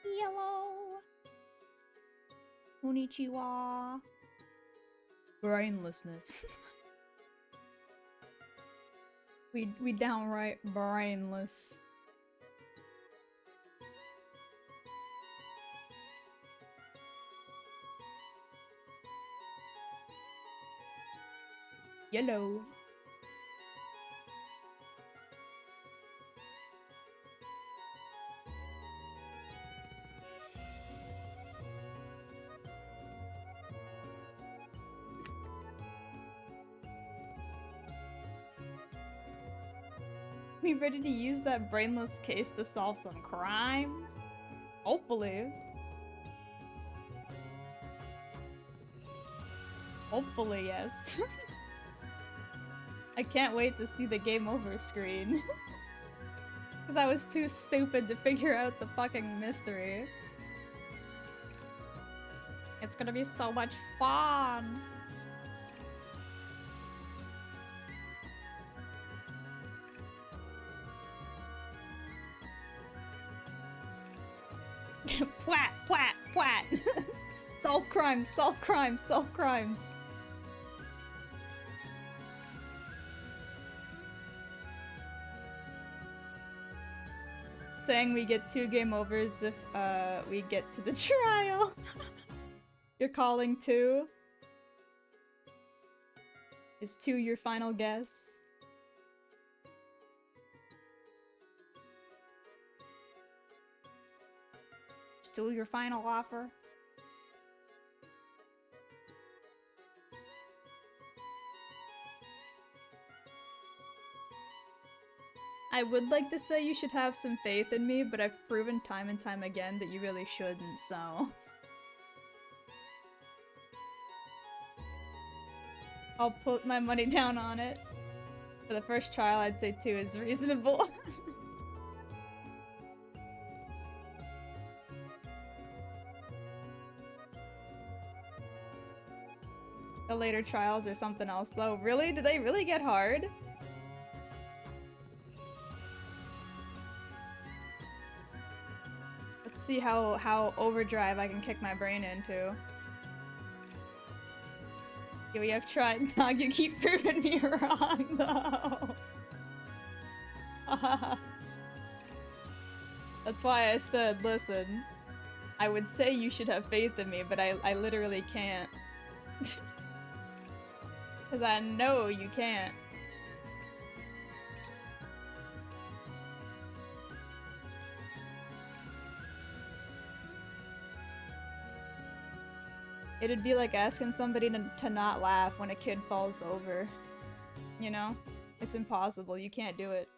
Yellow. Konnichiwa. Brainlessness. we downright brainless. Yellow. We ready to use that brainless case to solve some crimes? Hopefully. Hopefully, yes. I can't wait to see the game over screen. Because I was too stupid to figure out the fucking mystery. It's gonna be so much fun! Pwat! Pwat! Pwat! Solve crimes! Solve crimes! Solve crimes! Saying we get 2 game overs if we get to the trial. You're calling 2? Is 2 your final guess? Is 2 your final offer? I would like to say you should have some faith in me, but I've proven time and time again that you really shouldn't, so... I'll put my money down on it. For the first trial, I'd say 2 is reasonable. The later trials are something else, though. Really? Do they really get hard? Let's see how overdrive I can kick my brain into. We have tried, dog. You keep proving me wrong, though. That's why I said, listen. I would say you should have faith in me, but I literally can't. Because I know you can't. It'd be like asking somebody to not laugh when a kid falls over. You know? It's impossible. You can't do it.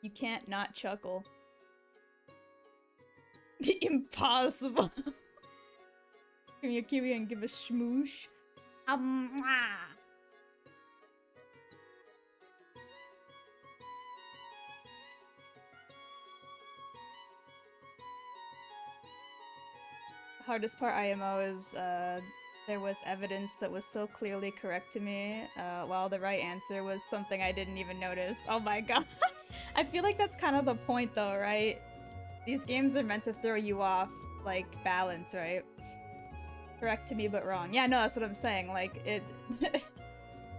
You can't not chuckle. Impossible. Give me a kiwi and give a smoosh. Hardest part IMO is there was evidence that was so clearly correct to me, while the right answer was something I didn't even notice. Oh my god. I feel like that's kind of the point though, right? These games are meant to throw you off, like, balance, right? Correct to me but wrong. Yeah, no, that's what I'm saying. Like, it...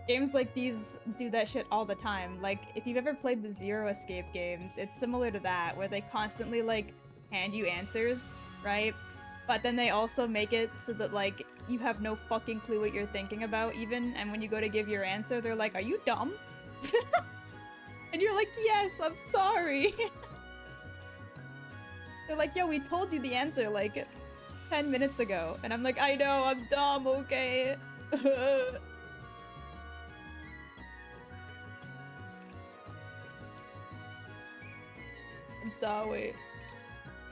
Games like these do that shit all the time. Like, if you've ever played the Zero Escape games, it's similar to that, where they constantly, like, hand you answers, right? But then they also make it so that, like, you have no fucking clue what you're thinking about, even, and when you go to give your answer, they're like, are you dumb? And you're like, yes, I'm sorry! They're like, yo, we told you the answer, like, 10 minutes ago. And I'm like, I know, I'm dumb, okay? I'm sorry.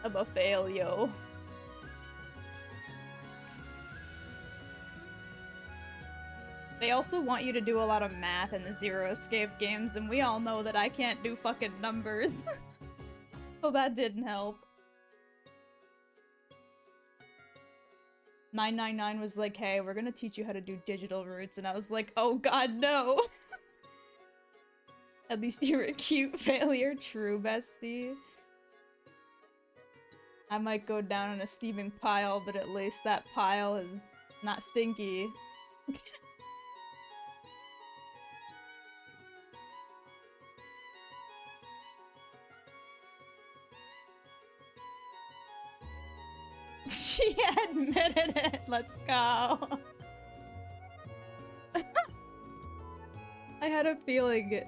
I'm a failure. They also want you to do a lot of math in the Zero Escape games, and we all know that I can't do fucking numbers. So that didn't help. 999 was like, hey, we're gonna teach you how to do digital roots, and I was like, oh god, no! At least you're a cute failure, true bestie. I might go down in a steaming pile, but at least that pile is not stinky. She admitted it! Let's go! I had a feeling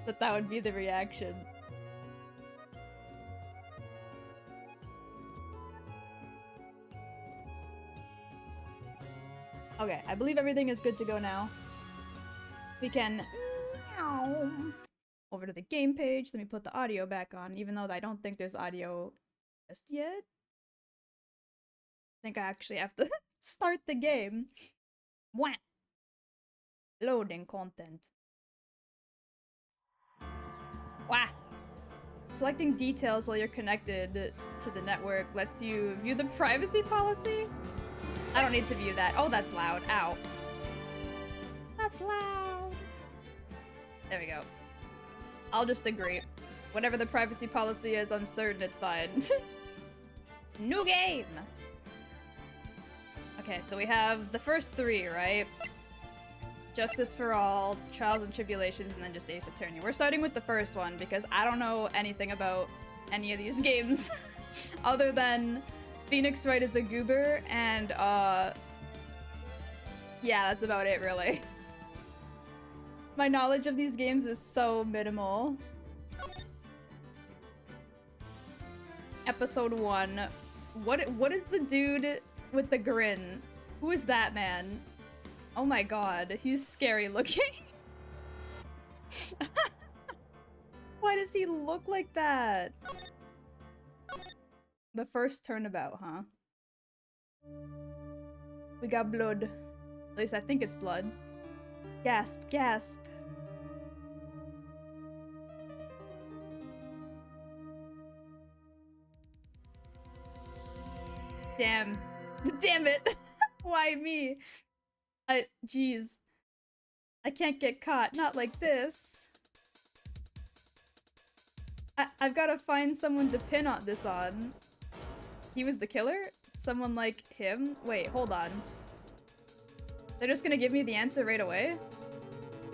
that that would be the reaction. Okay, I believe everything is good to go now. We can over to the game page. Let me put the audio back on, even though I don't think there's audio just yet. I think I actually have to start the game. Wah! Loading content. Wah! Selecting details while you're connected to the network lets you view the privacy policy? I don't need to view that. Oh, that's loud. Ow. That's loud. There we go. I'll just agree. Whatever the privacy policy is, I'm certain it's fine. New game! Okay, so we have the first three, right? Justice for All, Trials and Tribulations, and then just Ace Attorney. We're starting with the first one because I don't know anything about any of these games other than Phoenix Wright is a goober and yeah, that's about it really. My knowledge of these games is so minimal. Episode 1. What is the dude with the grin? Who is that man? Oh my god, he's scary looking. Why does he look like that? The first turnabout, huh? We got blood. At least I think it's blood. Gasp, gasp. Damn. Damn it! Why me? Jeez. I can't get caught. Not like this. I've got to find someone to pin on this on. He was the killer? Someone like him? Wait, hold on. They're just gonna give me the answer right away?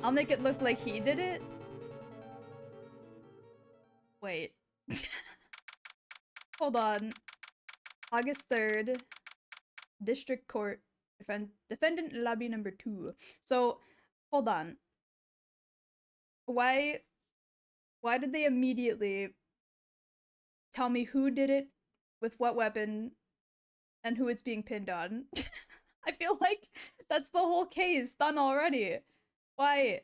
I'll make it look like he did it? Wait. Hold on. August 3rd. District Court. Defendant lobby number 2. So, hold on. Why did they immediately tell me who did it, with what weapon, and who it's being pinned on? I feel like that's the whole case done already. Why?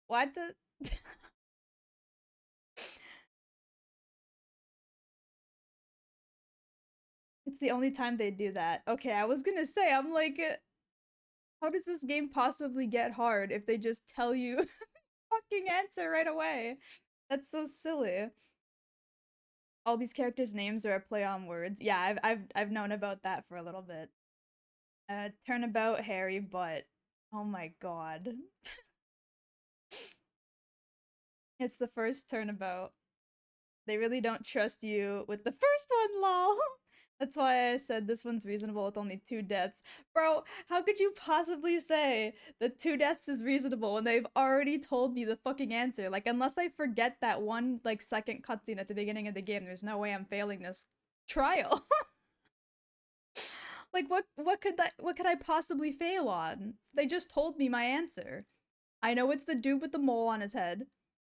What the... It's the only time they do that. Okay, I was gonna say, I'm like, how does this game possibly get hard if they just tell you the fucking answer right away? That's so silly. All these characters' names are a play on words. Yeah, I've known about that for a little bit. Turnabout Harry Butt. Oh my god. It's the first turnabout. They really don't trust you with the first one, lol. That's why I said this one's reasonable with only 2 deaths. Bro, how could you possibly say that 2 deaths is reasonable when they've already told me the fucking answer? Like, unless I forget that one, like, second cutscene at the beginning of the game, there's no way I'm failing this trial. Like, what could I possibly fail on? They just told me my answer. I know it's the dude with the mole on his head.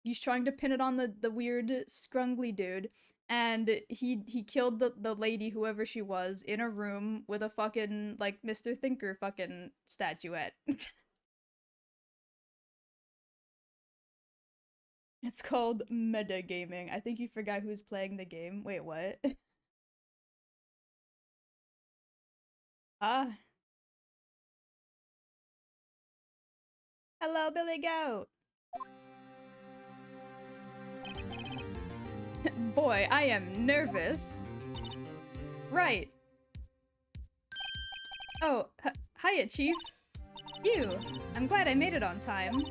He's trying to pin it on the weird scrungly dude. And he killed the lady, whoever she was, in a room with a fucking, like, Mr. Thinker fucking statuette. It's called metagaming. I think you forgot who's playing the game. Wait, what? Ah. Hello, Billy Goat! Boy, I am nervous. Right. Oh, hiya, Chief. You. I'm glad I made it on time.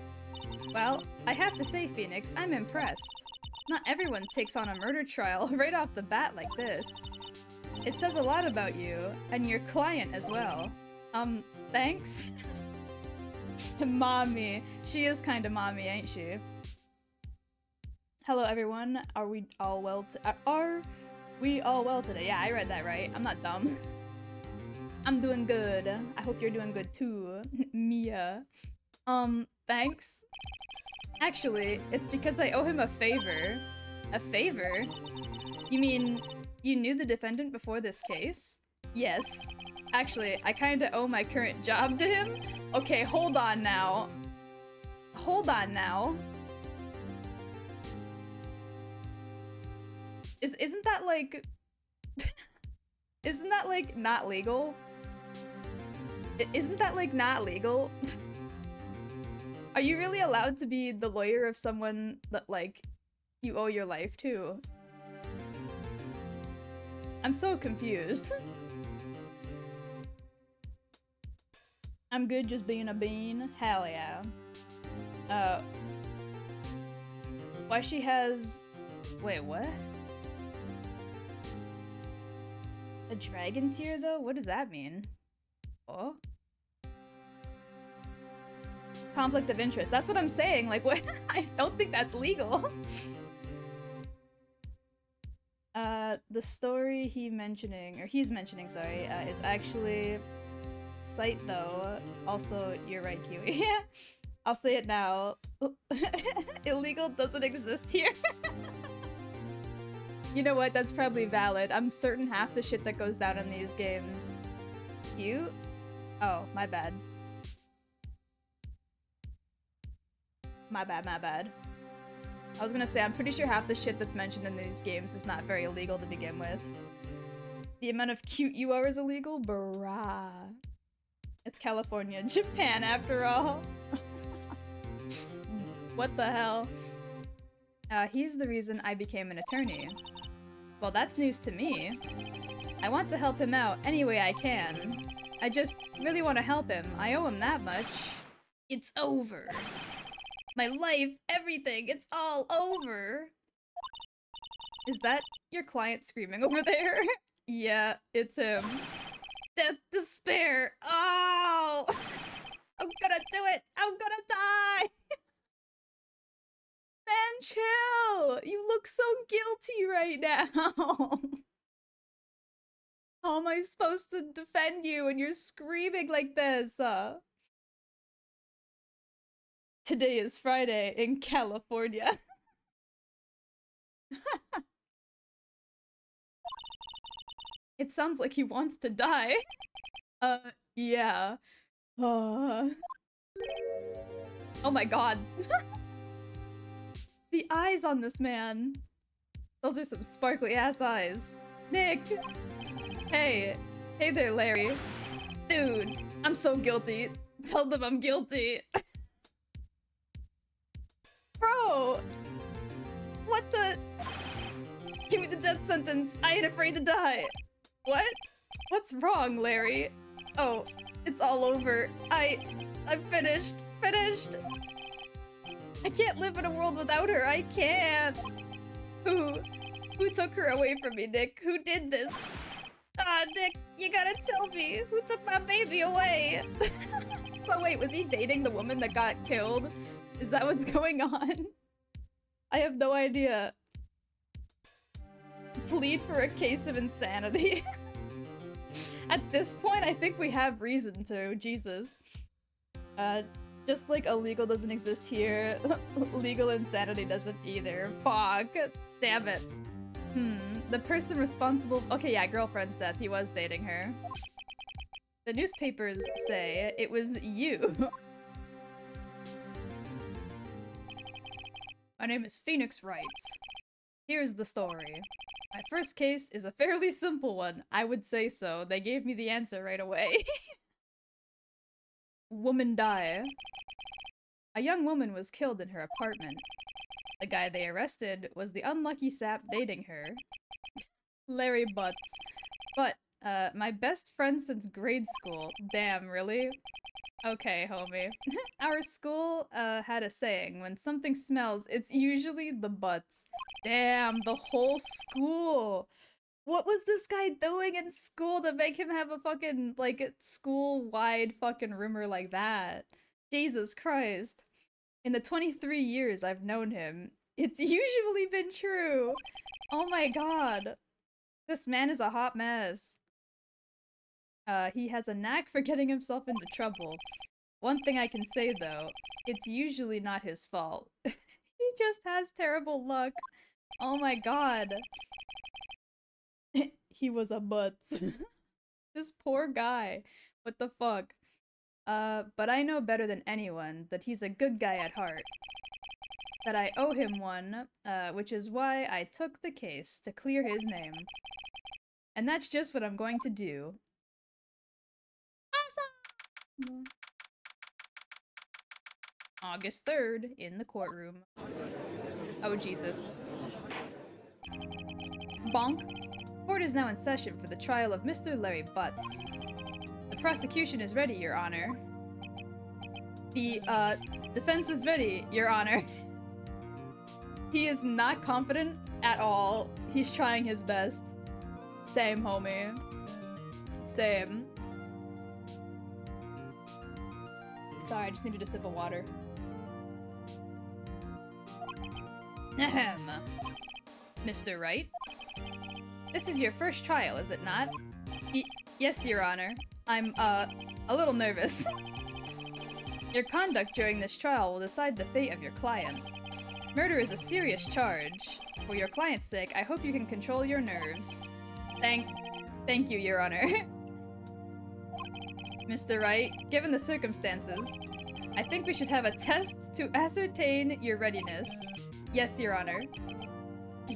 Well, I have to say, Phoenix, I'm impressed. Not everyone takes on a murder trial right off the bat like this. It says a lot about you, and your client as well. Thanks? Mommy. She is kinda mommy, ain't she? Hello everyone, are we all well today? Yeah, I read that right. I'm not dumb. I'm doing good. I hope you're doing good too, Mia. Thanks? Actually, it's because I owe him a favor. A favor? You mean, you knew the defendant before this case? Yes. Actually, I kinda owe my current job to him. Okay, hold on now. Hold on now. Isn't that like... Isn't that like not legal? Isn't that like not legal? Are you really allowed to be the lawyer of someone that like you owe your life to? I'm so confused. I'm good just being a bean. Hell yeah. Why she has... Wait, what? A dragon tear, though? What does that mean? Oh? Conflict of interest. That's what I'm saying. Like, what? I don't think that's legal. The story he's mentioning, sorry, is actually... Sight, though. Also, you're right, Kiwi. I'll say it now. Illegal doesn't exist here. You know what? That's probably valid. I'm certain half the shit that goes down in these games. You? Oh, my bad. My bad. I was gonna say, I'm pretty sure half the shit that's mentioned in these games is not very illegal to begin with. The amount of cute you are is illegal? Bruh. It's California. Japan, after all. What the hell? He's the reason I became an attorney. Well, that's news to me. I want to help him out any way I can. I just really want to help him. I owe him that much. It's over. My life, everything, it's all over. Is that your client screaming over there? Yeah, it's him. Death, despair. Oh! I'm gonna do it. I'm gonna die. Man, chill. You look so guilty right now. How am I supposed to defend you when you're screaming like this? Today is Friday in California. It sounds like he wants to die. Yeah. Oh my god. The eyes on this man. Those are some sparkly ass eyes. Nick! Hey. Hey there, Larry. Dude, I'm so guilty. Tell them I'm guilty. Bro! What the? Give me the death sentence. I ain't afraid to die. What? What's wrong, Larry? Oh, it's all over. I'm finished. Finished! I can't live in a world without her. I can't. Who took her away from me, Nick? Who did this? Ah, Nick, you gotta tell me. Who took my baby away? So wait, was he dating the woman that got killed? Is that what's going on? I have no idea. Plead for a case of insanity. At this point, I think we have reason to. Jesus. Just like illegal doesn't exist here, legal insanity doesn't either. Fuck. Damn it. The person responsible— okay, yeah, girlfriend's death. He was dating her. The newspapers say it was you. My name is Phoenix Wright. Here's the story. My first case is a fairly simple one. I would say so. They gave me the answer right away. Woman die. A young woman was killed in her apartment. The guy they arrested was the unlucky sap dating her. Larry Butts. But, my best friend since grade school. Damn, really? Okay, homie. Our school had a saying, when something smells, it's usually the butts. Damn, the whole school. What was this guy doing in school to make him have a fucking, like, school-wide fucking rumor like that? Jesus Christ. In the 23 years I've known him, it's usually been true. Oh my god. This man is a hot mess. He has a knack for getting himself into trouble. One thing I can say, though, it's usually not his fault. He just has terrible luck. Oh my god. He was a butz. This poor guy. What the fuck? But I know better than anyone that he's a good guy at heart. That I owe him one, which is why I took the case to clear his name. And that's just what I'm going to do. Awesome! August 3rd, in the courtroom. Oh, Jesus. Bonk. Court is now in session for the trial of Mr. Larry Butts. The prosecution is ready, Your Honor. The, defense is ready, Your Honor. He is not confident at all. He's trying his best. Same, homie. Same. Sorry, I just needed a sip of water. Ahem. Mr. Wright? This is your first trial, is it not? Yes, Your Honor. I'm, a little nervous. Your conduct during this trial will decide the fate of your client. Murder is a serious charge. For your client's sake, I hope you can control your nerves. Thank you, Your Honor. Mr. Wright, given the circumstances, I think we should have a test to ascertain your readiness. Yes, Your Honor.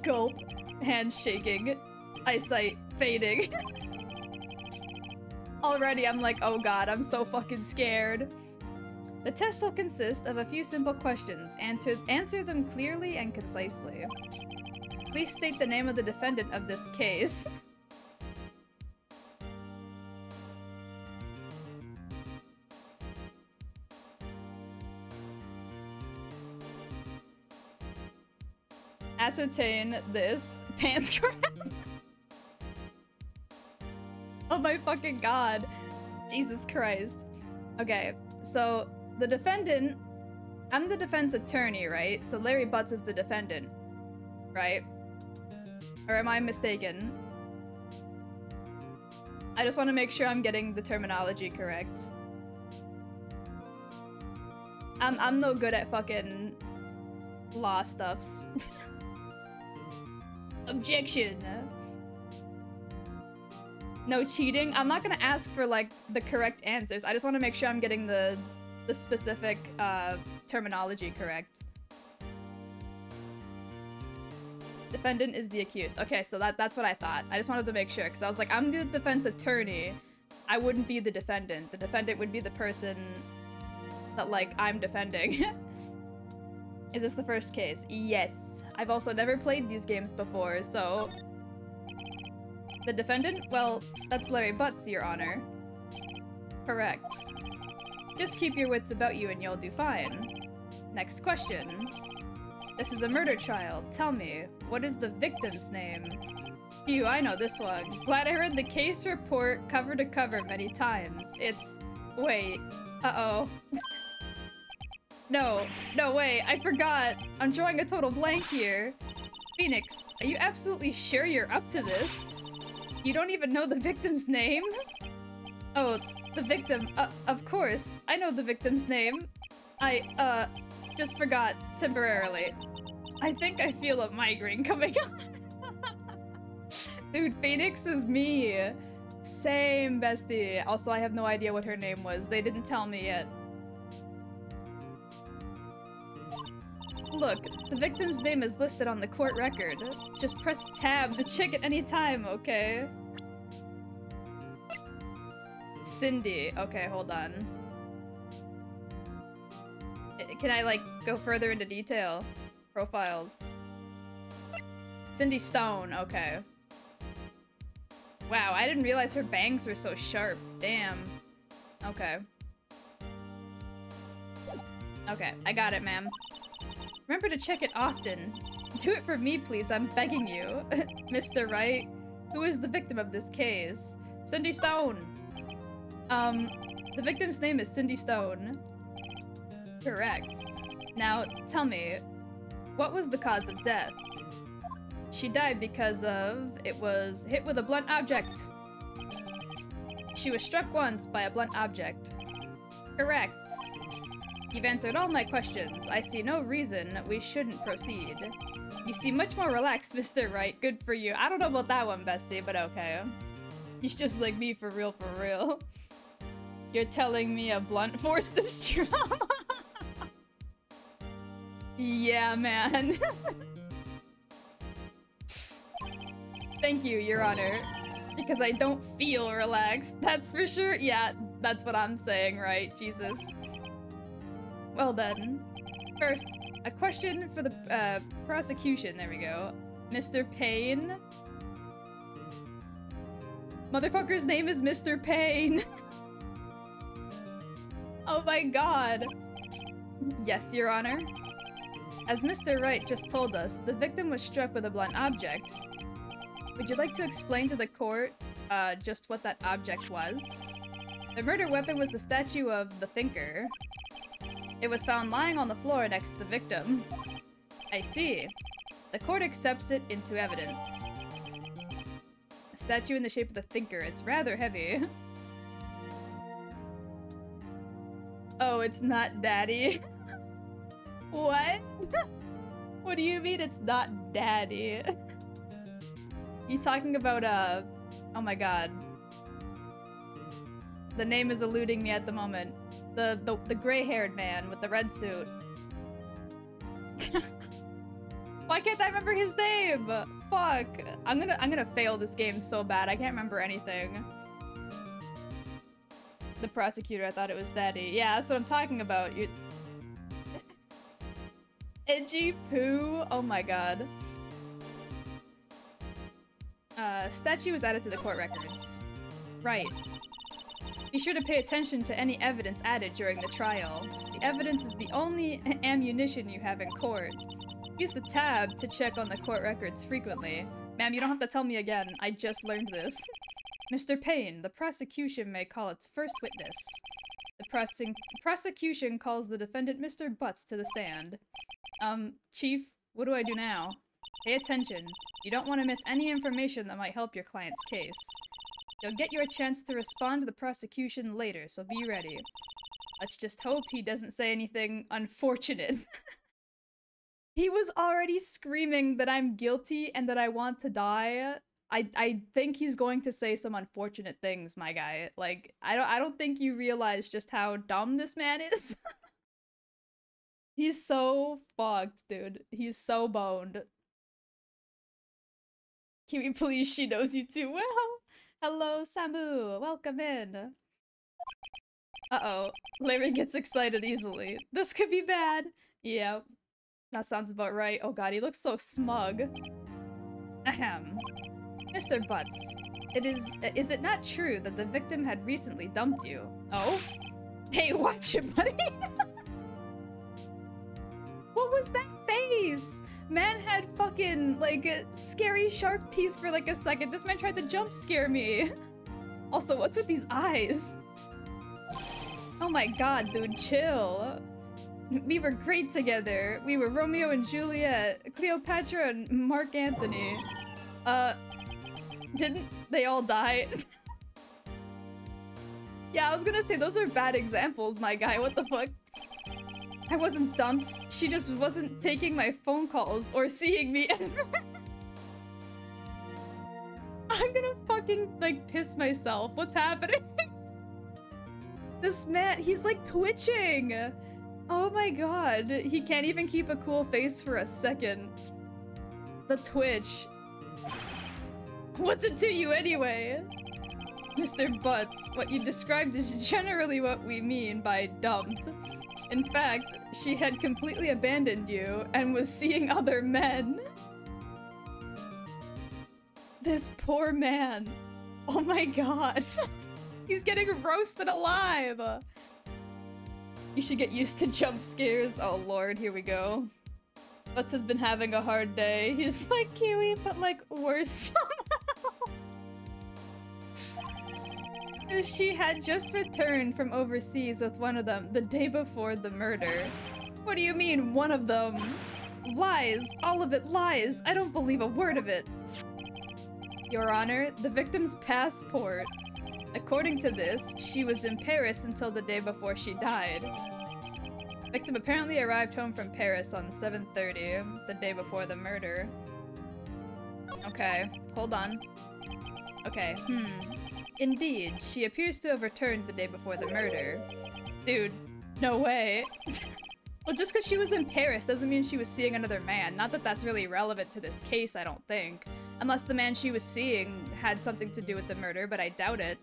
Gulp. Hands shaking. Eyesight fading. Already I'm like, oh god, I'm so fucking scared. The test will consist of a few simple questions, and to answer them clearly and concisely. Please state the name of the defendant of this case. Ascertain this. Pants grab. Oh my fucking god. Jesus Christ. Okay, so the defendant... I'm the defense attorney, right? So Larry Butts is the defendant, right? Or am I mistaken? I just want to make sure I'm getting the terminology correct. I'm no good at fucking law stuffs. Objection! No cheating? I'm not gonna ask for, like, the correct answers. I just want to make sure I'm getting the specific, terminology correct. Defendant is the accused. Okay, so that's what I thought. I just wanted to make sure, because I was like, I'm the defense attorney. I wouldn't be the defendant. The defendant would be the person that, like, I'm defending. Is this the first case? Yes. I've also never played these games before, so... The defendant? Well, that's Larry Butts, Your Honor. Correct. Just keep your wits about you and you'll do fine. Next question. This is a murder trial. Tell me, what is the victim's name? Phew, I know this one. Glad I heard the case report cover to cover many times. It's... Wait. Uh-oh. No, wait, I forgot. I'm drawing a total blank here. Phoenix, are you absolutely sure you're up to this? You don't even know the victim's name? Oh, the victim. Of course. I know the victim's name. I, just forgot temporarily. I think I feel a migraine coming on. Dude, Phoenix is me. Same, bestie. Also, I have no idea what her name was. They didn't tell me yet. Look, the victim's name is listed on the court record. Just press tab to check at any time, okay? Cindy. Okay, hold on. Can I, like, go further into detail? Profiles. Cindy Stone, okay. Wow, I didn't realize her bangs were so sharp. Damn. Okay. Okay, I got it, ma'am. Remember to check it often. Do it for me, please, I'm begging you. Mr. Wright, who is the victim of this case? Cindy Stone. The victim's name is Cindy Stone. Correct. Now, tell me, what was the cause of death? She died because of... it was hit with a blunt object. She was struck once by a blunt object. Correct. You've answered all my questions. I see no reason we shouldn't proceed. You seem much more relaxed, Mr. Wright. Good for you. I don't know about that one, bestie, but okay. He's just like me for real, for real. You're telling me a blunt force this trauma? Yeah, man. Thank you, Your Honor. Because I don't feel relaxed, that's for sure. Yeah, that's what I'm saying, right? Jesus. Well then. First, a question for the prosecution. There we go. Mr. Payne. Motherfucker's name is Mr. Payne. Oh my god. Yes, Your Honor. As Mr. Wright just told us, the victim was struck with a blunt object. Would you like to explain to the court just what that object was? The murder weapon was the statue of the Thinker. It was found lying on the floor next to the victim. I see. The court accepts it into evidence. A statue in the shape of the Thinker. It's rather heavy. Oh, it's not Daddy. What? What do you mean it's not Daddy? You talking about, oh my god. The name is eluding me at the moment. The gray-haired man with the red suit. Why can't I remember his name? Fuck. I'm gonna fail this game so bad. I can't remember anything. The prosecutor, I thought it was Daddy. Yeah, that's what I'm talking about. You Edgy poo. Oh my god. Statue was added to the court records. Right. Be sure to pay attention to any evidence added during the trial. The evidence is the only ammunition you have in court. Use the tab to check on the court records frequently. Ma'am, you don't have to tell me again. I just learned this. Mr. Payne, the prosecution may call its first witness. The prosecution calls the defendant Mr. Butts to the stand. Chief, what do I do now? Pay attention. You don't want to miss any information that might help your client's case. You'll get your chance to respond to the prosecution later, so be ready. Let's just hope he doesn't say anything unfortunate. He was already screaming that I'm guilty and that I want to die. I think he's going to say some unfortunate things, my guy. Like, I don't think you realize just how dumb this man is. He's so fucked, dude. He's so boned. Kiwi, please, she knows you too well. Hello, Samu. Welcome in. Uh-oh. Larry gets excited easily. This could be bad. Yep. That sounds about right. Oh god, he looks so smug. Ahem. Mr. Butts, is it not true that the victim had recently dumped you? Oh? Hey, watch it, buddy! What was that face? Man had fucking, like, scary shark teeth for like a second. This man tried to jump scare me. Also, what's with these eyes? Oh my god, dude, chill. We were great together. We were Romeo and Juliet, Cleopatra and Mark Anthony. Didn't they all die? Yeah, I was gonna say, those are bad examples, my guy. What the fuck? I wasn't dumped. She just wasn't taking my phone calls or seeing me ever. I'm gonna fucking, like, piss myself. What's happening? This man, he's like twitching. Oh my god. He can't even keep a cool face for a second. The twitch. What's it to you anyway? Mr. Butts, what you described is generally what we mean by dumped. In fact, she had completely abandoned you and was seeing other men. This poor man. Oh my god. He's getting roasted alive. You should get used to jump scares. Oh lord, here we go. Butts has been having a hard day. He's like Kiwi, but like worse somehow. She had just returned from overseas with one of them the day before the murder. What do you mean, one of them? Lies! All of it lies! I don't believe a word of it! Your Honor, the victim's passport. According to this, she was in Paris until the day before she died. Victim apparently arrived home from Paris on 7:30, the day before the murder. Okay, hold on. Okay, Indeed, she appears to have returned the day before the murder. Dude, no way. Well, just because she was in Paris doesn't mean she was seeing another man. Not that that's really relevant to this case, I don't think. Unless the man she was seeing had something to do with the murder, but I doubt it.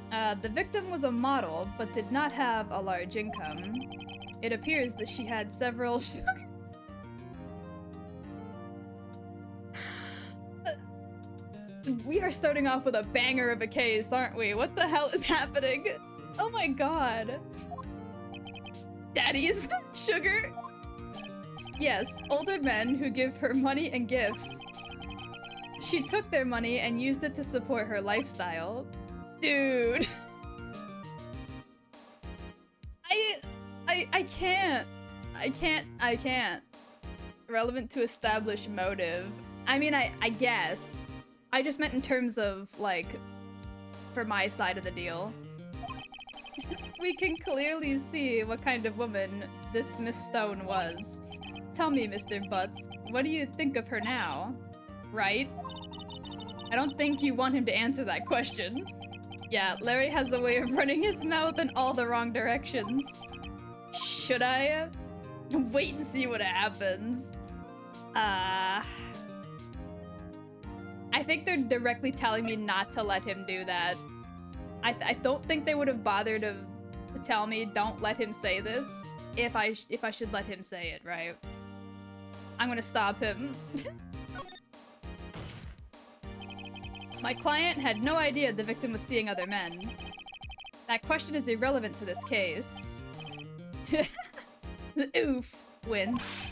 The victim was a model, but did not have a large income. It appears that she had several We are starting off with a banger of a case, aren't we? What the hell is happening? Oh my god. Daddies? Sugar? Yes, older men who give her money and gifts. She took their money and used it to support her lifestyle. Dude. I can't. Relevant to establish motive. I mean, I guess. I just meant in terms of, like, for my side of the deal. We can clearly see what kind of woman this Miss Stone was. Tell me, Mr. Butts, what do you think of her now? Right? I don't think you want him to answer that question. Yeah, Larry has a way of running his mouth in all the wrong directions. Should I? Wait and see what happens. I think they're directly telling me not to let him do that. I don't think they would have bothered to tell me don't let him say this if I should let him say it, right? I'm gonna stop him. My client had no idea the victim was seeing other men. That question is irrelevant to this case. Oof. Wince.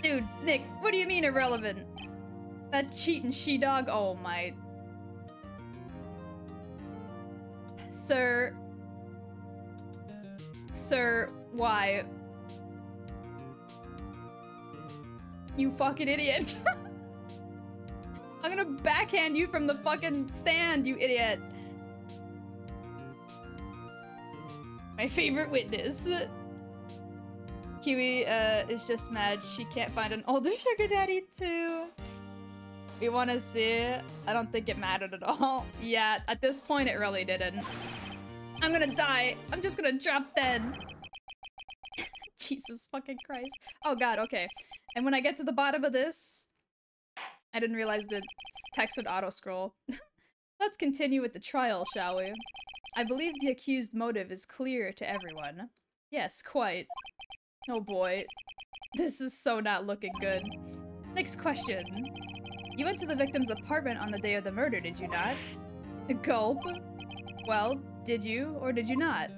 Dude, Nick, what do you mean irrelevant? That cheating she-dog? Oh my... Sir... Sir, why? You fucking idiot. I'm gonna backhand you from the fucking stand, you idiot. My favorite witness. Kiwi, is just mad she can't find an older sugar daddy, too. We wanna see? I don't think it mattered at all. Yeah, at this point, it really didn't. I'm gonna die. I'm just gonna drop dead. Jesus fucking Christ. Oh god, okay. And when I get to the bottom of this... I didn't realize the text would auto-scroll. Let's continue with the trial, shall we? I believe the accused motive is clear to everyone. Yes, quite. Oh boy. This is so not looking good. Next question. You went to the victim's apartment on the day of the murder, did you not? Gulp. Well, did you or did you not?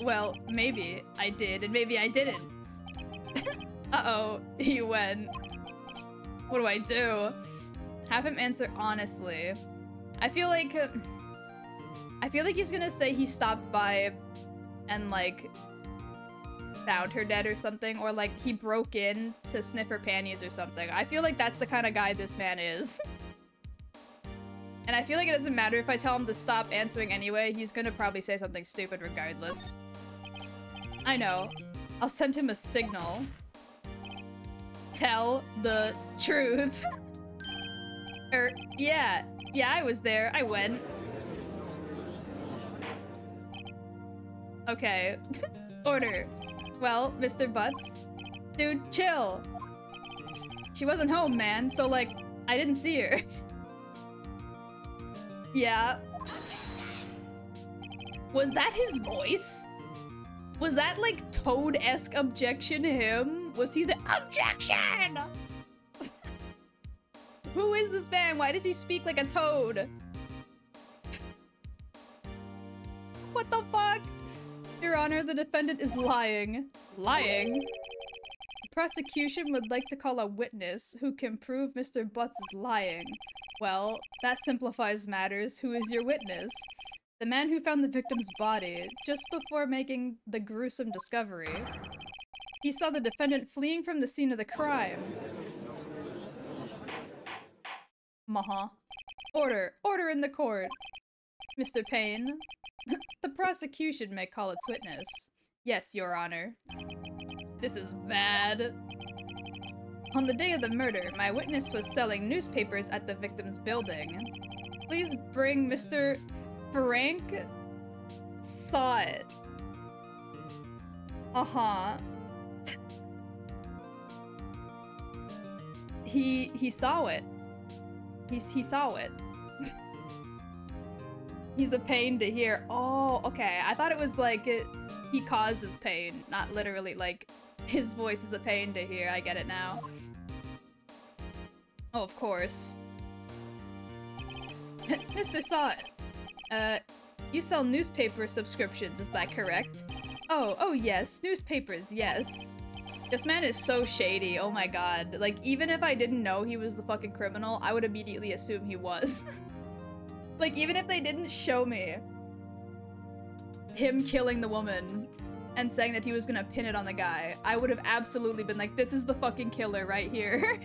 Well, maybe I did and maybe I didn't. Uh-oh, he went. What do I do? Have him answer honestly. I feel like he's gonna say he stopped by and like found her dead or something, or like he broke in to sniff her panties or something. I feel like that's the kind of guy this man is. And I feel like it doesn't matter if I tell him to stop answering anyway, he's gonna probably say something stupid regardless. I know. I'll send him a signal. Tell the truth. Yeah, I was there. I went. Okay. Order. Well, Mr. Butts. Dude, chill. She wasn't home, man, so like, I didn't see her. Yeah. Was that his voice? Was that like Toad-esque objection to him? Was he the objection? Who is this man? Why does he speak like a toad? What the fuck? Your Honor, the defendant is lying. Lying? The prosecution would like to call a witness who can prove Mr. Butts is lying. Well, that simplifies matters. Who is your witness? The man who found the victim's body, just before making the gruesome discovery. He saw the defendant fleeing from the scene of the crime. Order! Order in the court! Mr. Payne, the prosecution may call its witness. Yes, Your Honor. This is bad. On the day of the murder, my witness was selling newspapers at the victim's building. Please bring Mr. Frank saw it. He saw it. He saw it. He's a pain to hear. Oh, okay. I thought it was like he causes pain, not literally like his voice is a pain to hear. I get it now. Oh, of course. Mr. Saw It. You sell newspaper subscriptions, is that correct? Oh yes, newspapers, yes. This man is so shady, oh my god. Like, even if I didn't know he was the fucking criminal, I would immediately assume he was. Like, even if they didn't show me him killing the woman and saying that he was gonna pin it on the guy, I would have absolutely been like, this is the fucking killer right here.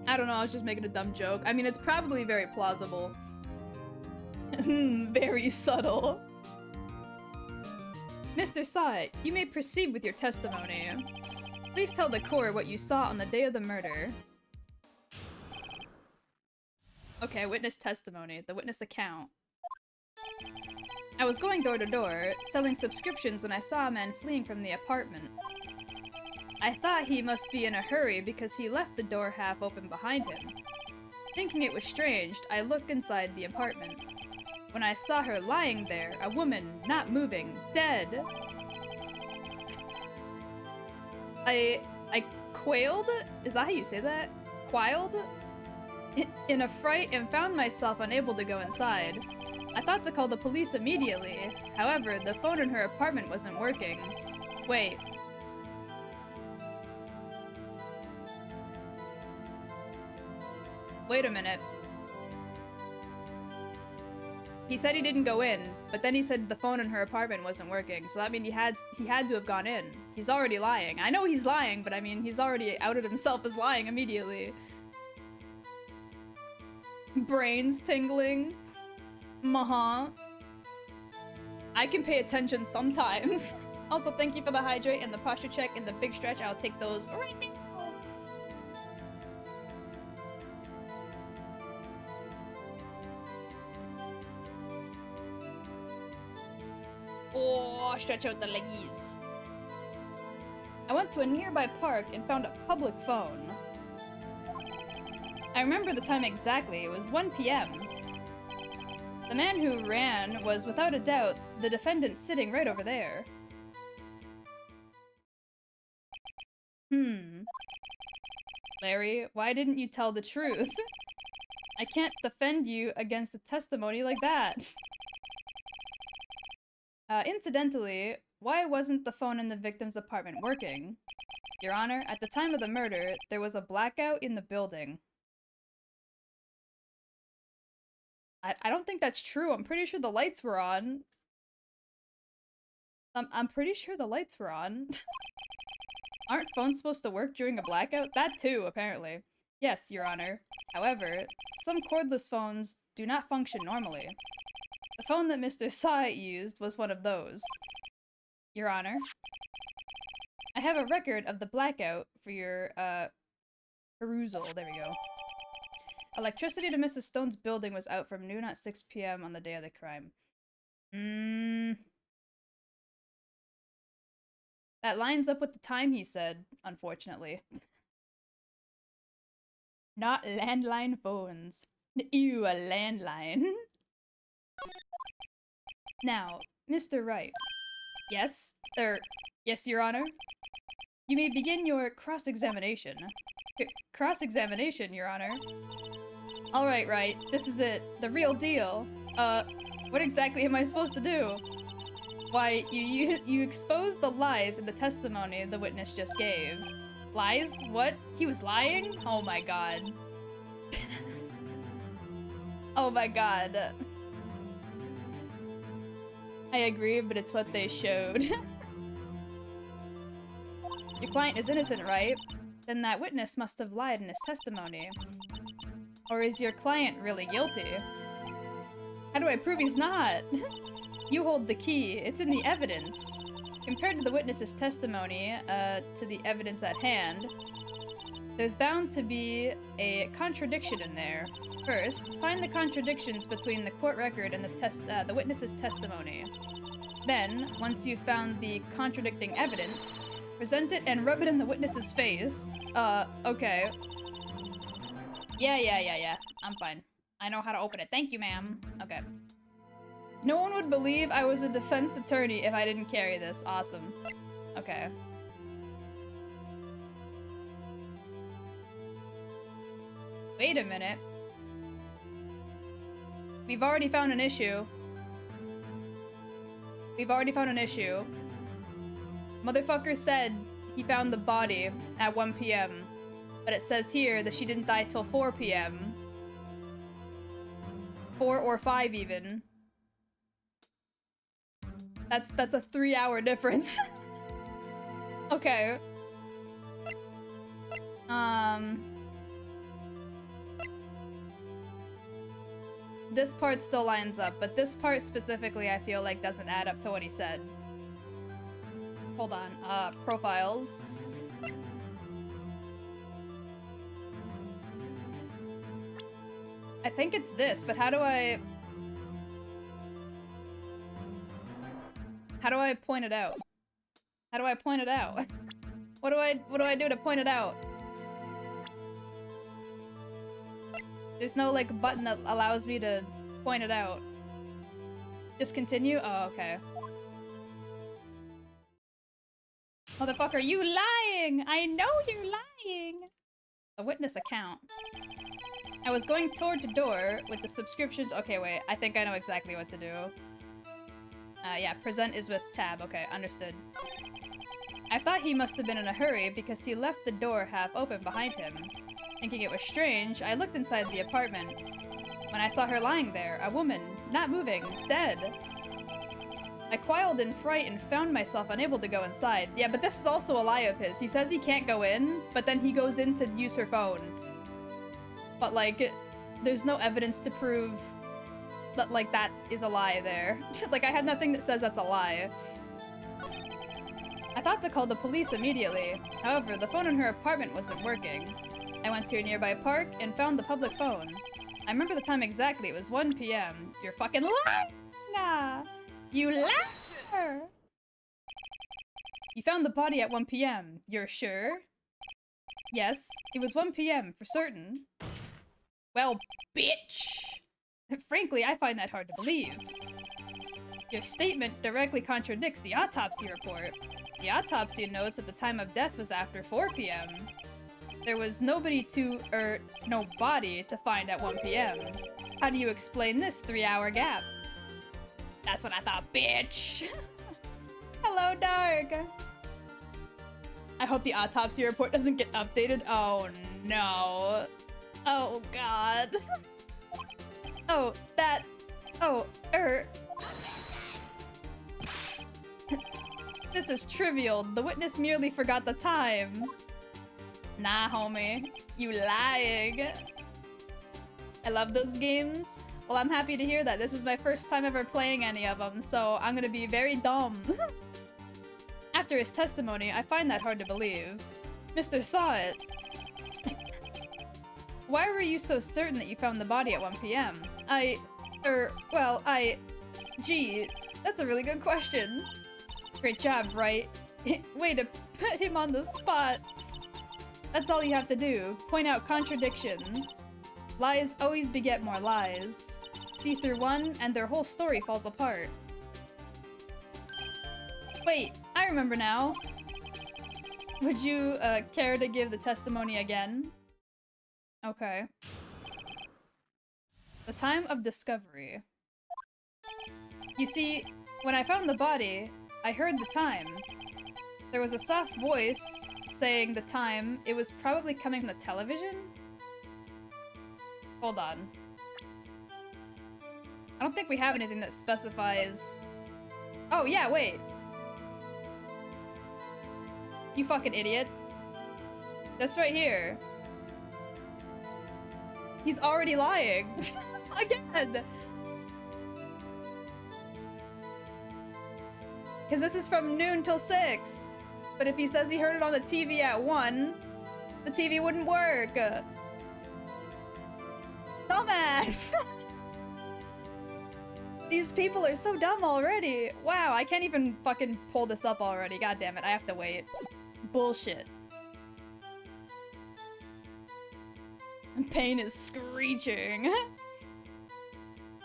I don't know, I was just making a dumb joke. I mean, it's probably very plausible. Very subtle. Mr. Saw It, you may proceed with your testimony. Please tell the court what you saw on the day of the murder. Okay, witness testimony. The witness account. I was going door to door, selling subscriptions when I saw a man fleeing from the apartment. I thought he must be in a hurry because he left the door half open behind him. Thinking it was strange, I looked inside the apartment. When I saw her lying there, a woman, not moving, dead. I quailed? Is that how you say that? Quailed? In a fright and found myself unable to go inside. I thought to call the police immediately. However, the phone in her apartment wasn't working. Wait. Wait a minute. He said he didn't go in, but then he said the phone in her apartment wasn't working, so that means he had to have gone in. He's already lying. I know he's lying, but I mean, he's already outed himself as lying immediately. Brains tingling. I can pay attention sometimes. Also, thank you for the hydrate and the posture check and the big stretch. I'll take those right now. Oh, stretch out the leggies. I went to a nearby park and found a public phone. I remember the time exactly. It was 1 p.m. The man who ran was, without a doubt, the defendant sitting right over there. Larry, why didn't you tell the truth? I can't defend you against a testimony like that. Incidentally, why wasn't the phone in the victim's apartment working? Your Honor, at the time of the murder, there was a blackout in the building. I don't think that's true. I'm pretty sure the lights were on. I'm pretty sure the lights were on. Aren't phones supposed to work during a blackout? That too, apparently. Yes, Your Honor. However, some cordless phones do not function normally. The phone that Mr. Sai used was one of those. Your Honor. I have a record of the blackout for your, perusal. There we go. Electricity to Mrs. Stone's building was out from noon at 6 p.m. on the day of the crime. That lines up with the time he said, unfortunately. Not landline phones. Ew, a landline. Now, Mr. Wright. Yes? Yes, Your Honor? You may begin your cross-examination. Cross-examination, Your Honor. Alright, Wright. This is it. The real deal. What exactly am I supposed to do? Why, you exposed the lies in the testimony the witness just gave. Lies? What? He was lying? Oh my god. Oh my god. I agree, but it's what they showed. Your client is innocent, right? Then that witness must have lied in his testimony. Or is your client really guilty? How do I prove he's not? You hold the key. It's in the evidence. Compared to the witness's testimony, to the evidence at hand, there's bound to be a contradiction in there. First, find the contradictions between the court record and the witness's testimony. Then, once you've found the contradicting evidence, present it and rub it in the witness's face. Okay. Yeah. I'm fine. I know how to open it. Thank you, ma'am. Okay. No one would believe I was a defense attorney if I didn't carry this. Awesome. Okay. Wait a minute. We've already found an issue. Motherfucker said he found the body at 1 p.m. But it says here that she didn't die till 4 p.m. 4 or 5 even. That's a 3-hour difference. Okay. This part still lines up, but this part specifically I feel like doesn't add up to what he said. Hold on. Profiles. I think it's this, but how do I point it out? How do I point it out? What do I do to point it out? There's no, like, button that allows me to point it out. Just continue? Oh, okay. Motherfucker, you lying! I know you're lying! A witness account. I was going toward the door with the subscriptions. Okay, wait. I think I know exactly what to do. Yeah, present is with tab. Okay, understood. I thought he must have been in a hurry because he left the door half open behind him. Thinking it was strange, I looked inside the apartment. When I saw her lying there, a woman, not moving, dead. I quailed in fright and found myself unable to go inside. Yeah, but this is also a lie of his. He says he can't go in, but then he goes in to use her phone. But, like, there's no evidence to prove that, like, that is a lie there. Like, I have nothing that says that's a lie. I thought to call the police immediately. However, the phone in her apartment wasn't working. I went to a nearby park and found the public phone. I remember the time exactly. It was 1 p.m. You're fucking lying! Nah. You liar! You found the body at 1 p.m. You're sure? Yes, it was 1 p.m. for certain. Well, bitch! Frankly, I find that hard to believe. Your statement directly contradicts the autopsy report. The autopsy notes that the time of death was after 4 p.m. There was no body to find at 1 p.m. How do you explain this 3-hour gap? That's what I thought, bitch! Hello, Dark! I hope the autopsy report doesn't get updated. Oh, no. Oh, God. Oh, that... Oh, This is trivial. The witness merely forgot the time. Nah, homie. You lying. I love those games. Well, I'm happy to hear that. This is my first time ever playing any of them, so I'm gonna be very dumb. After his testimony, I find that hard to believe. Mr. Saw It. Why were you so certain that you found the body at 1 p.m.? Gee, that's a really good question. Great job, Wright. Way to put him on the spot. That's all you have to do. Point out contradictions. Lies always beget more lies. See through one, and their whole story falls apart. Wait, I remember now. Would you, care to give the testimony again? Okay. The time of discovery. You see, when I found the body, I heard the time. There was a soft voice saying the time. It was probably coming from the television? Hold on. I don't think we have anything that specifies... Oh, yeah, wait. You fucking idiot. This right here. He's already lying. Again. Because this is from noon till 6. But if he says he heard it on the TV at 1, the TV wouldn't work. Dumbass! These people are so dumb already. Wow, I can't even fucking pull this up already. God damn it, I have to wait. Bullshit. Pain is screeching.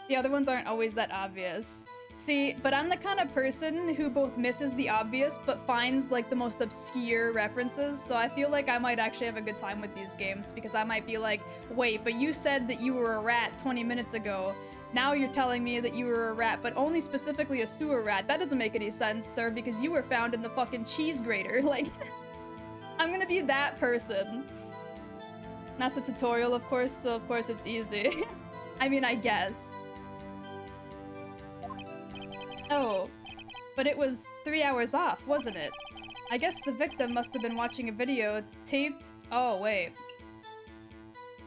The other ones aren't always that obvious. See, but I'm the kind of person who both misses the obvious but finds like the most obscure references, so I feel like I might actually have a good time with these games because I might be like, wait, but you said that you were a rat 20 minutes ago. Now you're telling me that you were a rat, but only specifically a sewer rat. That doesn't make any sense, sir, because you were found in the fucking cheese grater. Like, I'm gonna be that person. And that's the tutorial, of course, so of course it's easy. I mean, I guess. Oh, but it was 3 hours off, wasn't it? I guess the victim must have been watching a video taped... Oh, wait.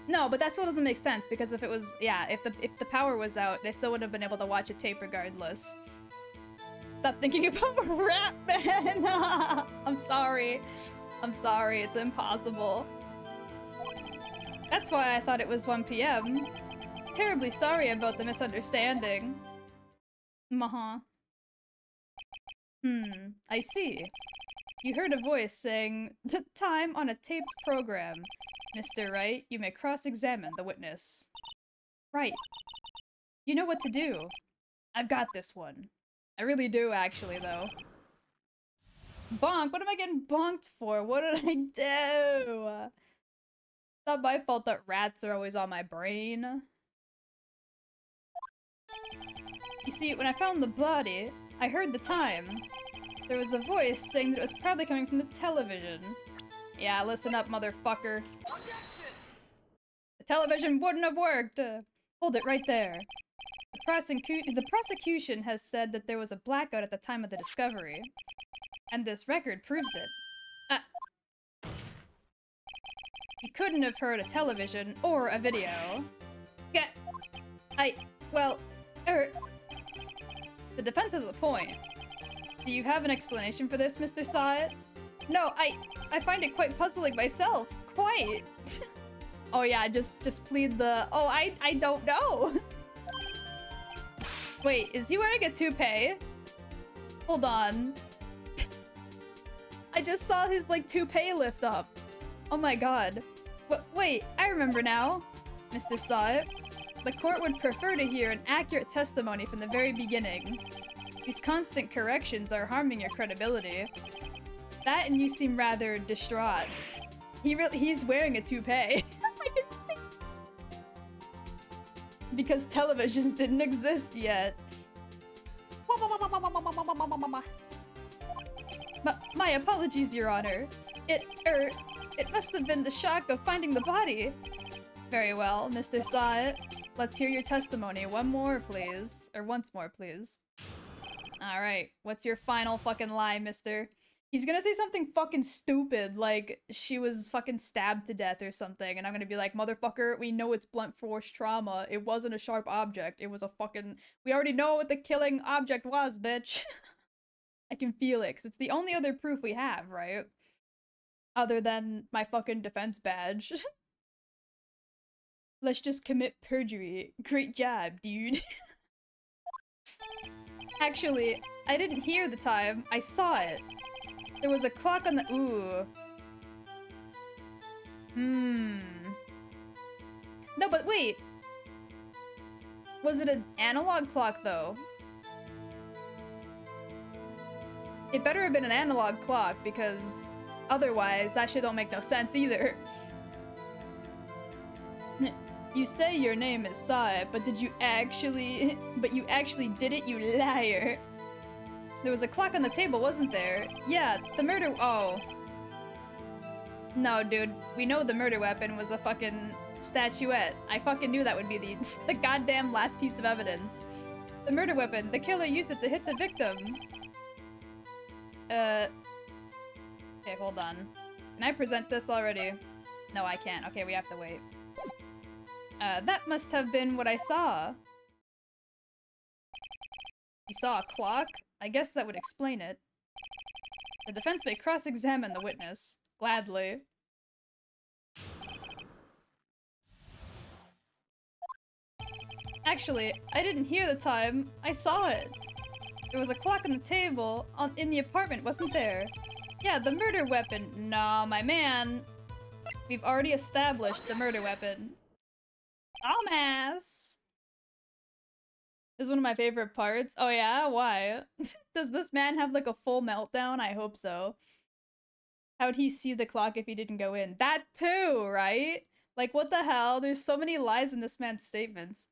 No, but that still doesn't make sense, because if it was... Yeah, if the power was out, they still would have been able to watch a tape regardless. Stop thinking about Rat Man! I'm sorry. I'm sorry, it's impossible. That's why I thought it was 1 PM. Terribly sorry about the misunderstanding. I see. You heard a voice saying, "The time on a taped program. Mr. Wright, you may cross-examine the witness." Right. You know what to do. I've got this one. I really do, actually, though. Bonk? What am I getting bonked for? What did I do? It's not my fault that rats are always on my brain. You see, when I found the body, I heard the time. There was a voice saying that it was probably coming from the television. Yeah, listen up, motherfucker. The television wouldn't have worked! Hold it right there. The prosecution has said that there was a blackout at the time of the discovery. And this record proves it. You couldn't have heard a television or a video. Yeah, the defense has a point. Do you have an explanation for this, Mr. Syatt? No, I find it quite puzzling myself. Quite. Oh yeah, just plead the... Oh, I don't know. Wait, is he wearing a toupee? Hold on. I just saw his, like, toupee lift up. Oh my god. Wait, I remember now. Mr. Syatt, the court would prefer to hear an accurate testimony from the very beginning. These constant corrections are harming your credibility. That and you seem rather distraught. He's wearing a toupee. I can see. Because televisions didn't exist yet. My apologies, Your Honor. It must have been the shock of finding the body. Very well, Mr. Syatt. Let's hear your testimony. Once more, please. Alright, what's your final fucking lie, mister? He's gonna say something fucking stupid, like she was fucking stabbed to death or something, and I'm gonna be like, motherfucker, we know it's blunt force trauma. It wasn't a sharp object. It was a fucking... We already know what the killing object was, bitch. I can feel it, because it's the only other proof we have, right? Other than my fucking defense badge. Let's just commit perjury. Great job, dude. Actually, I didn't hear the time. I saw it. There was a clock on the... Ooh. No, but wait. Was it an analog clock, though? It better have been an analog clock, because otherwise that shit don't make no sense either. You say your name is Sae, but did you actually... but you actually did it, you liar. There was a clock on the table, wasn't there? Yeah, the murder... Oh. No, dude. We know the murder weapon was a fucking statuette. I fucking knew that would be the goddamn last piece of evidence. The murder weapon. The killer used it to hit the victim. Okay, hold on. Can I present this already? No, I can't. Okay, we have to wait. That must have been what I saw. You saw a clock? I guess that would explain it. The defense may cross-examine the witness. Gladly. Actually, I didn't hear the time. I saw it. There was a clock on the table in the apartment, wasn't there? Yeah, the murder weapon. No, my man. We've already established the murder weapon. Dumbass. This is one of my favorite parts. Oh yeah? Why? Does this man have like a full meltdown? I hope so. How'd he see the clock if he didn't go in? That too, right? Like, what the hell? There's so many lies in this man's statements.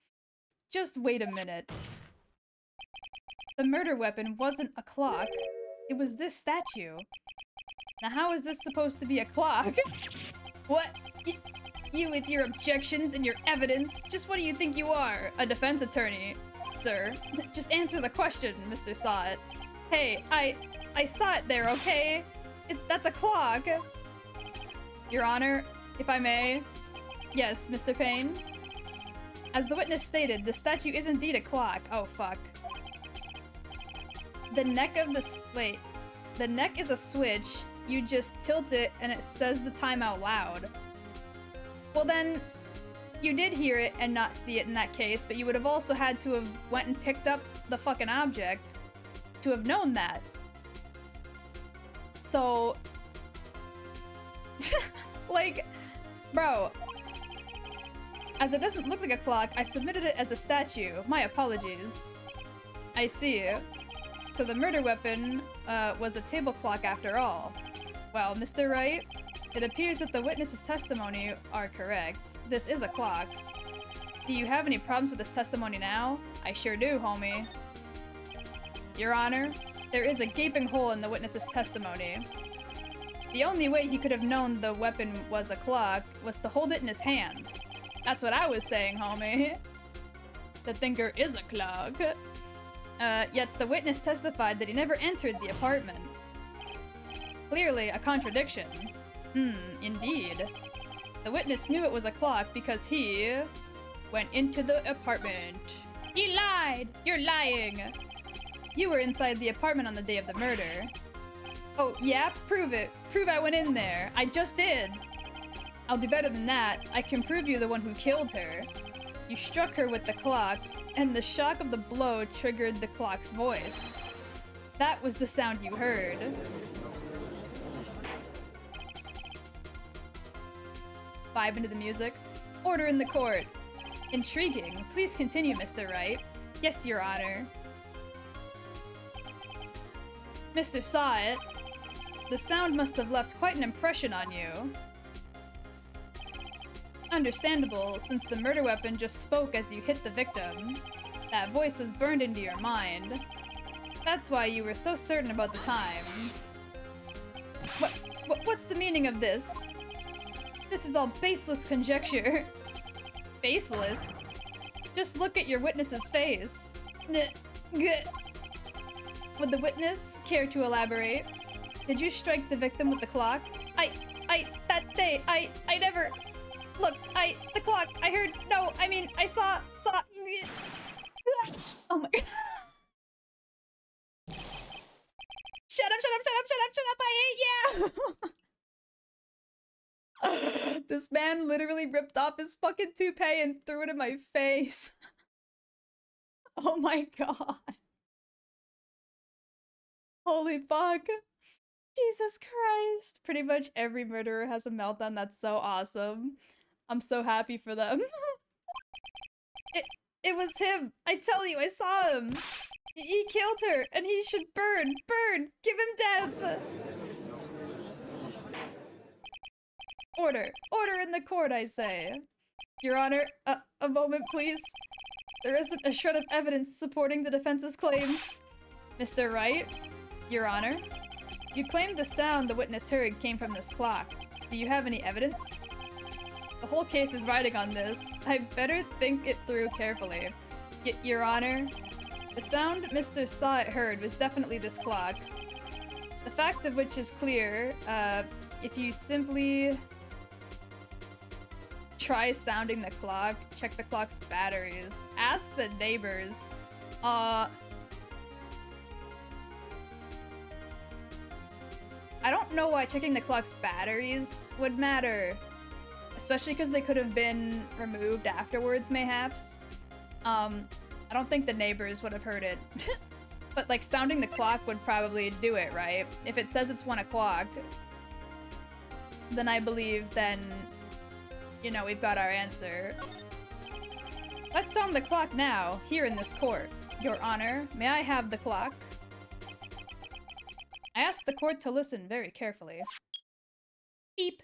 Just wait a minute. The murder weapon wasn't a clock. It was this statue. Now how is this supposed to be a clock? What? You with your objections and your evidence? Just what do you think you are? A defense attorney? Sir, just answer the question, Mr. Sawit. Hey, I saw it there, okay? That's a clock. Your Honor, if I may. Yes, Mr. Payne. As the witness stated, the statue is indeed a clock. Oh, fuck. The neck of the... Wait. The neck is a switch. You just tilt it and it says the time out loud. Well then, you did hear it and not see it in that case, but you would have also had to have went and picked up the fucking object to have known that. So... like, bro... As it doesn't look like a clock, I submitted it as a statue. My apologies. I see. So the murder weapon was a table clock after all. Well, Mr. Wright, it appears that the witness's testimony are correct. This is a clock. Do you have any problems with this testimony now? I sure do, homie. Your Honor, there is a gaping hole in the witness's testimony. The only way he could have known the weapon was a clock was to hold it in his hands. That's what I was saying, homie. The thinker is a clock. Yet the witness testified that he never entered the apartment. Clearly a contradiction. Indeed. The witness knew it was a clock because he went into the apartment. He lied! You're lying! You were inside the apartment on the day of the murder. Oh, yeah? Prove it. Prove I went in there. I just did. I'll do better than that. I can prove you the one who killed her. You struck her with the clock, and the shock of the blow triggered the clock's voice. That was the sound you heard. Vibe into the music. Order in the court. Intriguing. Please continue, Mr. Wright. Yes, Your Honor. Mr. Sawit, the sound must have left quite an impression on you. Understandable, since the murder weapon just spoke as you hit the victim. That voice was burned into your mind. That's why you were so certain about the time. What's the meaning of this? This is all baseless conjecture. Baseless? Just look at your witness's face. Would the witness care to elaborate? Did you strike the victim with the clock? That day, I never... Look, the clock, I heard, no, I mean, I saw, oh my god. Shut up, I hate you! This man literally ripped off his fucking toupee and threw it in my face. Oh my god. Holy fuck. Jesus Christ. Pretty much every murderer has a meltdown. That's so awesome. I'm so happy for them. It was him. I tell you, I saw him. He killed her, and he should burn. Burn. Give him death. Order. Order in the court, I say. Your Honor, a moment, please. There isn't a shred of evidence supporting the defense's claims. Mr. Wright, Your Honor, you claimed the sound the witness heard came from this clock. Do you have any evidence? The whole case is riding on this. I better think it through carefully. Your Honor, the sound Mr. Sawit heard was definitely this clock. The fact of which is clear, if you simply try sounding the clock, check the clock's batteries, ask the neighbors. I don't know why checking the clock's batteries would matter. Especially because they could have been removed afterwards, mayhaps. I don't think the neighbors would have heard it. But, like, sounding the clock would probably do it, right? If it says it's 1 o'clock, then I believe then, you know, we've got our answer. Let's sound the clock now, here in this court. Your Honor, may I have the clock? I asked the court to listen very carefully. Beep.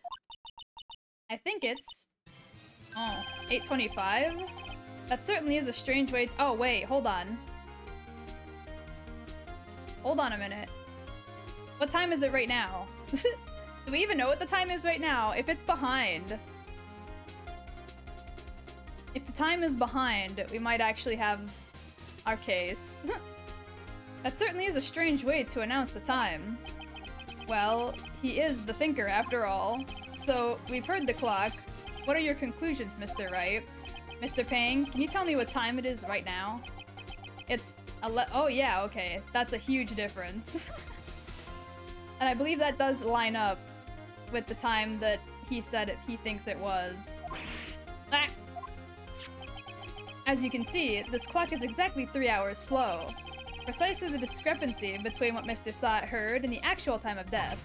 I think it's... Oh, 8:25? That certainly is a strange way to... Oh, wait, hold on. Hold on a minute. What time is it right now? Do we even know what the time is right now? If it's behind... If the time is behind, we might actually have our case. That certainly is a strange way to announce the time. Well, he is the thinker after all. So, we've heard the clock. What are your conclusions, Mr. Wright? Mr. Pang, can you tell me what time it is right now? It's oh yeah, okay. That's a huge difference. And I believe that does line up with the time that he said he thinks it was. Ah! As you can see, this clock is exactly 3 hours slow. Precisely the discrepancy between what Mr. Sawit heard and the actual time of death.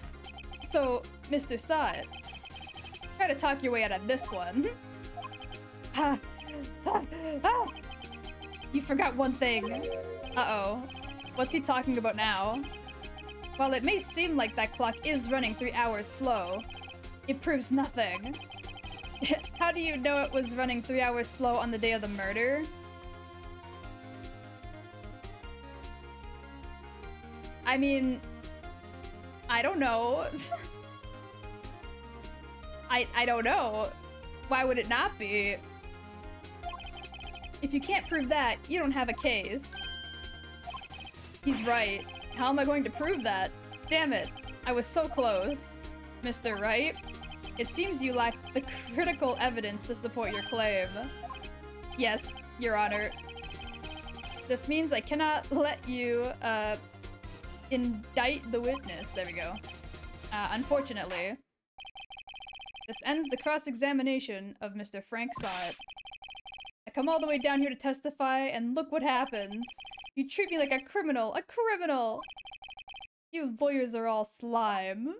So, Mr. Sawit, try to talk your way out of this one. You forgot one thing. Uh-oh. What's he talking about now? While it may seem like that clock is running 3 hours slow, it proves nothing. How do you know it was running 3 hours slow on the day of the murder? I mean, I don't know. I don't know. Why would it not be? If you can't prove that, you don't have a case. He's right. How am I going to prove that? Damn it. I was so close. Mr. Wright, it seems you lack the critical evidence to support your claim. Yes, Your Honor. This means I cannot let you, indict the witness. There we go. Unfortunately. This ends the cross-examination of Mr. Frank Sawit. I come all the way down here to testify, and look what happens. You treat me like a criminal! A criminal! You lawyers are all slime.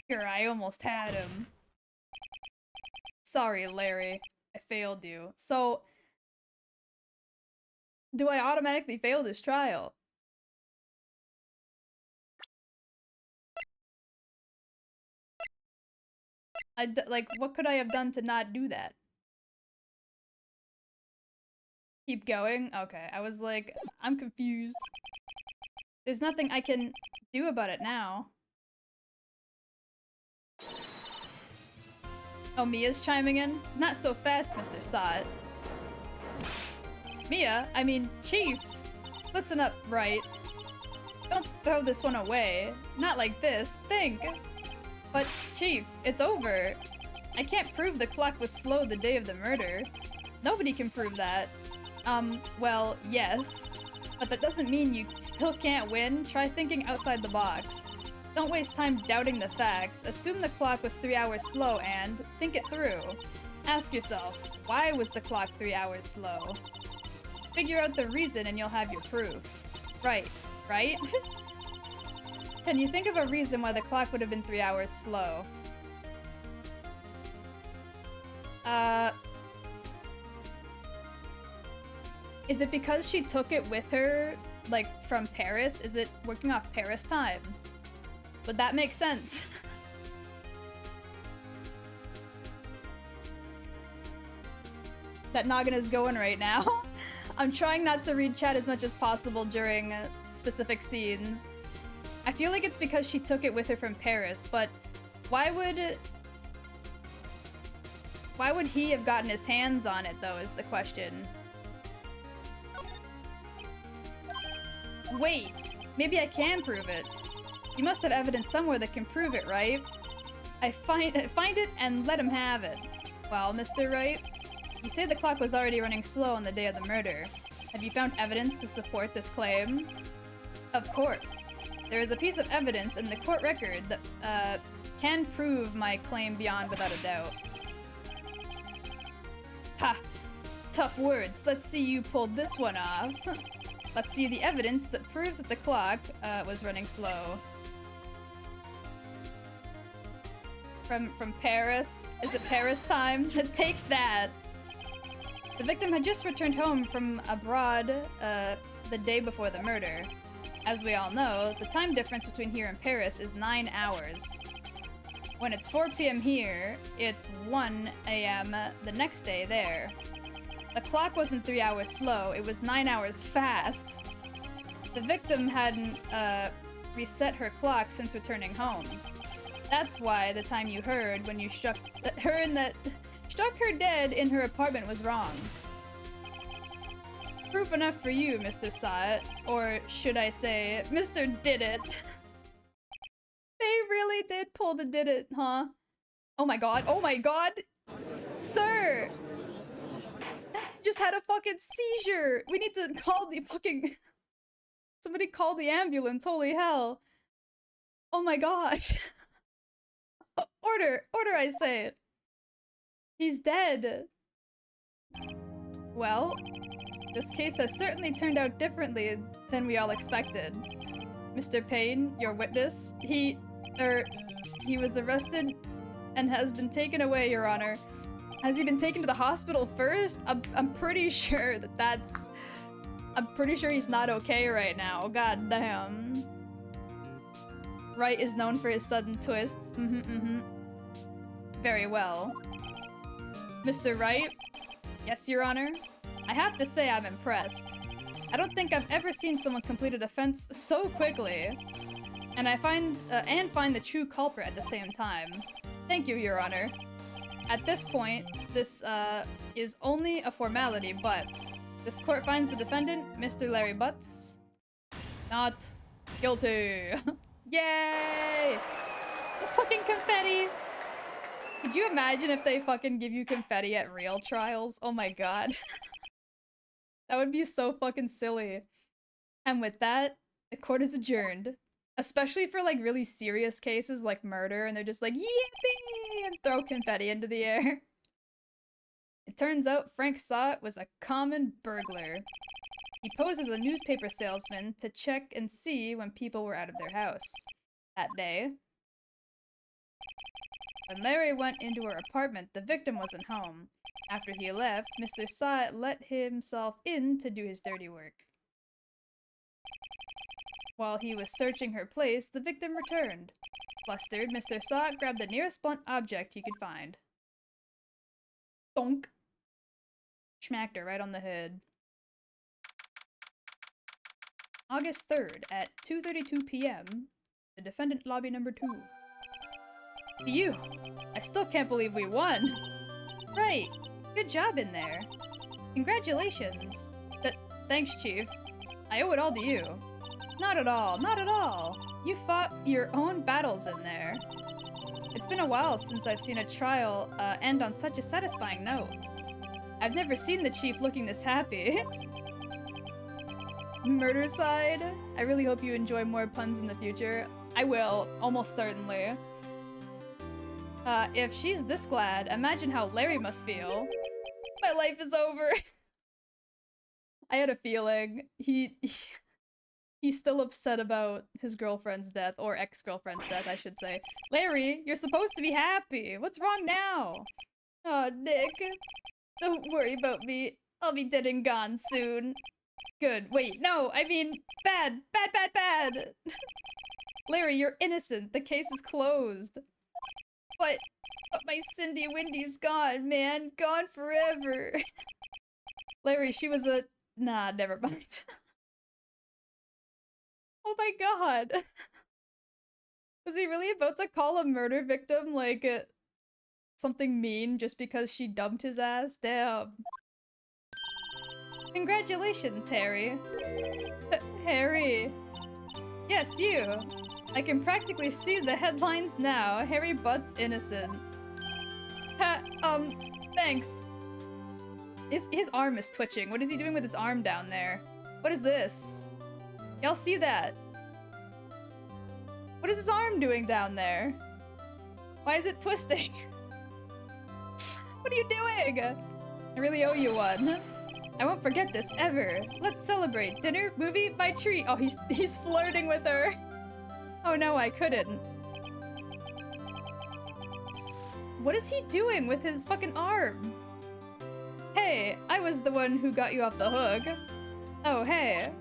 Here, I almost had him. Sorry, Larry. I failed you. So, do I automatically fail this trial? Like, what could I have done to not do that? Keep going? Okay, I was like, I'm confused. There's nothing I can do about it now. Oh, Mia's chiming in? Not so fast, Mr. Sawit. Mia? I mean, Chief! Listen up, Wright. Don't throw this one away. Not like this. Think! But, Chief, it's over. I can't prove the clock was slow the day of the murder. Nobody can prove that. Well, yes. But that doesn't mean you still can't win. Try thinking outside the box. Don't waste time doubting the facts. Assume the clock was 3 hours slow and think it through. Ask yourself, why was the clock 3 hours slow? Figure out the reason and you'll have your proof. Right? Can you think of a reason why the clock would have been 3 hours slow? Is it because she took it with her, like, from Paris? Is it working off Paris time? Would that make sense? That noggin is going right now. I'm trying not to read chat as much as possible during specific scenes. I feel like it's because she took it with her from Paris, but why would he have gotten his hands on it, though, is the question. Wait, maybe I can prove it. You must have evidence somewhere that can prove it, right? I find it and let him have it. Well, Mr. Wright, you say the clock was already running slow on the day of the murder. Have you found evidence to support this claim? Of course. There is a piece of evidence in the court record that can prove my claim beyond without a doubt. Ha! Tough words. Let's see you pulled this one off. Let's see the evidence that proves that the clock was running slow. From Paris? Is it Paris time? Take that! The victim had just returned home from abroad the day before the murder. As we all know, the time difference between here and Paris is 9 hours. When it's 4 p.m. here, it's 1 a.m. the next day there. The clock wasn't 3 hours slow, it was 9 hours fast. The victim hadn't reset her clock since returning home. That's why the time you heard when you struck her dead in her apartment was wrong. Proof enough for you, Mr. Saw It. Or should I say, Mr. Did It. They really did pull the did it, huh? Oh my god, oh my god! Sir! That just had a fucking seizure! We need to call the fucking... Somebody call the ambulance, holy hell. Oh my gosh. Order, I say. He's dead. Well, this case has certainly turned out differently than we all expected. Mr. Payne, your witness, he was arrested and has been taken away, Your Honor. Has he been taken to the hospital first? I'm pretty sure I'm pretty sure he's not okay right now. God damn. Wright is known for his sudden twists. Very well. Mr. Wright? Yes, Your Honor? I have to say I'm impressed. I don't think I've ever seen someone complete a defense so quickly. And find the true culprit at the same time. Thank you, Your Honor. At this point, this is only a formality, but this court finds the defendant, Mr. Larry Butts, not guilty. Yay! The fucking confetti! Could you imagine if they fucking give you confetti at real trials? Oh my god. That would be so fucking silly. And with that, the court is adjourned. Especially for like really serious cases like murder, and they're just like, yippee! And throw confetti into the air. It turns out Frank Sott was a common burglar. He posed as a newspaper salesman to check and see when people were out of their house. That day, when Larry went into her apartment, the victim wasn't home. After he left, Mr. Sott let himself in to do his dirty work. While he was searching her place, the victim returned. Flustered, Mr. Sott grabbed the nearest blunt object he could find. Donk. Smacked her right on the head. August 3rd at 2:32 p.m. The defendant lobby number 2. You! I still can't believe we won! Right! Good job in there. Congratulations. Thanks, Chief. I owe it all to you. Not at all, not at all. You fought your own battles in there. It's been a while since I've seen a trial end on such a satisfying note. I've never seen the Chief looking this happy. Murder side? I really hope you enjoy more puns in the future. I will, almost certainly. If she's this glad, imagine how Larry must feel. My life is over. I had a feeling. He's still upset about his girlfriend's death, or ex-girlfriend's death, I should say. Larry, you're supposed to be happy. What's wrong now? Oh, Nick. Don't worry about me. I'll be dead and gone soon. Good. Wait, no, I mean, bad. Bad, bad, bad. Larry, you're innocent. The case is closed. But my Cindy Windy's gone, man. Gone forever. Larry, she was a... Nah, never mind. Oh my god. Was he really about to call a murder victim, like, something mean just because she dumped his ass? Damn. Congratulations, Harry. Harry. Yes, you. I can practically see the headlines now. Harry Butt's innocent. Thanks. His arm is twitching. What is he doing with his arm down there? What is this? Y'all see that? What is his arm doing down there? Why is it twisting? What are you doing? I really owe you one. I won't forget this ever. Let's celebrate. Dinner, movie, my treat. Oh, he's flirting with her. Oh no, I couldn't. What is he doing with his fucking arm? Hey, I was the one who got you off the hook. Oh, hey.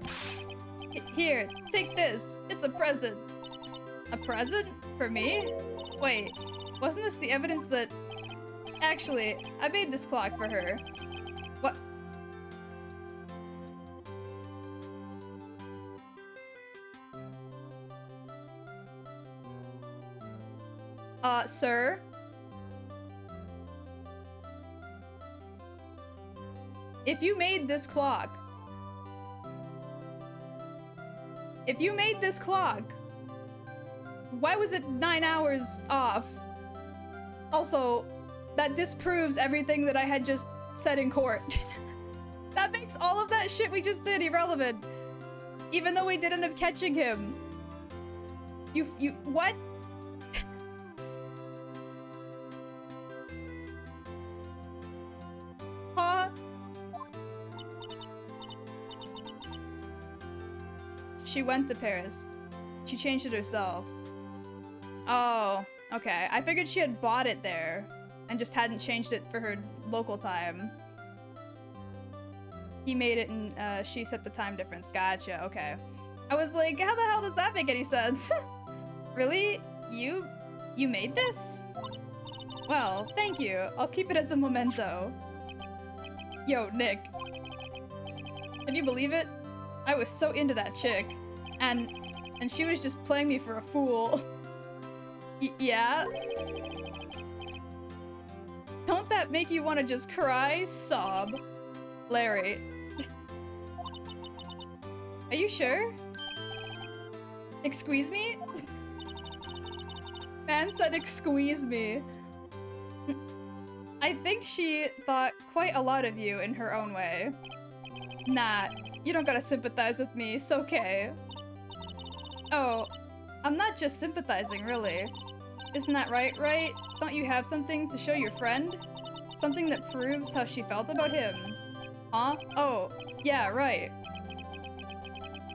Here, take this. It's a present. A present? For me? Wait, wasn't this the evidence that... Actually, I made this clock for her. What? Sir? If you made this clock... If you made this clock... Why was it 9 hours off? Also, that disproves everything that I had just said in court. That makes all of that shit we just did irrelevant. Even though we did end up catching him. You, what? Huh? She went to Paris. She changed it herself. Oh, okay. I figured she had bought it there and just hadn't changed it for her local time. He made it and she set the time difference. Gotcha, okay. I was like, how the hell does that make any sense? Really? You made this? Well, thank you. I'll keep it as a memento. Yo, Nick. Can you believe it? I was so into that chick. And she was just playing me for a fool. Yeah? Don't that make you want to just cry? Sob. Larry. Are you sure? Excuse me? Man said excuse me. I think she thought quite a lot of you in her own way. Nah, you don't gotta sympathize with me, it's okay. Oh, I'm not just sympathizing, really. Isn't that right, Wright? Don't you have something to show your friend? Something that proves how she felt about him? Huh? Oh, yeah, right.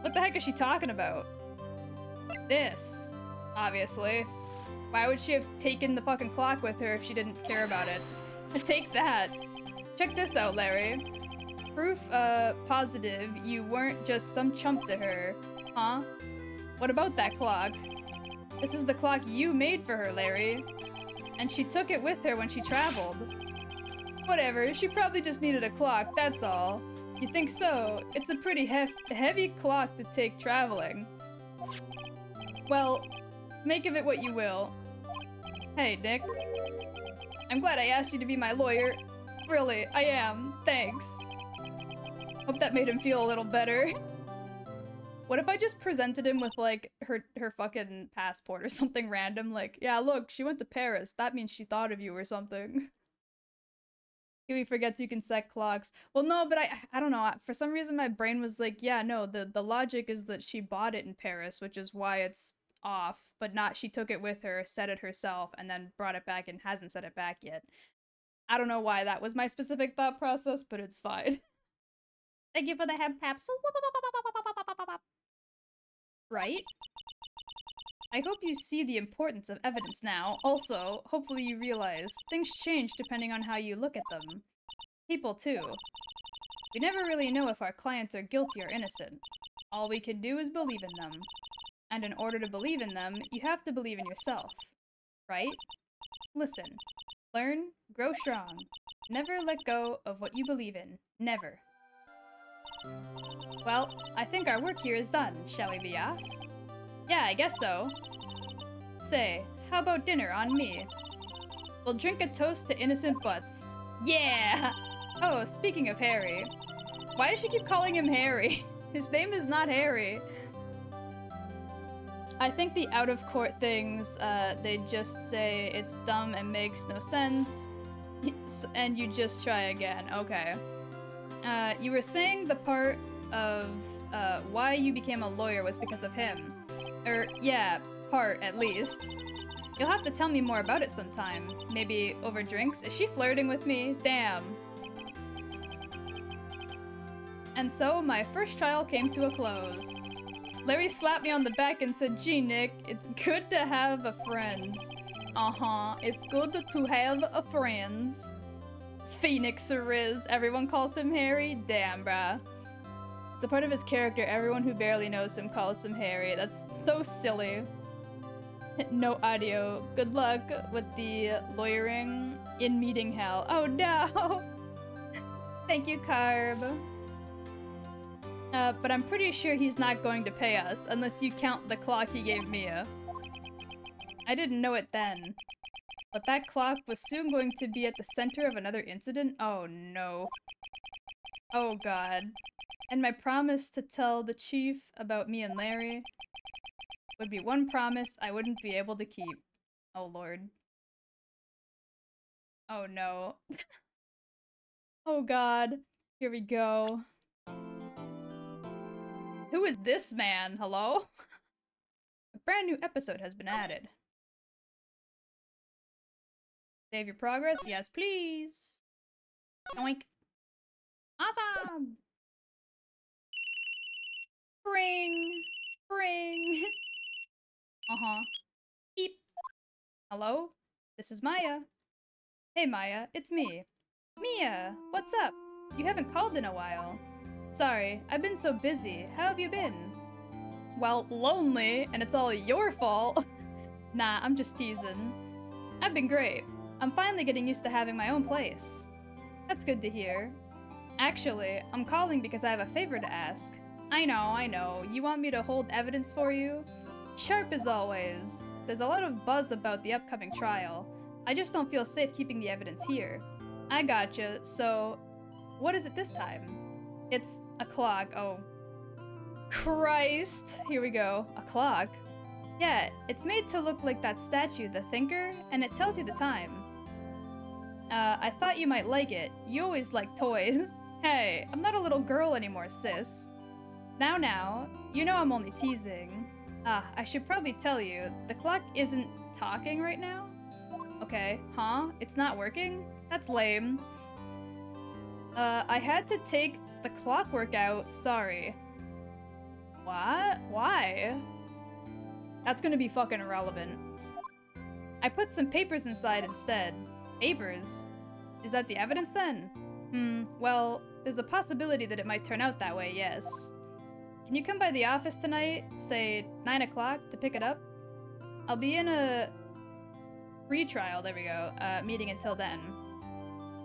What the heck is she talking about? This, obviously. Why would she have taken the fucking clock with her if she didn't care about it? Take that. Check this out, Larry. Proof, positive you weren't just some chump to her. Huh? What about that clock? This is the clock you made for her, Larry. And she took it with her when she traveled. Whatever, she probably just needed a clock, that's all. You think so? It's a pretty heavy clock to take traveling. Well, make of it what you will. Hey, Nick. I'm glad I asked you to be my lawyer. Really, I am. Thanks. Hope that made him feel a little better. What if I just presented him with, like, her fucking passport or something random? Like, yeah, look, she went to Paris. That means she thought of you or something. Kiwi forgets you can set clocks. Well, no, but I don't know. For some reason, my brain was like, yeah, no, the logic is that she bought it in Paris, which is why it's off, but not she took it with her, set it herself, and then brought it back and hasn't set it back yet. I don't know why that was my specific thought process, but it's fine. Thank you for the head capsule. Right? I hope you see the importance of evidence now. Also, hopefully you realize things change depending on how you look at them. People too. We never really know if our clients are guilty or innocent. All we can do is believe in them. And in order to believe in them, you have to believe in yourself. Right? Listen. Learn, grow strong. Never let go of what you believe in. Never. Well, I think our work here is done. Shall we be off? Yeah, I guess so. Say, how about dinner on me? We'll drink a toast to innocent butts. Yeah! Oh, speaking of Harry. Why does she keep calling him Harry? His name is not Harry. I think the out-of-court things, they just say it's dumb and makes no sense, and you just try again. Okay. You were saying the part of, why you became a lawyer was because of him. Yeah, part, at least. You'll have to tell me more about it sometime. Maybe over drinks? Is she flirting with me? Damn. And so, my first trial came to a close. Larry slapped me on the back and said, "Gee, Nick, it's good to have a friends." Uh-huh, it's good to have a friends. Phoenix Riz, everyone calls him Harry? Damn, bruh. It's a part of his character, everyone who barely knows him calls him Harry. That's so silly. No audio. Good luck with the lawyering in meeting hell. Oh no! Thank you, Carb. But I'm pretty sure he's not going to pay us, unless you count the clock he gave Mia. I didn't know it then. But that clock was soon going to be at the center of another incident? Oh no. Oh god. And my promise to tell the chief about me and Larry would be one promise I wouldn't be able to keep. Oh lord. Oh no. Oh god. Here we go. Who is this man? Hello? A brand new episode has been added. Save your progress? Yes, please. Oink. Awesome! Ring! Ring! Uh-huh. Beep. Hello? This is Maya. Hey Maya, it's me. Mia, what's up? You haven't called in a while. Sorry, I've been so busy. How have you been? Well, lonely, and it's all your fault. Nah, I'm just teasing. I've been great. I'm finally getting used to having my own place. That's good to hear. Actually, I'm calling because I have a favor to ask. I know. You want me to hold evidence for you? Sharp as always. There's a lot of buzz about the upcoming trial. I just don't feel safe keeping the evidence here. I gotcha, so what is it this time? It's a clock. Oh. Christ! Here we go. A clock? Yeah, it's made to look like that statue, the Thinker, and it tells you the time. I thought you might like it. You always like toys. Hey, I'm not a little girl anymore, sis. Now, you know I'm only teasing. I should probably tell you, the clock isn't talking right now? Okay, huh? It's not working? That's lame. I had to take the clockwork out, sorry. What? Why? That's gonna be fucking irrelevant. I put some papers inside instead. Papers? Is that the evidence then? Well, there's a possibility that it might turn out that way, yes. Can you come by the office tonight, say 9 o'clock, to pick it up? I'll be in a pre-trial, there we go, meeting until then.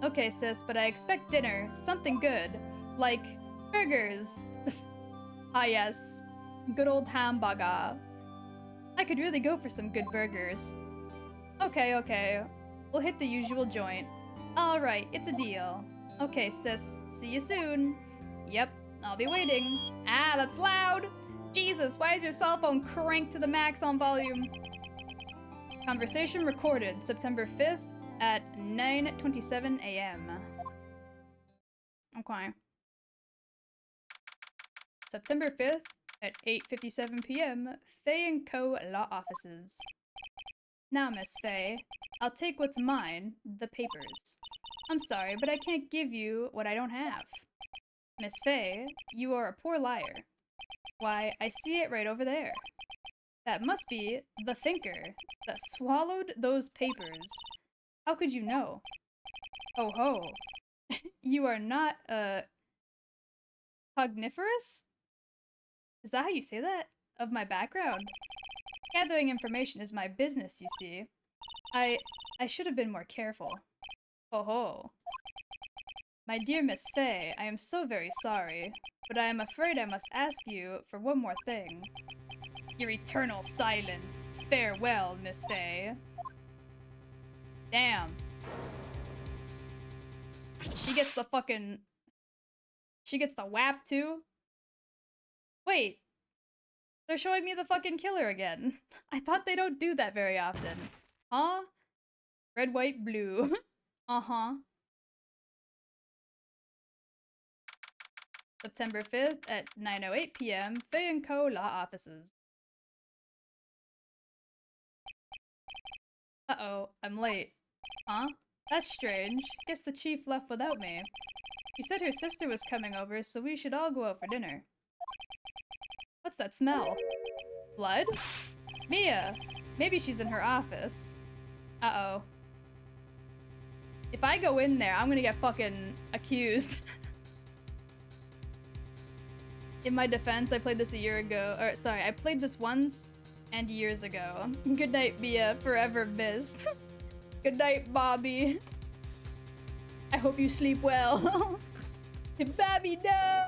Okay, sis, but I expect dinner, something good, like burgers. Ah yes, good old hamburger. I could really go for some good burgers. Okay, we'll hit the usual joint. Alright, it's a deal. Okay, sis, see you soon. Yep, I'll be waiting. Ah, that's loud! Jesus, why is your cell phone cranked to the max on volume? Conversation recorded September 5th at 9:27 a.m. Okay. September 5th at 8:57 p.m. Faye & Co. Law Offices. Now, Miss Faye, I'll take what's mine, the papers. I'm sorry, but I can't give you what I don't have. Miss Faye, you are a poor liar. Why, I see it right over there. That must be the Thinker that swallowed those papers. How could you know? Oh ho. You are not, cogniferous? Is that how you say that? Of my background? Gathering information is my business, you see. I should have been more careful. Ho ho. My dear Miss Faye, I am so very sorry. but I am afraid I must ask you for one more thing. Your eternal silence. Farewell, Miss Faye. Damn. She gets the fucking... She gets the whap too? Wait. They're showing me the fucking killer again. I thought they don't do that very often. Huh? Red, white, blue. Uh-huh. September 5th at 9:08 p.m. Faye & Co. Law Offices. Uh-oh, I'm late. Huh? That's strange. Guess the chief left without me. She said her sister was coming over, so we should all go out for dinner. What's that smell? Blood? Mia! Maybe she's in her office. Uh-oh. If I go in there, I'm gonna get fucking accused. In my defense, I played this a year ago. Or, sorry, I played this once and years ago. Good night, Mia. Forever missed. Good night, Bobby. I hope you sleep well. Bobby, no!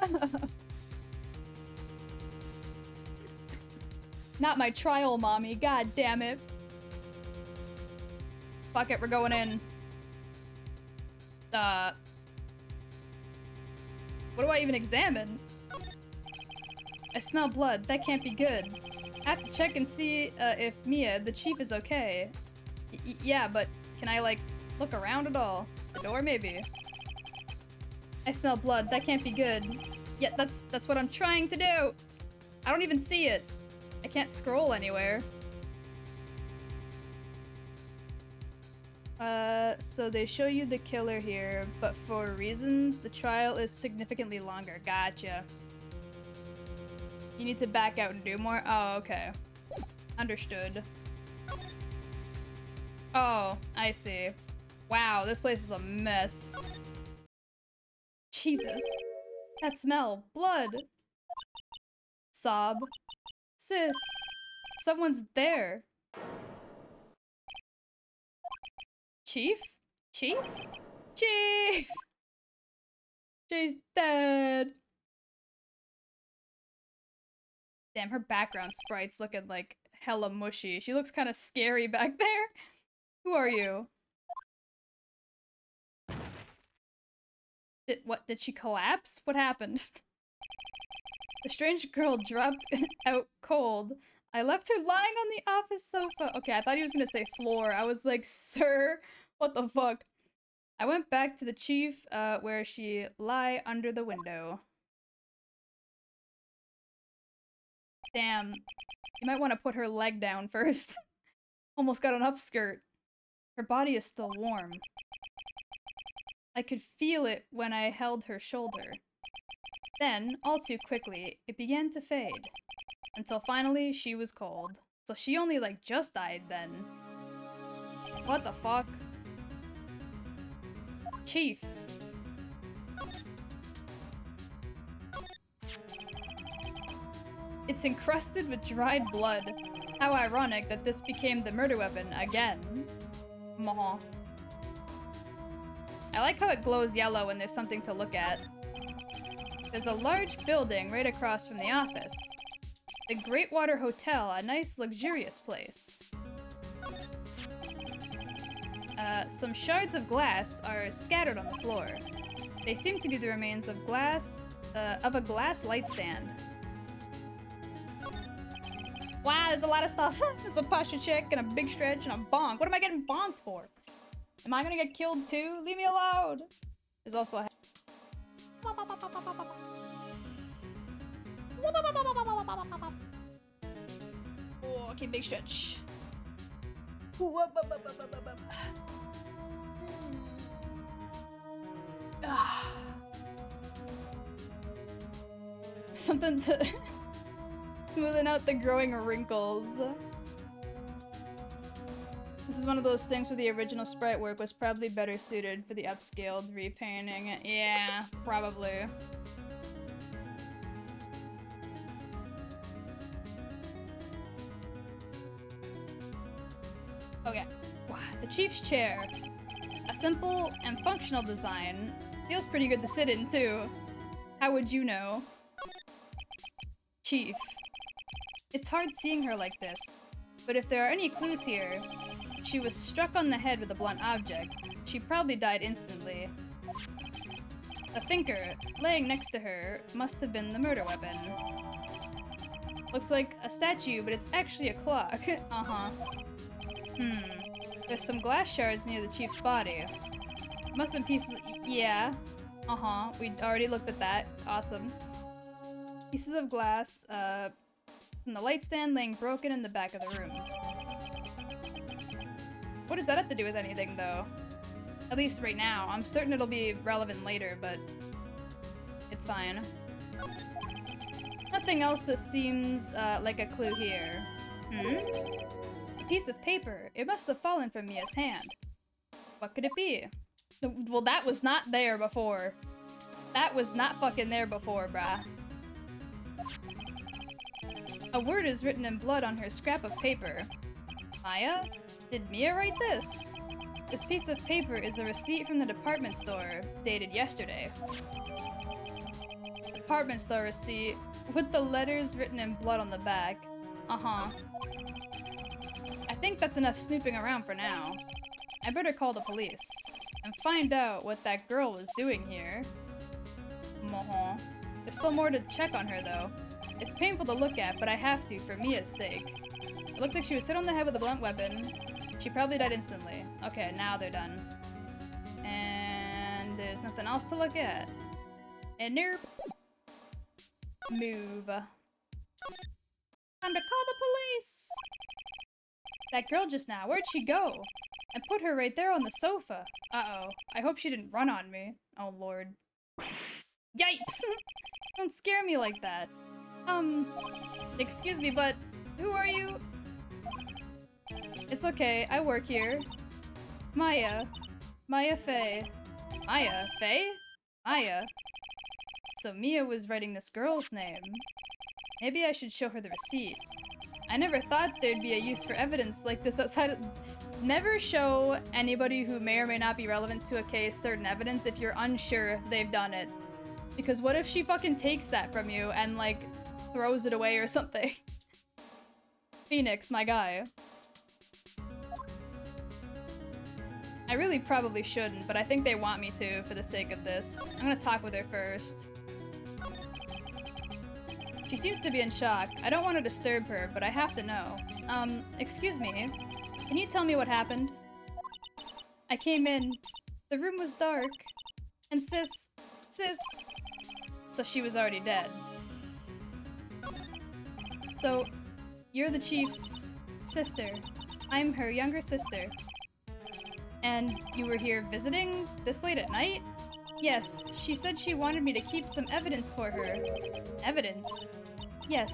Not my trial, mommy. God damn it. Fuck it, we're going in. What do I even examine? I smell blood. That can't be good. I have to check and see if Mia, the chief, is okay. Yeah, but can I, like, look around at all? The door, maybe? I smell blood. That can't be good. Yeah, that's what I'm trying to do. I don't even see it. I can't scroll anywhere. So they show you the killer here, but for reasons, the trial is significantly longer. Gotcha. You need to back out and do more? Oh, okay. Understood. Oh, I see. Wow, this place is a mess. Jesus. That smell. Blood. Sob. Sis. Someone's there. Chief? Chief? Chief! She's dead. Damn, her background sprite's looking like hella mushy. She looks kind of scary back there. Who are you? Did she collapse? What happened? The strange girl dropped out cold. I left her lying on the office sofa. Okay, I thought he was gonna say floor. I was like, sir, what the fuck? I went back to the chief, where she lie under the window. Damn. You might want to put her leg down first. Almost got an upskirt. Her body is still warm. I could feel it when I held her shoulder. Then, all too quickly, it began to fade. Until finally, she was cold. So she only, like, just died then. What the fuck? Chief. It's encrusted with dried blood. How ironic that this became the murder weapon again. Maw. I like how it glows yellow when there's something to look at. There's a large building right across from the office. The Greatwater Hotel, a nice luxurious place. Some shards of glass are scattered on the floor. They seem to be the remains of a glass light stand. Wow, there's a lot of stuff. There's a posture check and a big stretch and a bonk. What am I getting bonked for? Am I gonna get killed too? Leave me alone! There's also a... Oh, okay, big stretch. Something to smoothing out the growing wrinkles. This is one of those things where the original sprite work was probably better suited for the upscaled repainting. Yeah, probably. Okay. The chief's chair. A simple and functional design. Feels pretty good to sit in, too. How would you know? Chief. It's hard seeing her like this, but if there are any clues here, she was struck on the head with a blunt object. She probably died instantly. The thinker, laying next to her, must have been the murder weapon. Looks like a statue, but it's actually a clock. Uh-huh. There's some glass shards near the chief's body. Must have been pieces— yeah. Uh-huh. We already looked at that. Awesome. Pieces of glass, from the light stand laying broken in the back of the room. What does that have to do with anything, though? At least right now. I'm certain it'll be relevant later, but it's fine. Nothing else that seems like a clue here. A piece of paper. It must have fallen from Mia's hand. What could it be? Well, that was not there before. That was not fucking there before, brah. A word is written in blood on her scrap of paper. Maya? Did Mia write this? This piece of paper is a receipt from the department store, dated yesterday. Department store receipt, with the letters written in blood on the back. Uh-huh. I think that's enough snooping around for now. I better call the police, and find out what that girl was doing here. There's still more to check on her, though. It's painful to look at, but I have to, for Mia's sake. It looks like she was hit on the head with a blunt weapon. She probably died instantly. Okay, now they're done. And there's nothing else to look at. And nope. Move. Time to call the police! That girl just now, where'd she go? I put her right there on the sofa. Uh-oh. I hope she didn't run on me. Oh, Lord. Yipes! Don't scare me like that. Excuse me, but who are you? It's okay, I work here. Maya. Maya Faye. Maya? Faye? Maya. So Mia was writing this girl's name. Maybe I should show her the receipt. I never thought there'd be a use for evidence like this outside of— Never show anybody who may or may not be relevant to a case certain evidence if you're unsure if they've done it. Because what if she fucking takes that from you and, like, throws it away or something? Phoenix, my guy. I really probably shouldn't, but I think they want me to for the sake of this. I'm gonna talk with her first. She seems to be in shock. I don't want to disturb her, but I have to know. Excuse me. Can you tell me what happened? I came in. The room was dark. And sis... So she was already dead. So, you're the chief's sister. I'm her younger sister. And you were here visiting this late at night? Yes, she said she wanted me to keep some evidence for her. Evidence? Yes,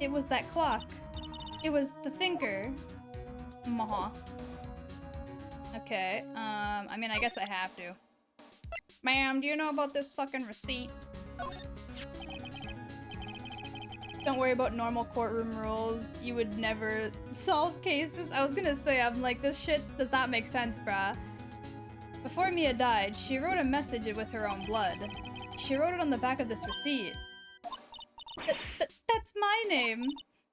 it was that clock. It was the thinker. Maha. Okay, I mean, I guess I have to. Ma'am, do you know about this fucking receipt? Don't worry about normal courtroom rules. You would never solve cases. I was gonna say, I'm like, this shit does not make sense, brah. Before Mia died, she wrote a message with her own blood. She wrote it on the back of this receipt. That's my name.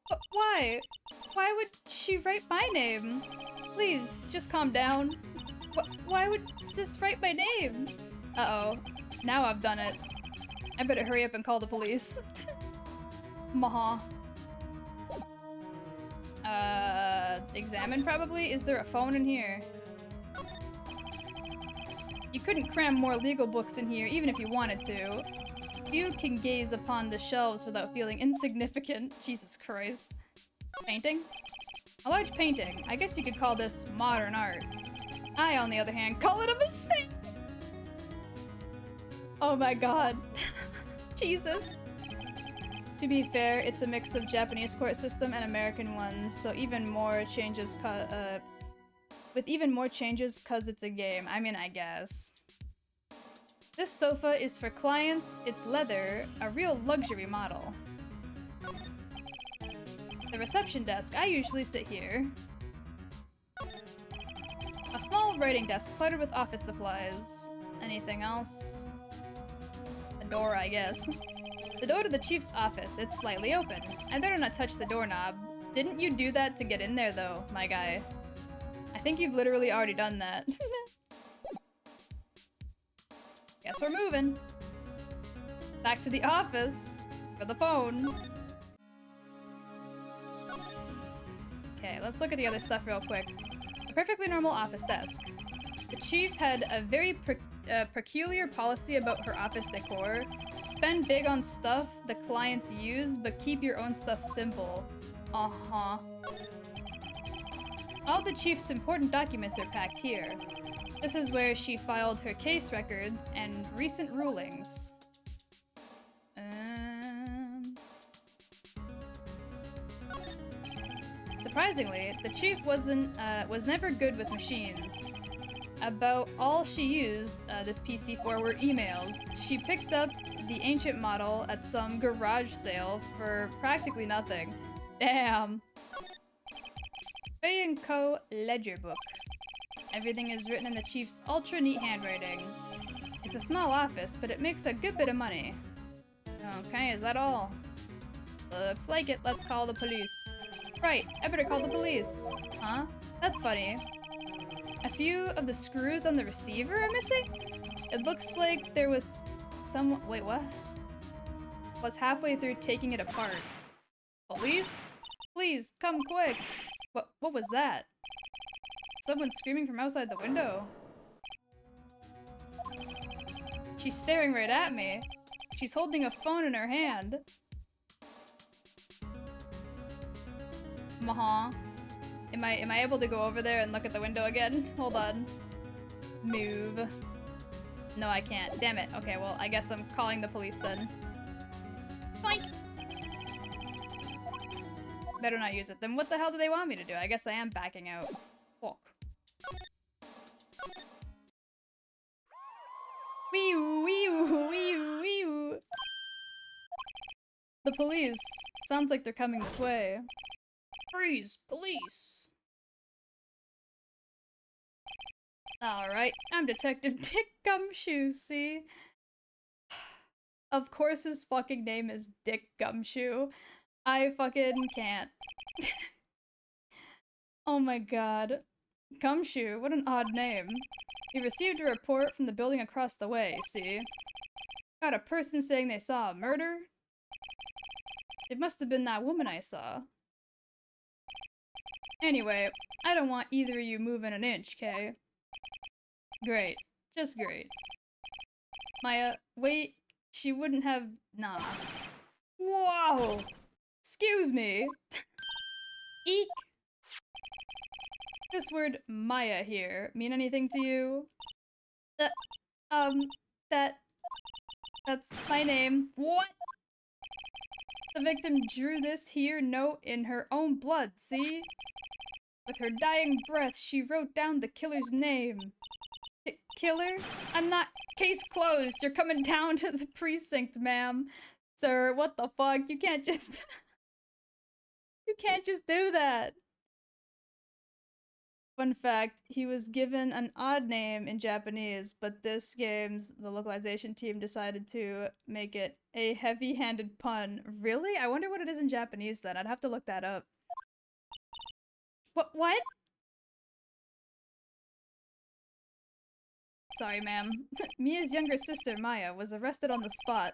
But why? Why would she write my name? Please, just calm down. Why would sis write my name? Uh-oh. Now I've done it. I better hurry up and call the police. Maha. Examine probably? Is there a phone in here? You couldn't cram more legal books in here, even if you wanted to. Few can gaze upon the shelves without feeling insignificant. Jesus Christ. Painting? A large painting. I guess you could call this modern art. I, on the other hand, call it a mistake! Oh my god. Jesus. To be fair, it's a mix of Japanese court system and American ones, so even more changes with even more changes cause it's a game. I mean, I guess. This sofa is for clients, it's leather, a real luxury model. The reception desk, I usually sit here. A small writing desk cluttered with office supplies. Anything else? A door, I guess. The door to the chief's office, it's slightly open. I better not touch the doorknob. Didn't you do that to get in there though, my guy? I think you've literally already done that. Guess we're moving. Back to the office for the phone. Okay, let's look at the other stuff real quick. A perfectly normal office desk. The chief had a very peculiar policy about her office decor. Spend big on stuff the clients use, but keep your own stuff simple. Uh-huh. All the chief's important documents are packed here. This is where she filed her case records and recent rulings. Surprisingly, the chief was never good with machines. About all she used this PC for were emails. She picked up the ancient model at some garage sale for practically nothing. Damn. Fay & Co. ledger book. Everything is written in the chief's ultra neat handwriting. It's a small office, but it makes a good bit of money. Okay, is that all? Looks like it. Let's call the police. Right, I better call the police. Huh? That's funny. A few of the screws on the receiver are missing? It looks like there was some— wait, what? Was halfway through taking it apart. Police? Please, come quick! What was that? Someone screaming from outside the window. She's staring right at me. She's holding a phone in her hand. Uh-huh. Am I able to go over there and look at the window again? Hold on. Move. No, I can't. Damn it. Okay, well, I guess I'm calling the police then. Boink! Better not use it. Then what the hell do they want me to do? I guess I am backing out. Fuck. Wee-oo, wee-oo, wee-oo, wee-oo. The police. Sounds like they're coming this way. Freeze, police! Alright, I'm Detective Dick Gumshoe, see? Of course his fucking name is Dick Gumshoe. I fucking can't. Oh my god. Gumshoe, what an odd name. We received a report from the building across the way, see? Got a person saying they saw a murder? It must have been that woman I saw. Anyway, I don't want either of you moving an inch, Kay? Great. Just great. Maya, wait, she wouldn't have— nah. Whoa! Excuse me! Eek! This word Maya here mean anything to you? That's my name. What? The victim drew this here note in her own blood, see? With her dying breath, she wrote down the killer's name. Killer? I'm not— case closed! You're coming down to the precinct, ma'am. Sir, what the fuck? You can't just— you can't just do that! Fun fact, he was given an odd name in Japanese, but the localization team decided to make it a heavy-handed pun. Really? I wonder what it is in Japanese then. I'd have to look that up. What? Sorry, ma'am. Mia's younger sister, Maya, was arrested on the spot.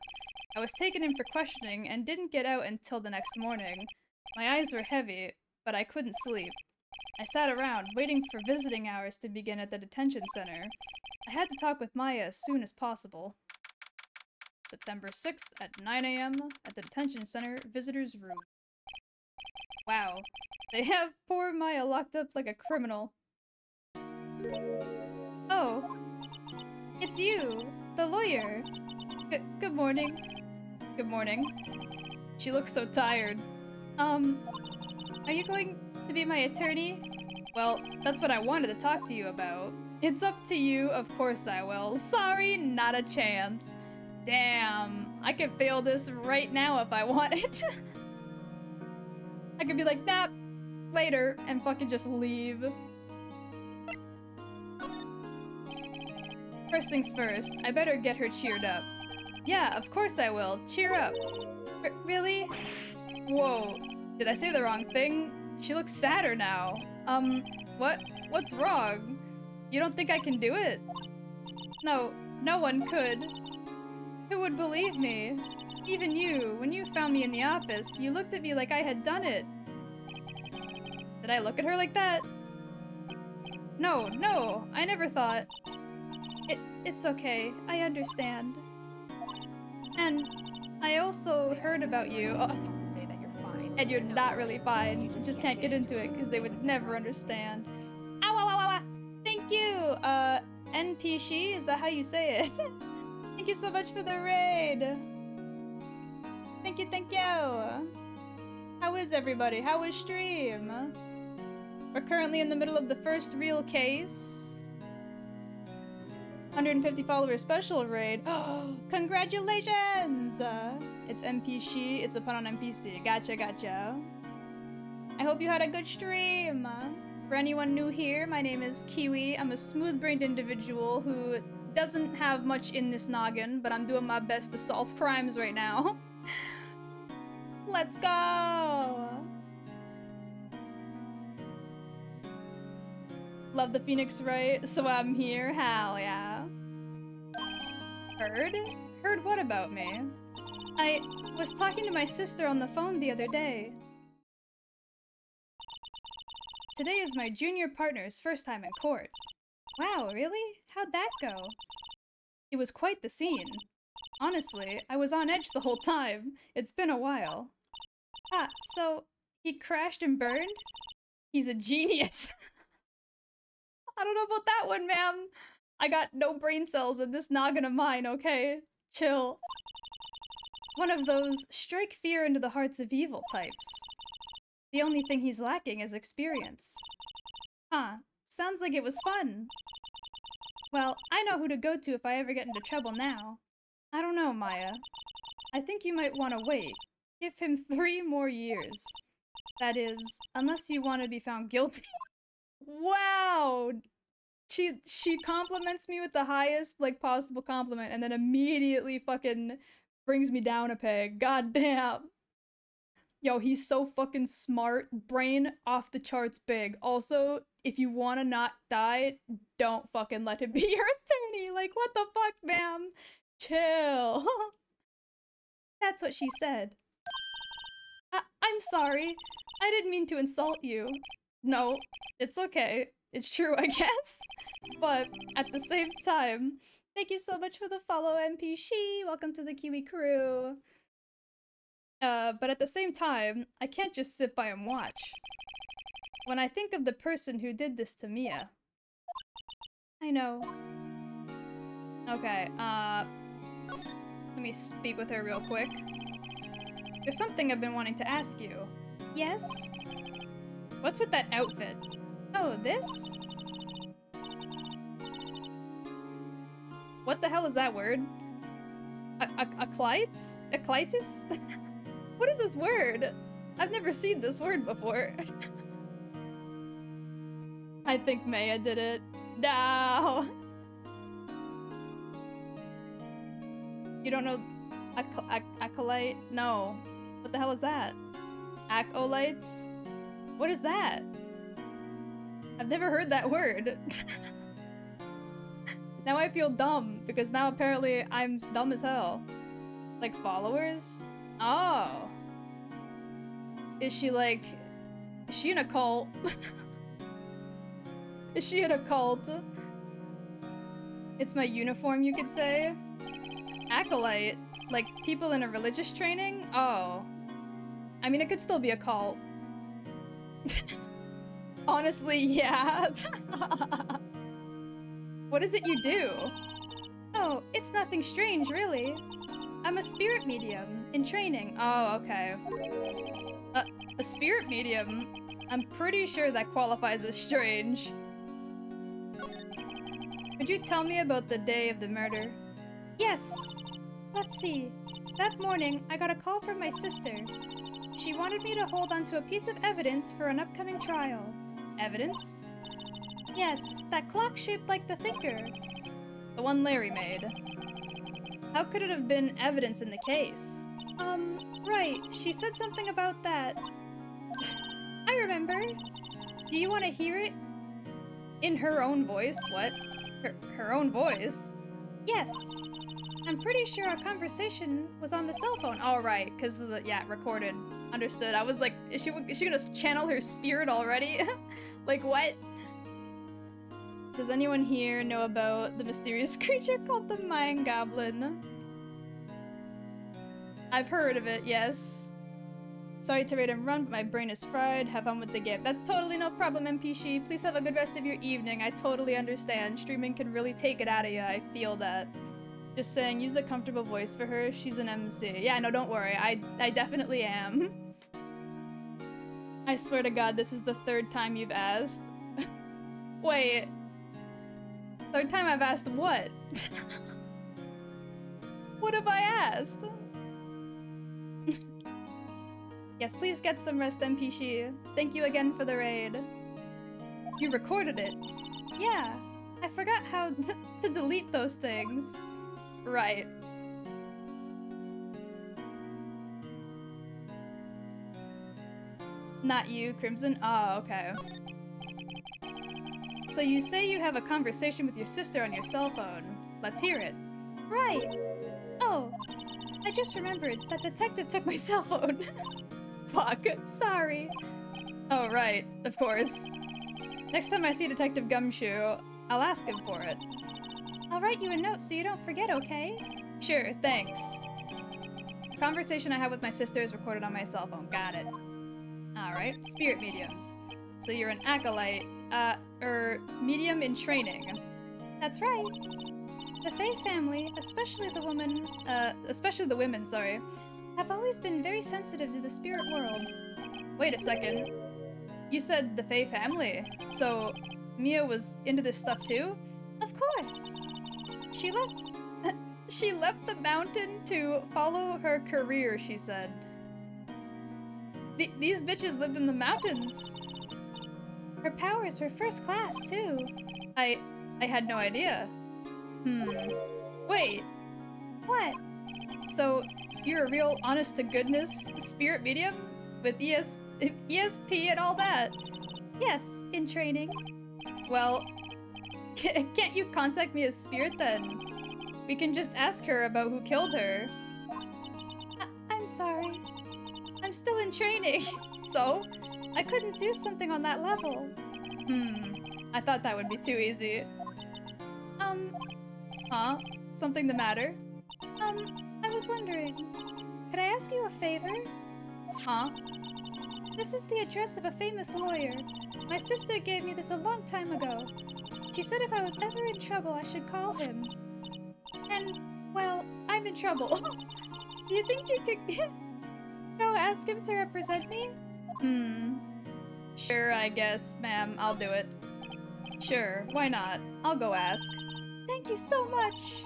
I was taken in for questioning and didn't get out until the next morning. My eyes were heavy, but I couldn't sleep. I sat around, waiting for visiting hours to begin at the detention center. I had to talk with Maya as soon as possible. September 6th at 9 AM at the detention center visitor's room. Wow, they have poor Maya locked up like a criminal. Oh, it's you, the lawyer. Good morning. Good morning. She looks so tired. Are you going to be my attorney? Well, that's what I wanted to talk to you about. It's up to you, of course I will. Sorry, not a chance. Damn, I could fail this right now if I wanted. I could be like, nah, later, and fucking just leave. First things first, I better get her cheered up. Yeah, of course I will. Cheer up. Really? Whoa. Did I say the wrong thing? She looks sadder now. What's wrong? You don't think I can do it? No, no one could. Who would believe me? Even you, when you found me in the office, you looked at me like I had done it. Did I look at her like that? No, I never thought. It's okay, I understand. And I also heard about you. Oh, and you're not really fine. You just can't get into it because they would never understand. Ow, ow, ow, ow, ow. Thank you, NPC, is that how you say it? Thank you so much for the raid. Thank you. How is everybody? How is stream? We're currently in the middle of the first real case. 150 followers special raid. Oh, congratulations! It's NPC, it's a pun on NPC. Gotcha. I hope you had a good stream. For anyone new here, my name is Kiwi. I'm a smooth-brained individual who doesn't have much in this noggin, but I'm doing my best to solve crimes right now. Let's go! Love the Phoenix, right? So I'm here, hell yeah. Heard? Heard what about me? I was talking to my sister on the phone the other day. Today is my junior partner's first time in court. Wow, really? How'd that go? It was quite the scene. Honestly, I was on edge the whole time. It's been a while. Ah, so he crashed and burned? He's a genius. I don't know about that one, ma'am. I got no brain cells in this noggin of mine, okay? Chill. One of those strike fear into the hearts of evil types. The only thing he's lacking is experience. Huh. Sounds like it was fun. Well, I know who to go to if I ever get into trouble now. I don't know, Maya. I think you might want to wait. Give him 3 more years. That is, unless you want to be found guilty. Wow! She compliments me with the highest, like, possible compliment and then immediately fucking brings me down a peg. God damn. Yo, he's so fucking smart. Brain off the charts big. Also, if you want to not die, don't fucking let him be your attorney. Like, what the fuck, ma'am? Chill. That's what she said. I'm sorry. I didn't mean to insult you. No, it's okay. It's true, I guess. But at the same time, thank you so much for the follow, NPC. Welcome to the Kiwi crew. But at the same time, I can't just sit by and watch. When I think of the person who did this to Mia. I know. Okay, let me speak with her real quick. There's something I've been wanting to ask you. Yes? What's with that outfit? Oh, this? What the hell is that word? Aclites? Aclitis? What is this word? I've never seen this word before. I think Maya did it. No! You don't know acolyte? No. What the hell is that? Acolytes? What is that? I've never heard that word. Now I feel dumb, because now apparently I'm dumb as hell. Like, followers? Oh. Is she like... Is she in a cult? Is she in a cult? It's my uniform, you could say? Acolyte? Like, people in a religious training? Oh. I mean, it could still be a cult. Honestly, yeah. What is it you do? Oh, it's nothing strange, really. I'm a spirit medium in training. Oh, okay. A spirit medium? I'm pretty sure that qualifies as strange. Could you tell me about the day of the murder? Yes. Let's see. That morning, I got a call from my sister. She wanted me to hold onto a piece of evidence for an upcoming trial. Evidence? Yes, that clock shaped like the thinker. The one Larry made. How could it have been evidence in the case? Right. She said something about that. I remember. Do you want to hear it? In her own voice? What? Her own voice? Yes. I'm pretty sure our conversation was on the cell phone. All right, because the recorded. Understood. I was like, is she gonna channel her spirit already? Like what? Does anyone here know about the mysterious creature called the Mind Goblin? I've heard of it, yes. Sorry to raid and run, but my brain is fried. Have fun with the game. That's totally no problem, MPC. Please have a good rest of your evening. I totally understand. Streaming can really take it out of you. I feel that. Just saying, use a comfortable voice for her. She's an MC. Yeah, no, don't worry. I definitely am. I swear to God, this is the third time you've asked. Wait. Third time I've asked what? What have I asked? Yes, please get some rest, MPC. Thank you again for the raid. You recorded it? Yeah. I forgot how to delete those things. Right. Not you, Crimson? Oh, okay. So you say you have a conversation with your sister on your cell phone. Let's hear it. Right. Oh, I just remembered that detective took my cell phone. Fuck. Sorry. Oh, right. Of course. Next time I see Detective Gumshoe, I'll ask him for it. I'll write you a note so you don't forget, okay? Sure, thanks. The conversation I had with my sister is recorded on my cell phone. Got it. Alright. Spirit mediums. So you're an acolyte, medium in training. That's right. The Fae family, especially the women, sorry, have always been very sensitive to the spirit world. Wait a second. You said the Fae family, so Mia was into this stuff too? Of course. She left the mountain to follow her career, she said. These bitches lived in the mountains. Her powers were first class too. I had no idea. Wait. What? So, you're a real honest-to-goodness spirit medium? With ESP and all that? Yes, in training. Well, can't you contact me as spirit then? We can just ask her about who killed her. I'm sorry. I'm still in training, so I couldn't do something on that level. I thought that would be too easy. Huh? Something the matter? I was wondering, could I ask you a favor? Huh? This is the address of a famous lawyer. My sister gave me this a long time ago. She said if I was ever in trouble, I should call him. And, well, I'm in trouble. Do you think you could go ask him to represent me? Sure, I guess, ma'am. I'll do it. Sure, why not? I'll go ask. Thank you so much.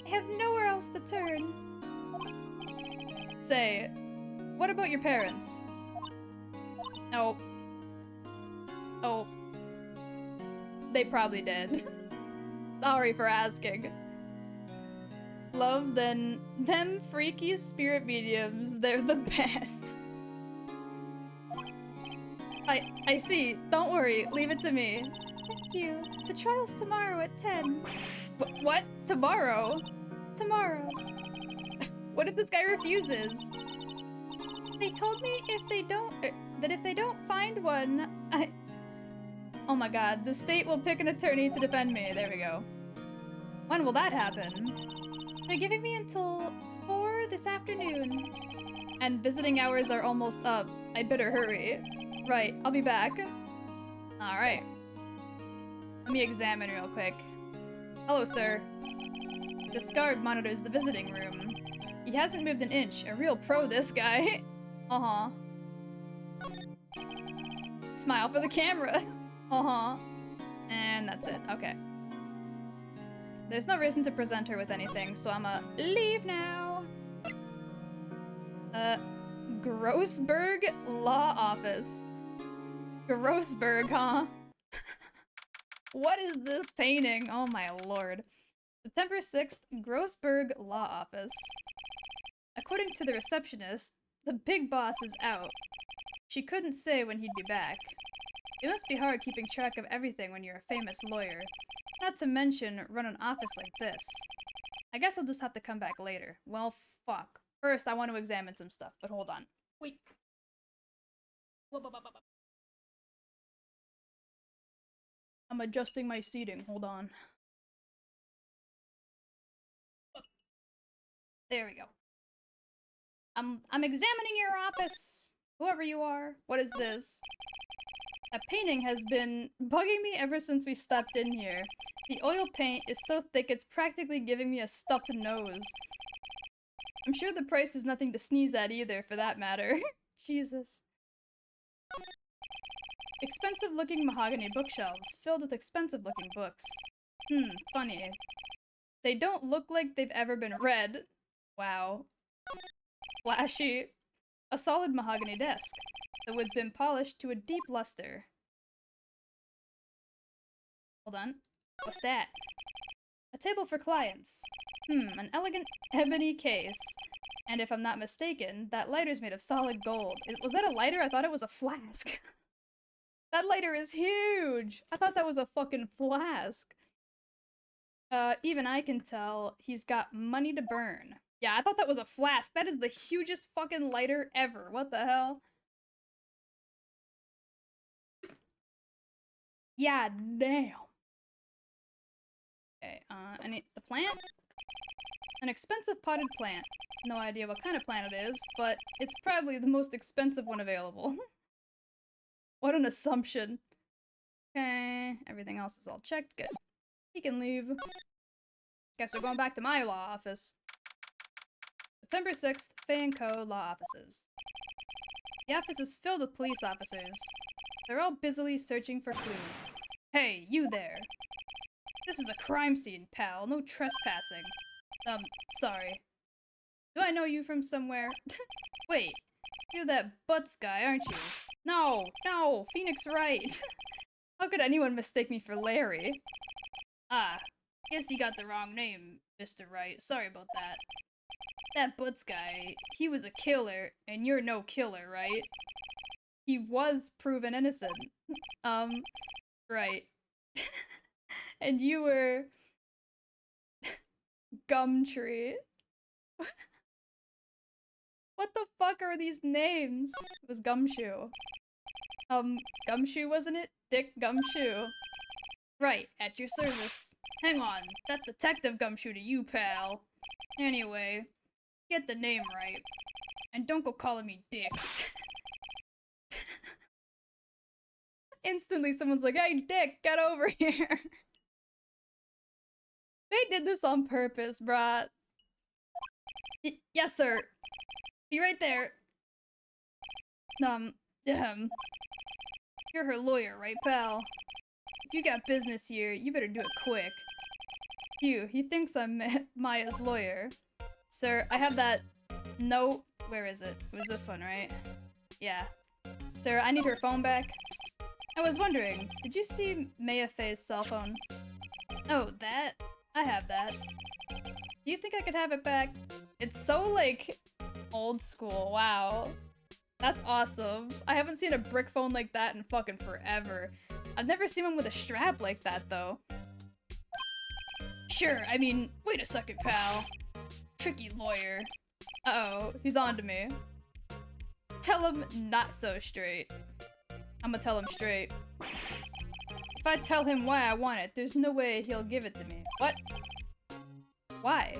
I have nowhere else to turn. Say, what about your parents? Oh. Oh. They probably did. Sorry for asking. Love them freaky spirit mediums. They're the best. I see. Don't worry. Leave it to me. Thank you. The trial's tomorrow at 10. What? Tomorrow? Tomorrow. What if this guy refuses? They told me if they don't find one, Oh my god, the state will pick an attorney to defend me. There we go. When will that happen? They're giving me until 4 this afternoon. And visiting hours are almost up. I'd better hurry. Right, I'll be back. Alright. Let me examine real quick. Hello, sir. This guard monitors the visiting room. He hasn't moved an inch. A real pro, this guy. Uh-huh. Smile for the camera. Uh-huh. And that's it. Okay. There's no reason to present her with anything, so I'ma leave now. Grossberg Law Office. Grossberg, huh? What is this painting? Oh my lord. September 6th, Grossberg Law Office. According to the receptionist, the big boss is out. She couldn't say when he'd be back. It must be hard keeping track of everything when you're a famous lawyer. Not to mention, run an office like this. I guess I'll just have to come back later. Well, fuck. First, I want to examine some stuff, but hold on. Wait. I'm adjusting my seating. Hold on. There we go. I'm examining your office. Whoever you are. What is this? That painting has been bugging me ever since we stepped in here. The oil paint is so thick it's practically giving me a stuffed nose. I'm sure the price is nothing to sneeze at either, for that matter. Jesus. Expensive-looking mahogany bookshelves, filled with expensive-looking books. Funny. They don't look like they've ever been read. Wow. Flashy. A solid mahogany desk. The wood's been polished to a deep luster. Hold on. What's that? A table for clients. An elegant ebony case. And if I'm not mistaken, that lighter's made of solid gold. Was that a lighter? I thought it was a flask. That lighter is huge! I thought that was a fucking flask. Even I can tell he's got money to burn. Yeah, I thought that was a flask. That is the hugest fucking lighter ever. What the hell? Yeah, damn. Okay, I need the plant? An expensive potted plant. No idea what kind of plant it is, but it's probably the most expensive one available. What an assumption. Okay, everything else is all checked. Good. He can leave. Guess we're going back to my law office. September 6th, Fay & Co. Law Offices. The office is filled with police officers. They're all busily searching for clues. Hey, you there. This is a crime scene, pal. No trespassing. Sorry. Do I know you from somewhere? Wait, you're that Butts guy, aren't you? No, Phoenix Wright. How could anyone mistake me for Larry? Ah, guess you got the wrong name, Mr. Wright. Sorry about that. That Butts guy, he was a killer, and you're no killer, right? He was proven innocent. Right. And you were... Gumtree. What the fuck are these names? It was Gumshoe. Gumshoe, wasn't it? Dick Gumshoe. Right, at your service. Hang on, that's Detective Gumshoe to you, pal. Anyway, get the name right. And don't go calling me Dick. Instantly someone's like, hey, Dick, get over here. They did this on purpose, brah. Yes, sir. Be right there. You're her lawyer, right, pal? If you got business here, you better do it quick. Phew, he thinks I'm Maya's lawyer. Sir, I have that note. Where is it? It was this one, right? Yeah. Sir, I need her phone back. I was wondering, did you see Maya Faye's cell phone? Oh, that? I have that. Do you think I could have it back? It's so, like, old school. Wow. That's awesome. I haven't seen a brick phone like that in fucking forever. I've never seen one with a strap like that, though. Sure, I mean, wait a second, pal. Tricky lawyer. Uh-oh, he's on to me. Tell him not so straight. I'ma tell him straight. If I tell him why I want it, there's no way he'll give it to me. What? Why?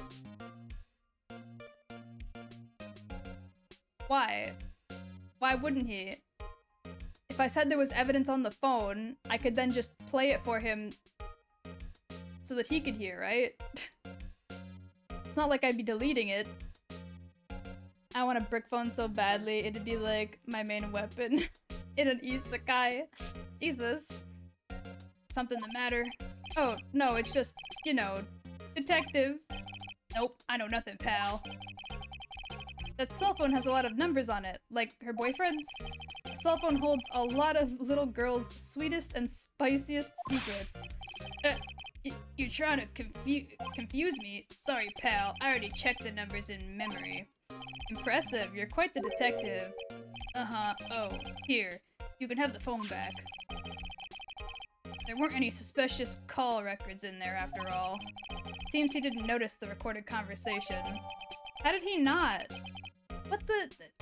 Why? Why wouldn't he? If I said there was evidence on the phone, I could then just play it for him so that he could hear, right? It's not like I'd be deleting it. I want a brick phone so badly, it'd be like my main weapon in an isekai. Jesus. Something the matter? Oh, no, it's just, you know, detective. Nope, I know nothing, pal. That cell phone has a lot of numbers on it, like her boyfriend's. The cell phone holds a lot of little girls' sweetest and spiciest secrets. You're trying to confuse me? Sorry, pal. I already checked the numbers in memory. Impressive. You're quite the detective. Uh-huh. Oh, here. You can have the phone back. There weren't any suspicious call records in there after all. Seems he didn't notice the recorded conversation. How did he not?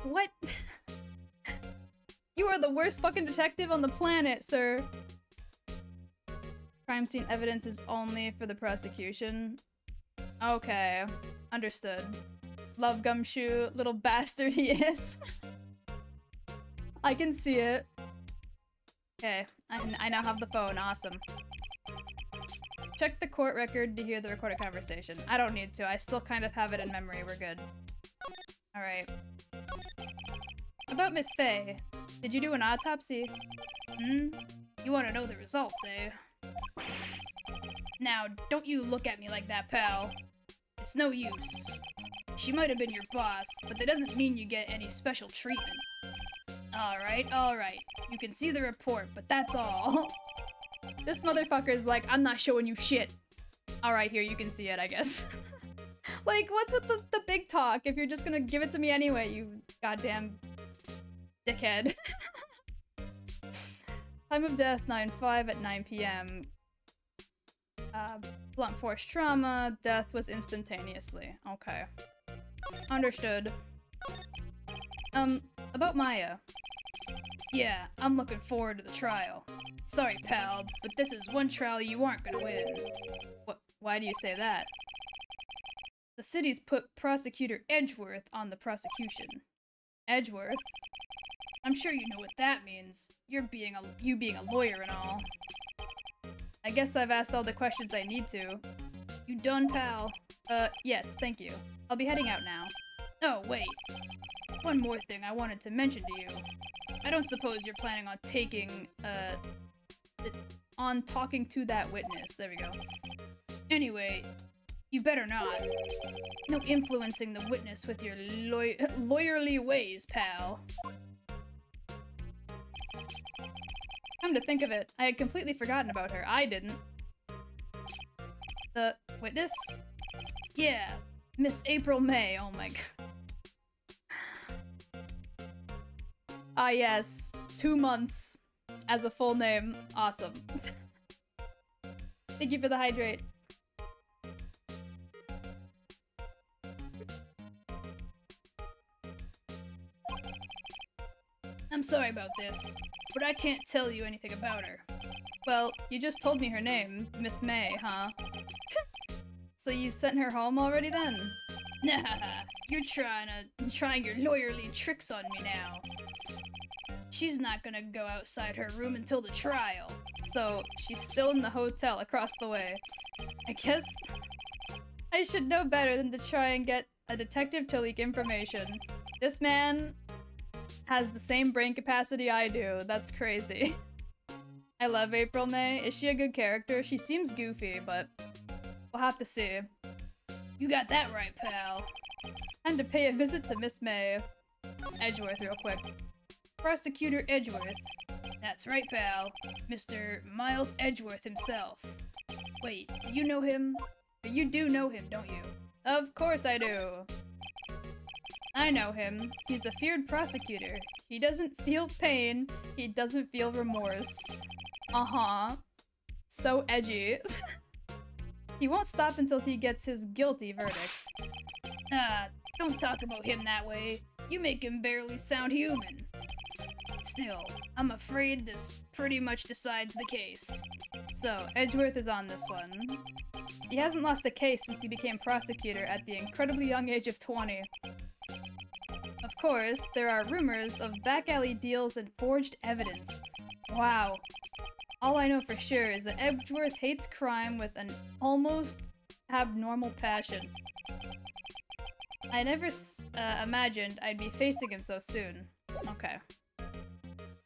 What? You are the worst fucking detective on the planet, sir. Crime scene evidence is only for the prosecution. Okay, understood. Love Gumshoe, little bastard he is. I can see it. Okay, I now have the phone, awesome. Check the court record to hear the recorded conversation. I don't need to, I still kind of have it in memory, we're good. Alright. About Miss Faye, did you do an autopsy? You want to know the results, eh? Now, don't you look at me like that, pal. It's no use. She might have been your boss, but that doesn't mean you get any special treatment. Alright. You can see the report, but that's all. This motherfucker's like, I'm not showing you shit. Alright, here, you can see it, I guess. Like, what's with the big talk if you're just gonna give it to me anyway, you goddamn dickhead. Time of death, 9/5 at 9 p.m. Blunt force trauma, death was instantaneously. Okay. Understood. About Maya. Yeah, I'm looking forward to the trial. Sorry, pal, but this is one trial you aren't gonna win. Why do you say that? The city's put Prosecutor Edgeworth on the prosecution. Edgeworth? I'm sure you know what that means. You being a lawyer and all. I guess I've asked all the questions I need to. You done, pal? Yes, thank you. I'll be heading out now. Oh, wait. One more thing I wanted to mention to you. I don't suppose you're planning on talking to that witness. There we go. Anyway, you better not. No influencing the witness with your lawyerly ways, pal. Come to think of it, I had completely forgotten about her. I didn't. The witness? Yeah, Miss April May. Oh my god. Ah yes, 2 months as a full name. Awesome. Thank you for the hydrate. I'm sorry about this, but I can't tell you anything about her. Well, you just told me her name, Miss May, huh? So you sent her home already then? Nah, you're trying your lawyerly tricks on me now. She's not gonna go outside her room until the trial. So she's still in the hotel across the way. I guess I should know better than to try and get a detective to leak information. This man has the same brain capacity I do. That's crazy. I love April May. Is she a good character? She seems goofy, but we'll have to see. You got that right, pal. Time to pay a visit to Miss May. Edgeworth real quick. Prosecutor Edgeworth. That's right, pal. Mr. Miles Edgeworth himself. Wait, do you know him? You do know him, don't you? Of course I do. I know him. He's a feared prosecutor. He doesn't feel pain. He doesn't feel remorse. Uh-huh. So edgy. He won't stop until he gets his guilty verdict. Ah, don't talk about him that way. You make him barely sound human. Still, I'm afraid this pretty much decides the case. So, Edgeworth is on this one. He hasn't lost a case since he became prosecutor at the incredibly young age of 20. Of course, there are rumors of back-alley deals and forged evidence. Wow. All I know for sure is that Edgeworth hates crime with an almost abnormal passion. I never imagined I'd be facing him so soon. Okay.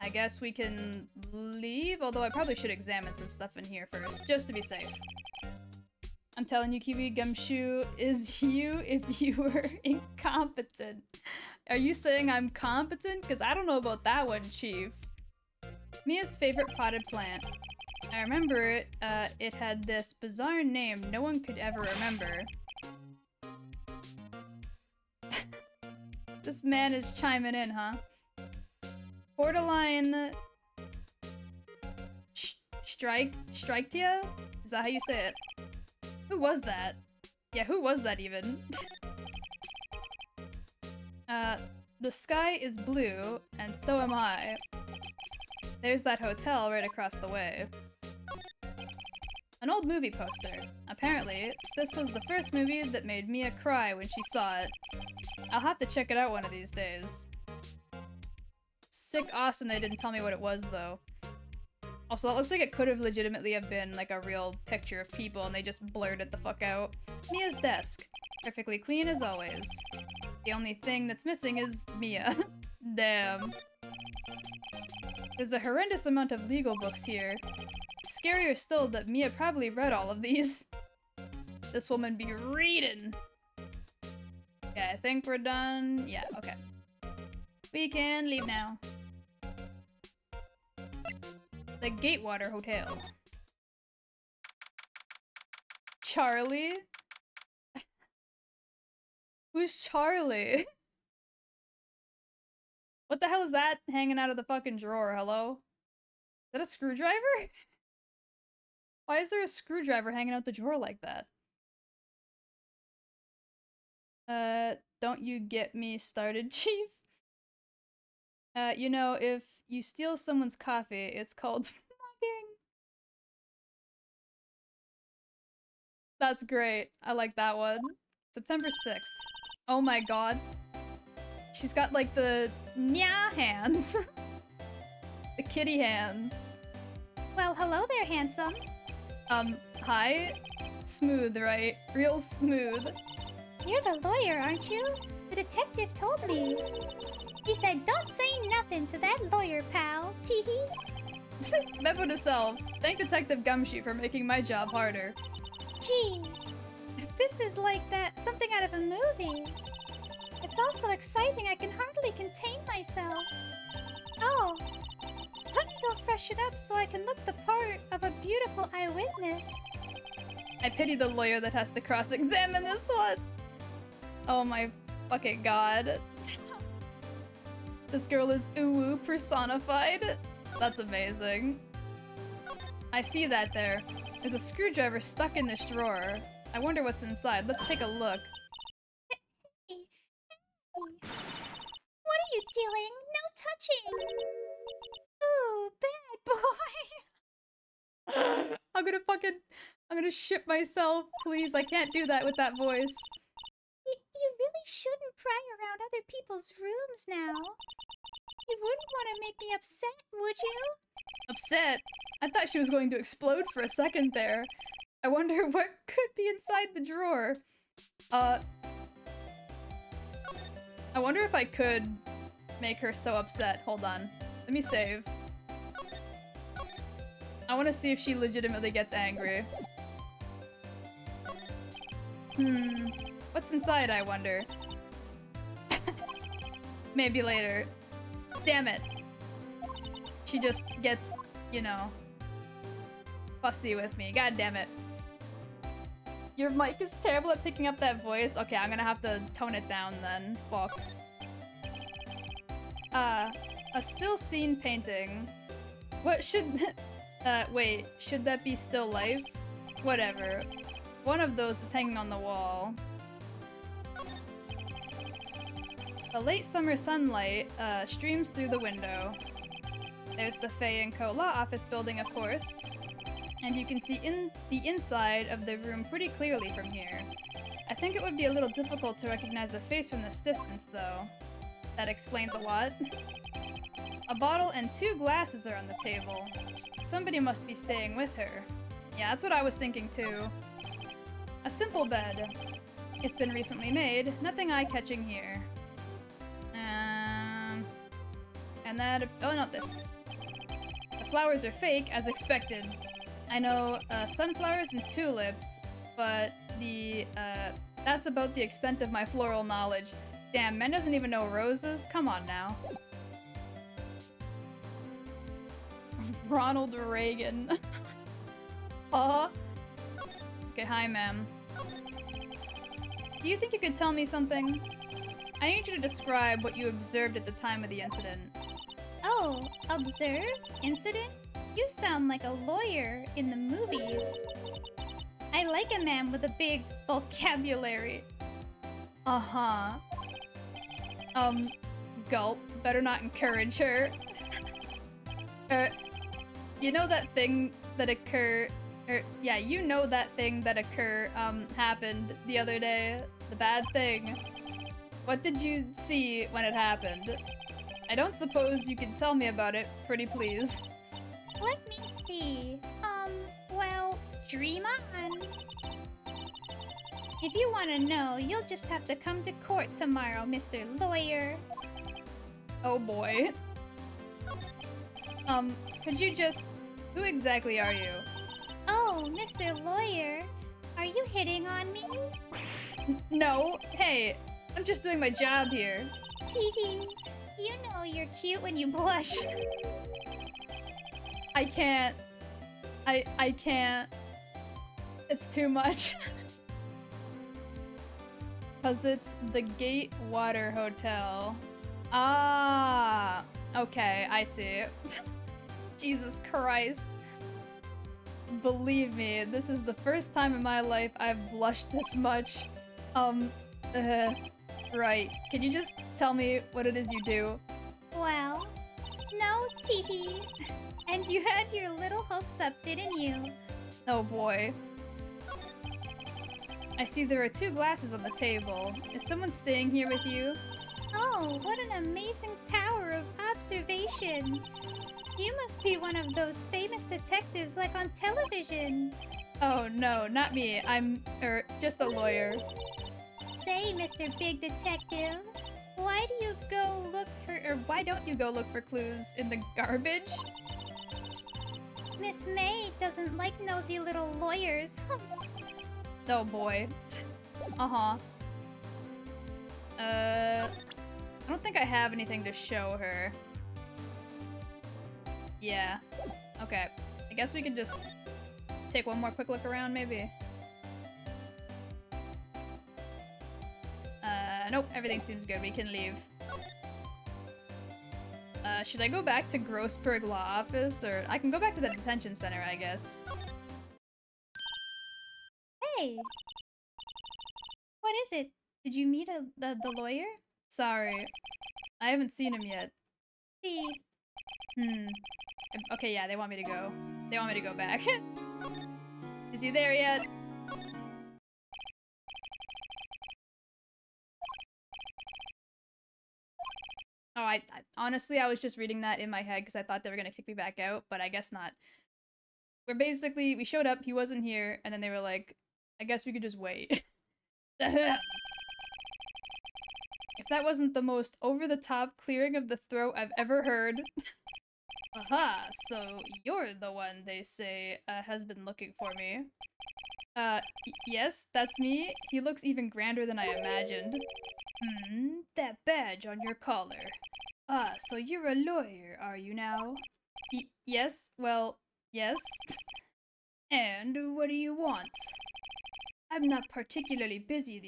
I guess we can leave, although I probably should examine some stuff in here first, just to be safe. I'm telling you, Kiwi Gumshoe is you if you were incompetent. Are you saying I'm competent? Because I don't know about that one, Chief. Mia's favorite potted plant. I remember it, it had this bizarre name no one could ever remember. This man is chiming in, huh? Borderline... Striketia? Is that how you say it? Who was that? Yeah, who was that even? The sky is blue, and so am I. There's that hotel right across the way. An old movie poster. Apparently, this was the first movie that made Mia cry when she saw it. I'll have to check it out one of these days. Sick awesome they didn't tell me what it was, though. Also, that looks like it could have legitimately have been like a real picture of people and they just blurred it the fuck out. Mia's desk. Perfectly clean as always. The only thing that's missing is Mia. Damn. There's a horrendous amount of legal books here. Scarier still that Mia probably read all of these. This woman be reading. Okay, I think we're done. Yeah, okay. We can leave now. The Gatewater Hotel. Charlie? Who's Charlie? What the hell is that hanging out of the fucking drawer? Hello? Is that a screwdriver? Why is there a screwdriver hanging out the drawer like that? Don't you get me started, Chief? You know, if you steal someone's coffee, it's called mugging. That's great. I like that one. September 6th. Oh my god. She's got like the nya hands. The kitty hands. Well, hello there, handsome. Hi? Smooth, right? Real smooth. You're the lawyer, aren't you? The detective told me. He said, don't say nothing to that lawyer, pal. Teehee. Memo to self. Thank Detective Gumshoe for making my job harder. Gee, this is like that something out of a movie. It's all so exciting I can hardly contain myself. Oh, let me go freshen up so I can look the part of a beautiful eyewitness. I pity the lawyer that has to cross-examine this one. Oh my fucking god. This girl is uwu personified. That's amazing. I see that there. There's a screwdriver stuck in this drawer. I wonder what's inside. Let's take a look. Hey. What are you doing? No touching! Ooh, bad boy! I'm gonna shit myself. Please, I can't do that with that voice. You really shouldn't pry around other people's rooms now. You wouldn't want to make me upset, would you? Upset? I thought she was going to explode for a second there. I wonder what could be inside the drawer. I wonder if I could make her so upset. Hold on. Let me save. I want to see if she legitimately gets angry. What's inside, I wonder? Maybe later. Damn it. She just gets, you know, fussy with me. God damn it. Your mic is terrible at picking up that voice. Okay, I'm gonna have to tone it down then. Fuck. A still scene painting. What should... wait. Should that be still life? Whatever. One of those is hanging on the wall. The late summer sunlight streams through the window. There's the Fay & Co. law office building, of course. And you can see the inside of the room pretty clearly from here. I think it would be a little difficult to recognize a face from this distance, though. That explains a lot. A bottle and 2 glasses are on the table. Somebody must be staying with her. Yeah, that's what I was thinking too. A simple bed. It's been recently made, nothing eye-catching here. And that... oh, not this. The flowers are fake, as expected. I know sunflowers and tulips, but the, that's about the extent of my floral knowledge. Damn, man doesn't even know roses? Come on now. Ronald Reagan. Uh-huh. Okay, hi, ma'am. Do you think you could tell me something? I need you to describe what you observed at the time of the incident. Oh, observe? Incident? You sound like a lawyer in the movies. I like a man with a big vocabulary. Uh-huh. Gulp. Better not encourage her. You know that thing that occurred... yeah, you know that thing that happened the other day? The bad thing. What did you see when it happened? I don't suppose you can tell me about it, pretty please. Let me see. Well, dream on. If you want to know, you'll just have to come to court tomorrow, Mr. Lawyer. Oh boy. Could you just... Who exactly are you? Oh, Mr. Lawyer, are you hitting on me? No, hey, I'm just doing my job here. Teehee, you know you're cute when you blush. I can't. I can't. It's too much. Cause it's the Gatewater Hotel. Ah, okay, I see. Jesus Christ. Believe me, this is the first time in my life I've blushed this much. Right. Can you just tell me what it is you do? Well, no, teehee. And you had your little hopes up, didn't you? Oh boy. I see there are 2 glasses on the table. Is someone staying here with you? Oh, what an amazing power of observation. You must be one of those famous detectives like on television. Oh no, not me. I'm, just a lawyer. Say, Mr. Big Detective, why don't you go look for clues in the garbage? Miss May doesn't like nosy little lawyers. Oh boy. Uh-huh. I don't think I have anything to show her. Yeah. Okay. I guess we can just take one more quick look around, maybe. Nope, everything seems good. We can leave. Should I go back to Grossberg Law Office? Or I can go back to the detention center, I guess. Hey! What is it? Did you meet the lawyer? Sorry. I haven't seen him yet. See. Okay, yeah, they want me to go. They want me to go back. Is he there yet? Oh, I honestly, I was just reading that in my head because I thought they were gonna kick me back out, but I guess not. We showed up, he wasn't here, and then they were like, I guess we could just wait. If that wasn't the most over-the-top clearing of the throat I've ever heard. Aha, so you're the one they say has been looking for me. Yes, that's me. He looks even grander than I imagined. That badge on your collar. Ah, so you're a lawyer, are you now? Yes, well, yes. And what do you want? I'm not particularly busy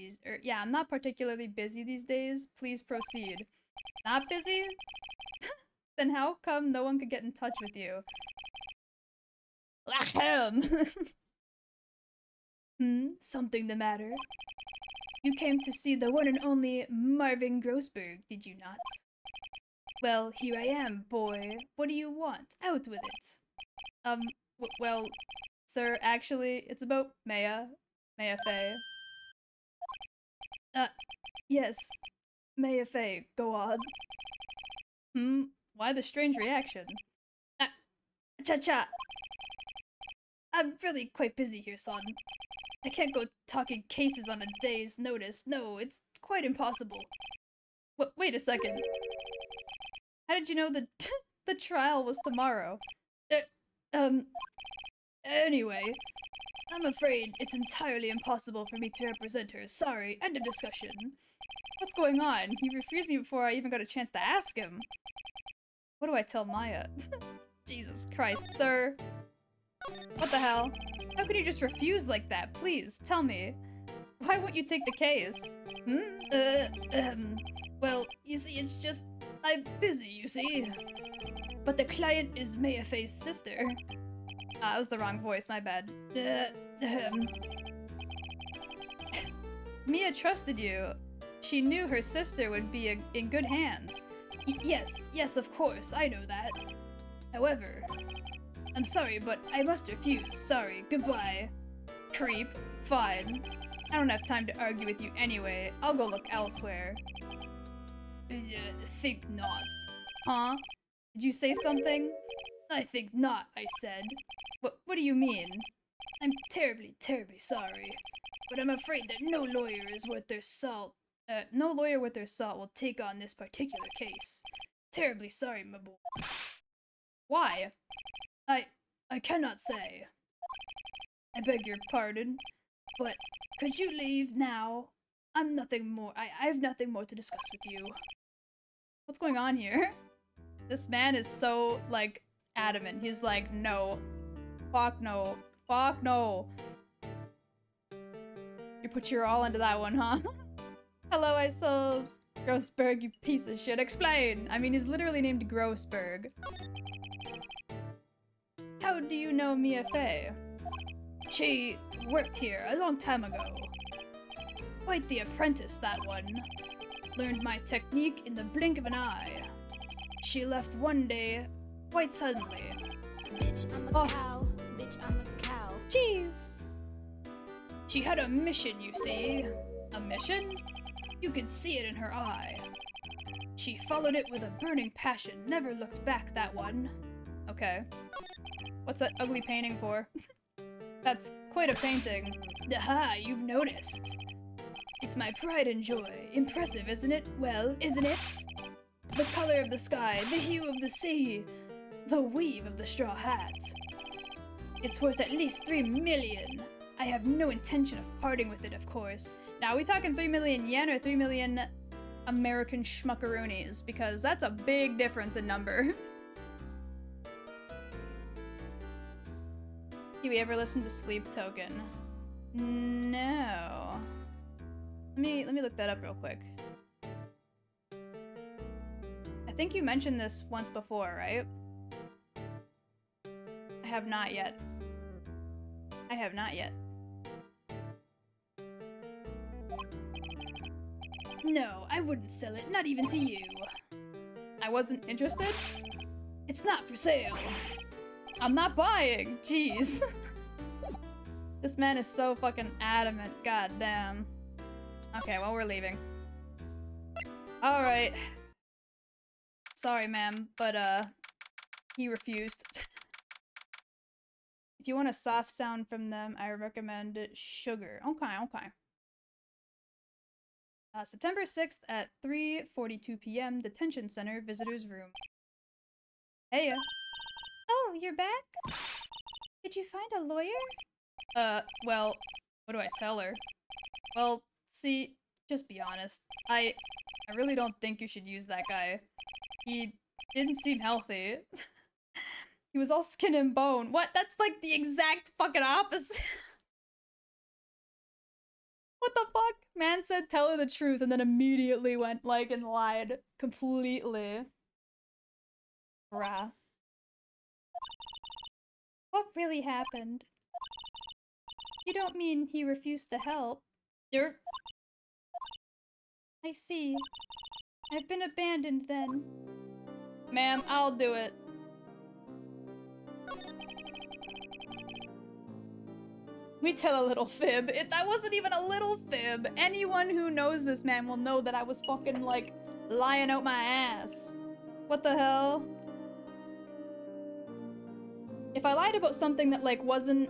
I'm not particularly busy these days. Please proceed. Not busy? Then how come no one could get in touch with you? Ahem! Something the matter? You came to see the one and only Marvin Grossberg, did you not? Well, here I am, boy. What do you want? Out with it. Well, sir, actually, it's about Maya. Maya Fey. Yes. Maya Fey, go on. Why the strange reaction? Cha-cha! I'm really quite busy here, son. I can't go talking cases on a day's notice. No, it's quite impossible. Wait a second. How did you know the the trial was tomorrow? Anyway, I'm afraid it's entirely impossible for me to represent her. Sorry, end of discussion. What's going on? He refused me before I even got a chance to ask him. What do I tell Maya? Jesus Christ, sir. What the hell? How could you just refuse like that? Please, tell me. Why won't you take the case? Well, you see, it's just, I'm busy, you see. But the client is Mayafei's sister. Ah, that was the wrong voice, my bad. Mia trusted you. She knew her sister would be in good hands. Yes, of course, I know that. However, I'm sorry, but I must refuse. Sorry, goodbye. Creep. Fine. I don't have time to argue with you anyway. I'll go look elsewhere. Think not. Huh? Did you say something? I think not, I said. What do you mean? I'm terribly, terribly sorry. But I'm afraid that no lawyer is worth their salt. No lawyer worth their salt will take on this particular case. Terribly sorry, my boy. Why? I cannot say. I beg your pardon, but could you leave now? I'm nothing more. I have nothing more to discuss with you. What's going on here? This man is so, like, adamant. He's like, no. Fuck no. Fuck no. You put your all into that one, huh? Hello, Isols. Grossberg, you piece of shit. Explain! I mean, he's literally named Grossberg. How do you know Mia Fey? She worked here a long time ago. Quite the apprentice, that one. Learned my technique in the blink of an eye. She left one day, quite suddenly. Bitch, I'm a cow. Bitch, I'm a cow. Jeez. She had a mission, you see. A mission? You could see it in her eye. She followed it with a burning passion, never looked back, that one. Okay. What's that ugly painting for? That's quite a painting. Aha, you've noticed. It's my pride and joy. Impressive, isn't it? Well, isn't it? The color of the sky, the hue of the sea, the weave of the straw hat. It's worth at least 3 million. I have no intention of parting with it, of course. Now, are we talking 3 million yen or 3 million American schmuckaroonies? Because that's a big difference in number. Do we ever listen to Sleep Token? No. Let me look that up real quick. I think you mentioned this once before, right? I have not yet. I have not yet. No, I wouldn't sell it, not even to you. I wasn't interested? It's not for sale. I'm not buying! Jeez. This man is so fucking adamant, god damn. Okay, well, we're leaving. Alright. Sorry, ma'am, but, he refused. If you want a soft sound from them, I recommend Sugar. Okay, okay. September 6th at 3:42 p.m. Detention Center, Visitors Room. Heya. Oh, you're back? Did you find a lawyer? Well, what do I tell her? Well, see, just be honest. I really don't think you should use that guy. He didn't seem healthy. He was all skin and bone. What? That's like the exact fucking opposite. What the fuck? Man said tell her the truth and then immediately went like and lied completely. Bruh. What really happened? You don't mean he refused to help? You're... I see. I've been abandoned then. Ma'am, I'll do it. We tell a little fib. That wasn't even a little fib. Anyone who knows this man will know that I was fucking, like, lying out my ass. What the hell? If I lied about something that, like, wasn't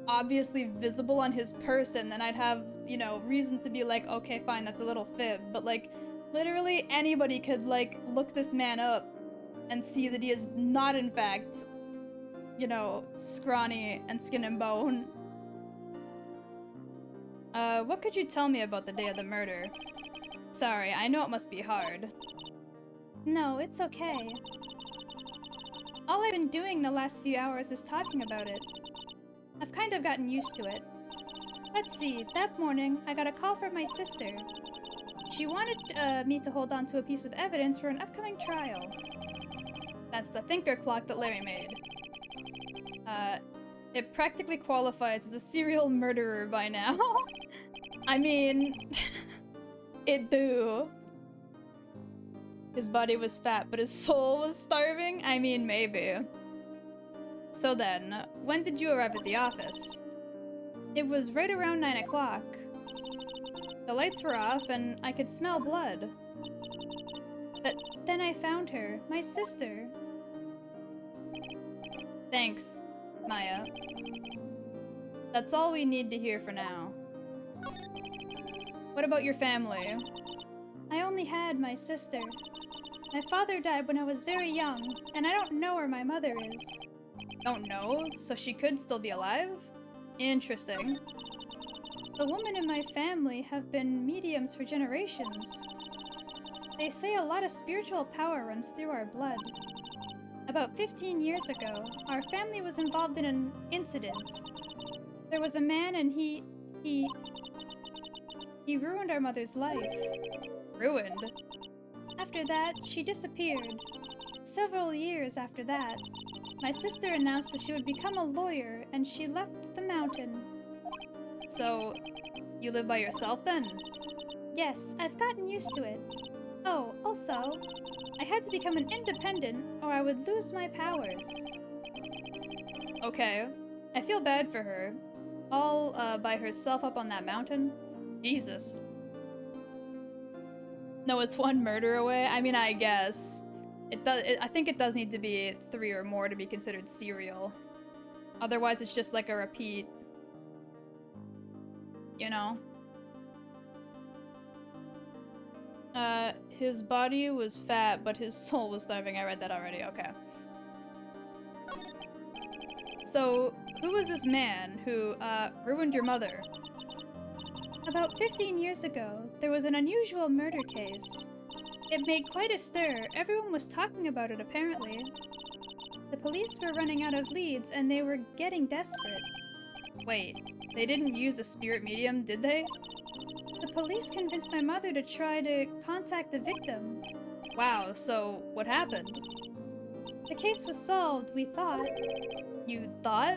obviously visible on his person, then I'd have, you know, reason to be like, okay, fine, that's a little fib. But, like, literally anybody could, like, look this man up and see that he is not, in fact, you know, scrawny and skin and bone. What could you tell me about the day of the murder? Sorry, I know it must be hard. No, it's okay. All I've been doing the last few hours is talking about it. I've kind of gotten used to it. Let's see, that morning, I got a call from my sister. She wanted me to hold on to a piece of evidence for an upcoming trial. That's the thinker clock that Larry made. It practically qualifies as a serial murderer by now. I mean, it do. His body was fat, but his soul was starving? I mean, maybe. So then, when did you arrive at the office? It was right around 9 o'clock. The lights were off and I could smell blood. But then I found her, my sister. Thanks, Maya. That's all we need to hear for now. What about your family? I only had my sister. My father died when I was very young, and I don't know where my mother is. Don't know, so she could still be alive? Interesting. The women in my family have been mediums for generations. They say a lot of spiritual power runs through our blood. About 15 years ago, our family was involved in an incident. There was a man and he ruined our mother's life. Ruined? After that, she disappeared. Several years after that, my sister announced that she would become a lawyer and she left the mountain. So, you live by yourself then? Yes, I've gotten used to it. Oh, also, I had to become an independent or I would lose my powers. Okay, I feel bad for her. All by herself up on that mountain? Jesus. No, it's one murder away? I mean, I guess. I think it does need to be 3 or more to be considered serial. Otherwise, it's just like a repeat. You know? His body was fat, but his soul was starving. I read that already, okay. So, who was this man who, ruined your mother? About 15 years ago, there was an unusual murder case. It made quite a stir. Everyone was talking about it, apparently. The police were running out of leads, and they were getting desperate. Wait, they didn't use a spirit medium, did they? The police convinced my mother to try to contact the victim. Wow, so what happened? The case was solved, we thought. You thought?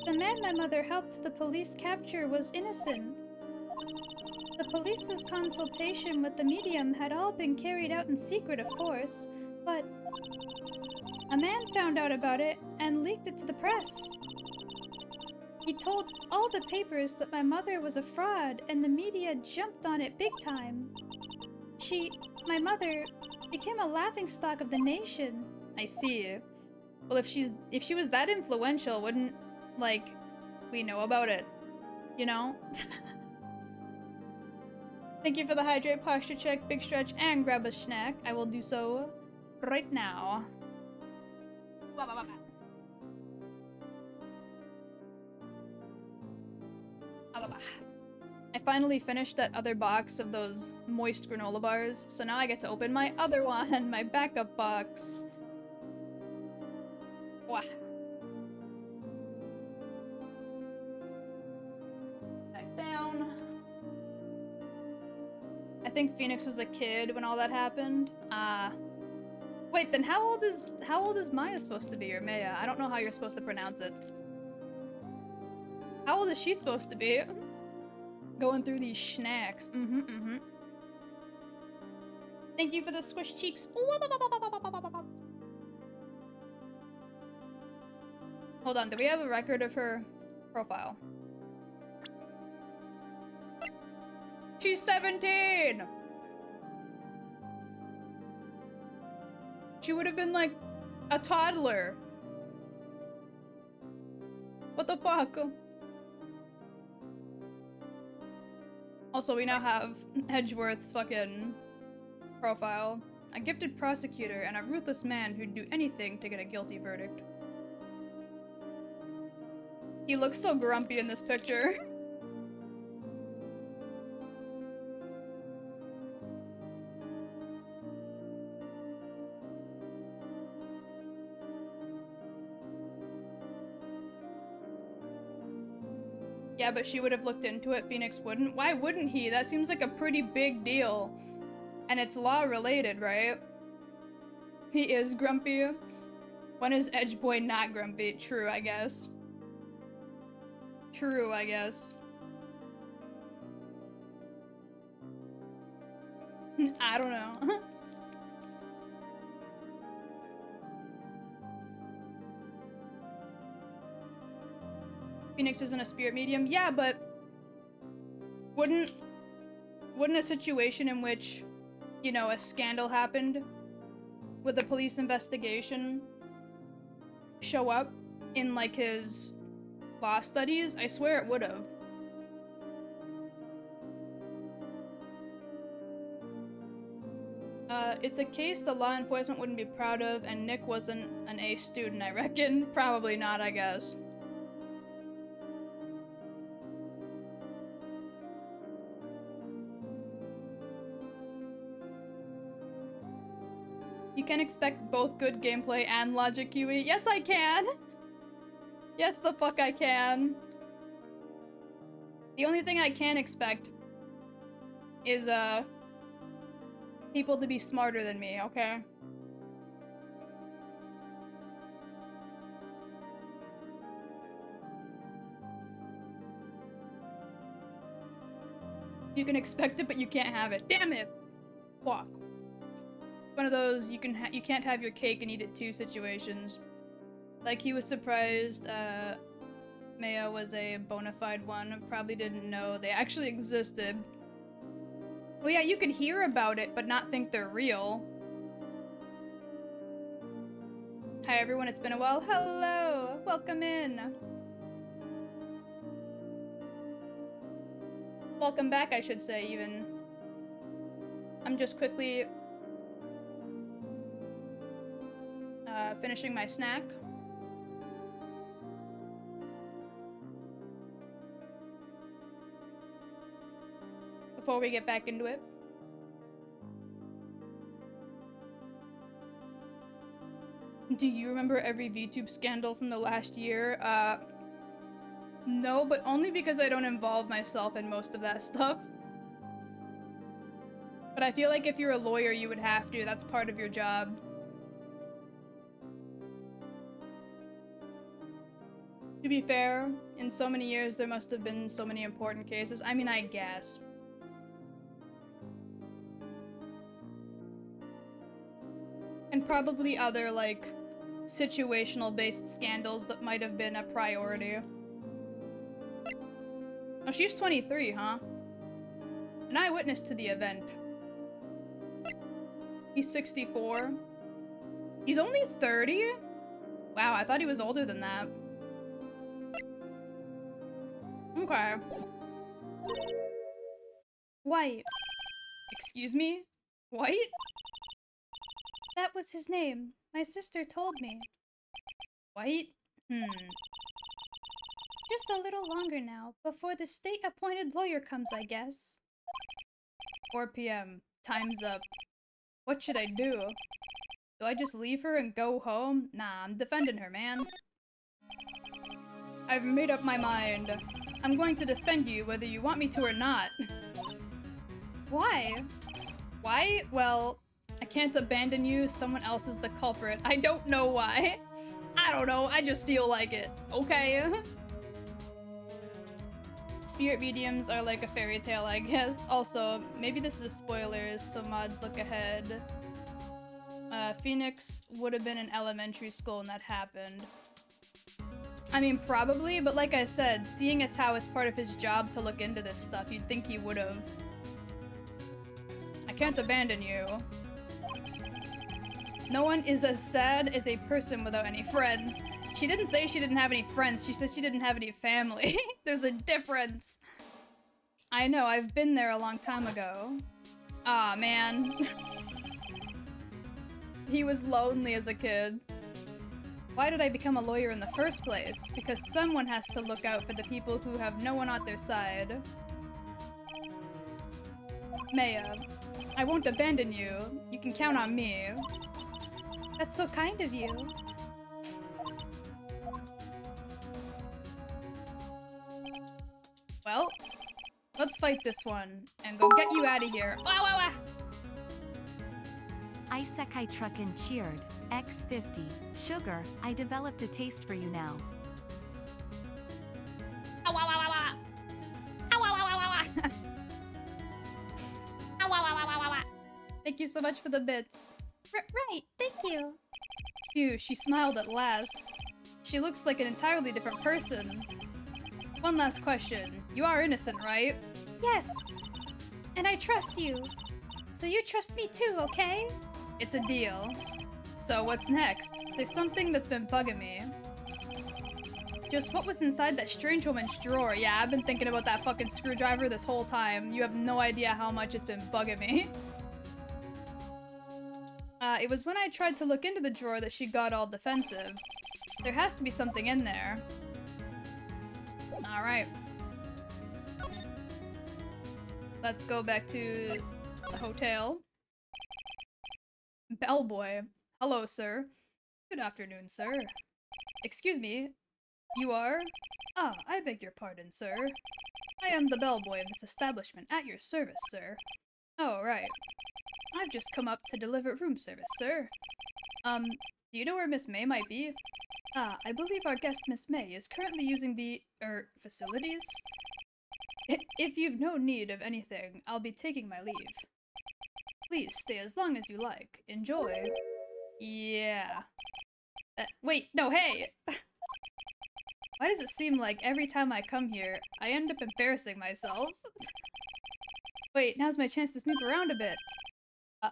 The man my mother helped the police capture was innocent. The police's consultation with the medium had all been carried out in secret, of course, but a man found out about it and leaked it to the press. He told all the papers that my mother was a fraud, and the media jumped on it big time. My mother, became a laughingstock of the nation. I see. Well, if she was that influential, wouldn't, like, we know about it? You know? Thank you for the hydrate, posture check, big stretch, and grab a snack. I will do so right now. I finally finished that other box of those moist granola bars, so now I get to open my other one, my backup box. Wah. Back down. I think Phoenix was a kid when all that happened. Wait, then how old is Maya supposed to be, or Maya? I don't know how you're supposed to pronounce it. How old is she supposed to be? Going through these snacks. Thank you for the squish cheeks. Hold on, do we have a record of her profile? She's 17! She would have been like a toddler. What the fuck? Also, we now have Edgeworth's fucking profile. A gifted prosecutor and a ruthless man who'd do anything to get a guilty verdict. He looks so grumpy in this picture. Yeah, but she would have looked into it. Phoenix wouldn't. Why wouldn't he? That seems like a pretty big deal. And it's law related, right? He is grumpy. When is Edge Boy not grumpy? True, I guess. True, I guess. I don't know. Phoenix isn't a spirit medium. Yeah, but wouldn't a situation in which, you know, a scandal happened with a police investigation show up in like his law studies? I swear it would have. It's a case the law enforcement wouldn't be proud of, and Nick wasn't an A student, I reckon. Probably not, I guess. You can expect both good gameplay and logic, Kiwi. Yes, I can! Yes, the fuck I can. The only thing I can expect is, people to be smarter than me, okay? You can expect it, but you can't have it. Damn it! Fuck. One of those you can't have your cake and eat it too situations. Like, he was surprised Maya was a bona fide one. Probably didn't know they actually existed. Well, yeah, you could hear about it, but not think they're real. Hi, everyone. It's been a while. Hello! Welcome in. Welcome back, I should say, even. I'm just quickly finishing my snack. Before we get back into it. Do you remember every VTube scandal from the last year? No, but only because I don't involve myself in most of that stuff. But I feel like if you're a lawyer, you would have to. That's part of your job. To be fair, in so many years, there must have been so many important cases. I mean, I guess. And probably other, like, situational-based scandals that might have been a priority. Oh, she's 23, huh? An eyewitness to the event. He's 64. He's only 30? Wow, I thought he was older than that. Okay. White. Excuse me? White? That was his name. My sister told me. White? Just a little longer now, before the state-appointed lawyer comes, I guess. 4 p.m. Time's up. What should I do? Do I just leave her and go home? Nah, I'm defending her, man. I've made up my mind. I'm going to defend you whether you want me to or not. Why? Why? Well, I can't abandon you. Someone else is the culprit. I don't know why. I don't know. I just feel like it. Okay? Spirit mediums are like a fairy tale, I guess. Also, maybe this is spoilers, so mods look ahead. Phoenix would have been in elementary school when that happened. I mean, probably, but like I said, seeing as how it's part of his job to look into this stuff, you'd think he would have. I can't abandon you. No one is as sad as a person without any friends. She didn't say she didn't have any friends, she said she didn't have any family. There's a difference. I know, I've been there a long time ago. Aw, man. He was lonely as a kid. Why did I become a lawyer in the first place? Because someone has to look out for the people who have no one on their side. Maya, I won't abandon you. You can count on me. That's so kind of you. fight this one and go get you out of here. Wah, wah, wah. Isekai Truckin' cheered. X50. Sugar, I developed a taste for you now. Ow, ow, ow, ow, ow. Ow, ow, ow, ow, ow, ow. Ow, ow, ow, ow, ow, ow. Thank you so much for the bits. Right, thank you. Phew, she smiled at last. She looks like an entirely different person. One last question. You are innocent, right? Yes. And I trust you. So you trust me too, okay? It's a deal. So what's next? There's something that's been bugging me. Just what was inside that strange woman's drawer? Yeah, I've been thinking about that fucking screwdriver this whole time. You have no idea how much it's been bugging me. It was when I tried to look into the drawer that she got all defensive. There has to be something in there. Alright. Let's go back to the hotel. Bellboy. Hello, sir. Good afternoon, sir. Excuse me. You are? Ah, I beg your pardon, sir. I am the bellboy of this establishment at your service, sir. Oh, right. I've just come up to deliver room service, sir. Do you know where Miss May might be? Ah, I believe our guest Miss May is currently using the, facilities? If you've no need of anything, I'll be taking my leave. Please stay as long as you like. Enjoy. Yeah. Wait, no, hey! Why does it seem like every time I come here, I end up embarrassing myself? Wait, now's my chance to snoop around a bit.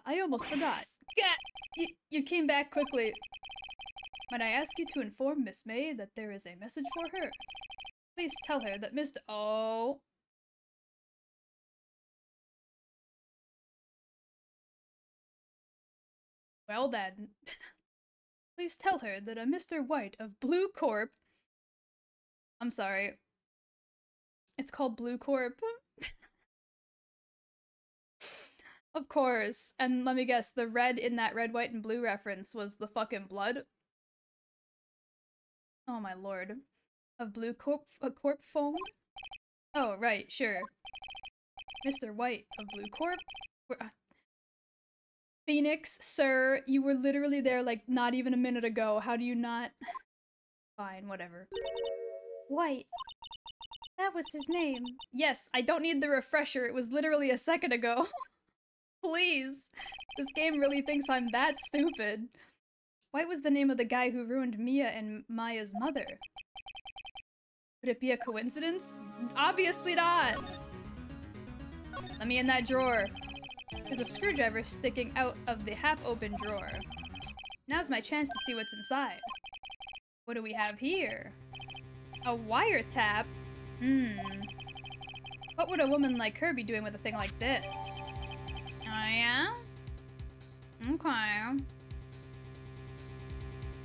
I almost forgot. Gah! You came back quickly. Might I ask you to inform Miss May that there is a message for her? Please tell her that Mr. Oh. Well then. Please tell her that a Mr. White of Blue Corp. I'm sorry. It's called Blue Corp. Of course. And let me guess, the red in that red, white, and blue reference was the fucking blood? Oh my lord. Of Blue Corp, Corp phone? Oh, right, sure. Mr. White of Blue Corp? Phoenix, sir, you were literally there like not even a minute ago. How do you not? Fine, whatever. White. That was his name. Yes, I don't need the refresher. It was literally a second ago. Please. This game really thinks I'm that stupid. White was the name of the guy who ruined Mia and Maya's mother. Could it be a coincidence? Obviously not! Let me in that drawer. There's a screwdriver sticking out of the half-open drawer. Now's my chance to see what's inside. What do we have here? A wiretap? What would a woman like her be doing with a thing like this? Oh yeah? Okay.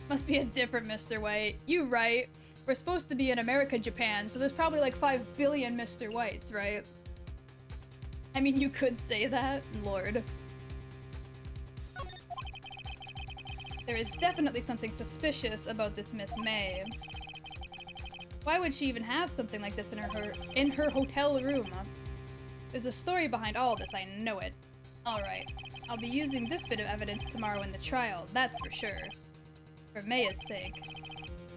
Must be a different Mr. White. You right. We're supposed to be in America, Japan, so there's probably like 5 billion Mr. Whites, right? I mean, you could say that, Lord. There is definitely something suspicious about this Miss May. Why would she even have something like this in her hotel room? There's a story behind all this, I know it. Alright, I'll be using this bit of evidence tomorrow in the trial, that's for sure. For Maya's sake.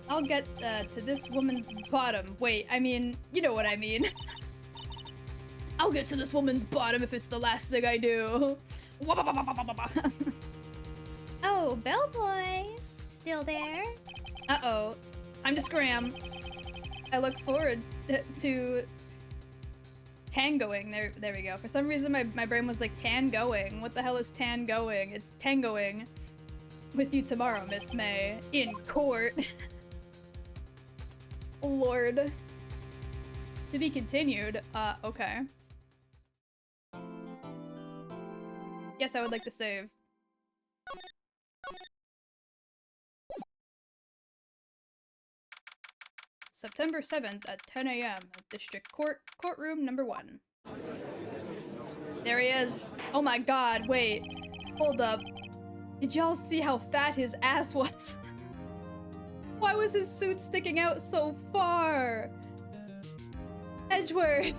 I'll get to this woman's bottom. Wait, I mean, you know what I mean. I'll get to this woman's bottom if it's the last thing I do. Oh, bellboy. Still there? Uh-oh. Time to scram. I look forward to tangoing. There we go. For some reason, my brain was like, tangoing. What the hell is tangoing? It's tangoing with you tomorrow, Miss May. In court. Lord. To be continued. Okay. Yes, I would like to save. September 7th at 10 a.m. District Court, courtroom number 1. There he is. Oh my god, wait. Hold up. Did y'all see how fat his ass was? Why was his suit sticking out so far? Edgeworth.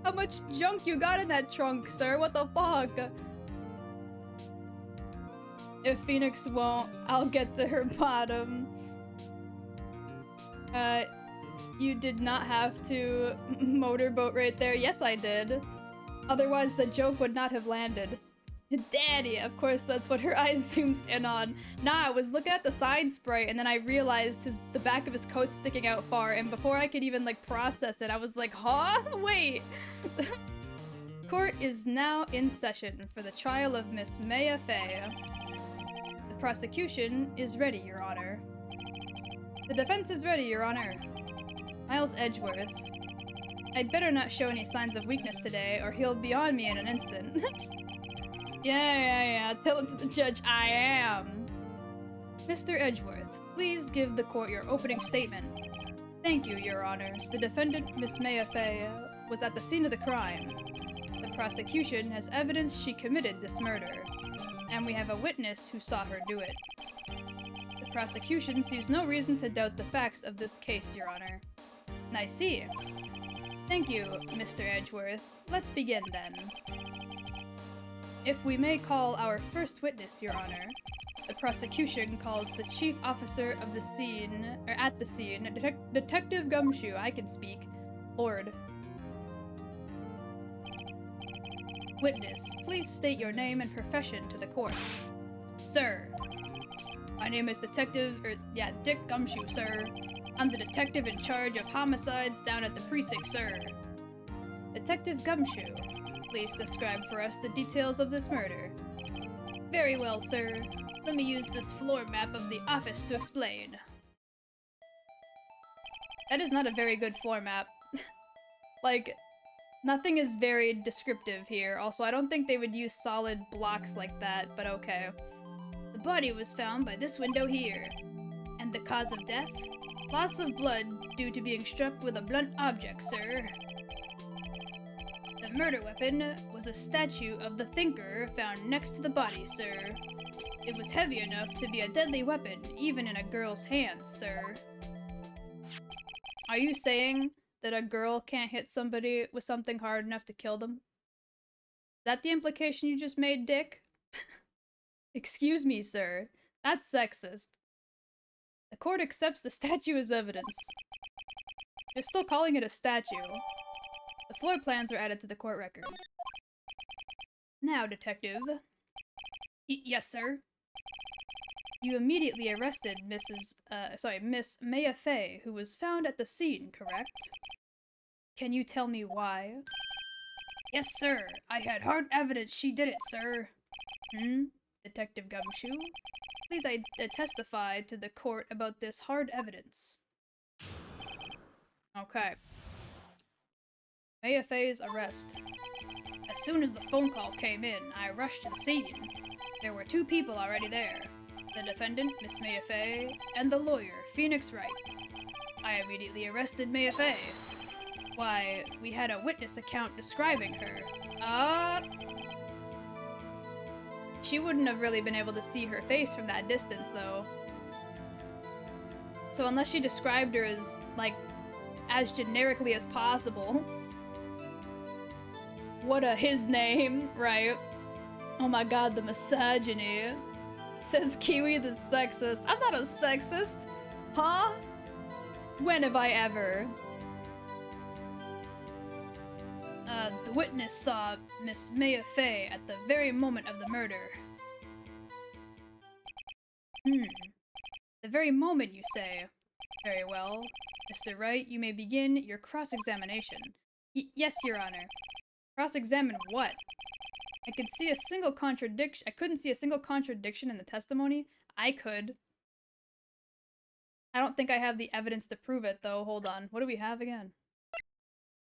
How much junk you got in that trunk, sir? What the fuck? If Phoenix won't, I'll get to her bottom. You did not have to motorboat right there. Yes, I did. Otherwise, the joke would not have landed. Daddy, of course, that's what her eyes zooms in on. Nah, I was looking at the side sprite, and then I realized the back of his coat sticking out far, and before I could even, like, process it, I was like, huh? Wait! Court is now in session for the trial of Miss Maya Fey. The prosecution is ready, Your Honor. The defense is ready, Your Honor. Miles Edgeworth. I'd better not show any signs of weakness today, or he'll be on me in an instant. Yeah. Tell it to the judge I am. Mr. Edgeworth, please give the court your opening statement. Thank you, Your Honor. The defendant, Miss Maya Fey, was at the scene of the crime. The prosecution has evidence she committed this murder, and we have a witness who saw her do it. The prosecution sees no reason to doubt the facts of this case, Your Honor. I see. Thank you, Mr. Edgeworth. Let's begin then. If we may call our first witness, Your Honor, the prosecution calls the chief officer of the scene, or at the scene, Detective Gumshoe. I can speak. Lord. Witness, please state your name and profession to the court. Sir. My name is Dick Gumshoe, sir. I'm the detective in charge of homicides down at the precinct, sir. Detective Gumshoe, please describe for us the details of this murder. Very well, sir. Let me use this floor map of the office to explain. That is not a very good floor map. Like, nothing is very descriptive here. Also, I don't think they would use solid blocks like that, but okay. The body was found by this window here. And the cause of death? Loss of blood due to being struck with a blunt object, sir. The murder weapon was a statue of the Thinker found next to the body, sir. It was heavy enough to be a deadly weapon, even in a girl's hands, sir. Are you saying that a girl can't hit somebody with something hard enough to kill them? Is that the implication you just made, Dick? Excuse me, sir. That's sexist. The court accepts the statue as evidence. They're still calling it a statue. The floor plans were added to the court record. Now, detective. Yes, sir. You immediately arrested Miss Maya Fey, who was found at the scene, correct? Can you tell me why? Yes, sir. I had hard evidence she did it, sir. Detective Gumshoe? Please testify to the court about this hard evidence. Okay. Maya Fey's arrest. As soon as the phone call came in, I rushed to the scene. There were two people already there. The defendant, Miss Maya Fey, and the lawyer, Phoenix Wright. I immediately arrested Maya Fey. Why, we had a witness account describing her. She wouldn't have really been able to see her face from that distance, though. So unless she described her as, like, as generically as possible. What a his name, right? Oh my god, the misogyny. Says Kiwi the sexist. I'm not a sexist. Huh? When have I ever? The witness saw Miss Maya Fey at the very moment of the murder. The very moment, you say? Very well. Mr. Wright, you may begin your cross-examination. Yes, Your Honor. Cross-examine what? I couldn't see a single contradiction in the testimony. I could. I don't think I have the evidence to prove it, though. Hold on. What do we have again?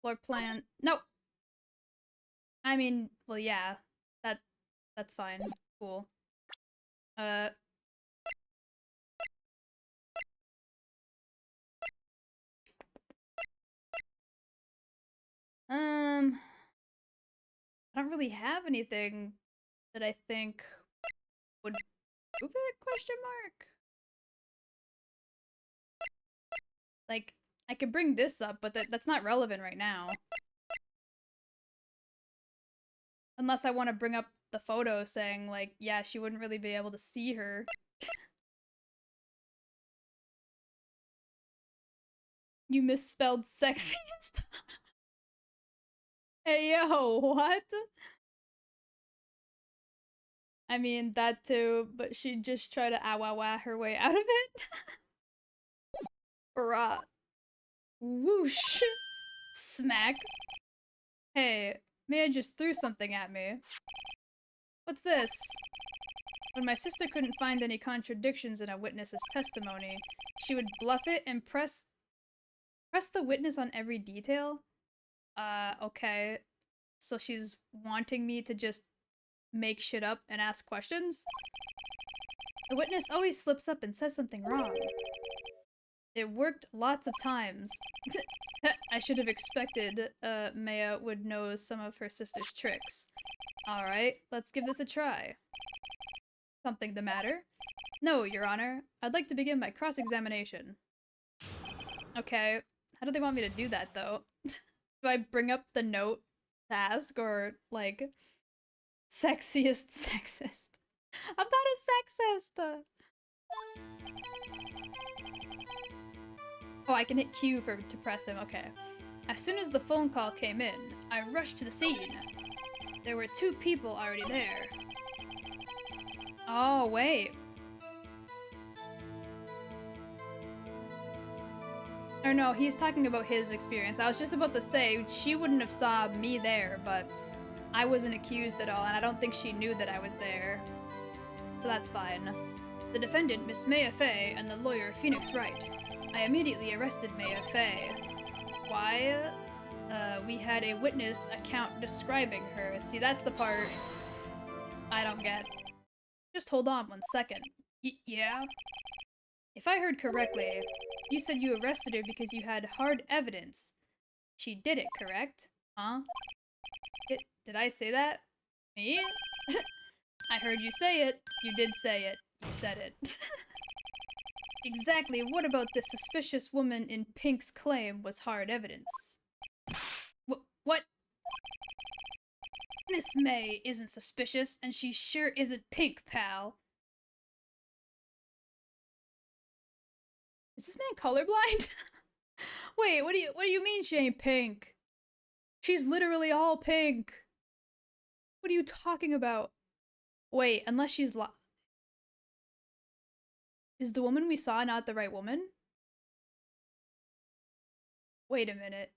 Floor plan. No! I mean, well, yeah. That's fine. Cool. I don't really have anything that I think would prove it, question mark? Like, I could bring this up, but that's not relevant right now. Unless I want to bring up the photo saying, like, yeah, she wouldn't really be able to see her. You misspelled sexiest. Hey, yo, what? I mean, that too, but she'd just try to ah her way out of it. Bruh. Whoosh. Smack. Hey, Mia just threw something at me. What's this? When my sister couldn't find any contradictions in a witness's testimony, she would bluff it and press the witness on every detail? Okay. So she's wanting me to just make shit up and ask questions? The witness always slips up and says something wrong. It worked lots of times. I should have expected Maya would know some of her sister's tricks. Alright, let's give this a try. Something the matter? No, Your Honor. I'd like to begin my cross-examination. Okay, how do they want me to do that, though? Do I bring up the note to ask, or, like, sexiest sexist? I'm not a sexist! Oh, I can hit Q to press him, okay. As soon as the phone call came in, I rushed to the scene. There were 2 people already there. Oh, wait. Or no, he's talking about his experience. I was just about to say, she wouldn't have saw me there, but I wasn't accused at all, and I don't think she knew that I was there. So that's fine. The defendant, Miss Maya Fey, and the lawyer, Phoenix Wright. I immediately arrested Maya Fey. Why? We had a witness account describing her. See, that's the part I don't get. Just hold on 1 second. Yeah? If I heard correctly, you said you arrested her because you had hard evidence. She did it, correct? Huh? Did I say that? Me? I heard you say it. You did say it. You said it. Exactly what about this suspicious woman in Pink's claim was hard evidence? What? Miss May isn't suspicious, and she sure isn't Pink, pal. Is this man colorblind? Wait, what do you mean she ain't pink? She's literally all pink. What are you talking about? Wait, unless she's is the woman we saw not the right woman? Wait a minute.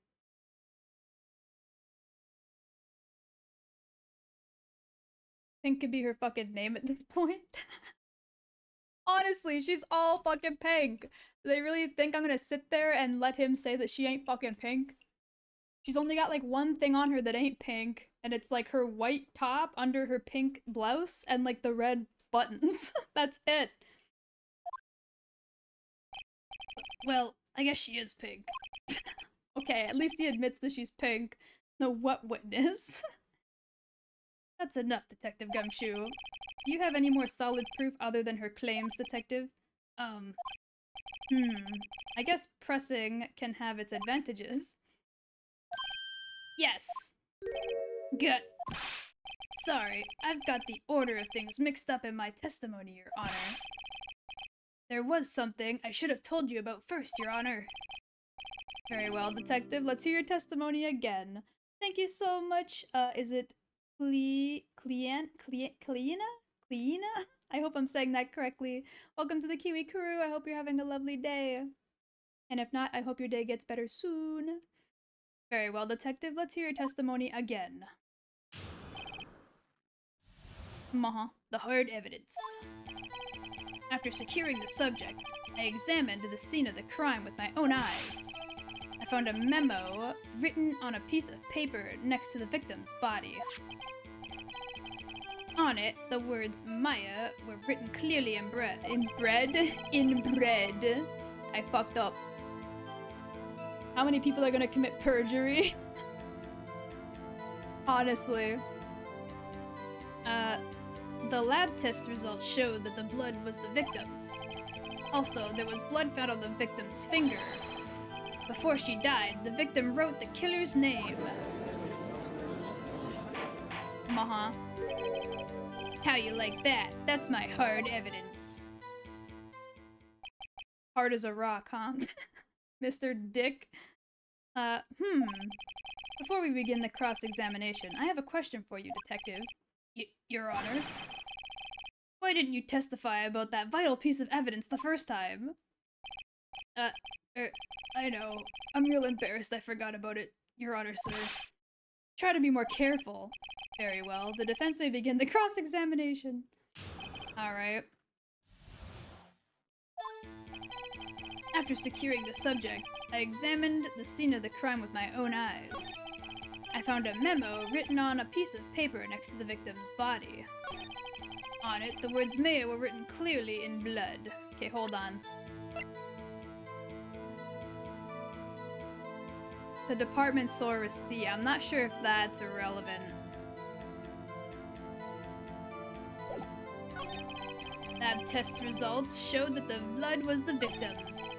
Pink could be her fucking name at this point. Honestly, she's all fucking pink. Do they really think I'm gonna sit there and let him say that she ain't fucking pink? She's only got like one thing on her that ain't pink, and it's like her white top under her pink blouse and like the red buttons. That's it. Well, I guess she is pink. Okay, at least he admits that she's pink. No, what witness? That's enough, Detective Gumshoe. Do you have any more solid proof other than her claims, Detective? I guess pressing can have its advantages. Yes! Good. Sorry, I've got the order of things mixed up in my testimony, Your Honor. There was something I should have told you about first, Your Honor. Very well, Detective. Let's hear your testimony again. Thank you so much. Is it Cleena? I hope I'm saying that correctly. Welcome to the Kiwi crew. I hope you're having a lovely day. And if not, I hope your day gets better soon. Very well, Detective. Let's hear your testimony again. The hard evidence. After securing the subject, I examined the scene of the crime with my own eyes. I found a memo written on a piece of paper next to the victim's body. On it, the words Maya were written clearly in bread. I fucked up. How many people are gonna commit perjury? Honestly. The lab test results showed that the blood was the victim's. Also, there was blood found on the victim's finger. Before she died, the victim wrote the killer's name. Uh-huh. How you like that? That's my hard evidence. Hard as a rock, huh? Mr. Dick? Before we begin the cross-examination, I have a question for you, Detective. Your Honor? Why didn't you testify about that vital piece of evidence the first time? I know. I'm real embarrassed I forgot about it, Your Honor, sir. Try to be more careful. Very well. The defense may begin the cross-examination. Alright. After securing the subject, I examined the scene of the crime with my own eyes. I found a memo written on a piece of paper next to the victim's body. On it, the words Maya were written clearly in blood. Okay, hold on. It's a department store receipt. I'm not sure if that's irrelevant. Lab test results showed that the blood was the victim's.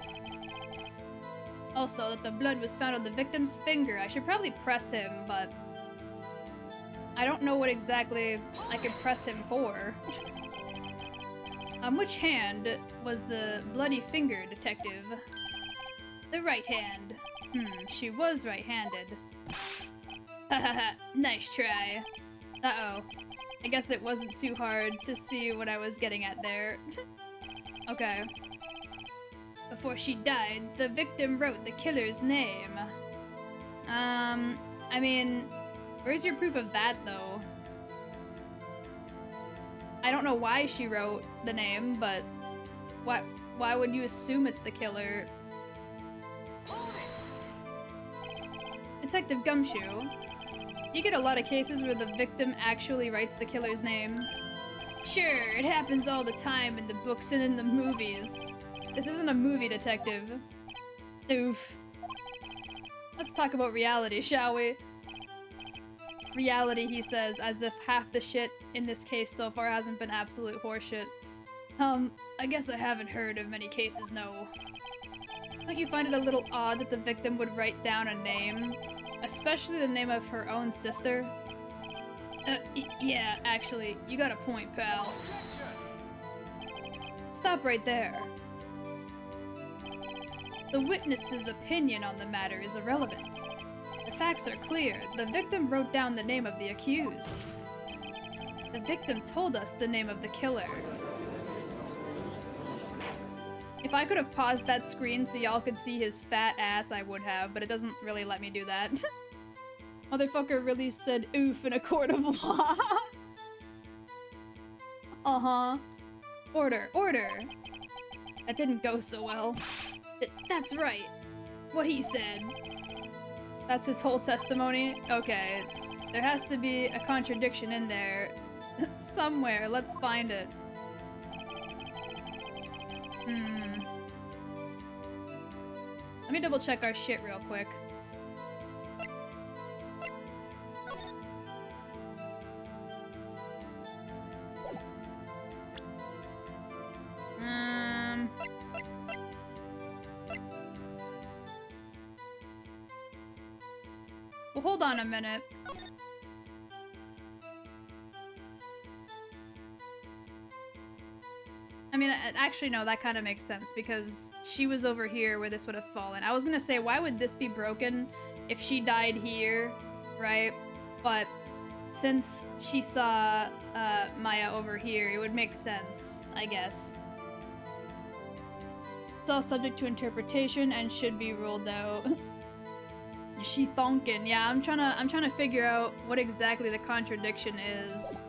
Also, that the blood was found on the victim's finger. I should probably press him, but I don't know what exactly I could press him for. On which hand was the bloody finger, Detective? The right hand. She was right-handed. Hahaha, nice try. Uh-oh. I guess it wasn't too hard to see what I was getting at there. Okay. Before she died, the victim wrote the killer's name. I mean, where's your proof of that, though? I don't know why she wrote the name, but why would you assume it's the killer? Detective Gumshoe, you get a lot of cases where the victim actually writes the killer's name. Sure, it happens all the time in the books and in the movies. This isn't a movie, Detective. Oof. Let's talk about reality, shall we? Reality, he says, as if half the shit in this case so far hasn't been absolute horseshit. I guess I haven't heard of many cases, no. Don't you find it a little odd that the victim would write down a name? Especially the name of her own sister? Yeah, actually, you got a point, pal. Stop right there. The witness's opinion on the matter is irrelevant. The facts are clear. The victim wrote down the name of the accused. The victim told us the name of the killer. If I could have paused that screen so y'all could see his fat ass, I would have, but it doesn't really let me do that. Motherfucker really said oof in a court of law. Uh-huh. Order, order. That didn't go so well. That's right. What he said. That's his whole testimony? Okay. There has to be a contradiction in there. Somewhere. Let's find it. Let me double check our shit real quick. Well, hold on a minute. I mean, actually, no, that kind of makes sense because she was over here where this would have fallen. I was gonna say, why would this be broken if she died here, right? But since she saw Maya over here, it would make sense, I guess. It's all subject to interpretation and should be ruled out. She thonkin'. Yeah, I'm trying to figure out what exactly the contradiction is.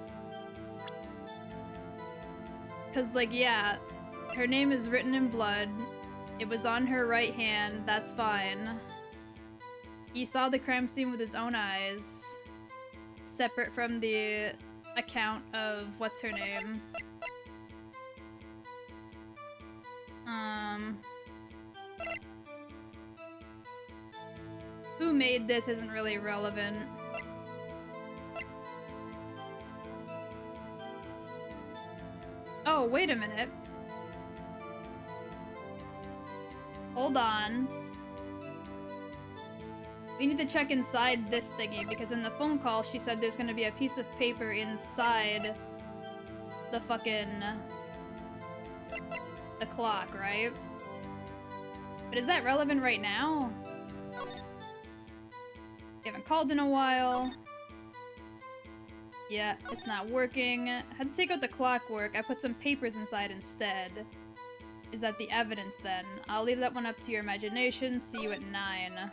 Cause like, yeah, her name is written in blood. It was on her right hand, that's fine. He saw the crime scene with his own eyes. Separate from the account of what's her name. Who made this isn't really relevant. Oh, wait a minute. Hold on. We need to check inside this thingy, because in the phone call she said there's gonna be a piece of paper inside the fucking... the clock, right? But is that relevant right now? We haven't called in a while. Yeah, it's not working. I had to take out the clockwork. I put some papers inside instead. Is that the evidence then? I'll leave that one up to your imagination. See you at 9.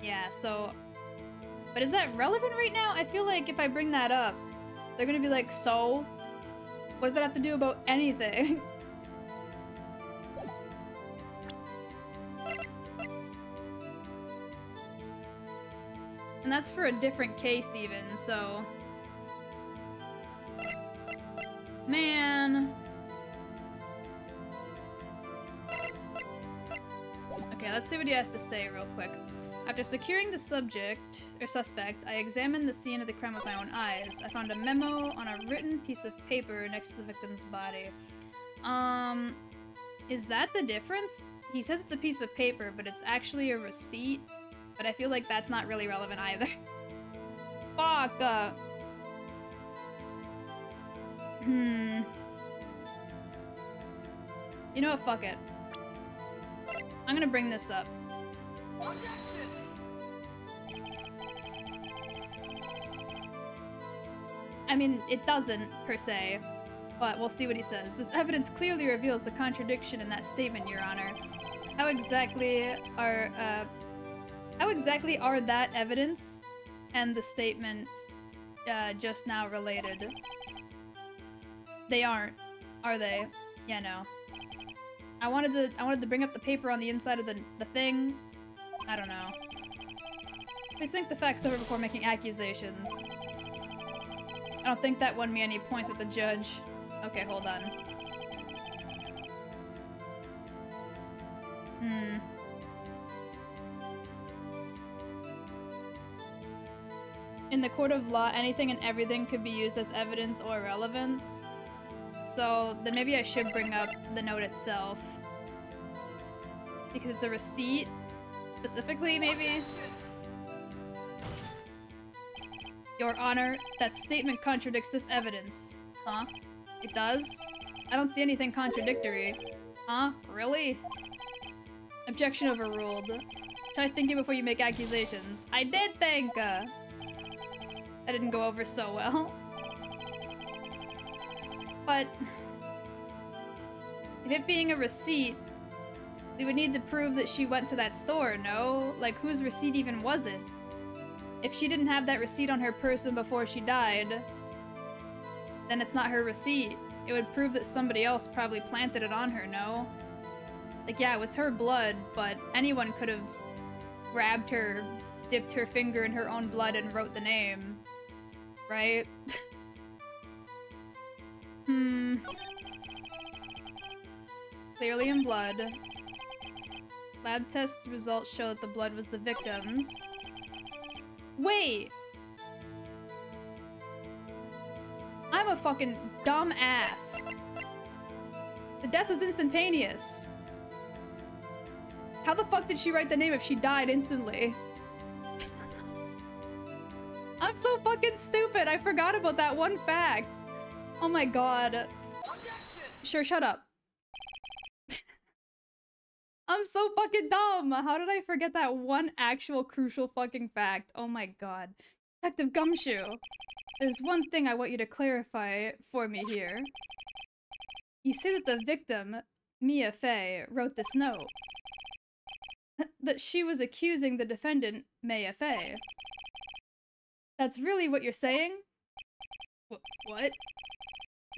Yeah, so... But is that relevant right now? I feel like if I bring that up, they're gonna be like, so? What does that have to do about anything? And that's for a different case even, so... Man... Okay, let's see what he has to say real quick. After securing the suspect, I examined the scene of the crime with my own eyes. I found a memo on a written piece of paper next to the victim's body. Is that the difference? He says it's a piece of paper, but it's actually a receipt. But I feel like that's not really relevant either. Fuck! You know what? Fuck it. I'm gonna bring this up. I mean, it doesn't, per se. But we'll see what he says. This evidence clearly reveals the contradiction in that statement, Your Honor. How exactly are that evidence and the statement just now related? They aren't, are they? Yeah, no. I wanted to bring up the paper on the inside of the thing. I don't know. Please think the facts over before making accusations. I don't think that won me any points with the judge. Okay, hold on. In the court of law, anything and everything could be used as evidence or relevance. So, then maybe I should bring up the note itself. Because it's a receipt, specifically, maybe? Your Honor, that statement contradicts this evidence. Huh? It does? I don't see anything contradictory. Huh? Really? Objection overruled. Try thinking before you make accusations. I did think! That didn't go over so well. But... if it being a receipt, we would need to prove that she went to that store, no? Like, whose receipt even was it? If she didn't have that receipt on her person before she died, then it's not her receipt. It would prove that somebody else probably planted it on her, no? Like, yeah, it was her blood, but anyone could have grabbed her, dipped her finger in her own blood, and wrote the name. Right? Clearly in blood. Lab tests results show that the blood was the victim's. Wait! I'm a fucking dumb ass. The death was instantaneous. How the fuck did she write the name if she died instantly? I'm so fucking stupid. I forgot about that one fact. Oh my god. Sure, shut up. I'm so fucking dumb! How did I forget that one actual crucial fucking fact? Oh my god. Detective Gumshoe, there's one thing I want you to clarify for me here. You say that the victim, Mia Fey, wrote this note. That she was accusing the defendant, Maya Fey. That's really what you're saying? What?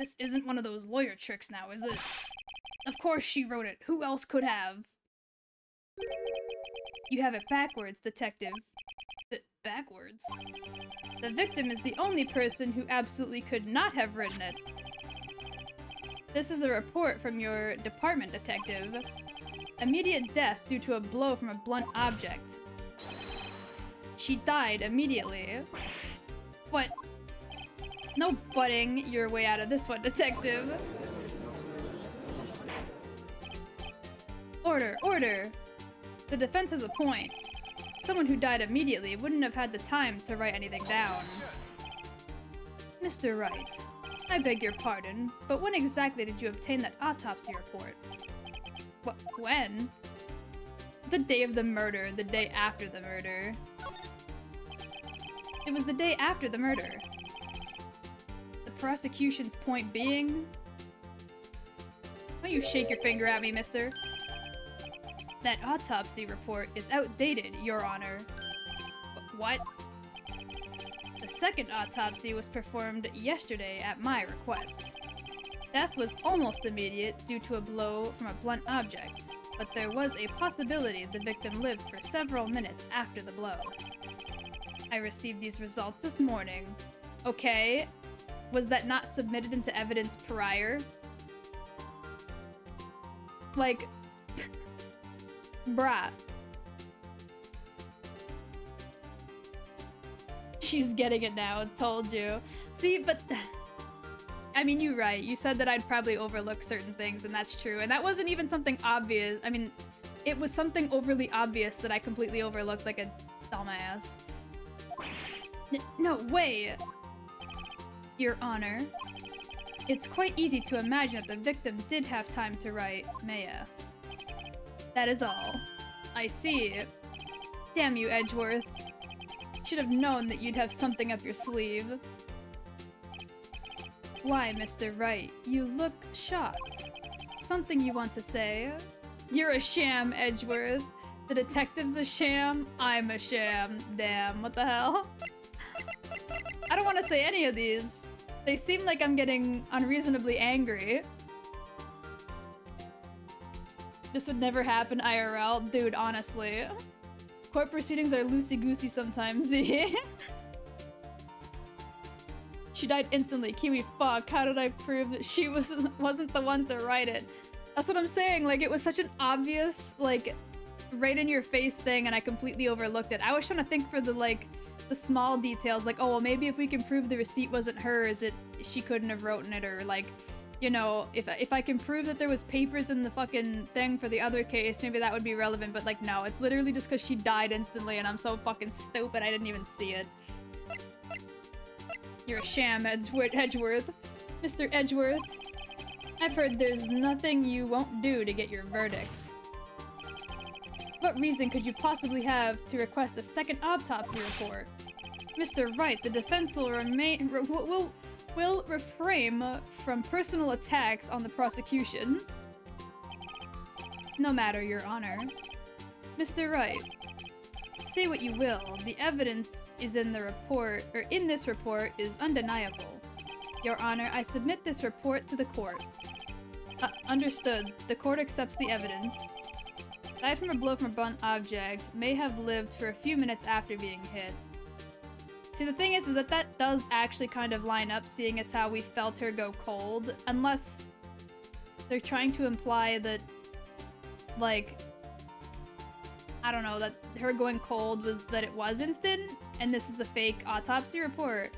This isn't one of those lawyer tricks now, is it? Of course she wrote it. Who else could have? You have it backwards, detective. Backwards? The victim is the only person who absolutely could not have written it. This is a report from your department, detective. Immediate death due to a blow from a blunt object. She died immediately. What? No butting your way out of this one, detective. Order, order. The defense has a point. someone who died immediately wouldn't have had the time to write anything down. Mr. Wright, I beg your pardon, but when exactly did you obtain that autopsy report? When? The day of the murder, the day after the murder. It was the day after the murder. The prosecution's point being... Why don't you shake your finger at me, mister? That autopsy report is outdated, Your Honor. What? The second autopsy was performed yesterday at my request. Death was almost immediate due to a blow from a blunt object, but there was a possibility the victim lived for several minutes after the blow. I received these results this morning. Okay, was that not submitted into evidence prior? Like, bruh. She's getting it now, told you. See, but... I mean, you're right. You said that I'd probably overlook certain things, and that's true. And that wasn't even something obvious. I mean, it was something overly obvious that I completely overlooked like a dumbass. No way! Your Honor, it's quite easy to imagine that the victim did have time to write Maya. That is all. I see. Damn you, Edgeworth. Should have known that you'd have something up your sleeve. Why, Mr. Wright? You look shocked. Something you want to say? You're a sham, Edgeworth. The detective's a sham. I'm a sham. Damn, what the hell? I don't want to say any of these. They seem like I'm getting unreasonably angry. This would never happen IRL. Dude, honestly. Court proceedings are loosey-goosey sometimes. She died instantly. Kiwi, fuck. How did I prove that she wasn't the one to write it? That's what I'm saying. Like, it was such an obvious, like, right-in-your-face thing, and I completely overlooked it. I was trying to think for the, like, the small details. Like, oh, well, maybe if we can prove the receipt wasn't hers, she couldn't have written it, or, like, you know, if I can prove that there was papers in the fucking thing for the other case, maybe that would be relevant, but, like, no. It's literally just because she died instantly, and I'm so fucking stupid I didn't even see it. You're a sham, Edgeworth. Mr. Edgeworth, I've heard there's nothing you won't do to get your verdict. What reason could you possibly have to request a second autopsy report? Mr. Wright, the defense will refrain from personal attacks on the prosecution. No matter, Your Honor. Mr. Wright, say what you will, the evidence is in the report, or in this report, is undeniable. Your Honor, I submit this report to the court. Understood. The court accepts the evidence. Died from a blow from a blunt object, may have lived for a few minutes after being hit. See, the thing is that that does actually kind of line up, seeing as how we felt her go cold, unless they're trying to imply that, like, I don't know, that her going cold was that it was instant, and this is a fake autopsy report.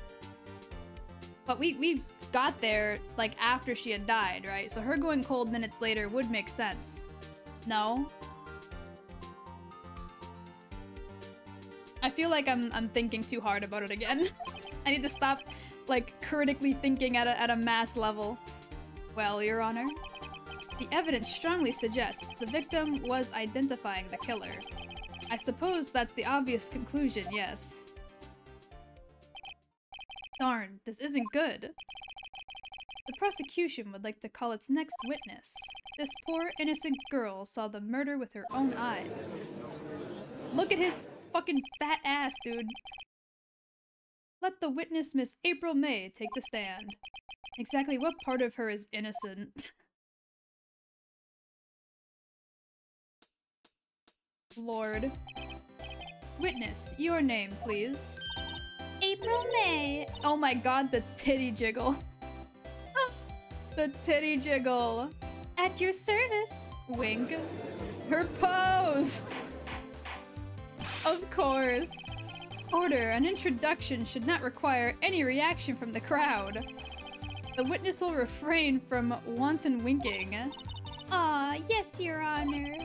But we got there, like, after she had died, right? So her going cold minutes later would make sense. No? I feel like I'm thinking too hard about it again. I need to stop, like, critically thinking at a mass level. Well, Your Honor, the evidence strongly suggests the victim was identifying the killer. I suppose that's the obvious conclusion, yes. Darn, this isn't good. The prosecution would like to call its next witness. This poor, innocent girl saw the murder with her own eyes. Look at his fucking fat ass, dude. Let the witness, Miss April May, take the stand. Exactly what part of her is innocent? Lord. Witness, your name, please. April May. Oh my god, the titty jiggle. The titty jiggle. At your service. Wink. Her pose! Of course. Order, an introduction should not require any reaction from the crowd. The witness will refrain from wanton winking. Ah, yes, Your Honor.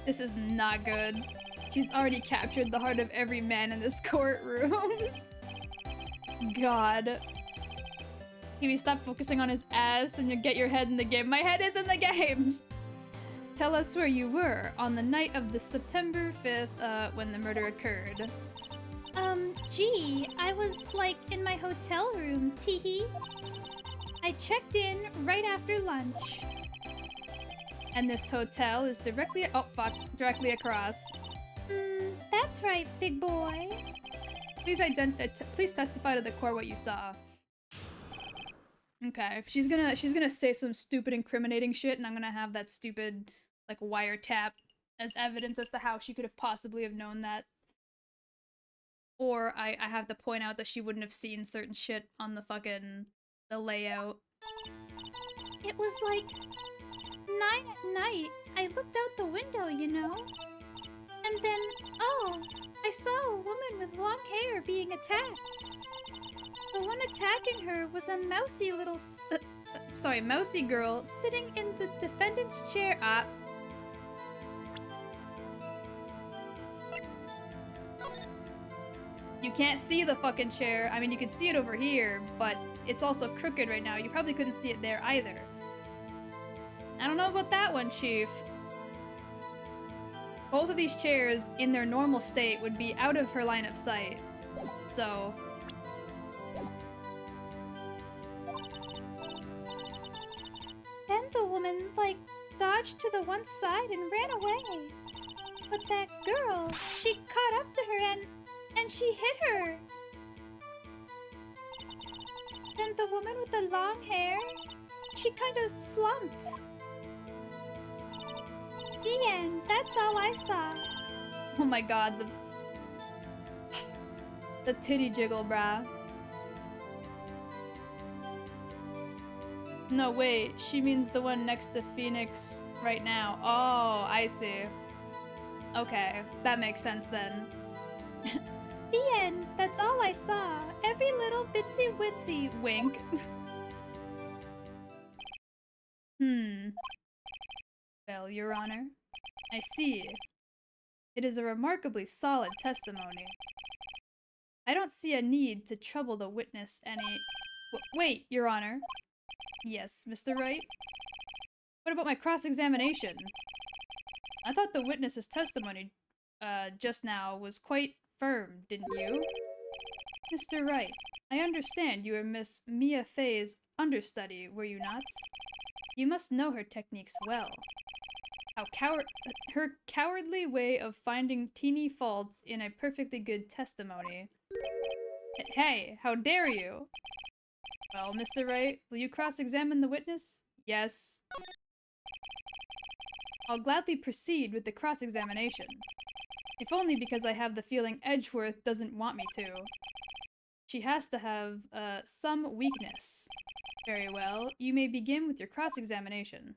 This is not good. She's already captured the heart of every man in this courtroom. God. Kiwi, stop focusing on his ass and you get your head in the game. My head is in the game! Tell us where you were on the night of the September 5th, when the murder occurred. Gee, I was, like, in my hotel room, teehee. I checked in right after lunch. And this hotel is directly- oh fuck, directly across. That's right, big boy. Please please testify to the court what you saw. Okay, she's gonna say some stupid incriminating shit and I'm gonna have that stupid, like, wiretap as evidence as to how she could have possibly have known that. Or I have to point out that she wouldn't have seen certain shit on the fucking, the layout. It was like 9 at night. I looked out the window, you know? And then, oh, I saw a woman with long hair being attacked. The one attacking her was a mousy little mousy girl sitting in the defendant's chair. You can't see the fucking chair. I mean, you can see it over here, but it's also crooked right now. You probably couldn't see it there either. I don't know about that one, Chief. Both of these chairs, in their normal state, would be out of her line of sight. So... Then the woman, like, dodged to the one side and ran away. But that girl, she caught up to her and she hit her. Then the woman with the long hair, she kind of slumped. The end. That's all I saw. Oh my god, the titty jiggle, brah. No, wait, she means the one next to Phoenix right now. Oh, I see. Okay, that makes sense then. The end. That's all I saw. Every little bitsy witsy wink. Well, Your Honor, I see. It is a remarkably solid testimony. I don't see a need to trouble the witness any— wait, Your Honor. Yes, Mr. Wright? What about my cross-examination? I thought the witness's testimony, just now was quite firm, didn't you? Mr. Wright, I understand you were Miss Mia Fey's understudy, were you not? You must know her techniques well. Her cowardly way of finding teeny faults in a perfectly good testimony. Hey, how dare you? Well, Mr. Wright, will you cross-examine the witness? Yes. I'll gladly proceed with the cross-examination. If only because I have the feeling Edgeworth doesn't want me to. She has to have, some weakness. Very well, you may begin with your cross-examination.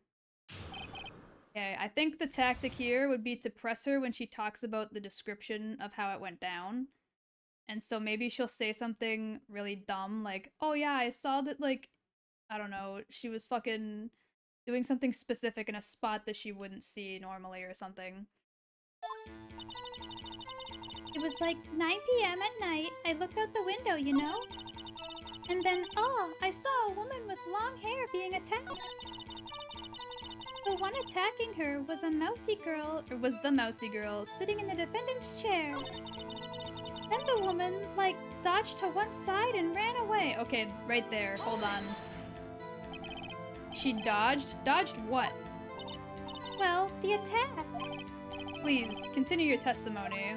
Okay, I think the tactic here would be to press her when she talks about the description of how it went down. And so maybe she'll say something really dumb, like, oh yeah, I saw that, like, I don't know, she was fucking doing something specific in a spot that she wouldn't see normally or something. It was like 9 p.m. at night. I looked out the window, you know? And then, oh, I saw a woman with long hair being attacked. The one attacking her was a mousy girl, or was the mousy girl, sitting in the defendant's chair. Then the woman, like, dodged to one side and ran away. Okay, right there. Hold on. She dodged? Dodged what? Well, the attack. Please, continue your testimony.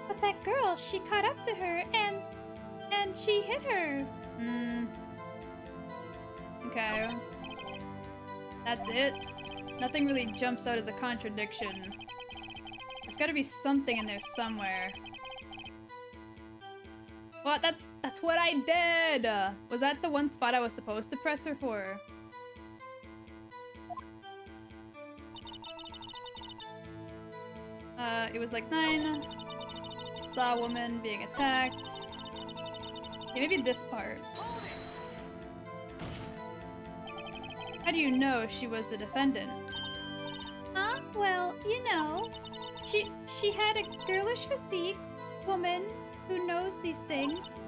But that girl, she caught up to her and she hit her. Okay. That's it? Nothing really jumps out as a contradiction. There's gotta be something in there somewhere. What? That's what I did! Was that the one spot I was supposed to press her for? It was like 9. Saw a woman being attacked. Yeah, maybe this part. How do you know she was the defendant? Huh? Well, you know, she had a girlish physique, woman who knows these things.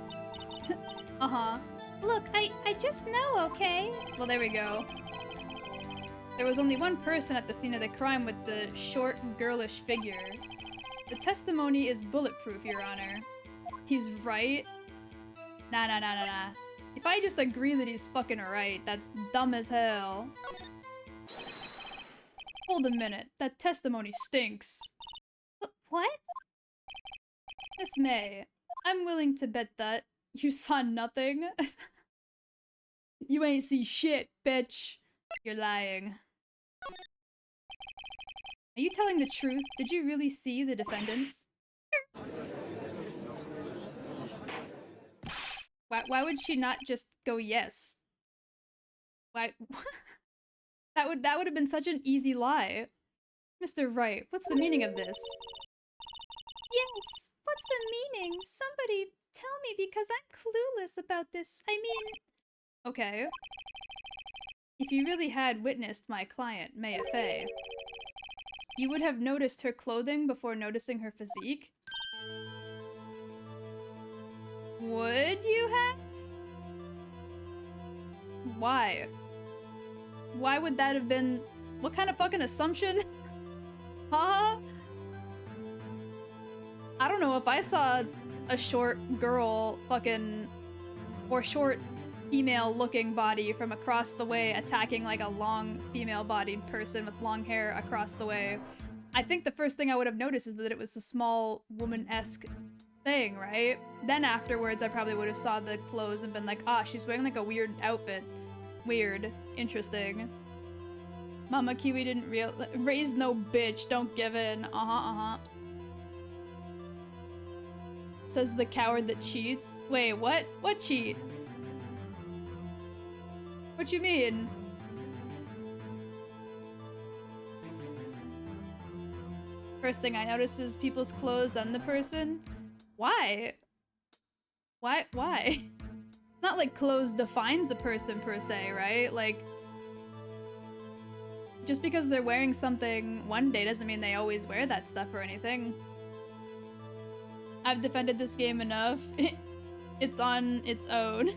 Uh-huh. Look, I just know, okay? Well, there we go. There was only one person at the scene of the crime with the short, girlish figure. The testimony is bulletproof, Your Honor. He's right? Nah. If I just agree that he's fucking right, that's dumb as hell. Hold a minute. That testimony stinks. What? Miss May, I'm willing to bet that you saw nothing. You ain't see shit, bitch. You're lying. Are you telling the truth? Did you really see the defendant? Why would she not just go yes? Why? that would have been such an easy lie. Mr. Wright, what's the meaning of this? Yes, what's the meaning? Somebody tell me because I'm clueless about this. I mean... Okay. If you really had witnessed my client, Maya Fey, you would have noticed her clothing before noticing her physique? Would you have? Why? Why would that have been... What kind of fucking assumption? Huh? I don't know, if I saw a short girl fucking... or short female looking body from across the way attacking like a long female bodied person with long hair across the way, I think the first thing I would have noticed is that it was a small woman-esque thing, right? Then afterwards I probably would have saw the clothes and been like, ah, she's wearing like a weird outfit. Weird. Interesting. Mama Kiwi didn't raise no bitch, don't give in. Says the coward that cheats. Wait, what? What cheat? What you mean? First thing I notice is people's clothes, then the person. Why? Why? Not like clothes defines a person per se, right? Like, just because they're wearing something one day doesn't mean they always wear that stuff or anything. I've defended this game enough. It's on its own.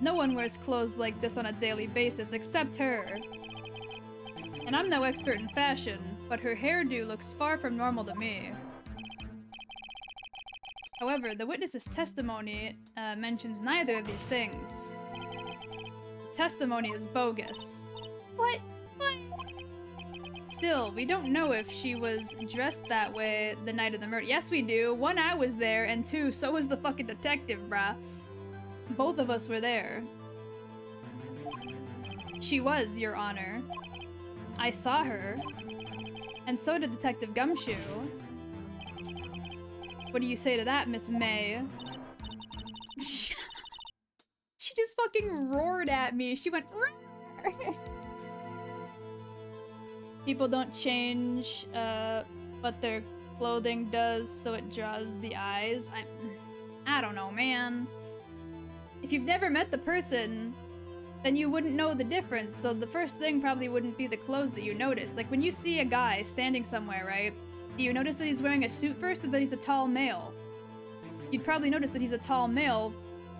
No one wears clothes like this on a daily basis except her. And I'm no expert in fashion, but her hairdo looks far from normal to me. However, the witness's testimony mentions neither of these things. The testimony is bogus. What? Still, we don't know if she was dressed that way the night of the murder. Yes, we do. 1, I was there, and 2, so was the fucking detective, bruh. Both of us were there. She was, Your Honor. I saw her. And so did Detective Gumshoe. What do you say to that, Miss May? She just fucking roared at me. She went... People don't change what their clothing does so it draws the eyes. I don't know, man. If you've never met the person, then you wouldn't know the difference, so the first thing probably wouldn't be the clothes that you notice. Like, when you see a guy standing somewhere, right? Do you notice that he's wearing a suit first, or that he's a tall male? You'd probably notice that he's a tall male,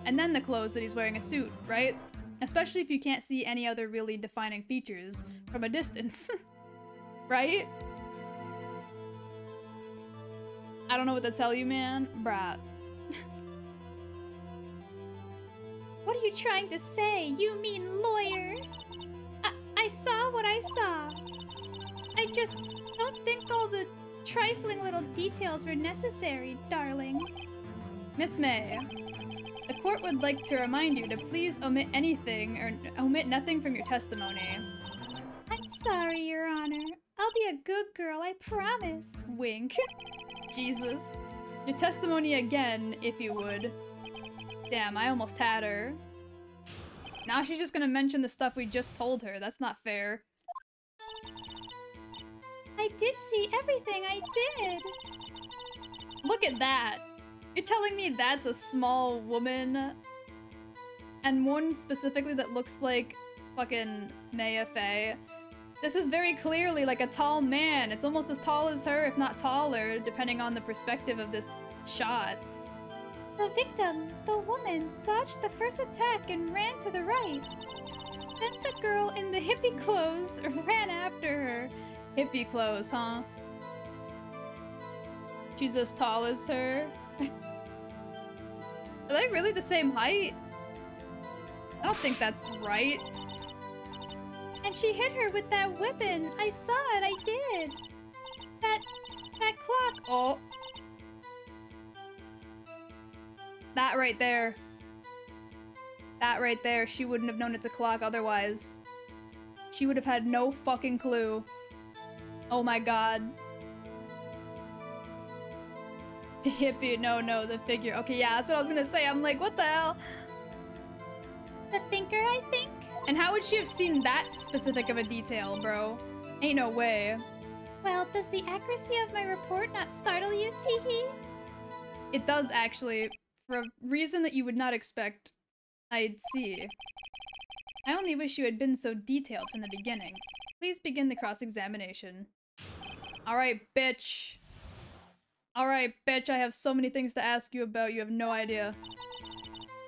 and then the clothes that he's wearing a suit, right? Especially if you can't see any other really defining features from a distance. Right? I don't know what to tell you, man. Bruh. What are you trying to say? You mean lawyer? I saw what I saw. I just don't think all the trifling little details were necessary, darling. Miss May, the court would like to remind you to please omit anything or omit nothing from your testimony. I'm sorry, Your Honor. I'll be a good girl, I promise. Wink. Jesus. Your testimony again, if you would. Damn, I almost had her. Now she's just gonna mention the stuff we just told her. That's not fair. I did see everything, I did. Look at that. You're telling me that's a small woman? And one specifically that looks like fucking Maya Fey. This is very clearly like a tall man. It's almost as tall as her, if not taller, depending on the perspective of this shot. The victim, the woman, dodged the first attack and ran to the right. Then the girl in the hippie clothes ran after her. Hippie clothes, huh? She's as tall as her. Are they really the same height? I don't think that's right. And she hit her with that weapon. I saw it, I did. That clock. Oh. That right there. That right there. She wouldn't have known it's a clock otherwise. She would have had no fucking clue. Oh my god. The hippie, no, the figure. Okay, yeah, that's what I was gonna say. I'm like, what the hell? The thinker, I think? And how would she have seen that specific of a detail, bro? Ain't no way. Well, does the accuracy of my report not startle you, Teehee? It does, actually. For a reason that you would not expect, I'd see. I only wish you had been so detailed from the beginning. Please begin the cross-examination. Alright, bitch. Alright, bitch, I have so many things to ask you about, you have no idea.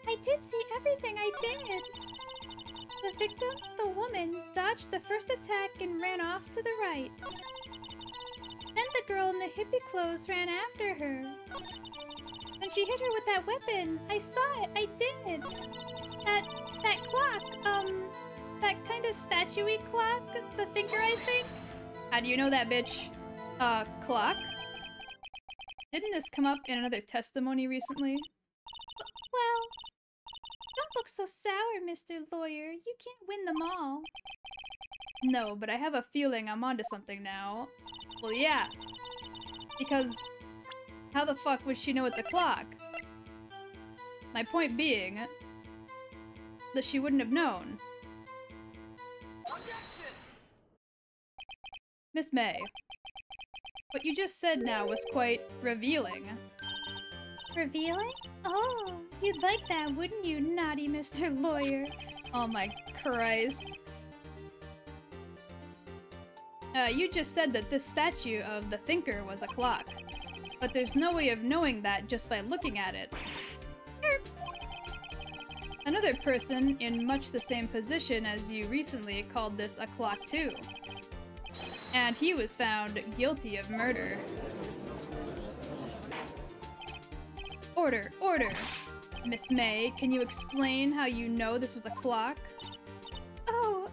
I did see everything, I did. The victim, the woman, dodged the first attack and ran off to the right. Then the girl in the hippie clothes ran after her. And she hit her with that weapon. I saw it, I did. That clock, that kind of statue-y clock, the thinker, I think. How do you know that, bitch? Clock? Didn't this come up in another testimony recently? Well, don't look so sour, Mr. Lawyer. You can't win them all. No, but I have a feeling I'm onto something now. Well, yeah. Because how the fuck would she know it's a clock? My point being that she wouldn't have known. Miss May, what you just said now was quite revealing. Revealing? Oh, you'd like that, wouldn't you, naughty Mr. Lawyer? Oh my Christ. You just said that this statue of the thinker was a clock. But there's no way of knowing that just by looking at it. Another person in much the same position as you recently called this a clock too. And he was found guilty of murder. Order, order! Miss May, can you explain how you know this was a clock? Oh,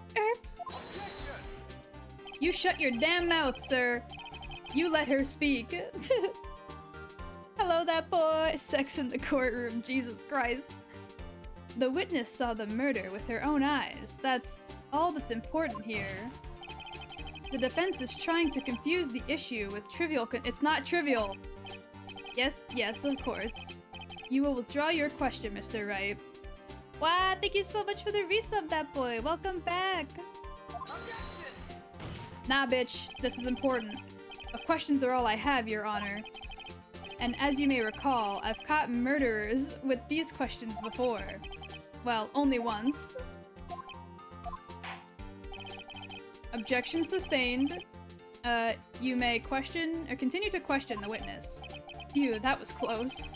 You shut your damn mouth, sir! You let her speak. Hello, that boy! Sex in the courtroom, Jesus Christ. The witness saw the murder with her own eyes. That's all that's important here. The defense is trying to confuse the issue with trivial it's not trivial! Yes, of course. You will withdraw your question, Mr. Wright. wow, thank you so much for the resub, that boy. Welcome back. Nah, bitch, this is important. Questions are all I have, Your Honor. And as you may recall, I've caught murderers with these questions before. Well, only once. Objection sustained. You may question or continue to question the witness. Phew, that was close.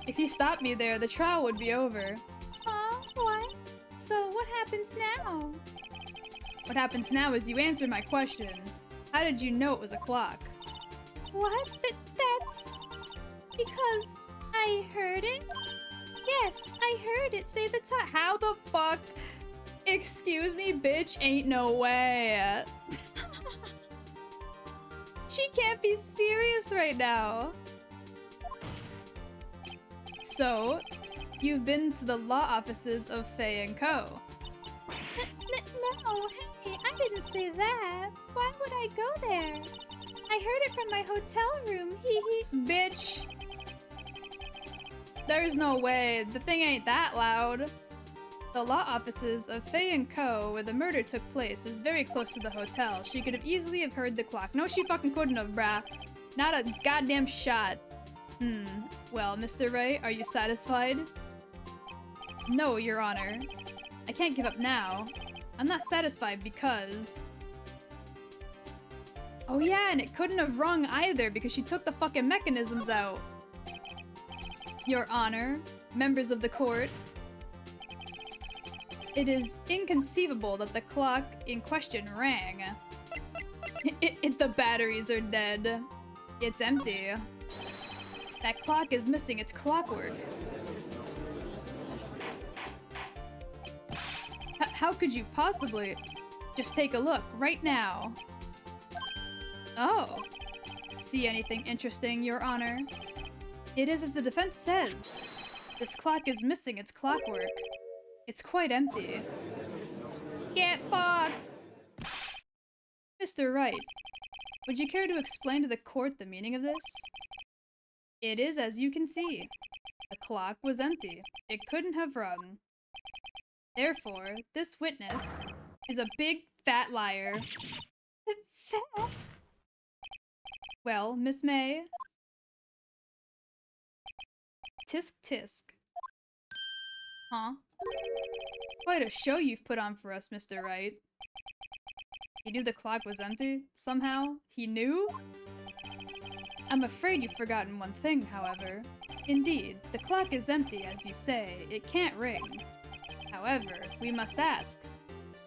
If you stopped me there, the trial would be over. Huh? What? So what happens now? What happens now is you answer my question. How did you know it was a clock? What? That's... because I heard it? Yes, I heard it say the time. How the fuck? Excuse me, bitch, ain't no way. She can't be serious right now. So, you've been to the law offices of Faye & Co. No, hey, I didn't say that. Why would I go there? I heard it from my hotel room, hee hee. Bitch! There's no way. The thing ain't that loud. The law offices of Faye & Co., where the murder took place, is very close to the hotel. She could have easily have heard the clock. No, she fucking couldn't have, brah. Not a goddamn shot. Well, Mr. Ray, are you satisfied? No, Your Honor. I can't give up now. I'm not satisfied because... Oh yeah, and it couldn't have rung either because she took the fucking mechanisms out. Your Honor, members of the court, it is inconceivable that the clock in question rang. The batteries are dead. It's empty. That clock is missing its clockwork. How could you possibly? Just take a look right now. Oh. See anything interesting, Your Honor? It is as the defense says. This clock is missing its clockwork. It's quite empty. Get fucked! Mr. Wright, would you care to explain to the court the meaning of this? It is as you can see. The clock was empty. It couldn't have rung. Therefore, this witness is a big fat liar. Fat? Well, Miss May. Tisk tisk. Huh? Quite a show you've put on for us, Mr. Wright. He knew the clock was empty, somehow? He knew? I'm afraid you've forgotten one thing, however. Indeed, the clock is empty, as you say. It can't ring. However, we must ask,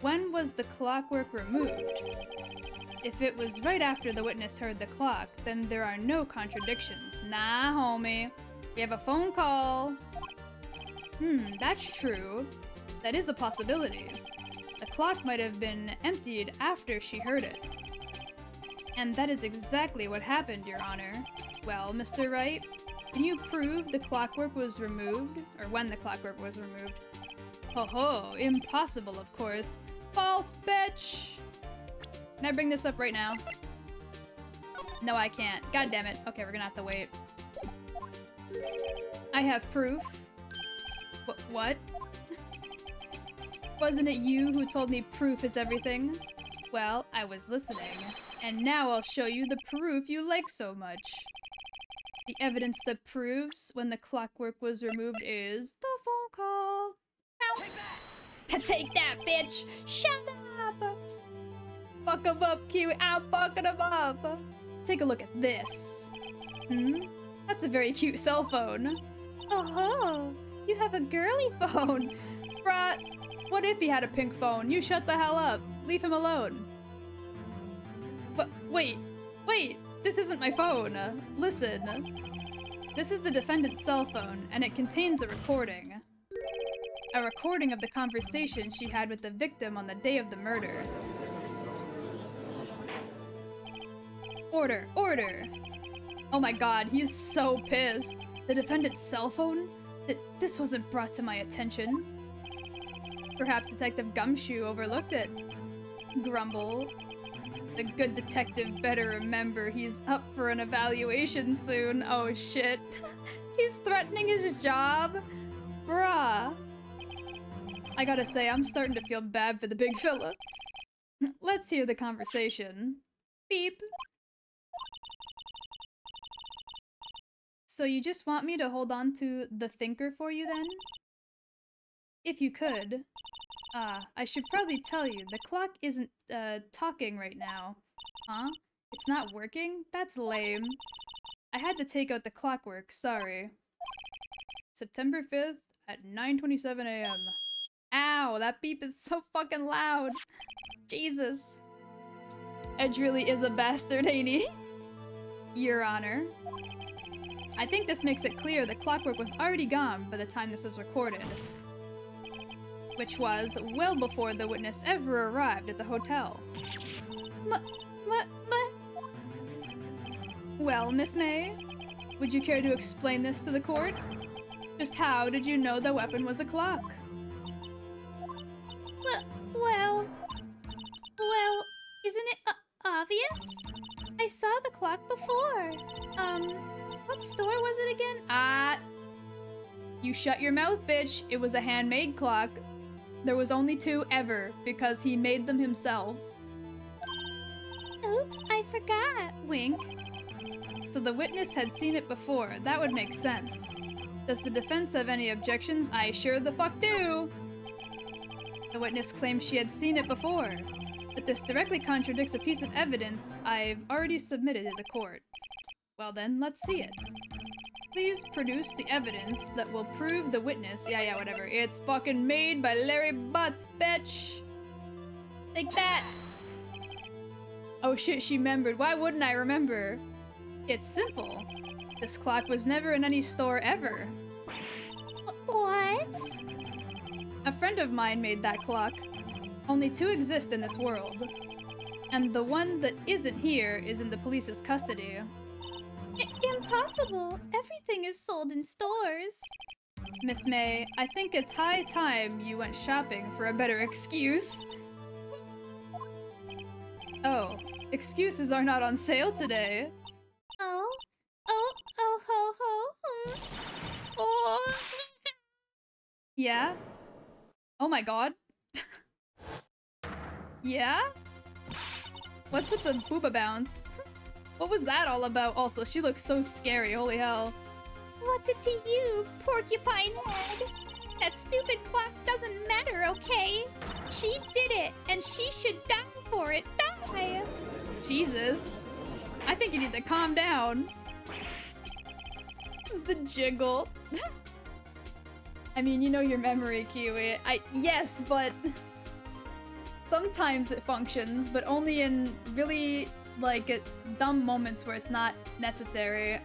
when was the clockwork removed? If it was right after the witness heard the clock, then there are no contradictions. Nah, homie. We have a phone call. That's true. That is a possibility. The clock might have been emptied after she heard it. And that is exactly what happened, Your Honor. Well, Mr. Wright, can you prove the clockwork was removed? Or when the clockwork was removed? Ho ho, impossible, of course. False, bitch! Can I bring this up right now? No, I can't. God damn it. Okay, we're gonna have to wait. I have proof. What? Wasn't it you who told me proof is everything? Well, I was listening. And now I'll show you the proof you like so much. The evidence that proves when the clockwork was removed is the phone call. Ow. Take that, bitch! Shut up! Fuck him up, Kiwi. I'm fucking him up! Take a look at this. That's a very cute cell phone. Oh, you have a girly phone. Bruh, what if he had a pink phone? You shut the hell up. Leave him alone. But wait, this isn't my phone. Listen. This is the defendant's cell phone, and it contains a recording. A recording of the conversation she had with the victim on the day of the murder. Order, order! Oh my god, he's so pissed. The defendant's cell phone? This wasn't brought to my attention. Perhaps Detective Gumshoe overlooked it. Grumble. The good detective better remember he's up for an evaluation soon. Oh shit. He's threatening his job? Bruh. I gotta say, I'm starting to feel bad for the big fella. Let's hear the conversation. Beep. So you just want me to hold on to the thinker for you then? If you could. I should probably tell you, the clock isn't, talking right now. Huh? It's not working? That's lame. I had to take out the clockwork, sorry. September 5th at 9:27 a.m. Ow, that beep is so fucking loud. Jesus. Edge really is a bastard, ain't he? Your Honor. I think this makes it clear the clockwork was already gone by the time this was recorded. Which was well before the witness ever arrived at the hotel. Well, Miss May, would you care to explain this to the court? Just how did you know the weapon was a clock? Well, isn't it obvious? I saw the clock before. What store was it again? You shut your mouth, bitch. It was a handmade clock. There was only 2 ever, because he made them himself. Oops, I forgot. Wink. So the witness had seen it before. That would make sense. Does the defense have any objections? I sure the fuck do! The witness claimed she had seen it before, but this directly contradicts a piece of evidence I've already submitted to the court. Well then, let's see it. Please produce the evidence that will prove the witness— yeah, whatever. It's fucking made by Larry Butts, bitch! Take that! Oh shit, she remembered. Why wouldn't I remember? It's simple. This clock was never in any store ever. What? A friend of mine made that clock. Only two exist in this world. And the one that isn't here is in the police's custody. Impossible. Everything is sold in stores. Miss May, I think it's high time you went shopping for a better excuse. Oh, excuses are not on sale today. Oh, ho, ho. Oh. Yeah? Oh my god. Yeah? What's with the booba bounce? What was that all about? Also, she looks so scary, holy hell. What's it to you, porcupine head? That stupid clock doesn't matter, okay? She did it, and she should die for it. Die! Jesus. I think you need to calm down. The jiggle. I mean, you know your memory, Kiwi. Yes, but sometimes it functions, but only in really, like, at dumb moments where it's not necessary.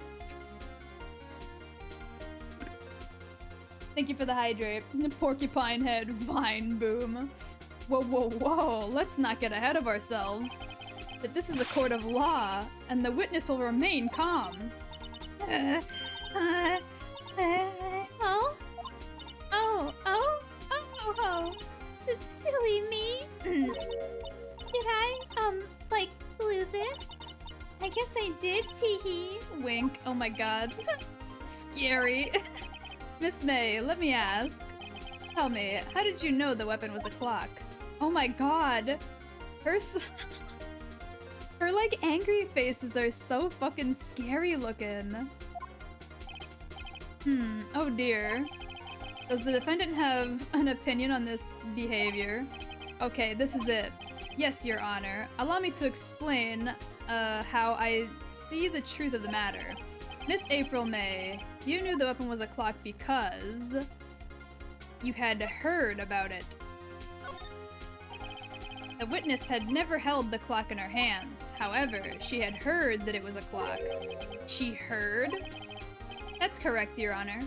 Thank you for the hydrate. Porcupine head, vine boom. Whoa, whoa, whoa, let's not get ahead of ourselves. That this is a court of law, and the witness will remain calm. Silly me. Did I, like, lose it? I guess I did, teehee. Wink. Oh my god. Scary. Miss May, let me ask. Tell me, how did you know the weapon was a clock? Oh my god. Her like angry faces are so fucking scary looking. Oh dear. Does the defendant have an opinion on this behavior? Okay, this is it. Yes, Your Honor. Allow me to explain how I see the truth of the matter. Miss April May, you knew the weapon was a clock because you had heard about it. The witness had never held the clock in her hands. However, she had heard that it was a clock. She heard? That's correct, Your Honor.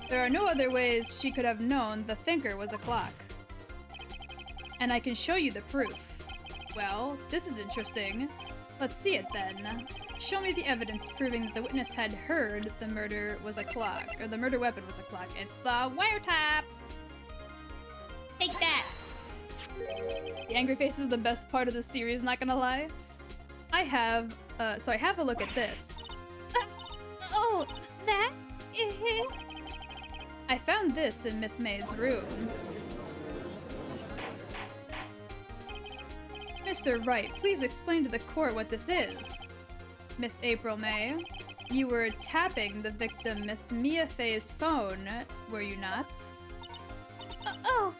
There are no other ways she could have known the thinker was a clock. And I can show you the proof. Well, this is interesting. Let's see it then. Show me the evidence proving that the witness had heard the murder was a clock, or the murder weapon was a clock. It's the wiretap! Take that! The angry face is the best part of the series, not gonna lie. have a look at this. Oh, that? I found this in Miss May's room. Mr. Wright, please explain to the court what this is. Miss April May, you were tapping the victim Miss Mia Fey's phone, were you not? Oh!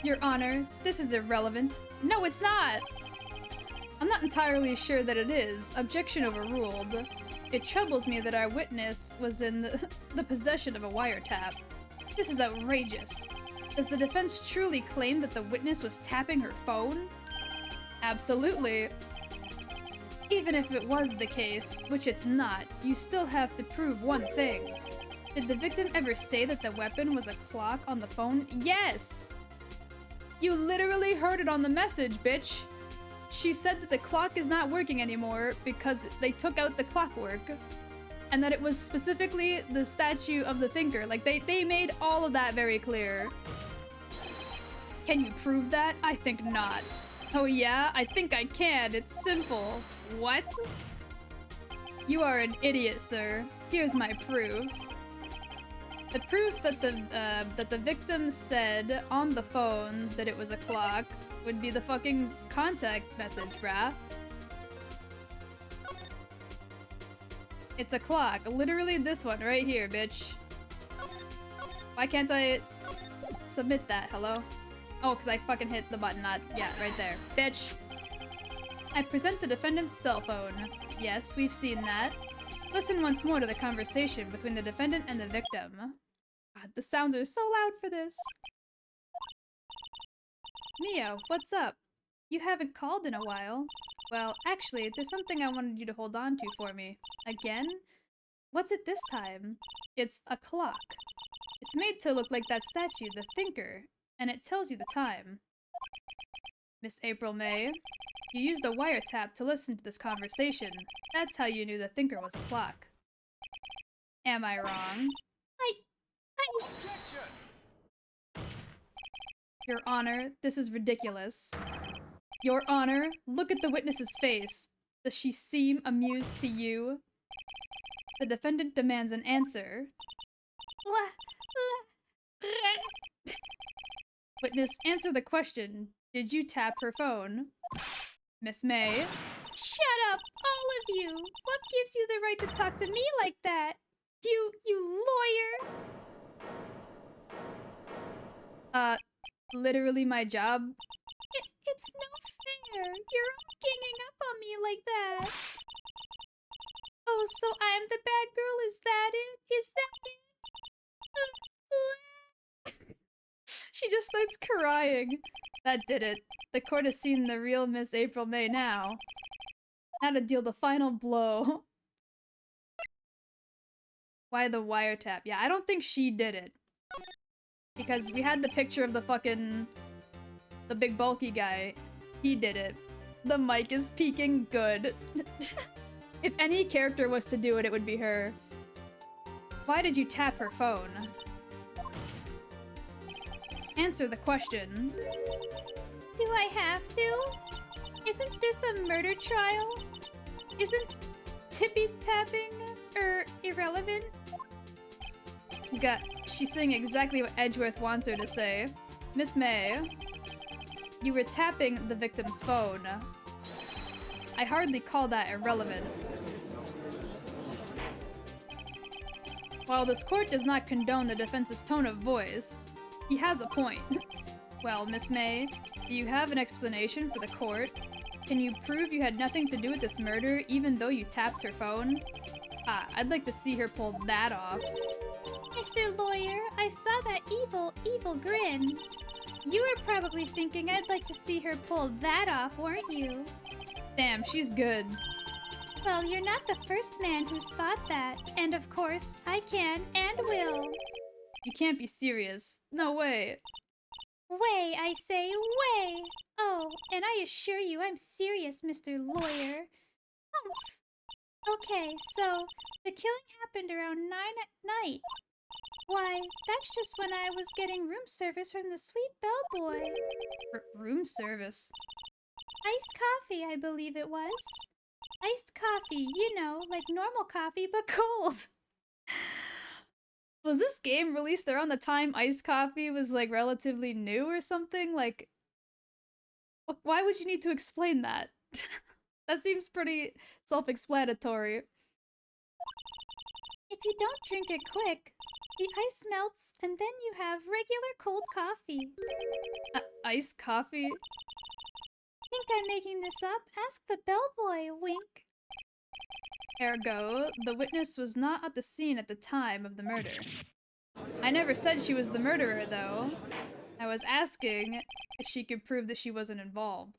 Your Honor, this is irrelevant. No, it's not! I'm not entirely sure that it is. Objection overruled. It troubles me that our witness was in the possession of a wiretap. This is outrageous. Does the defense truly claim that the witness was tapping her phone? Absolutely. Even if it was the case, which it's not, you still have to prove one thing. Did the victim ever say that the weapon was a clock on the phone? Yes! You literally heard it on the message, bitch! She said that the clock is not working anymore because they took out the clockwork. And that it was specifically the statue of the thinker. Like, they made all of that very clear. Can you prove that? I think not. Oh yeah? I think I can. It's simple. What? You are an idiot, sir. Here's my proof. The proof that the victim said on the phone that it was a clock would be the fucking contact message, brah. It's a clock. Literally this one right here, bitch. Why can't I submit that? Hello? Oh, because I fucking hit the button, not... Yeah, right there. Bitch! I present the defendant's cell phone. Yes, we've seen that. Listen once more to the conversation between the defendant and the victim. God, the sounds are so loud for this. Mia, what's up? You haven't called in a while. Well, actually, there's something I wanted you to hold on to for me. Again? What's it this time? It's a clock. It's made to look like that statue, the Thinker, and it tells you the time. Miss April May, you used a wiretap to listen to this conversation. That's how you knew the Thinker was a clock. Am I wrong? Your Honor, this is ridiculous. Your Honor, look at the witness's face. Does she seem amused to you? The defendant demands an answer. Witness, answer the question. Did you tap her phone? Miss May. Shut up, all of you! What gives you the right to talk to me like that? You lawyer! Literally my job. It's no fair. You're all ganging up on me like that. Oh, so I'm the bad girl, is that it? Is that it? She just starts crying. That did it. The court has seen the real Miss April May now. Now to deal the final blow. Why the wiretap? Yeah, I don't think she did it. Because we had the picture of the fucking... the big bulky guy. He did it. The mic is peaking good. If any character was to do it, it would be her. Why did you tap her phone? Answer the question. Do I have to? Isn't this a murder trial? Isn't tippy-tapping irrelevant? She's saying exactly what Edgeworth wants her to say. Miss May, you were tapping the victim's phone. I hardly call that irrelevant. While this court does not condone the defense's tone of voice, he has a point. Well, Miss May, do you have an explanation for the court? Can you prove you had nothing to do with this murder even though you tapped her phone? Ah, I'd like to see her pull that off. Mr. Lawyer, I saw that evil grin. You were probably thinking I'd like to see her pull that off, weren't you? Damn, she's good. Well, you're not the first man who's thought that, and of course, I can and will. You can't be serious. No way. Way, I say, way! Oh, and I assure you I'm serious, Mr. Lawyer. Humph. Okay, so, the killing happened around 9 at night. Why, that's just when I was getting room service from the sweet bellboy. Room service? Iced coffee, I believe it was. Iced coffee, you know, like normal coffee, but cold. Was this game released around the time iced coffee was, like, relatively new or something? Like, why would you need to explain that? That seems pretty self-explanatory. If you don't drink it quick, the ice melts and then you have regular cold coffee. Iced coffee? Think I'm making this up? Ask the bellboy, wink. Ergo, the witness was not at the scene at the time of the murder. I never said she was the murderer, though. I was asking if she could prove that she wasn't involved.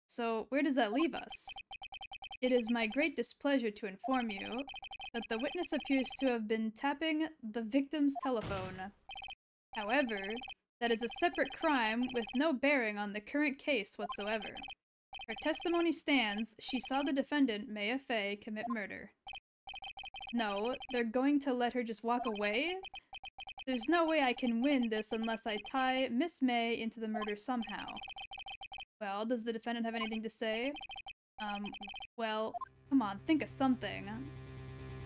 So, where does that leave us? It is my great displeasure to inform you that the witness appears to have been tapping the victim's telephone. However, that is a separate crime with no bearing on the current case whatsoever. Her testimony stands, she saw the defendant, Maya Fey, commit murder. No, they're going to let her just walk away? There's no way I can win this unless I tie Miss May into the murder somehow. Well, does the defendant have anything to say? Well, come on, think of something.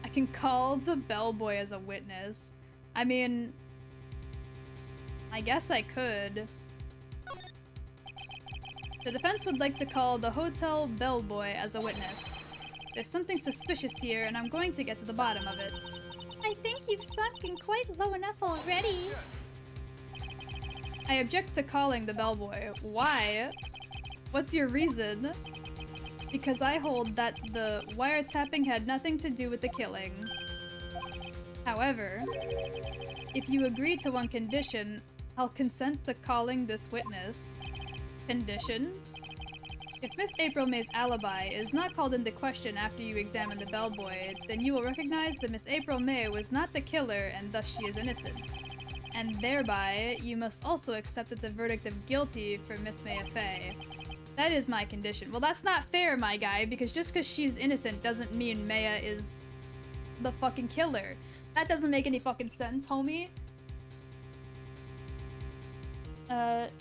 I can call the bellboy as a witness. I mean, I guess I could. The defense would like to call the hotel bellboy as a witness. There's something suspicious here, and I'm going to get to the bottom of it. I think you've sunken quite low enough already. I object to calling the bellboy. Why? What's your reason? Because I hold that the wiretapping had nothing to do with the killing. However, if you agree to one condition, I'll consent to calling this witness. Condition? If Miss April May's alibi is not called into question after you examine the bellboy, then you will recognize that Miss April May was not the killer and thus she is innocent. And thereby, you must also accept the verdict of guilty for Miss Maya Fey. That is my condition. Well, that's not fair, my guy, because just because she's innocent doesn't mean Maya is the fucking killer. That doesn't make any fucking sense, homie.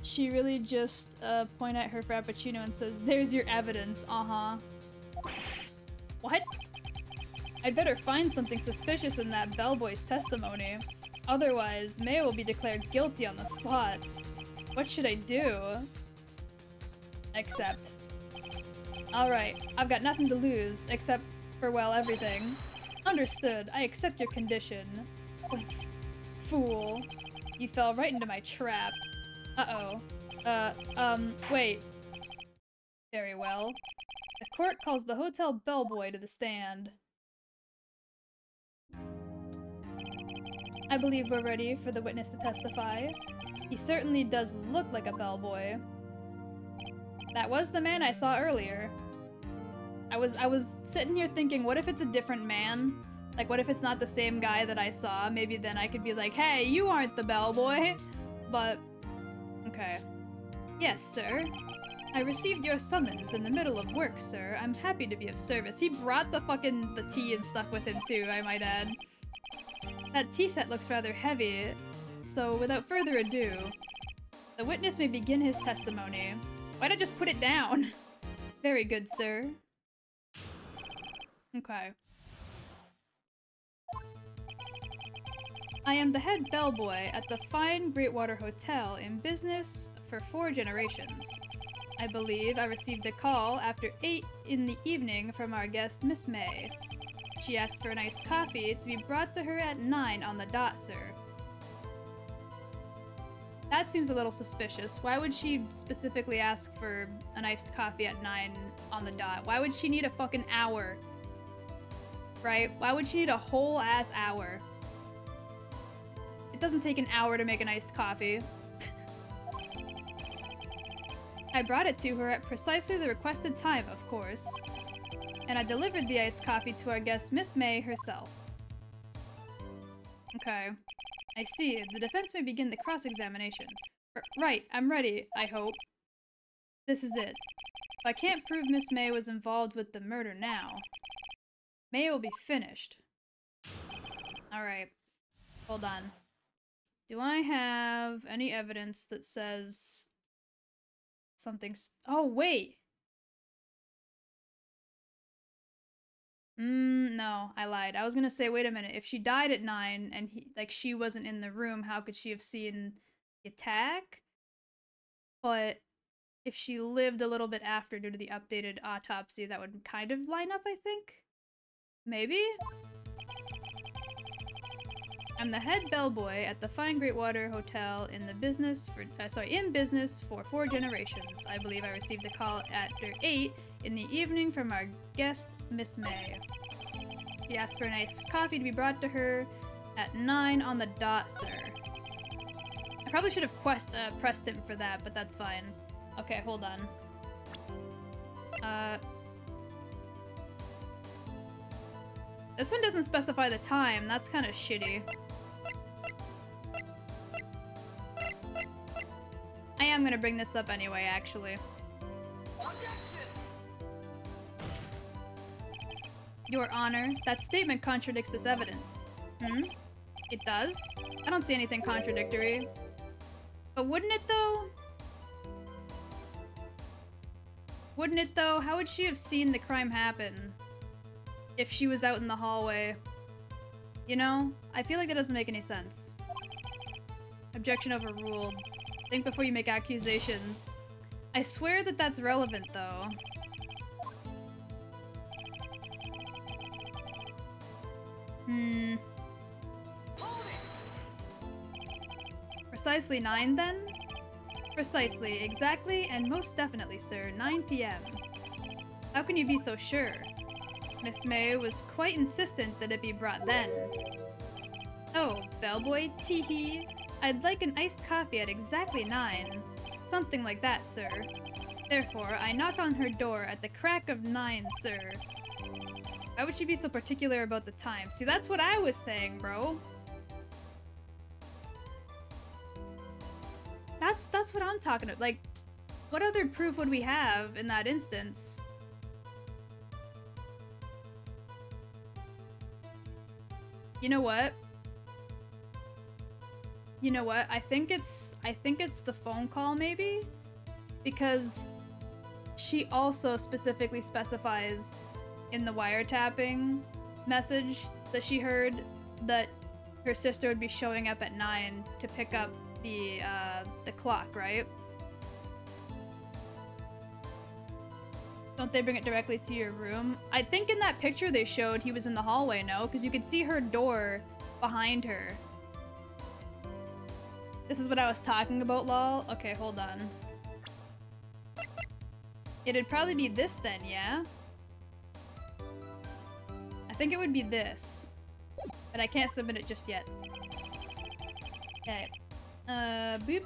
She really just point at her frappuccino and says, "There's your evidence, uh-huh." What? I better find something suspicious in that bellboy's testimony. Otherwise, Maya will be declared guilty on the spot. What should I do? Accept. Alright, I've got nothing to lose, except for, well, everything. Understood, I accept your condition. Oof. Fool. You fell right into my trap. Uh-oh. Wait. Very well. The court calls the hotel bellboy to the stand. I believe we're ready for the witness to testify. He certainly does look like a bellboy. That was the man I saw earlier. I was sitting here thinking, what if it's a different man? Like, what if it's not the same guy that I saw? Maybe then I could be like, hey, you aren't the bellboy. But, okay. Yes, sir. I received your summons in the middle of work, sir. I'm happy to be of service. He brought the tea and stuff with him too, I might add. That tea set looks rather heavy, so without further ado, the witness may begin his testimony. Why'd I just put it down? Very good, sir. Okay. I am the head bellboy at the fine Greatwater Hotel in business for 4 generations. I believe I received a call after 8 in the evening from our guest, Miss May. She asked for an iced coffee to be brought to her at 9 on the dot, sir. That seems a little suspicious. Why would she specifically ask for an iced coffee at 9 on the dot? Why would she need a fucking hour? Right? Why would she need a whole ass hour? It doesn't take an hour to make an iced coffee. I brought it to her at precisely the requested time, of course. And I delivered the iced coffee to our guest, Miss May herself. Okay. I see. The defense may begin the cross-examination. Right, I'm ready, I hope. This is it. If I can't prove Miss May was involved with the murder now, May will be finished. Alright. Hold on. Do I have any evidence that says something's— oh, wait! No, I lied. I was gonna say, wait a minute, if she died at 9 and she wasn't in the room, how could she have seen the attack? But if she lived a little bit after due to the updated autopsy, that would kind of line up, I think? Maybe? I'm the head bellboy at the fine Greatwater Hotel in the business for 4 generations. I believe I received a call after 8 in the evening from our guest, Miss May. She asked for an iced coffee to be brought to her at 9 on the dot, sir. I probably should have pressed him for that, but that's fine. Okay, hold on. This one doesn't specify the time. That's kind of shitty. I am gonna bring this up anyway, actually. Your Honor, that statement contradicts this evidence. It does? I don't see anything contradictory. But wouldn't it though? Wouldn't it though? How would she have seen the crime happen if she was out in the hallway? You know? I feel like that doesn't make any sense. Objection overruled. Think before you make accusations. I swear that that's relevant though. precisely 9 then? Precisely, exactly, and most definitely, sir. 9 p.m. How can you be so sure? Miss May was quite insistent that it be brought then. Oh, bellboy, teehee. I'd like an iced coffee at exactly 9. Something like that, sir. Therefore, I knock on her door at the crack of 9, sir. Why would she be so particular about the time? See, that's what I was saying, bro. That's what I'm talking about. Like, what other proof would we have in that instance? You know what? You know what? I think it's the phone call maybe, because she also specifically specifies in the wiretapping message that she heard that her sister would be showing up at 9 to pick up the clock, right? Don't they bring it directly to your room? I think in that picture they showed he was in the hallway, no? Because you could see her door behind her. This is what I was talking about, lol. Okay, hold on. It'd probably be this then, yeah? I think it would be this. But I can't submit it just yet. Okay. Boop.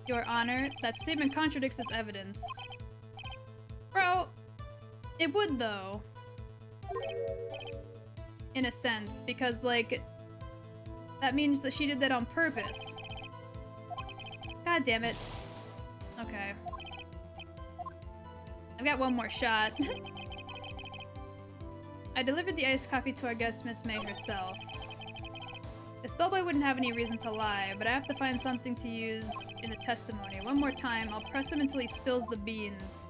Your Honor, that statement contradicts this evidence. Bro, it would though. In a sense, because like, that means that she did that on purpose. God damn it. Okay. I've got one more shot. I delivered the iced coffee to our guest, Miss May herself. This bellboy wouldn't have any reason to lie, but I have to find something to use in the testimony. One more time, I'll press him until he spills the beans.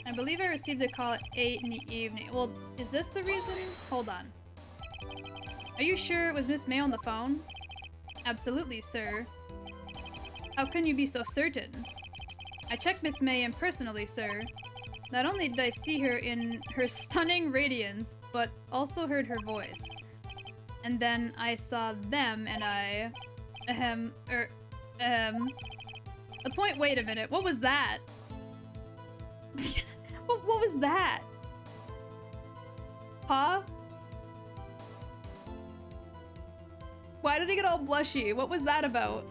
I believe I received a call at 8 in the evening. Well, is this the reason? Hold on. Are you sure it was Miss May on the phone? Absolutely, sir. How can you be so certain? I checked Miss May in personally, sir. Not only did I see her in her stunning radiance, but also heard her voice. And then I saw them and I... The point, wait a minute, what was that? What was that? Huh? Why did he get all blushy? What was that about?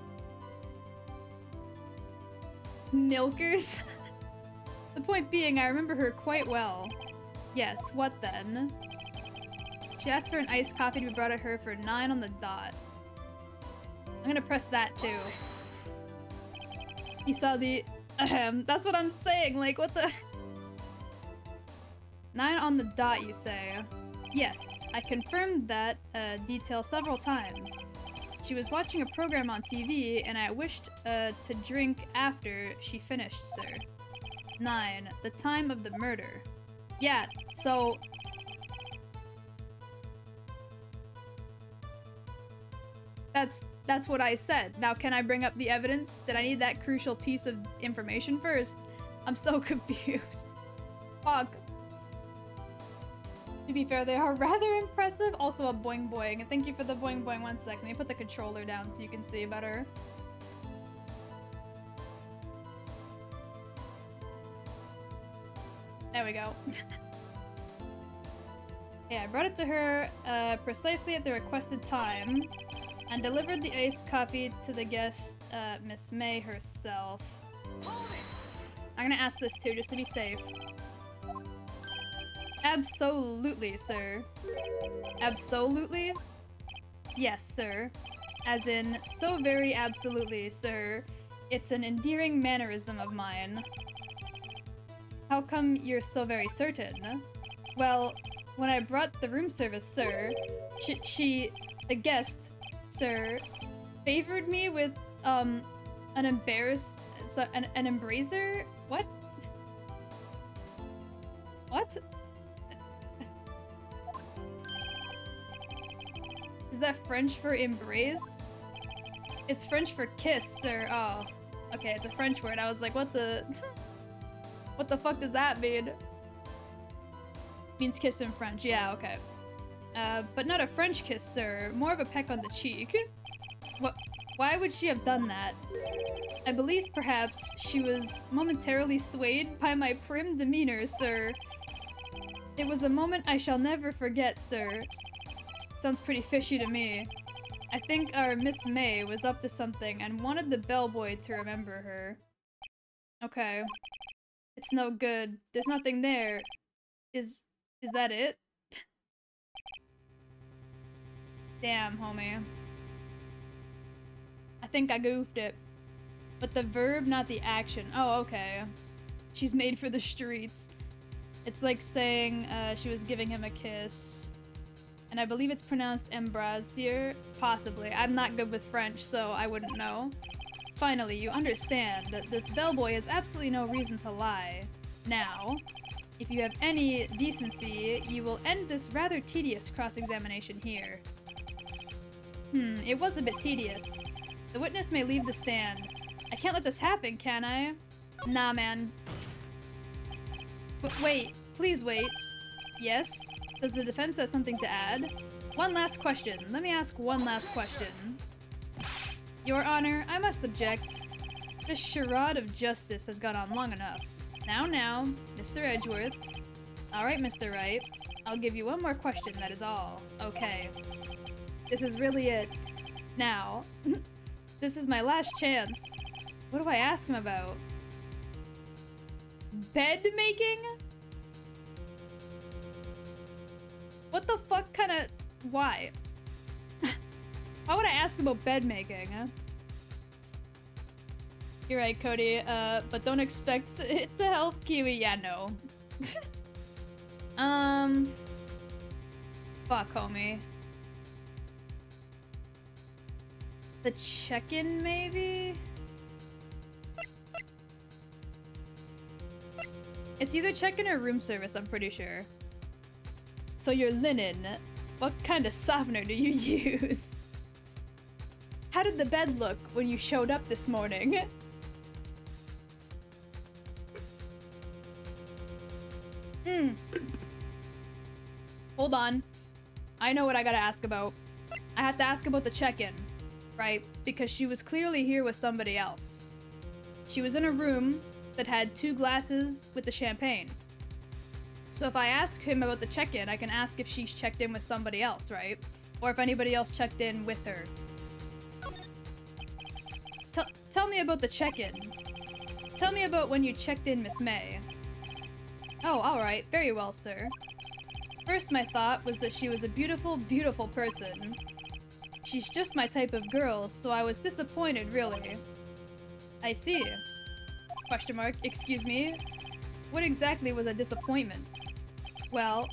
Milkers? The point being, I remember her quite well. Yes, what then? She asked for an iced coffee to be brought at her for 9 on the dot. I'm gonna press that too. You saw the that's what I'm saying, like what the 9 on the dot, you say? Yes, I confirmed that detail several times. She was watching a program on TV and I wished to drink after she finished, sir. 9, the time of the murder. Yeah, so... That's what I said. Now can I bring up the evidence? Did I need that crucial piece of information first? I'm so confused. Fuck. To be fair, they are rather impressive. Also a boing boing. Thank you for the boing boing. 1 second. Let me put the controller down so you can see better. There we go. Yeah, I brought it to her precisely at the requested time and delivered the iced coffee to the guest, Miss May herself. I'm gonna ask this too, just to be safe. Absolutely, sir. Absolutely? Yes, sir. As in, so very absolutely, sir. It's an endearing mannerism of mine. How come you're so very certain? Well, when I brought the room service, sir, the guest, sir, favored me with, an embracer? What? What? Is that French for embrace? It's French for kiss, sir. Oh. Okay, it's a French word. I was like, what the... What the fuck does that mean? Means kiss in French. Yeah, okay. But not a French kiss, sir. More of a peck on the cheek. What? Why would she have done that? I believe perhaps she was momentarily swayed by my prim demeanor, sir. It was a moment I shall never forget, sir. Sounds pretty fishy to me. I think our Miss May was up to something and wanted the bellboy to remember her. Okay. It's no good. There's nothing there. Is that it? Damn, homie. I think I goofed it. But the verb, not the action. Oh, okay. She's made for the streets. It's like saying she was giving him a kiss. And I believe it's pronounced embrasure. Possibly. I'm not good with French, so I wouldn't know. Finally, you understand that this bellboy has absolutely no reason to lie. Now, if you have any decency, you will end this rather tedious cross-examination here. It was a bit tedious. The witness may leave the stand. I can't let this happen, can I? Nah, man. Wait, please wait. Yes? Does the defense have something to add? One last question. Let me ask one last question. Your Honor, I must object. This charade of justice has gone on long enough. Now, Mr. Edgeworth. Alright, Mr. Wright. I'll give you one more question, that is all. Okay. This is really it. Now. This is my last chance. What do I ask him about? Bed making? What the fuck kind of... Why? Why would I ask about bed making? You're right, Cody, but don't expect it to help Kiwi. Yeah, no. Fuck, homie. The check-in, maybe? It's either check-in or room service, I'm pretty sure. So your linen, what kind of softener do you use? How did the bed look when you showed up this morning? Hold on. I know what I gotta ask about. I have to ask about the check-in, right? Because she was clearly here with somebody else. She was in a room that had 2 glasses with the champagne. So if I ask him about the check-in, I can ask if she's checked in with somebody else, right? Or if anybody else checked in with her. Tell me about the check-in. Tell me about when you checked in Miss May. Oh, alright. Very well, sir. First, my thought was that she was a beautiful, beautiful person. She's just my type of girl, so I was disappointed, really. I see. Question mark. Excuse me? What exactly was a disappointment? Well,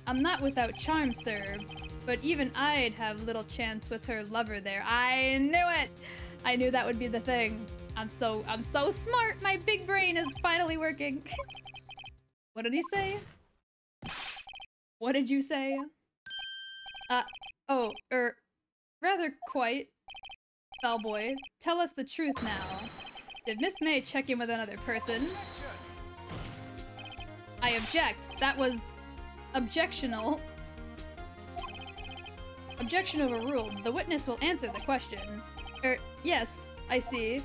I'm not without charm, sir, but even I'd have little chance with her lover there. I knew it! I knew that would be the thing. I'm so smart! My big brain is finally working! What did he say? What did you say? Rather quite. Bellboy, tell us the truth now. Did Miss May check in with another person? I object. That was objectional. Objection overruled. The witness will answer the question. Yes, I see.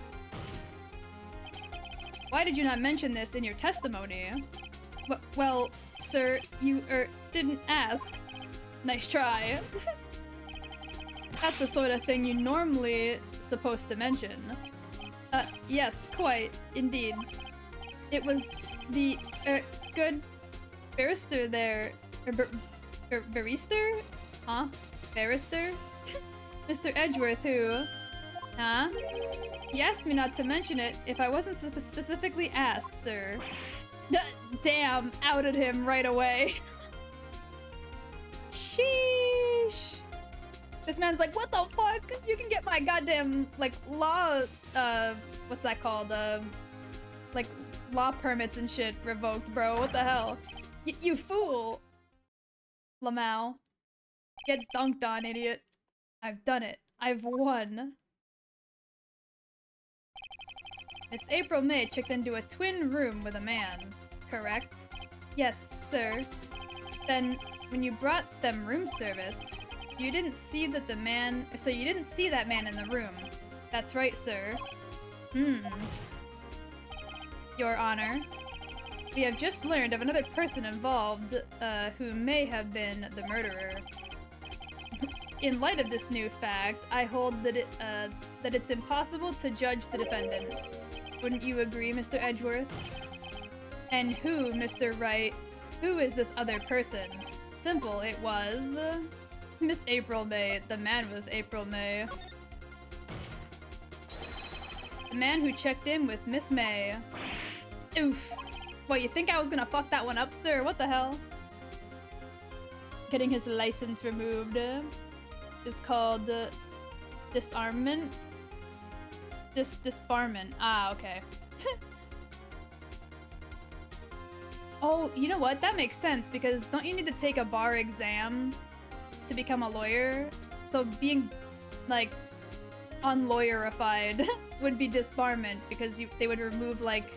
Why did you not mention this in your testimony? Well, sir, you, didn't ask. Nice try. That's the sort of thing you normally supposed to mention. Yes, quite, indeed. It was the, good barrister there. Barrister? Huh? Barrister? Mr. Edgeworth, who? Huh? He asked me not to mention it if I wasn't specifically asked, sir. Damn, outed him right away. Sheesh. This man's like, what the fuck? You can get my goddamn, like, law, what's that called? Like, law permits and shit revoked, bro. What the hell? You fool! Lamau. Get dunked on, idiot. I've done it. I've won. Miss April May checked into a twin room with a man, correct? Yes, sir. Then, when you brought them room service, you didn't see that the man- so you didn't see that man in the room. That's right, sir. Your Honor, we have just learned of another person involved, who may have been the murderer. In light of this new fact, I hold that it's impossible to judge the defendant. Wouldn't you agree, Mr. Edgeworth? And who, Mr. Wright? Who is this other person? Simple, it was... Miss April May, the man with April May. The man who checked in with Miss May. Oof. What, you think I was gonna fuck that one up, sir? What the hell? Getting his license removed is called disarmament. Disbarment. Ah, okay. Oh, you know what? That makes sense because don't you need to take a bar exam to become a lawyer? So being, like, unlawyerified would be disbarment because they would remove, like...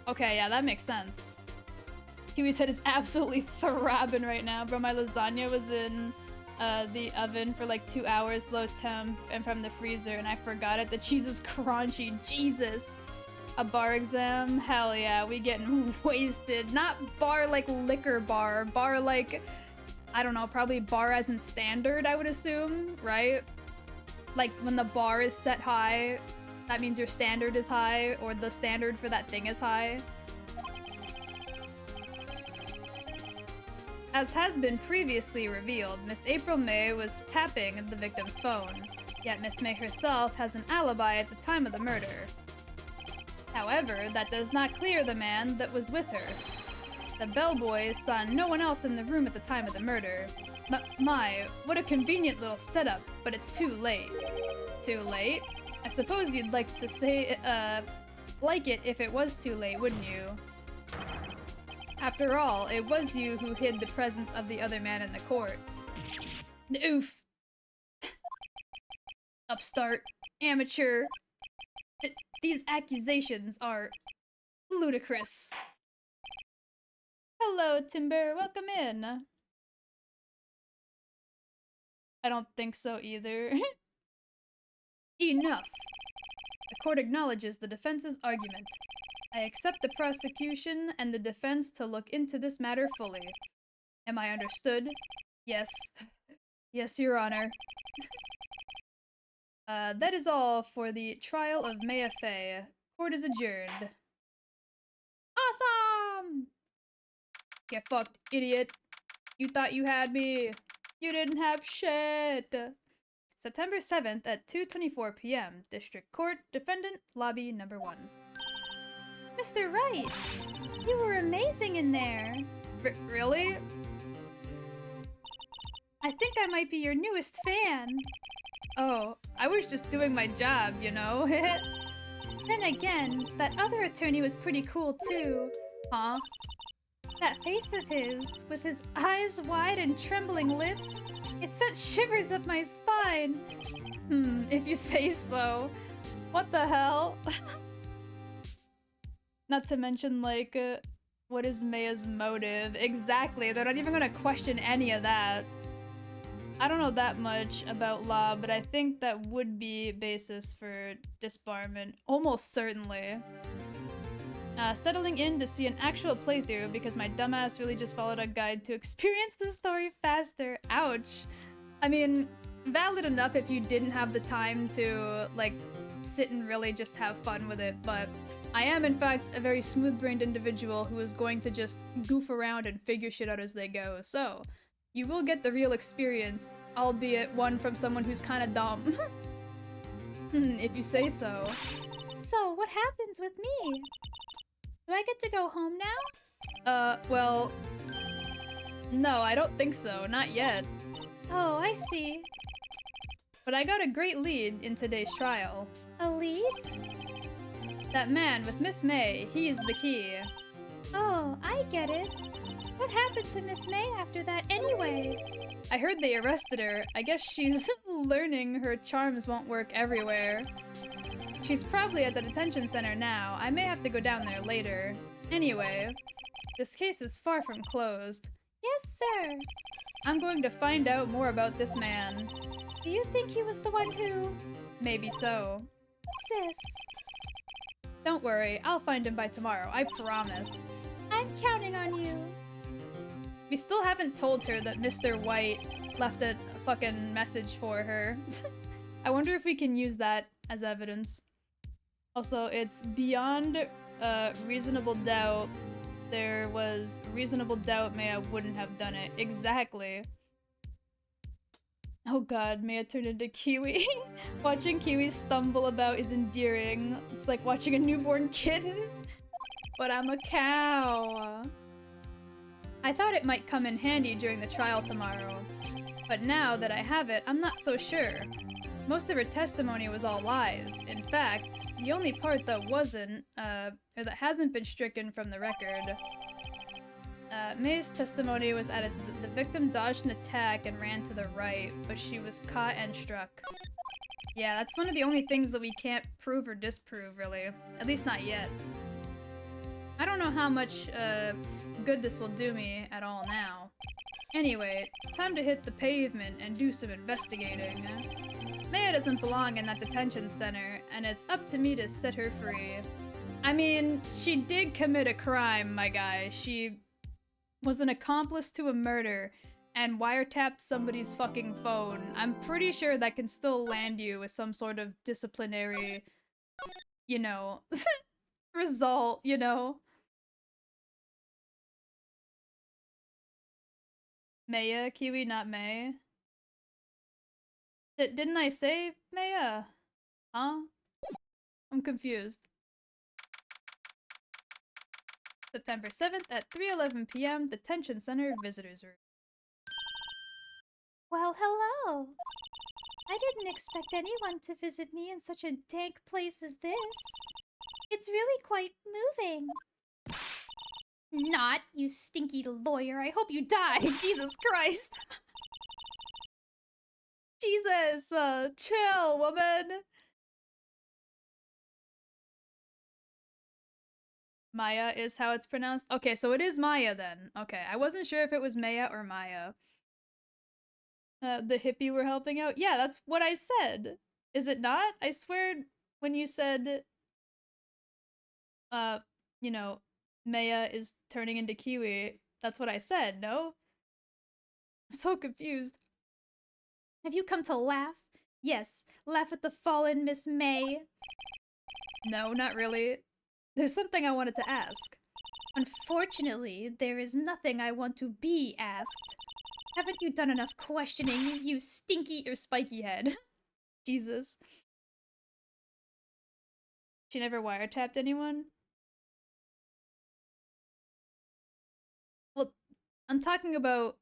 Okay, yeah, that makes sense. Kiwi's head is absolutely throbbing right now, bro. My lasagna was in the oven for like 2 hours, low temp, and from the freezer, and I forgot it. The cheese is crunchy. Jesus. A bar exam? Hell yeah, we getting wasted. Not bar like liquor bar. Bar like, I don't know, probably bar as in standard, I would assume, right? Like when the bar is set high, that means your standard is high, or the standard for that thing is high. As has been previously revealed, Miss April May was tapping the victim's phone, yet Miss May herself has an alibi at the time of the murder. However, that does not clear the man that was with her. The bellboy saw no one else in the room at the time of the murder. My, what a convenient little setup, but it's too late. Too late? I suppose you'd like to say, like it if it was too late, wouldn't you? After all, it was you who hid the presence of the other man in the court. Oof. Upstart. Amateur. These accusations are ludicrous. Hello, Timber. Welcome in. I don't think so either. Enough. The court acknowledges the defense's argument. I accept the prosecution and the defense to look into this matter fully. Am I understood? Yes. Yes, Your Honor. That is all for the trial of Maya Fey. Court is adjourned. Awesome! Get fucked, idiot. You thought you had me. You didn't have shit. September 7th at 2:24 p.m. District Court, Defendant, Lobby Number 1. Mr. Wright, you were amazing in there. Really? I think I might be your newest fan. Oh, I was just doing my job, you know? Then again, that other attorney was pretty cool too. Huh? That face of his, with his eyes wide and trembling lips, it sent shivers up my spine. If you say so. What the hell? Not to mention, like, what is Maya's motive? Exactly, they're not even gonna question any of that. I don't know that much about law, but I think that would be basis for disbarment. Almost certainly. Settling in to see an actual playthrough because my dumbass really just followed a guide to experience the story faster. Ouch. I mean, valid enough if you didn't have the time to, like, sit and really just have fun with it, but I am, in fact, a very smooth-brained individual who is going to just goof around and figure shit out as they go, so you will get the real experience, albeit one from someone who's kinda dumb. If you say so. So, what happens with me? Do I get to go home now? Well... No, I don't think so. Not yet. Oh, I see. But I got a great lead in today's trial. A lead? That man with Miss May, he's the key. Oh, I get it. What happened to Miss May after that anyway? I heard they arrested her. I guess she's learning her charms won't work everywhere. She's probably at the detention center now. I may have to go down there later. Anyway, this case is far from closed. Yes, sir. I'm going to find out more about this man. Do you think he was the one who... Maybe so. Sis, Don't worry, I'll find him by tomorrow, I promise. I'm counting on you. We still haven't told her that Mr. White left a fucking message for her. I wonder if we can use that as evidence. Also, it's beyond reasonable doubt. There was reasonable doubt Maya wouldn't have done it. Exactly. Oh god, Maya turned into Kiwi. Watching Kiwi stumble about is endearing. It's like watching a newborn kitten. But I'm a cow. I thought it might come in handy during the trial tomorrow. But now that I have it, I'm not so sure. Most of her testimony was all lies. In fact, the only part that wasn't, or that hasn't been stricken from the record. May's testimony was added to the victim dodged an attack and ran to the right, but she was caught and struck. Yeah, that's one of the only things that we can't prove or disprove, really. At least not yet. I don't know how much, good this will do me at all now. Anyway, time to hit the pavement and do some investigating. Maya doesn't belong in that detention center, and it's up to me to set her free. I mean, she did commit a crime, my guy. She was an accomplice to a murder and wiretapped somebody's fucking phone. I'm pretty sure that can still land you with some sort of disciplinary, you know, result, you know? Maya, Kiwi, not May. Didn't I say Maya? Huh? I'm confused. September 7th at 3:11 p.m. Detention Center Visitors Room. Well, hello. I didn't expect anyone to visit me in such a dank place as this. It's really quite moving. Not, you stinky lawyer. I hope you die. Jesus Christ. Jesus, chill, woman. Maya is how it's pronounced. Okay, so it is Maya then. Okay, I wasn't sure if it was Maya or Maya. The hippie we're helping out? Yeah, that's what I said. Is it not? I swear when you said, you know, Maya is turning into Kiwi, that's what I said, no? I'm so confused. Have you come to laugh? Yes, laugh at the fallen Miss May. No, not really. There's something I wanted to ask. Unfortunately, there is nothing I want to be asked. Haven't you done enough questioning, you stinky or spiky head? Jesus. She never wiretapped anyone? Well, I'm talking about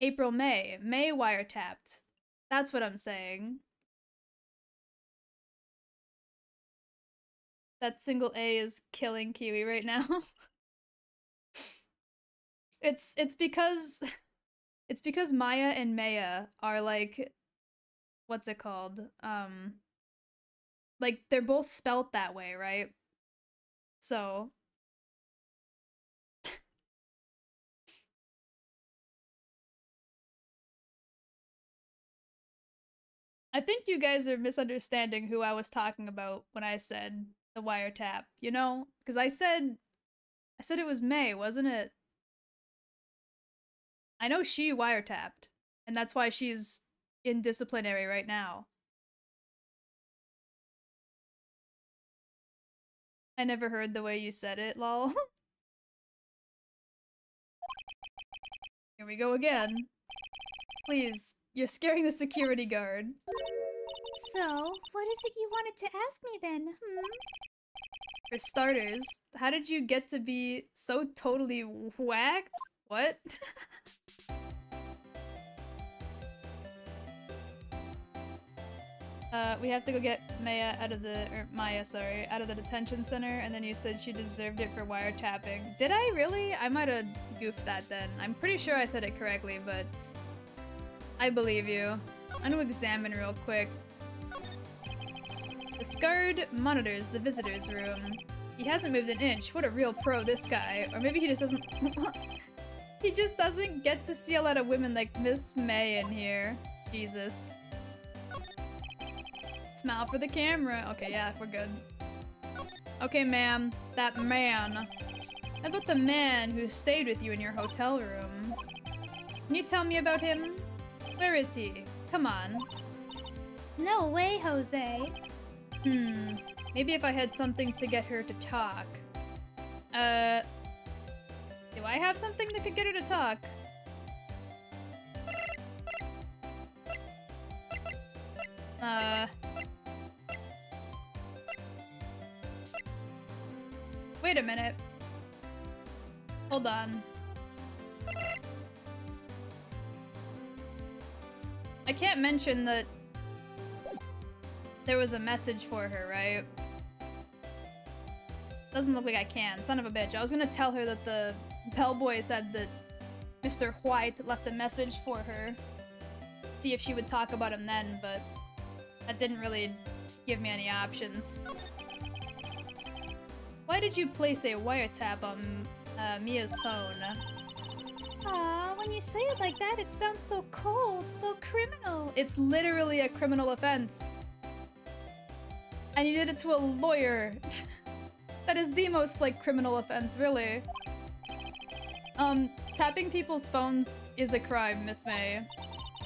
April May. May wiretapped. That's what I'm saying. That single A is killing Kiwi right now. It's because Maya and Maya are like, what's it called? Like they're both spelt that way, right? So I think you guys are misunderstanding who I was talking about when I said the wiretap, you know? Because I said it was May, wasn't it? I know she wiretapped, and that's why she's in disciplinary right now. I never heard the way you said it, lol. Here we go again. Please, you're scaring the security guard. So, what is it you wanted to ask me then, For starters, how did you get to be so totally whacked? What? We have to go get Maya out of the, Maya, sorry, out of the detention center, and then you said she deserved it for wiretapping. Did I really? I might have goofed that then. I'm pretty sure I said it correctly, but I believe you. I'm gonna examine real quick. This guard monitors the visitor's room. He hasn't moved an inch. What a real pro, this guy. Or maybe he just doesn't... he just doesn't get to see a lot of women like Miss May in here. Jesus. Smile for the camera. Okay, yeah, we're good. Okay, ma'am. That man. How about the man who stayed with you in your hotel room? Can you tell me about him? Where is he? Come on. No way, Jose. Maybe if I had something to get her to talk. Do I have something that could get her to talk? Wait a minute. Hold on. I can't mention that there was a message for her, right? Doesn't look like I can. Son of a bitch. I was gonna tell her that the bellboy said that Mr. White left a message for her. See if she would talk about him then, but that didn't really give me any options. Why did you place a wiretap on Mia's phone? Aw, when you say it like that, it sounds so cold, so criminal. It's literally a criminal offense. And you did it to a lawyer. That is the most, like, criminal offense, really. Tapping people's phones is a crime, Miss May.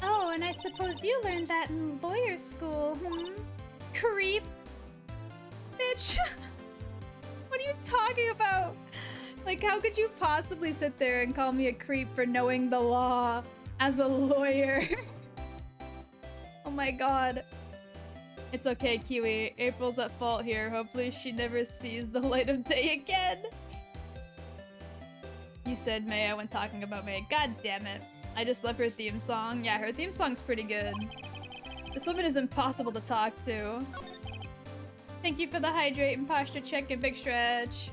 Oh, and I suppose you learned that in lawyer school, Creep. Bitch! What are you talking about? Like, how could you possibly sit there and call me a creep for knowing the law as a lawyer? Oh my god. It's okay, Kiwi. April's at fault here. Hopefully she never sees the light of day again. You said May, I went talking about May. God damn it. I just love her theme song. Yeah, her theme song's pretty good. This woman is impossible to talk to. Thank you for the hydrate and posture check and big stretch.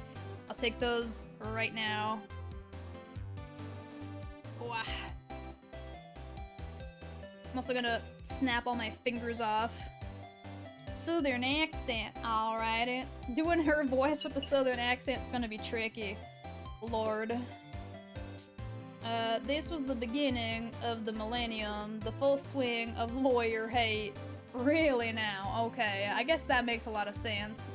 I'll take those right now. Wow. I'm also gonna snap all my fingers off. Southern accent, alrighty. Doing her voice with the southern accent is gonna be tricky. Lord. This was the beginning of the millennium, the full swing of lawyer hate. Really now? Okay, I guess that makes a lot of sense.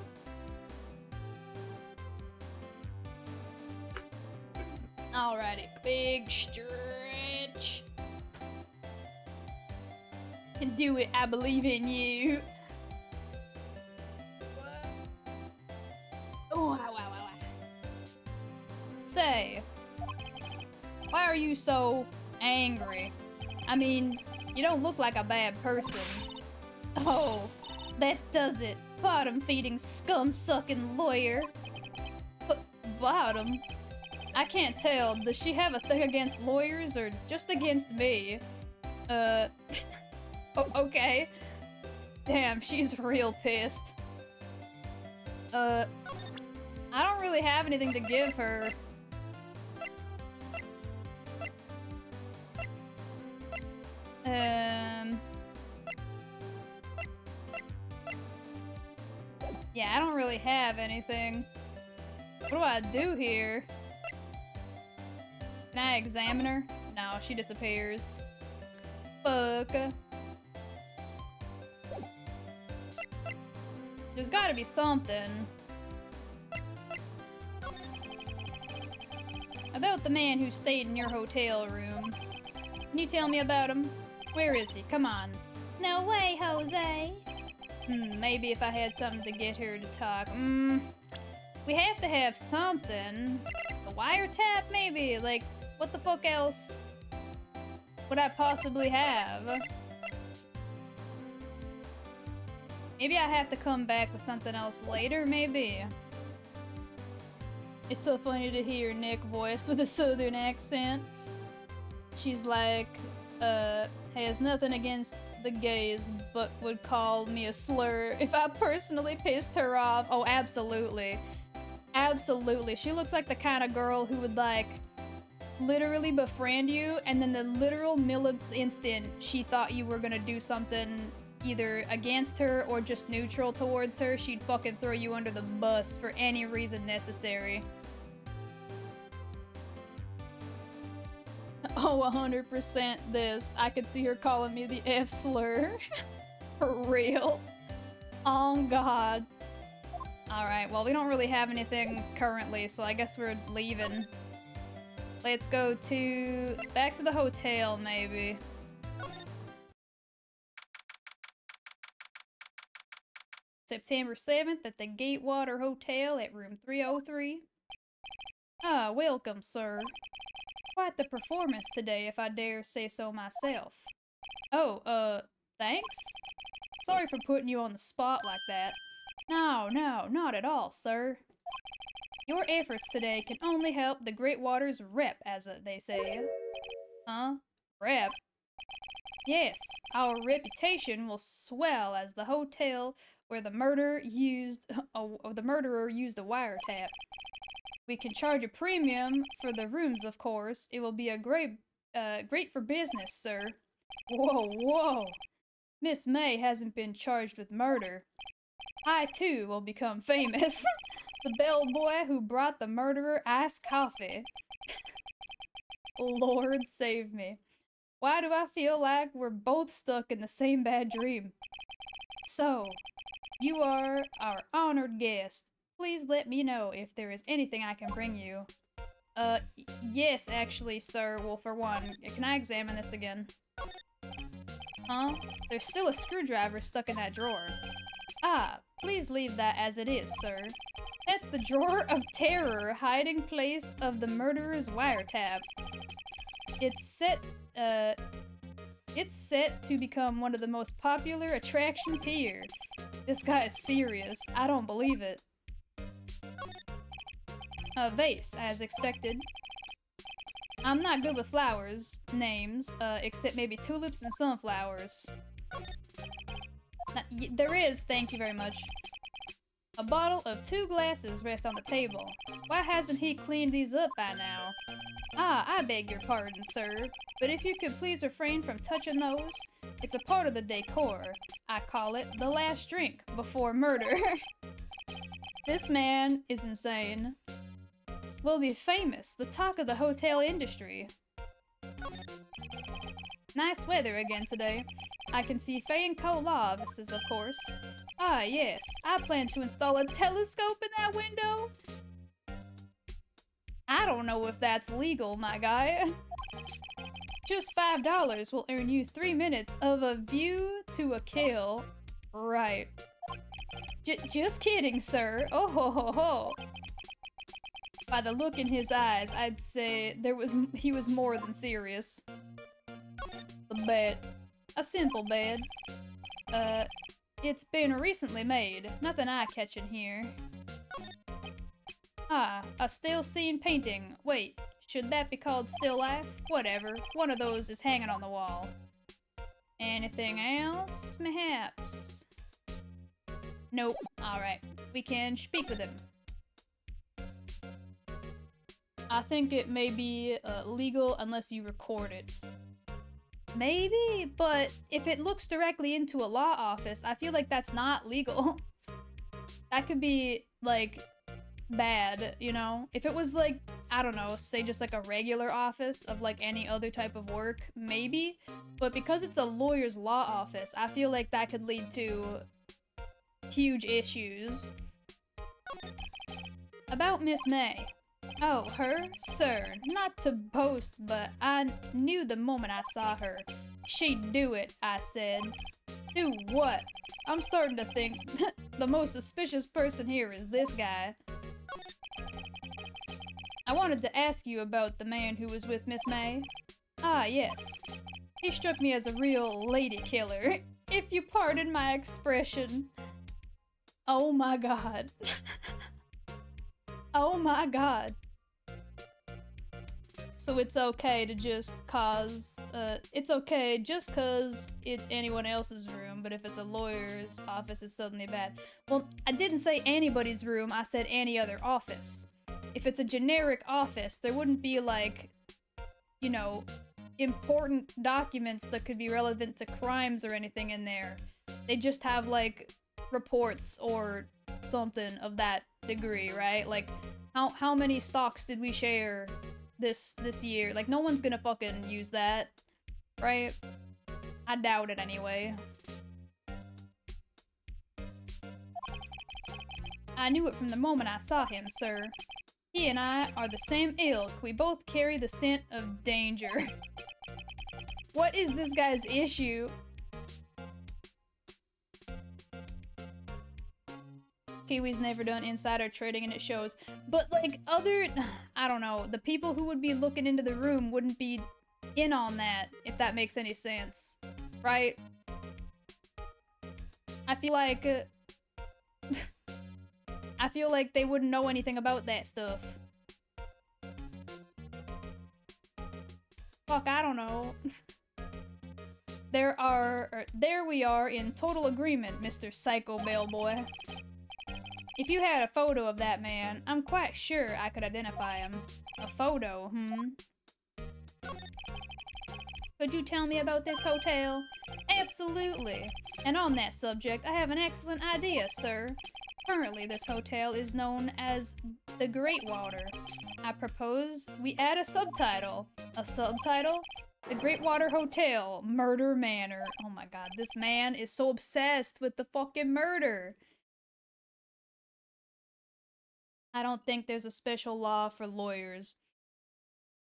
Alrighty, big stretch. Can do it, I believe in you. Oh, wow, wow, wow. Say, why are you so angry? I mean, you don't look like a bad person. Oh, that does it. Bottom-feeding, scum-sucking lawyer. Bottom? I can't tell. Does she have a thing against lawyers or just against me? Oh, okay. Damn, she's real pissed. I don't really have anything to give her. Yeah, I don't really have anything. What do I do here? Can I examine her? No, she disappears. Fuck. There's gotta be something. About the man who stayed in your hotel room. Can you tell me about him? Where is he? Come on. No way, Jose. Maybe if I had something to get her to talk. We have to have something. A wiretap, maybe? Like, what the fuck else would I possibly have? Maybe I have to come back with something else later, maybe? It's so funny to hear Nick's voice with a southern accent. She's like, has nothing against the gays, but would call me a slur if I personally pissed her off. Oh, absolutely. Absolutely. She looks like the kind of girl who would, like, literally befriend you, and then the literal instant she thought you were gonna do something either against her or just neutral towards her, she'd fucking throw you under the bus for any reason necessary. Oh, 100% this. I could see her calling me the F slur. For real. Oh god. Alright, well we don't really have anything currently, so I guess we're leaving. Let's go back to the hotel, maybe. September 7th at the Gatewater Hotel at room 303. Ah, welcome, sir. Quite the performance today, if I dare say so myself. Oh, thanks? Sorry for putting you on the spot like that. No, not at all, sir. Your efforts today can only help the Great Waters rep, as they say. Huh? Rep? Yes, our reputation will swell as the hotel where the murderer used a wiretap. We can charge a premium for the rooms, of course. It will be a great for business, sir. Whoa. Miss May hasn't been charged with murder. I, too, will become famous. The bellboy who brought the murderer iced coffee. Lord save me. Why do I feel like we're both stuck in the same bad dream? So, you are our honored guest. Please let me know if there is anything I can bring you. Yes, actually, sir. Well, for one, can I examine this again? Huh? There's still a screwdriver stuck in that drawer. Ah, please leave that as it is, sir. That's the drawer of terror, hiding place of the murderer's wiretap. It's set to become one of the most popular attractions here. This guy is serious. I don't believe it. A vase, as expected. I'm not good with flowers, names, except maybe tulips and sunflowers. There is, thank you very much. A bottle of 2 glasses rests on the table. Why hasn't he cleaned these up by now? Ah, I beg your pardon, sir, but if you could please refrain from touching those, it's a part of the decor. I call it the last drink before murder. This man is insane. We'll be famous, the talk of the hotel industry. Nice weather again today. I can see Faye and Co. law offices, of course. Ah, yes, I plan to install a telescope in that window. I don't know if that's legal, my guy. Just $5 will earn you 3 minutes of a view to a kill. Right. Just kidding, sir. Oh ho ho ho. By the look in his eyes, I'd say he was more than serious. The bed. A simple bed. It's been recently made. Nothing eye-catching here. Ah, a still scene painting. Wait, should that be called still life? Whatever. One of those is hanging on the wall. Anything else, mayhaps? Nope. Alright. We can speak with him. I think it may be legal unless you record it. Maybe, but if it looks directly into a law office, I feel like that's not legal. That could be, like, bad, you know? If it was, like, I don't know, say just like a regular office of, like, any other type of work, maybe. But because it's a lawyer's law office, I feel like that could lead to huge issues. About Miss May. Oh, her? Sir, not to boast, but I knew the moment I saw her. She'd do it, I said. Do what? I'm starting to think the most suspicious person here is this guy. I wanted to ask you about the man who was with Miss May. Ah, yes. He struck me as a real lady killer, if you pardon my expression. Oh my god. Oh my god. So it's okay to just cause, it's okay just cause it's anyone else's room, but if it's a lawyer's office, it's suddenly bad. Well, I didn't say anybody's room, I said any other office. If it's a generic office, there wouldn't be, like, you know, important documents that could be relevant to crimes or anything in there. they just have, like, reports or something of that degree, right? Like, how many stocks did we share this year? Like, no one's gonna fucking use that, right? I doubt it anyway. I knew it from the moment I saw him, sir. He and I are the same ilk. We both carry the scent of danger. What is this guy's issue? Kiwi's never done insider trading and it shows. But like I don't know, the people who would be looking into the room wouldn't be in on that, if that makes any sense. Right? I feel like I feel like they wouldn't know anything about that stuff. Fuck, I don't know. There we are in total agreement, Mr. Psycho Bellboy. If you had a photo of that man, I'm quite sure I could identify him. A photo, Could you tell me about this hotel? Absolutely. And on that subject, I have an excellent idea, sir. Currently, this hotel is known as the Great Water. I propose we add a subtitle. A subtitle? The Great Water Hotel, Murder Manor. Oh my god, this man is so obsessed with the fucking murder. I don't think there's a special law for lawyers.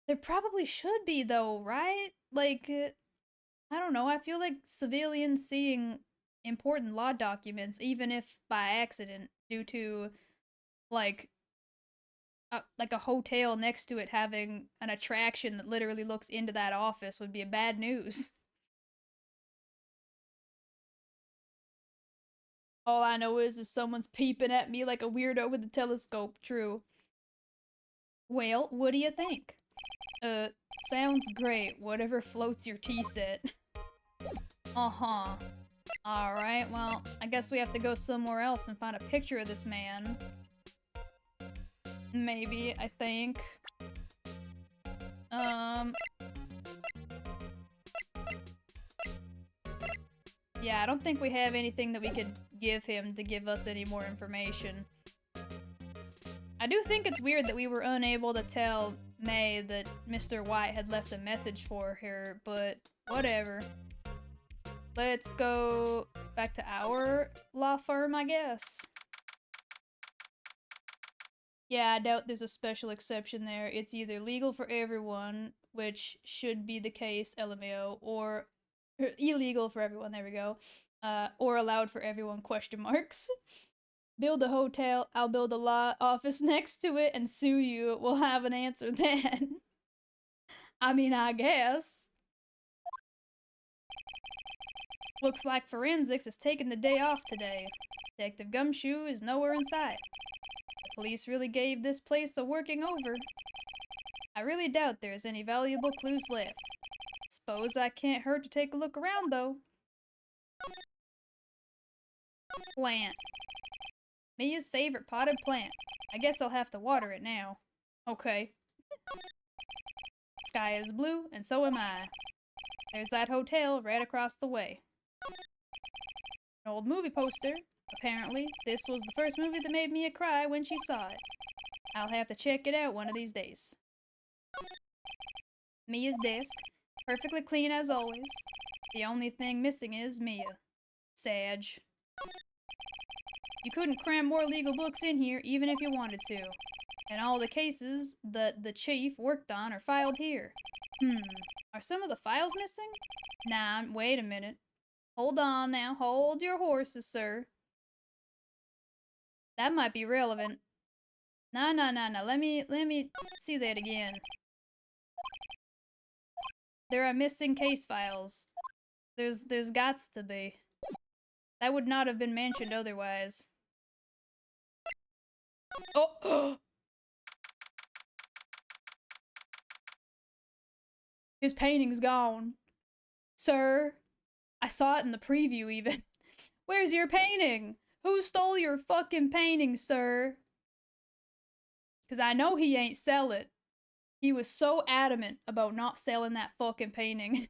There probably should be, though, right? Like, I don't know, I feel like civilians seeing important law documents, even if by accident, due to, like a hotel next to it having an attraction that literally looks into that office would be a bad news. All I know is someone's peeping at me like a weirdo with a telescope. True. Well, what do you think? Sounds great. Whatever floats your tea set. Uh-huh. Alright, well, I guess we have to go somewhere else and find a picture of this man. Maybe, I think. Yeah, I don't think we have anything that we could give him to give us any more information. I do think it's weird that we were unable to tell May that Mr. White had left a message for her, but whatever. Let's go back to our law firm, I guess. Yeah, I doubt there's a special exception there. It's either legal for everyone, which should be the case, LMAO, or illegal for everyone, there we go. Or allowed for everyone, question marks. Build a hotel, I'll build a law office next to it and sue you. We'll have an answer then. I mean, I guess. Looks like forensics is taking the day off today. Detective Gumshoe is nowhere in sight. The police really gave this place a working over. I really doubt there's any valuable clues left. Suppose I can't hurt to take a look around, though. Plant. Mia's favorite potted plant. I guess I'll have to water it now. Okay. Sky is blue, and so am I. There's that hotel right across the way. An old movie poster. Apparently, this was the first movie that made Mia cry when she saw it. I'll have to check it out one of these days. Mia's desk. Perfectly clean as always. The only thing missing is Mia. Sag. You couldn't cram more legal books in here even if you wanted to. And all the cases that the chief worked on are filed here. Are some of the files missing? Nah, wait a minute. Hold on now. Hold your horses, sir. That might be relevant. No. Let me see that again. There are missing case files. There's gots to be. That would not have been mentioned otherwise. Oh! His painting's gone. Sir, I saw it in the preview even. Where's your painting? Who stole your fucking painting, sir? Because I know he ain't sell it. He was so adamant about not selling that fucking painting.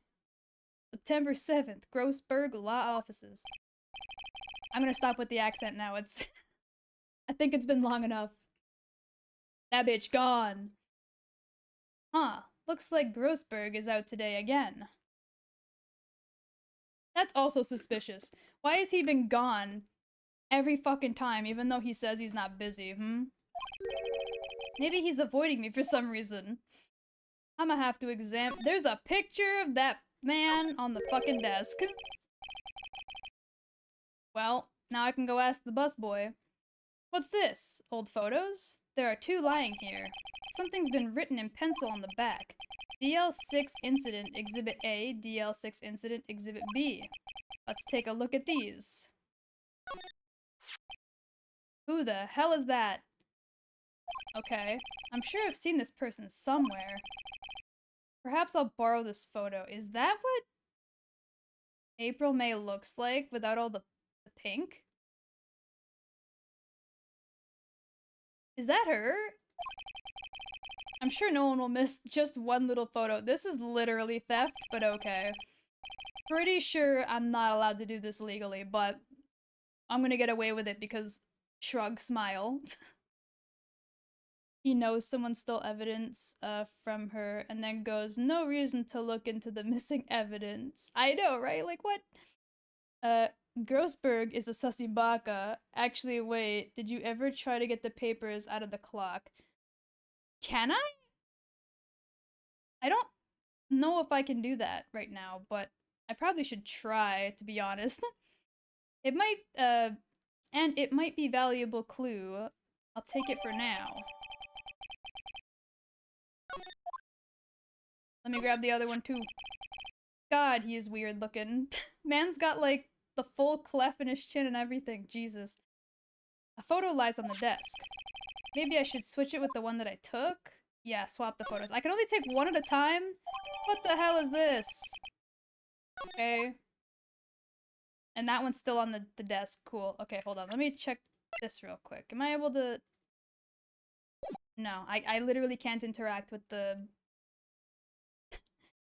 September 7th, Grossberg Law Offices. I'm gonna stop with the accent now. It's... I think it's been long enough. That bitch gone. Huh. Looks like Grossberg is out today again. That's also suspicious. Why has he been gone every fucking time, even though he says he's not busy, hmm? Maybe he's avoiding me for some reason. I'ma have to examine- There's a picture of that man on the fucking desk. Well, now I can go ask the busboy. What's this? Old photos? There are 2 lying here. Something's been written in pencil on the back. DL6 Incident Exhibit A, DL6 Incident Exhibit B. Let's take a look at these. Who the hell is that? Okay, I'm sure I've seen this person somewhere. Perhaps I'll borrow this photo. Is that what April May looks like without all the pink? Is that her? I'm sure no one will miss just one little photo. This is literally theft, but okay. Pretty sure I'm not allowed to do this legally, but I'm gonna get away with it because shrug, smile. He knows someone stole evidence from her and then goes, no reason to look into the missing evidence. I know, right? Like, what? Grossberg is a sussy baka. Actually, wait, did you ever try to get the papers out of the clock? Can I? I don't know if I can do that right now, but I probably should try, to be honest. It might, and it might be a valuable clue. I'll take it for now. Let me grab the other one too. God, he is weird looking. Man's got like the full clef in his chin and everything. Jesus. A photo lies on the desk. Maybe I should switch it with the one that I took? Yeah, swap the photos. I can only take one at a time? What the hell is this? Okay. And that one's still on the desk. Cool. Okay, hold on. Let me check this real quick. Am I able to... No, I literally can't interact with the...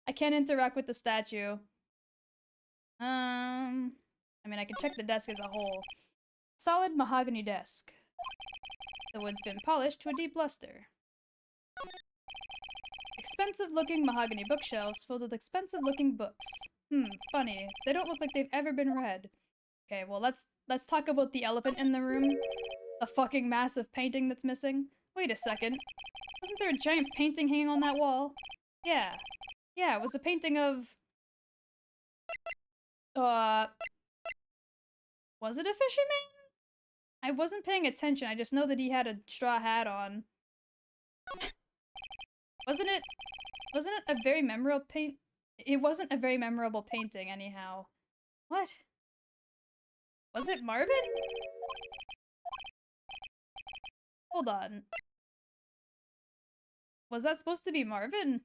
I can't interact with the statue. I mean, I can check the desk as a whole. Solid mahogany desk. The wood's been polished to a deep luster. Expensive-looking mahogany bookshelves filled with expensive-looking books. Funny. They don't look like they've ever been read. Okay, well, let's talk about the elephant in the room. The fucking massive painting that's missing. Wait a second. Wasn't there a giant painting hanging on that wall? Yeah. Yeah, it was a painting of... Was it a fisherman? I wasn't paying attention, I just know that he had a straw hat on. Wasn't it a very memorable It wasn't a very memorable painting, anyhow. What? Was it Marvin? Hold on. Was that supposed to be Marvin?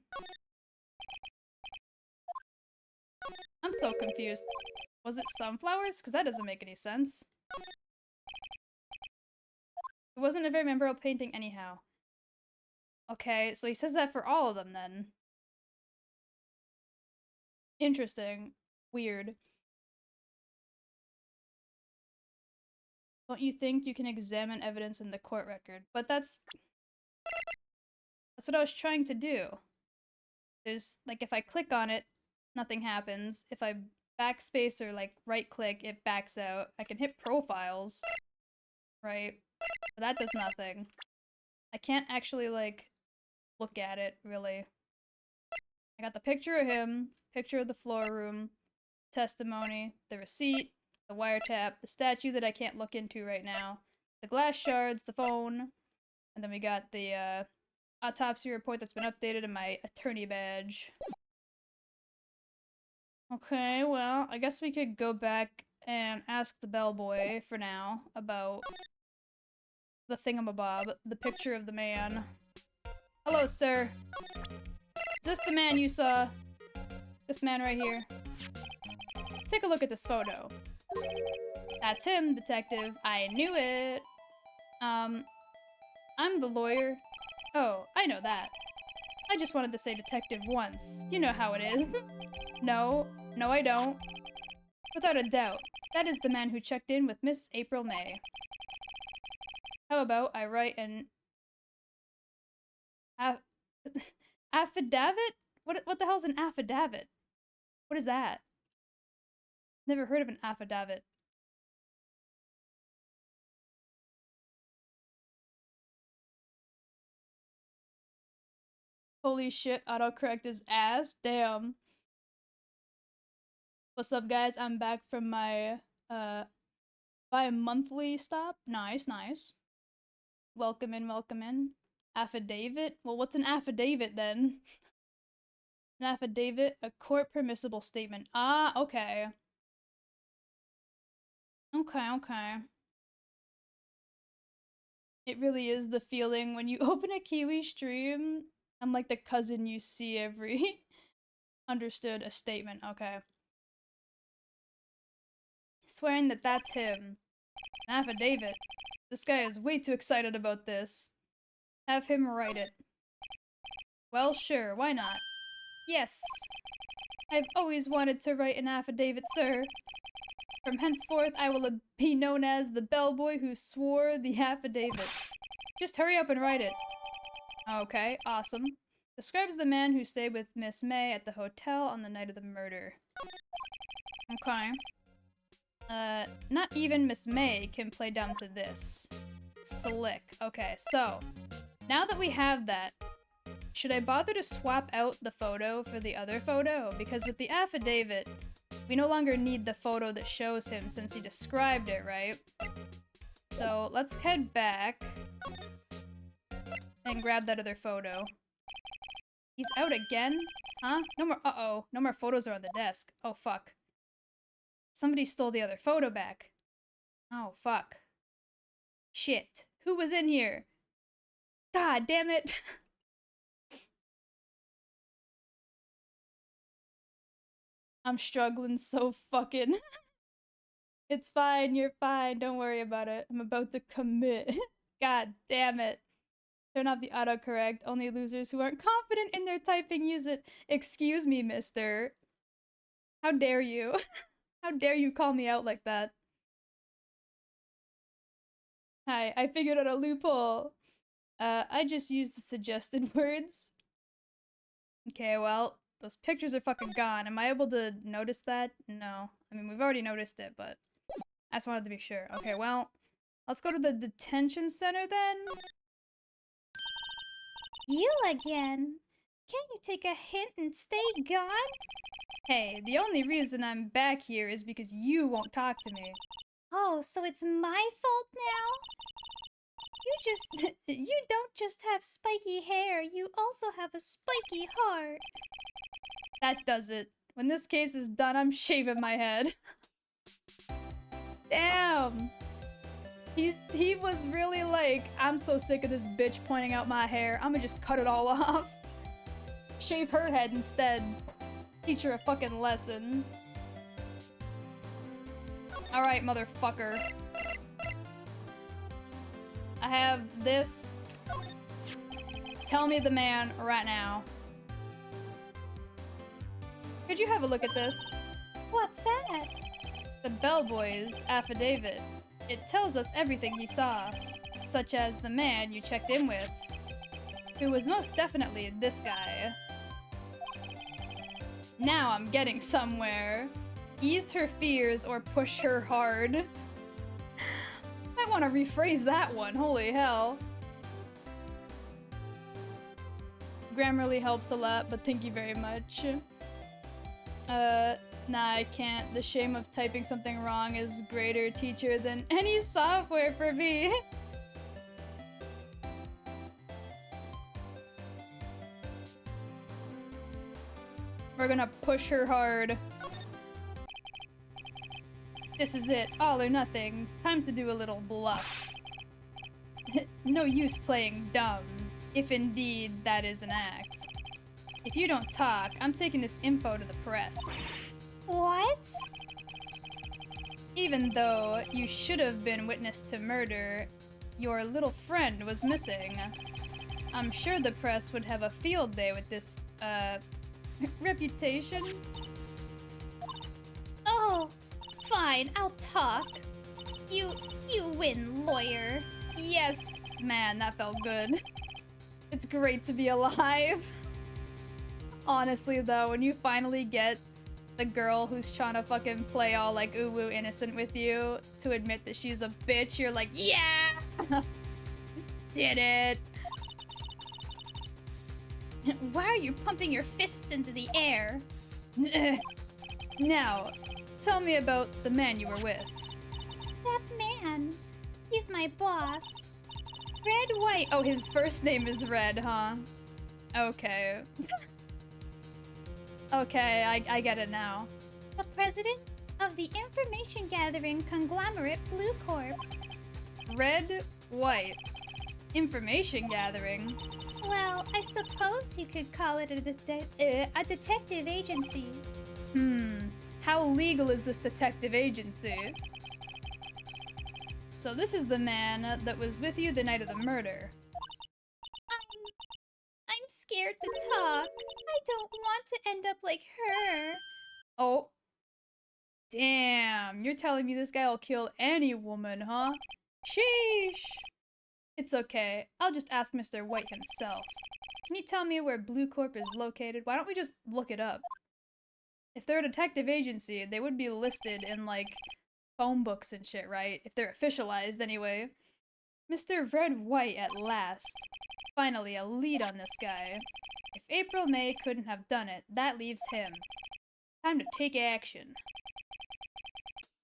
I'm so confused. Was it sunflowers? Because that doesn't make any sense. It wasn't a very memorable painting anyhow. Okay, so he says that for all of them then. Interesting. Weird. Don't you think you can examine evidence in the court record? But that's what I was trying to do. There's, like, if I click on it, nothing happens. If I backspace or, like, right-click, it backs out. I can hit profiles, right? But that does nothing. I can't actually, like, look at it, really. I got the picture of him, picture of the floor room, testimony, the receipt, the wiretap, the statue that I can't look into right now, the glass shards, the phone, and then we got the, autopsy report that's been updated in my attorney badge. Okay, well, I guess we could go back and ask the bellboy for now about the thingamabob, the picture of the man. Hello, sir. Is this the man you saw? This man right here? Take a look at this photo. That's him, detective. I knew it. I'm the lawyer. Oh, I know that. I just wanted to say detective once. You know how it is. No, I don't. Without a doubt, that is the man who checked in with Miss April May. How about I write an affidavit? What the hell's an affidavit? What is that? Never heard of an affidavit. Holy shit, autocorrect is ass. Damn. What's up, guys? I'm back from my bi-monthly stop. Nice, nice. Welcome in, welcome in. Affidavit? Well, what's an affidavit then? An affidavit, a court permissible statement. Ah, okay. Okay. It really is the feeling when you open a Kiwi stream. I'm like the cousin you see every. Understood, a statement, okay. Swearing that that's him. An affidavit. This guy is way too excited about this. Have him write it. Well, sure, why not? Yes! I've always wanted to write an affidavit, sir. From henceforth, I will be known as the bellboy who swore the affidavit. Just hurry up and write it. Okay, awesome. Describes the man who stayed with Miss May at the hotel on the night of the murder. Okay. Not even Miss May can play dumb to this. Slick. Okay, so, now that we have that, should I bother to swap out the photo for the other photo? Because with the affidavit, we no longer need the photo that shows him since he described it, right? So, let's head back and grab that other photo. He's out again? Huh? No more- uh-oh. No more photos are on the desk. Oh, fuck. Somebody stole the other photo back. Oh, fuck. Shit. Who was in here? God damn it! I'm struggling so fucking. It's fine, you're fine, don't worry about it. I'm about to commit. God damn it. Turn off the autocorrect. Only losers who aren't confident in their typing use it. Excuse me, mister. How dare you? How dare you call me out like that? Hi, I figured out a loophole. I just used the suggested words. Okay, well, those pictures are fucking gone. Am I able to notice that? No. I mean, we've already noticed it, but I just wanted to be sure. Okay, well, let's go to the detention center then. You again? Can't you take a hint and stay gone? Hey, the only reason I'm back here is because you won't talk to me. Oh, so it's my fault now? You don't just have spiky hair, you also have a spiky heart. That does it. When this case is done, I'm shaving my head. Damn! He was really like, I'm so sick of this bitch pointing out my hair, I'm gonna just cut it all off. Shave her head instead. Teach her a fucking lesson. Alright, motherfucker. I have this. Tell me the man right now. Could you have a look at this? What's that? The bellboy's affidavit. It tells us everything he saw, such as the man you checked in with, who was most definitely this guy. Now I'm getting somewhere. Ease her fears or push her hard. I want to rephrase that one, holy hell. Grammarly helps a lot, but thank you very much. Nah, I can't. The shame of typing something wrong is greater teacher than any software for me. We're gonna push her hard. This is it, all or nothing. Time to do a little bluff. No use playing dumb, if indeed that is an act. If you don't talk, I'm taking this info to the press. What? Even though you should have been witness to murder, your little friend was missing. I'm sure the press would have a field day with this, reputation. Oh, Fine, I'll talk. You win, lawyer. Yes! Man, that felt good. It's great to be alive. Honestly, though, when you finally get the girl who's trying to fucking play all like ooh-woo innocent with you to admit that she's a bitch, you're like, yeah! Did it! Why are you pumping your fists into the air? Now, tell me about the man you were with. That man. He's my boss. Red White. Oh, his first name is Red, huh? Okay. Okay, I get it now. The president of the information gathering conglomerate Blue Corp. Red White. Information gathering. Well, I suppose you could call it a detective agency. How legal is this detective agency? So this is the man that was with you the night of the murder. I'm scared to talk. I don't want to end up like her. Oh. Damn, you're telling me this guy will kill any woman, huh? Sheesh. It's okay. I'll just ask Mr. White himself. Can you tell me where Blue Corp is located? Why don't we just look it up? If they're a detective agency, they would be listed in, like, phone books and shit, right? If they're officialized, anyway. Mr. Red White at last. Finally, a lead on this guy. If April May couldn't have done it, that leaves him. Time to take action.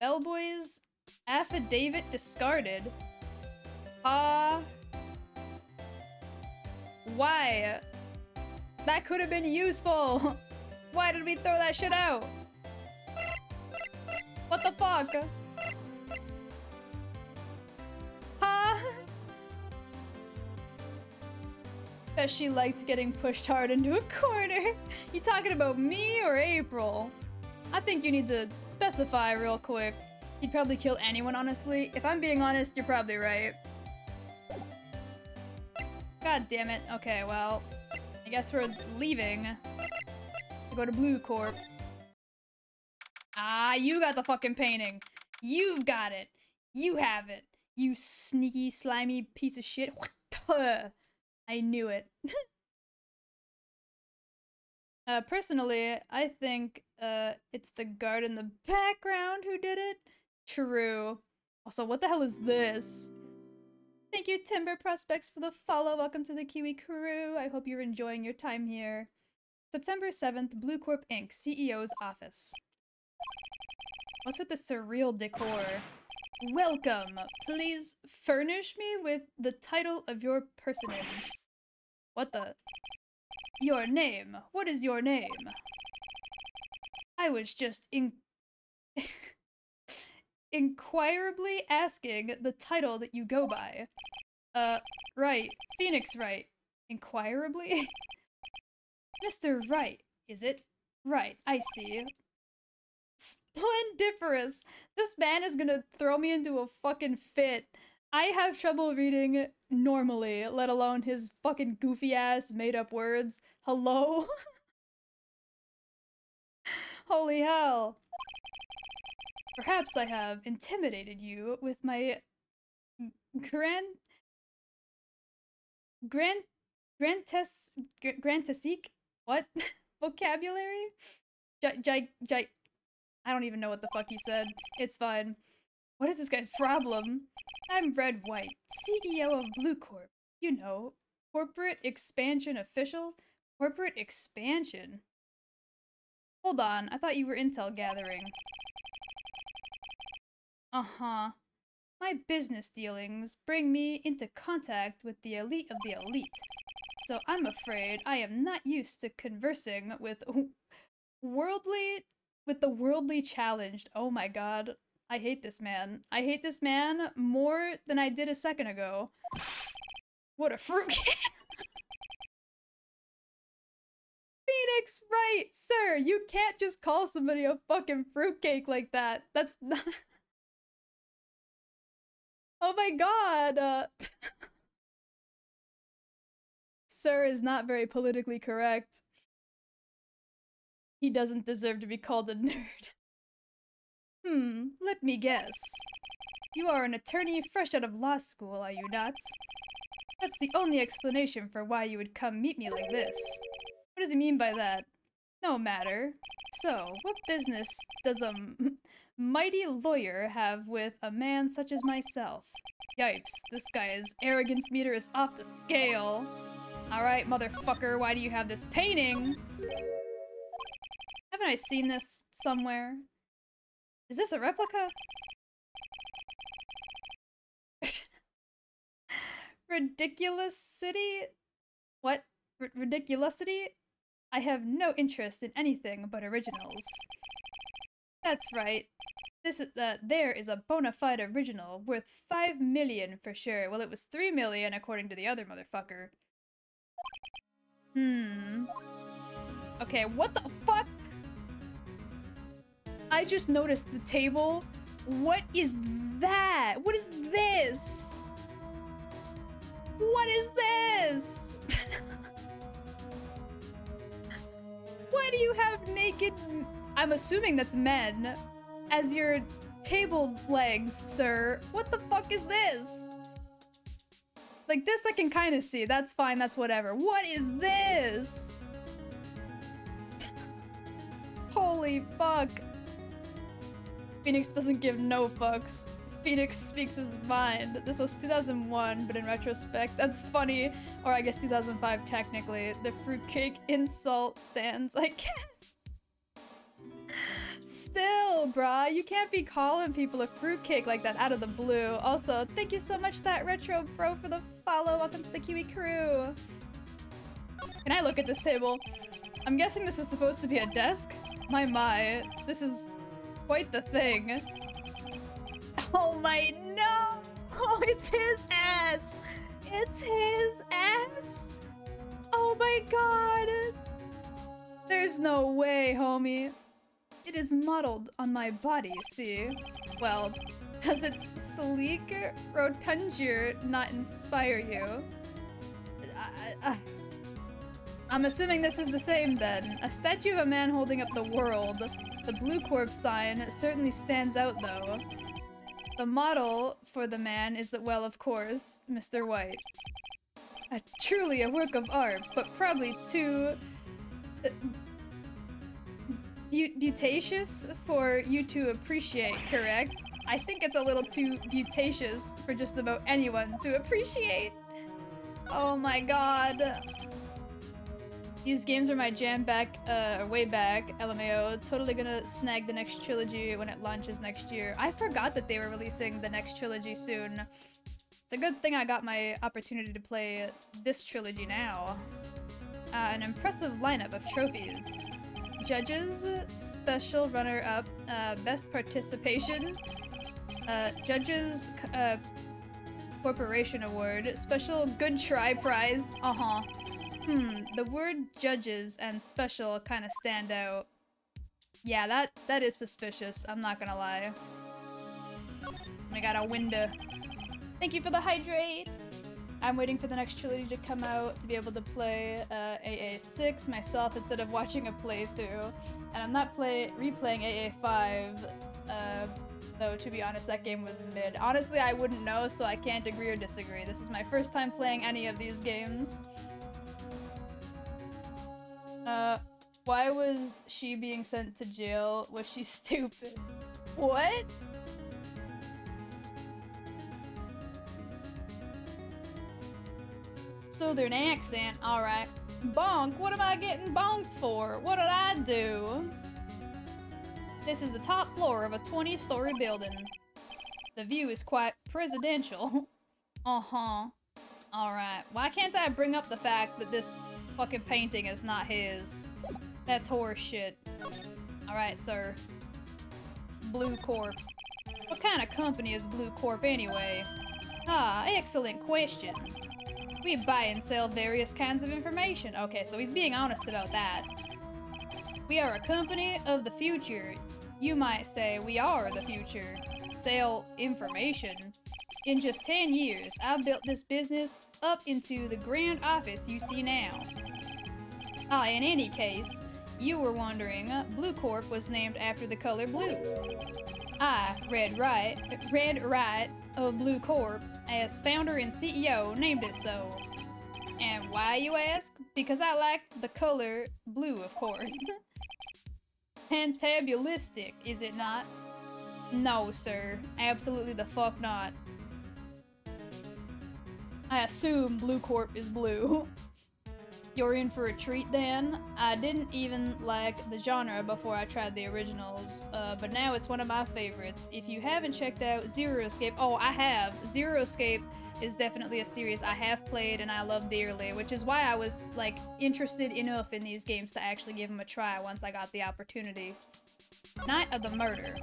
Bellboys, affidavit discarded. Why? That could have been useful. Why did we throw that shit out? What the fuck? Huh? Bet she liked getting pushed hard into a corner. You talking about me or April? I think you need to specify real quick. He'd probably kill anyone, honestly. If I'm being honest, you're probably right. God damn it. Okay, well, I guess we're leaving to go to Blue Corp. Ah, you got the fucking painting. You've got it. You have it. You sneaky, slimy piece of shit. I knew it. Personally, I think it's the guard in the background who did it. True. Also, what the hell is this? Thank you, Timber Prospects, for the follow. Welcome to the Kiwi crew. I hope you're enjoying your time here. September 7th, Blue Corp Inc., CEO's office. What's with the surreal decor? Welcome. Please furnish me with the title of your personage. What the? Your name. What is your name? I was just inquirably asking the title that you go by. Wright. Phoenix Wright. Inquirably? Mr. Wright, is it? Right, I see. Splendiferous! This man is gonna throw me into a fucking fit. I have trouble reading normally, let alone his fucking goofy ass made up words. Hello? Holy hell. Perhaps I have intimidated you with my grantesique? What? Vocabulary? I don't even know what the fuck he said. It's fine. What is this guy's problem? I'm Red White, CEO of Blue Corp. You know, corporate expansion official? Corporate expansion? Hold on, I thought you were intel gathering. Uh-huh. My business dealings bring me into contact with the elite of the elite. So I'm afraid I am not used to conversing with the worldly challenged. Oh my god. I hate this man. I hate this man more than I did a second ago. What a fruitcake. Phoenix, right, sir, you can't just call somebody a fucking fruitcake like that. That's not... Oh my god, Sir is not very politically correct. He doesn't deserve to be called a nerd. Let me guess. You are an attorney fresh out of law school, are you not? That's the only explanation for why you would come meet me like this. What does he mean by that? No matter. So, what business does a mighty lawyer have with a man such as myself? Yipes, this guy's arrogance meter is off the scale. Alright, motherfucker, why do you have this painting? Haven't I seen this somewhere? Is this a replica? Ridiculosity? What? Ridiculosity? I have no interest in anything but originals. That's right. There is a bona fide original worth 5 million for sure. Well, it was 3 million according to the other motherfucker. Okay, what the fuck? I just noticed the table. What is that? What is this? What is this? Why do you have naked, I'm assuming that's men, as your table legs, sir? What the fuck is this? Like, this I can kind of see. That's fine, that's whatever. What is this? Holy fuck. Phoenix doesn't give no fucks. Phoenix speaks his mind. This was 2001, but in retrospect, that's funny. Or I guess 2005 technically. The fruitcake insult stands, I guess. Still, brah, you can't be calling people a fruitcake like that out of the blue. Also, thank you so much, that retro bro, for the follow. Welcome to the Kiwi crew. Can I look at this table? I'm guessing this is supposed to be a desk? My, this is quite the thing. Oh my, no! Oh, it's his ass! It's his ass! Oh my god! There's no way, homie. It is modeled on my body, see? Well, does its sleek rotundure not inspire you? I'm assuming this is the same then. A statue of a man holding up the world. The blue corpse sign certainly stands out though. The model for the man is, well, of course, Mr. White. Truly a work of art, but probably too beauticious for you to appreciate, correct? I think it's a little too beauticious for just about anyone to appreciate. Oh my god. These games are my jam back, way back, LMAO. Totally gonna snag the next trilogy when it launches next year. I forgot that they were releasing the next trilogy soon. It's a good thing I got my opportunity to play this trilogy now. An impressive lineup of trophies. Judges, special runner-up, best participation, judges, corporation award, special good try prize, the word judges and special kind of stand out. Yeah, that is suspicious, I'm not gonna lie. We got a window. Thank you for the hydrate! I'm waiting for the next trilogy to come out to be able to play AA6 myself instead of watching a playthrough. And I'm not replaying AA5, though to be honest that game was mid. Honestly, I wouldn't know, so I can't agree or disagree. This is my first time playing any of these games. Why was she being sent to jail? Was she stupid? What? Southern accent, alright. Bonk? What am I getting bonked for? What did I do? This is the top floor of a 20-story building. The view is quite presidential. Alright. Why can't I bring up the fact that this fucking painting is not his? That's horse shit. Alright, sir. Blue Corp. What kind of company is Blue Corp anyway? Ah, excellent question. We buy and sell various kinds of information. Okay, so he's being honest about that. We are a company of the future. You might say we are the future. Sell information. In just 10 years, I've built this business up into the grand office you see now. In any case, you were wondering, Blue Corp was named after the color blue. I, Red Wright of Blue Corp, as founder and CEO, named it so. And why, you ask? Because I like the color blue, of course. Fantabulistic, is it not? No, sir. Absolutely the fuck not. I assume Blue Corp is blue. You're in for a treat then. I didn't even like the genre before I tried the originals, but now it's one of my favorites. If you haven't checked out Zero Escape, oh, I have. Zero Escape is definitely a series I have played and I love dearly, which is why I was, like, interested enough in these games to actually give them a try once I got the opportunity. Night of the Murder.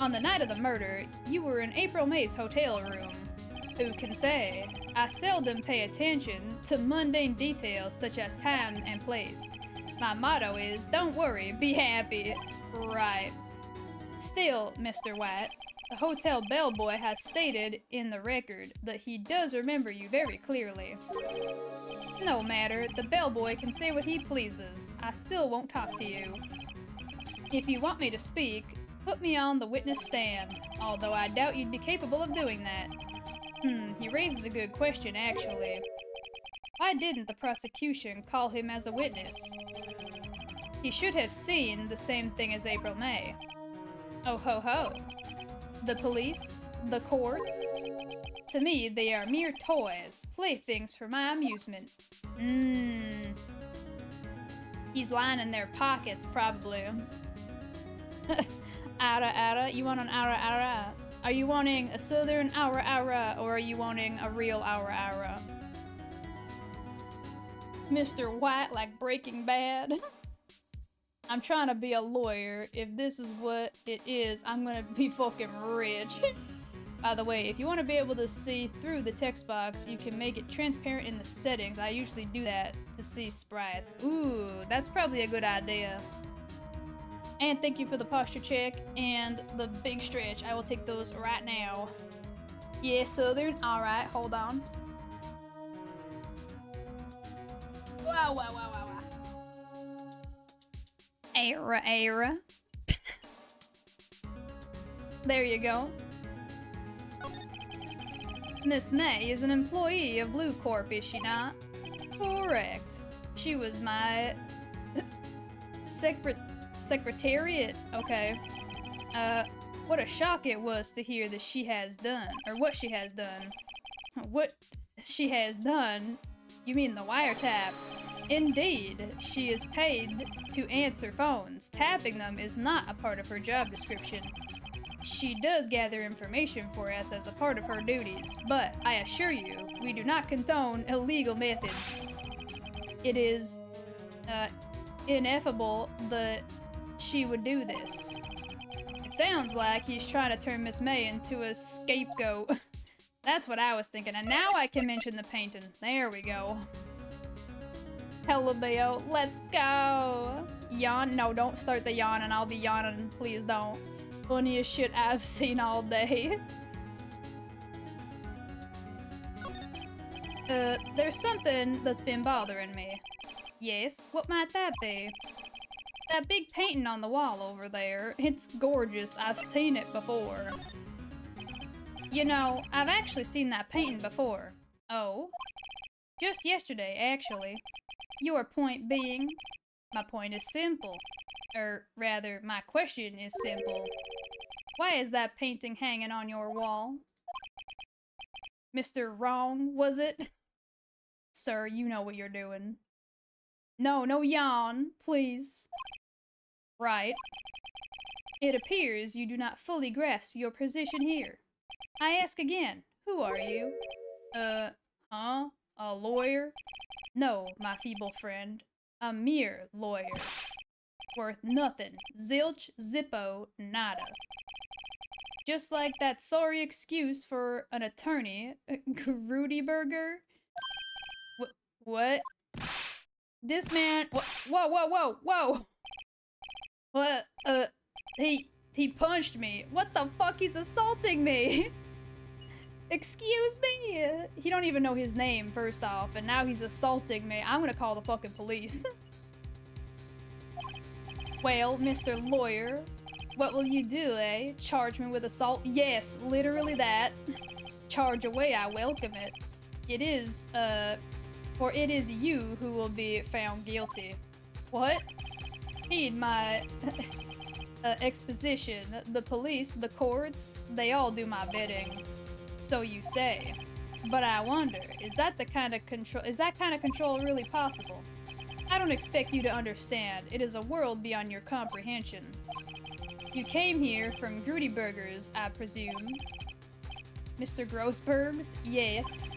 On the night of the murder, you were in April May's hotel room. Who can say? I seldom pay attention to mundane details such as time and place. My motto is, don't worry, be happy. Right. Still, Mr. White, the hotel bellboy has stated in the record that he does remember you very clearly. No matter, the bellboy can say what he pleases. I still won't talk to you. If you want me to speak, put me on the witness stand, although I doubt you'd be capable of doing that. He raises a good question, actually. Why didn't the prosecution call him as a witness? He should have seen the same thing as April May. Oh ho ho. The police? The courts? To me, they are mere toys, playthings for my amusement. He's lining their pockets, probably. Ara, you want an ara? Are you wanting a southern ara, or are you wanting a real ara? Mr. White, like Breaking Bad. I'm trying to be a lawyer. If this is what it is, I'm gonna be fucking rich. By the way, if you want to be able to see through the text box, you can make it transparent in the settings. I usually do that to see sprites. Ooh, that's probably a good idea. And thank you for the posture check and the big stretch. I will take those right now. Yeah, southern. Alright, hold on. Wow. Era. There you go. Miss May is an employee of Blue Corp, is she not? Correct. She was my secretariat? Okay. What a shock it was to hear that she has done, or what she has done. What she has done? You mean the wiretap? Indeed, she is paid to answer phones. Tapping them is not a part of her job description. She does gather information for us as a part of her duties, but I assure you, we do not condone illegal methods. It is, ineffable that she would do this. It sounds like he's trying to turn Miss May into a scapegoat. That's what I was thinking, and now I can mention the painting. There we go. Hellabeo, let's go! Yawn? No, don't start the yawn and I'll be yawning, please don't. Funniest shit I've seen all day. There's something that's been bothering me. Yes, what might that be? That big painting on the wall over there. It's gorgeous. I've seen it before. You know, I've actually seen that painting before. Oh? Just yesterday, actually. Your point being? My point is simple. Or rather, my question is simple. Why is that painting hanging on your wall? Mr. Wrong, was it? Sir, you know what you're doing. No yawn, please. Right. It appears you do not fully grasp your position here. I ask again, who are you? A lawyer? No, my feeble friend. A mere lawyer. Worth nothing. Zilch, zippo, nada. Just like that sorry excuse for an attorney, Grudy Burger. What? This man. Whoa! What? He punched me. What the fuck? He's assaulting me. Excuse me? He don't even know his name, first off, and now he's assaulting me. I'm gonna call the fucking police. Well, Mr. Lawyer, What will you do, eh? Charge me with assault? Yes, literally that. Charge away, I welcome it. It is, for it is you who will be found guilty. What? Heed my exposition. The police, the courts, they all do my bidding. So you say. But I wonder, is that kind of control really possible? I don't expect you to understand. It is a world beyond your comprehension. You came here from Grudy Burgers, I presume. Mr. Grossberg's? Yes.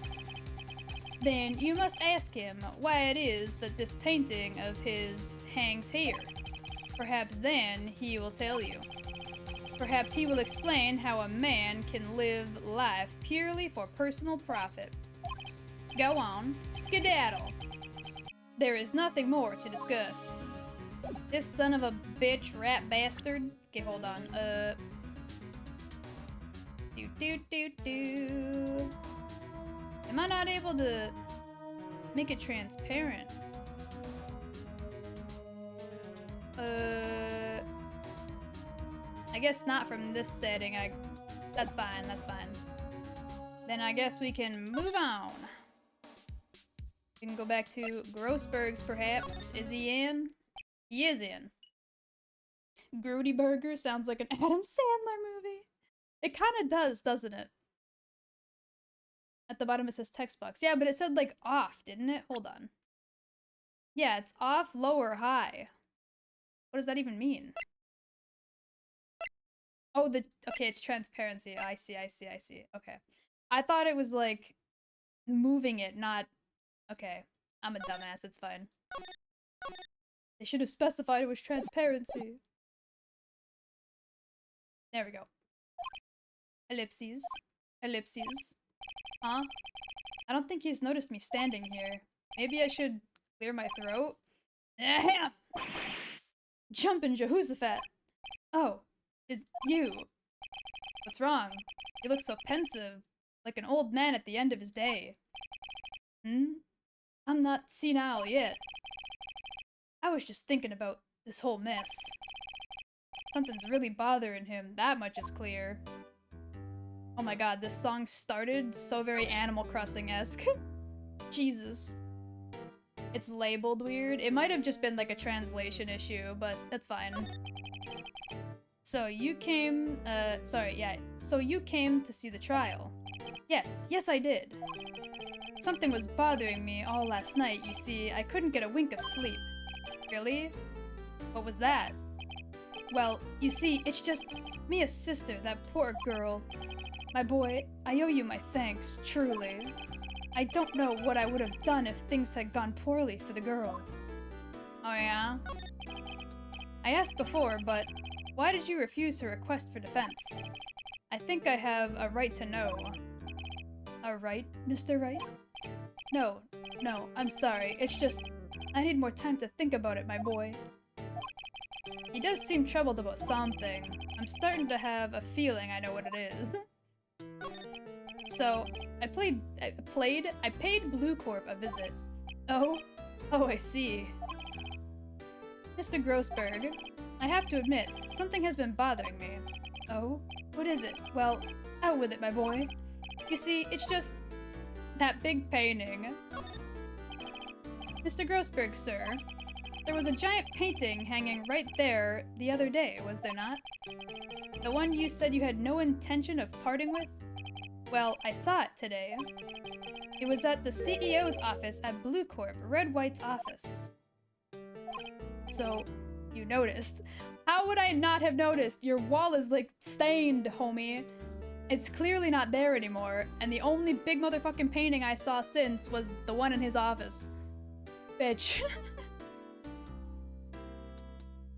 Then you must ask him why it is that this painting of his hangs here. Perhaps then he will tell you. Perhaps he will explain how a man can live life purely for personal profit. Go on, skedaddle. There is nothing more to discuss. This son of a bitch rat bastard. Okay, hold on. Am I not able to make it transparent? I guess not from this setting. That's fine, that's fine. Then I guess we can move on. We can go back to Grossberg's, perhaps. Is he in? He is in. Grudy Burger sounds like an Adam Sandler movie. It kind of does, doesn't it? At the bottom it says text box. Yeah, but it said like off, didn't it? Hold on. Yeah, it's off, lower, high. What does that even mean? Oh, okay, it's transparency. I see. Okay. I thought it was like moving it, not... Okay. I'm a dumbass, it's fine. They should have specified it was transparency. There we go. Ellipses. Ellipses. Huh? I don't think he's noticed me standing here. Maybe I should clear my throat? Ahem! Jumpin' Jehoshaphat! Oh, it's you. What's wrong? You look so pensive, like an old man at the end of his day. Hmm? I'm not senile yet. I was just thinking about this whole mess. Something's really bothering him, that much is clear. Oh my god, this song started so very Animal Crossing-esque. Jesus. It's labeled weird. It might have just been like a translation issue, but that's fine. So you came, so you came to see the trial. Yes, I did. Something was bothering me all last night, you see. I couldn't get a wink of sleep. Really? What was that? Well, you see, it's just Mia's sister, that poor girl. My boy, I owe you my thanks, truly. I don't know what I would have done if things had gone poorly for the girl. Oh yeah? I asked before, but why did you refuse her request for defense? I think I have a right to know. A right, Mr. Wright? No, I'm sorry. It's just, I need more time to think about it, my boy. He does seem troubled about something. I'm starting to have a feeling I know what it is. So, I paid Blue Corp a visit. Oh, I see. Mr. Grossberg, I have to admit, something has been bothering me. Oh? What is it? Well, out with it, my boy. You see, it's just that big painting. Mr. Grossberg, sir, there was a giant painting hanging right there the other day, was there not? The one you said you had no intention of parting with? Well, I saw it today. It was at the CEO's office at Blue Corp, Red White's office. So, you noticed. How would I not have noticed? Your wall is like stained, homie. It's clearly not there anymore, and the only big motherfucking painting I saw since was the one in his office. Bitch.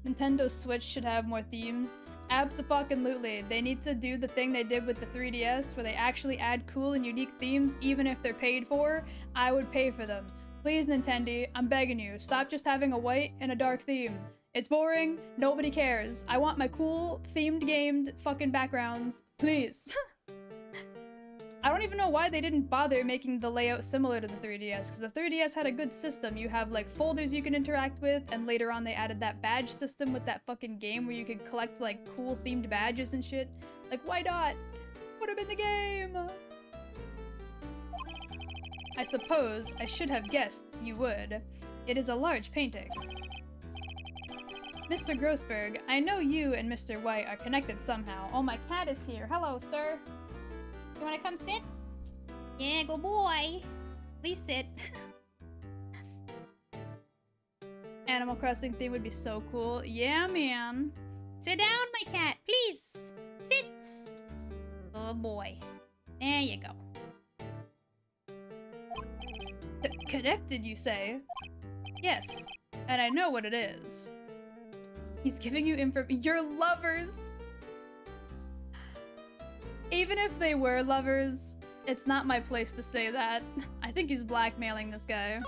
Nintendo Switch should have more themes. Abso-fucking-lutely. They need to do the thing they did with the 3DS where they actually add cool and unique themes even if they're paid for. I would pay for them. Please, Nintendo, I'm begging you, stop just having a white and a dark theme. It's boring, nobody cares. I want my cool, themed gamed fucking backgrounds. Please. I don't even know why they didn't bother making the layout similar to the 3DS, because the 3DS had a good system. You have like folders you can interact with, and later on they added that badge system with that fucking game where you could collect like cool themed badges and shit. Like, why not? Put them in the game! I suppose I should have guessed you would. It is a large painting. Mr. Grossberg, I know you and Mr. White are connected somehow. Oh, my cat is here. Hello, sir. You wanna come sit? Yeah, good boy. Please sit. Animal Crossing theme would be so cool. Yeah, man. Sit down, my cat, please. Sit. Good boy. There you go. Connected, you say? Yes, and I know what it is. He's giving you info. You're lovers! Even if they were lovers, it's not my place to say that. I think he's blackmailing this guy.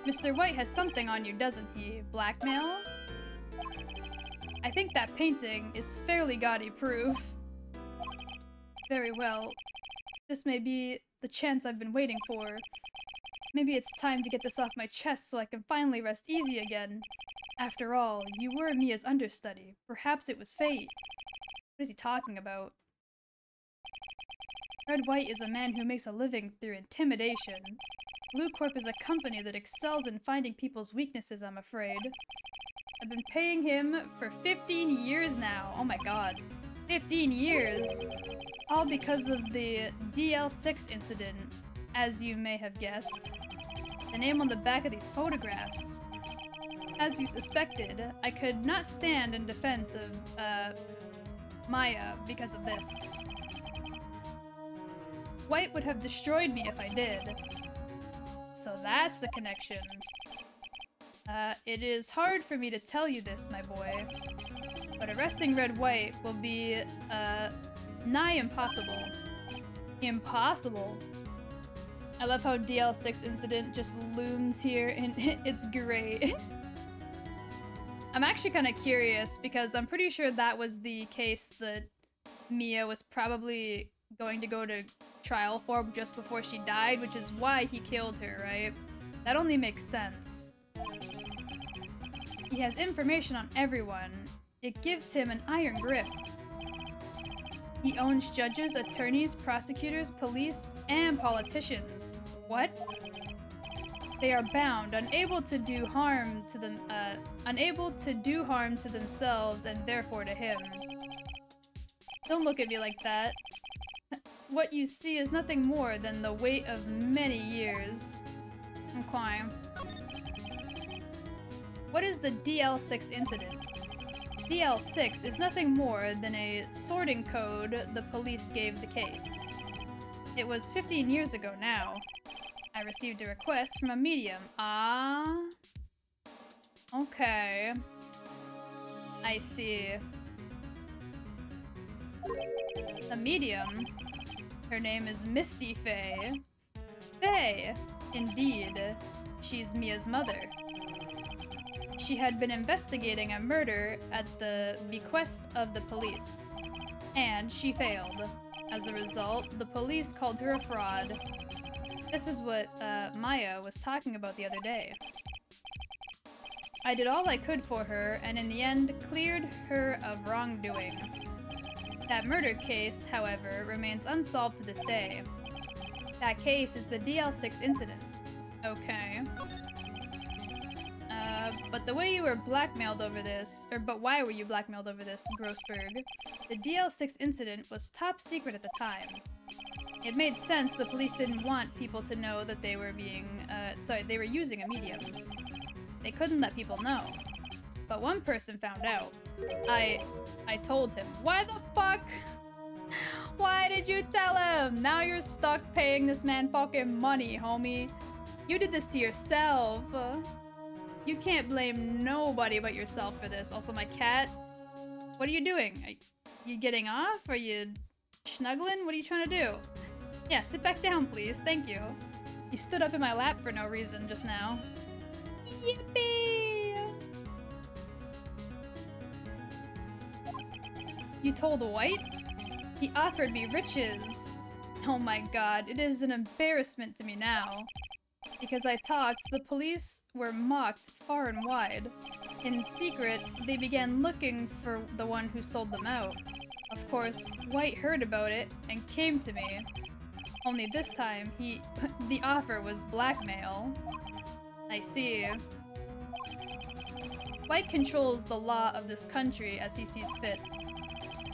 Mr. White has something on you, doesn't he? Blackmail? I think that painting is fairly gaudy proof. Very well. This may be the chance I've been waiting for. Maybe it's time to get this off my chest so I can finally rest easy again. After all, you were Mia's understudy. Perhaps it was fate. What is he talking about? Red White is a man who makes a living through intimidation. Blue Corp is a company that excels in finding people's weaknesses, I'm afraid. I've been paying him for 15 years now. Oh my god. 15 years! All because of the DL6 incident, as you may have guessed. The name on the back of these photographs. As you suspected, I could not stand in defense of, Maya because of this. White would have destroyed me if I did. So that's the connection. It is hard for me to tell you this, my boy, but arresting Red White will be, nigh impossible. Impossible? I love how DL6 incident just looms here, and it's great. I'm actually kind of curious, because I'm pretty sure that was the case that Mia was probably going to go to trial for just before she died, which is why he killed her, right? That only makes sense. He has information on everyone. It gives him an iron grip. He owns judges, attorneys, prosecutors, police, and politicians. What? They are bound, unable to do harm to them, unable to do harm to themselves and therefore to him. Don't look at me like that. What you see is nothing more than the weight of many years. Okay. What is the DL6 incident? DL6 is nothing more than a sorting code the police gave the case. It was 15 years ago now. I received a request from a medium. Ah. Okay. I see. A medium? Her name is Misty Faye. Faye! Indeed. She's Mia's mother. She had been investigating a murder at the bequest of the police. And she failed. As a result, the police called her a fraud. This is what Maya was talking about the other day. I did all I could for her, and in the end, cleared her of wrongdoing. That murder case, however, remains unsolved to this day. That case is the DL6 incident. Okay. But the way you were blackmailed over this, but why were you blackmailed over this, Grossberg? The DL6 incident was top secret at the time. It made sense the police didn't want people to know that they were being, they were using a medium. They couldn't let people know. But one person found out. I told him. Why the fuck? Why did you tell him? Now you're stuck paying this man fucking money, homie. You did this to yourself. You can't blame nobody but yourself for this. Also, my cat. What are you doing? Are you getting off? Are you snuggling? What are you trying to do? Yeah, sit back down, please. Thank you. You stood up in my lap for no reason just now. Yippee! You told White? He offered me riches. Oh my god, it is an embarrassment to me now. Because I talked, the police were mocked far and wide. In secret, they began looking for the one who sold them out. Of course, White heard about it and came to me. Only this time, the offer was blackmail. I see. White controls the law of this country as he sees fit.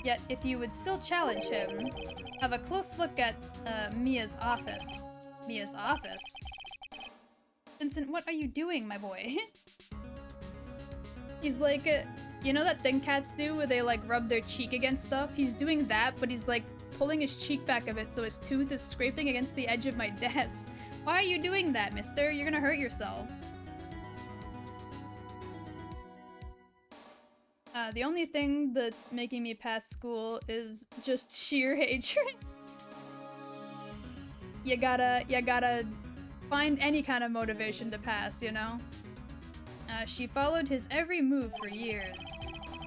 Yet, if you would still challenge him, have a close look at Mia's office. Mia's office? Vincent, what are you doing, my boy? He's like, you know that thing cats do where they like rub their cheek against stuff? He's doing that, but he's like pulling his cheek back a bit so his tooth is scraping against the edge of my desk. Why are you doing that, mister? You're gonna hurt yourself. The only thing that's making me pass school is just sheer hatred. You gotta find any kind of motivation to pass, you know? She followed his every move for years.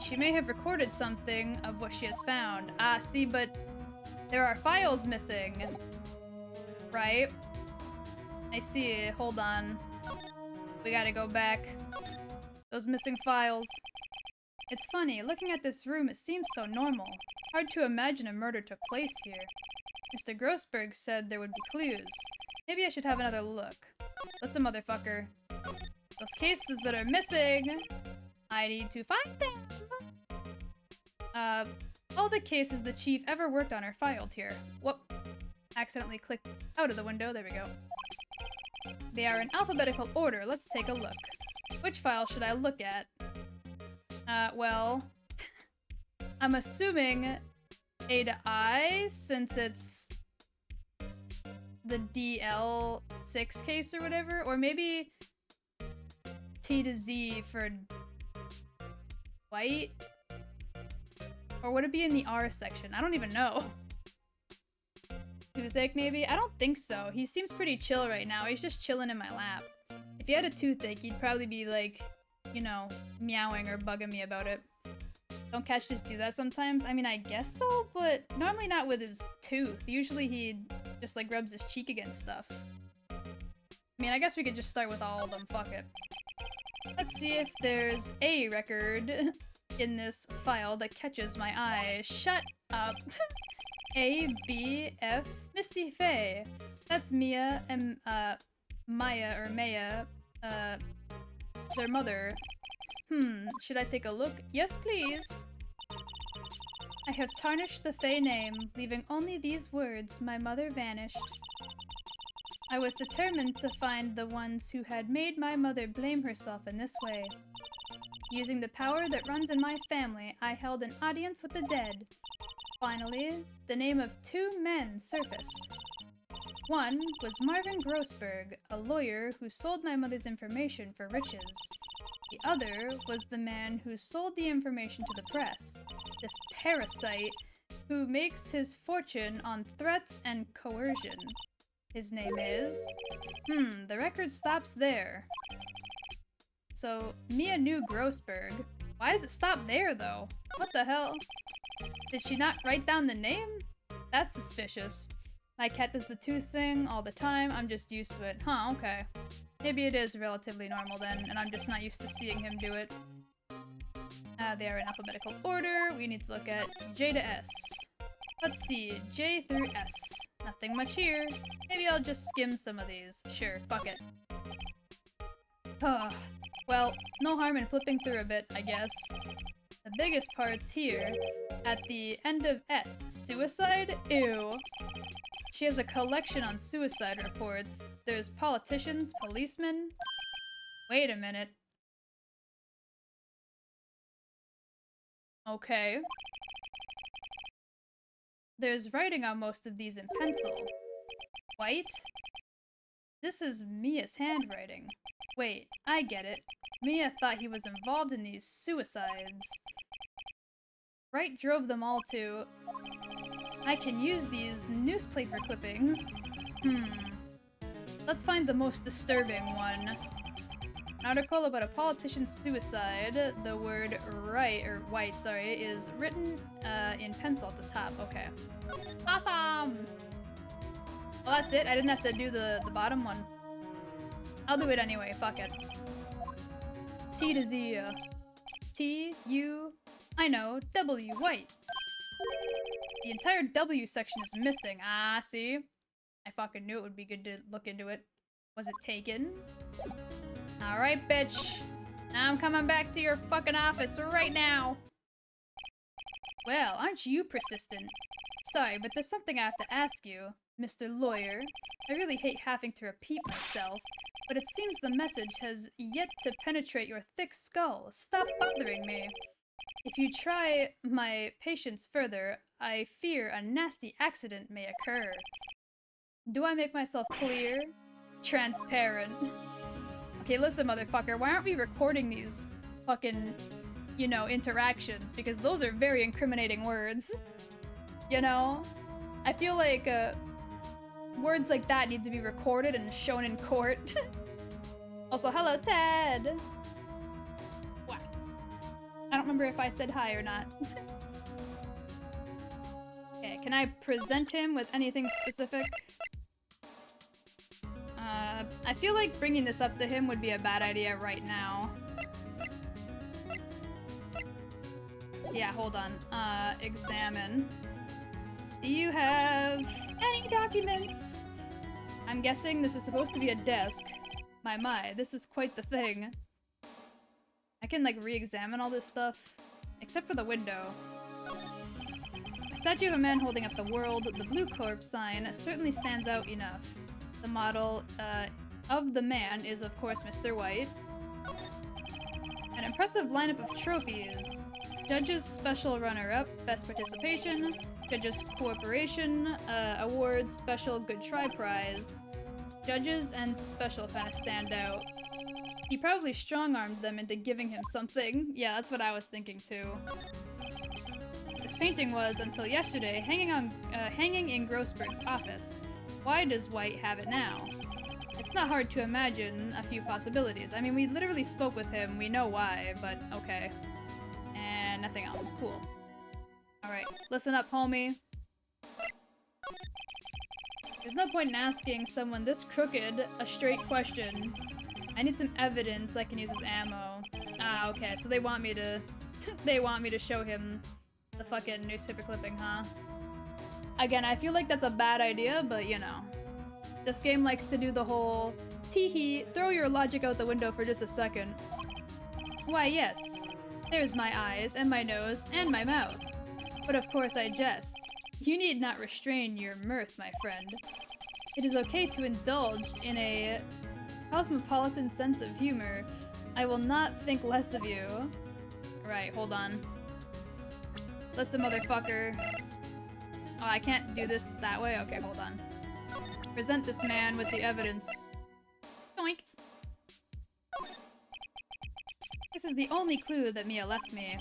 She may have recorded something of what she has found. Ah, see, but there are files missing. Right? I see. Hold on. We gotta go back. Those missing files. It's funny, looking at this room, it seems so normal. Hard to imagine a murder took place here. Mr. Grossberg said there would be clues. Maybe I should have another look. Listen, motherfucker. Those cases that are missing, I need to find them. All the cases the chief ever worked on are filed here. Whoop. Accidentally clicked out of the window. There we go. They are in alphabetical order. Let's take a look. Which file should I look at? Well, I'm assuming A to I, since it's the DL6 case or whatever, or maybe T to Z for White? Or would it be in the R section? I don't even know. Toothache, maybe? I don't think so. He seems pretty chill right now. He's just chilling in my lap. If he had a toothache, he'd probably be like, you know, meowing or bugging me about it. Don't Cats just do that sometimes? I mean, I guess so, but normally not with his tooth. Usually he just like rubs his cheek against stuff. I mean, I guess we could just start with all of them. Fuck it. Let's see if there's a record in this file that catches my eye. Shut up. A, B, F, Misty Faye. That's Mia and, Maya, or Maya, their mother. Should I take a look? Yes, please. I have tarnished the Faye name, leaving only these words, my mother vanished. I was determined to find the ones who had made my mother blame herself in this way. Using the power that runs in my family, I held an audience with the dead. Finally, the name of two men surfaced. One was Marvin Grossberg, a lawyer who sold my mother's information for riches. The other was the man who sold the information to the press, this parasite who makes his fortune on threats and coercion. His name is... the record stops there. So, Mia knew Grossberg. Why does it stop there, though? What the hell? Did she not write down the name? That's suspicious. My cat does the tooth thing all the time. I'm just used to it. Huh, okay. Maybe it is relatively normal then, and I'm just not used to seeing him do it. They are in alphabetical order. We need to look at J to S. Let's see, J through S. Nothing much here. Maybe I'll just skim some of these. Sure, fuck it. Well, no harm in flipping through a bit, I guess. The biggest part's here. At the end of S. Suicide? Ew. She has a collection on suicide reports. There's politicians, policemen. Wait a minute. Okay. There's writing on most of these in pencil. White? This is Mia's handwriting. Wait, I get it. Mia thought he was involved in these suicides. Wright drove them all to... I can use these newspaper clippings. Let's find the most disturbing one. An article about a politician's suicide. The word Wright, or White, sorry, is written in pencil at the top. Okay. Awesome! Well, that's it. I didn't have to do the bottom one. I'll do it anyway. Fuck it. T to Z. T, U, I know, W, White. The entire W section is missing. Ah, see? I fucking knew it would be good to look into it. Was it taken? Alright, bitch. Now I'm coming back to your fucking office right now. Well, aren't you persistent? Sorry, but there's something I have to ask you, Mr. Lawyer. I really hate having to repeat myself, but it seems the message has yet to penetrate your thick skull. Stop bothering me. If you try my patience further, I fear a nasty accident may occur. Do I make myself clear? Transparent. Okay, listen, motherfucker, why aren't we recording these fucking, you know, interactions? Because those are very incriminating words. You know? I feel like, words like that need to be recorded and shown in court. Also, hello, Ted! What? I don't remember if I said hi or not. Okay, can I present him with anything specific? I feel like bringing this up to him would be a bad idea right now. Yeah, hold on. Examine. Do you have any documents? I'm guessing this is supposed to be a desk. My, this is quite the thing. I can, like, re-examine all this stuff. Except for the window. A statue of a man holding up the world, the blue corpse sign, certainly stands out enough. The model, of the man is, of course, Mr. White. An impressive lineup of trophies. Judges Special Runner-Up, Best Participation, Judges Cooperation, Awards Special Good Try Prize. Judges and Special kind of stand out. He probably strong-armed them into giving him something. Yeah, that's what I was thinking too. This painting was, until yesterday, hanging in Grossberg's office. Why does White have it now? It's not hard to imagine a few possibilities. I mean, we literally spoke with him, we know why, but okay. And nothing else. Cool. Alright, listen up, homie. There's no point in asking someone this crooked a straight question. I need some evidence I can use as ammo. Ah, okay, so they want me to... they want me to show him the fucking newspaper clipping, huh? Again, I feel like that's a bad idea, but you know. This game likes to do the whole, tee-hee, throw your logic out the window for just a second. Why, yes. There's my eyes, and my nose, and my mouth. But of course I jest. You need not restrain your mirth, my friend. It is okay to indulge in a cosmopolitan sense of humor. I will not think less of you. Right, hold on. Listen, motherfucker. Oh, I can't do this that way? Okay, hold on. Present this man with the evidence. Doink. This is the only clue that Mia left me.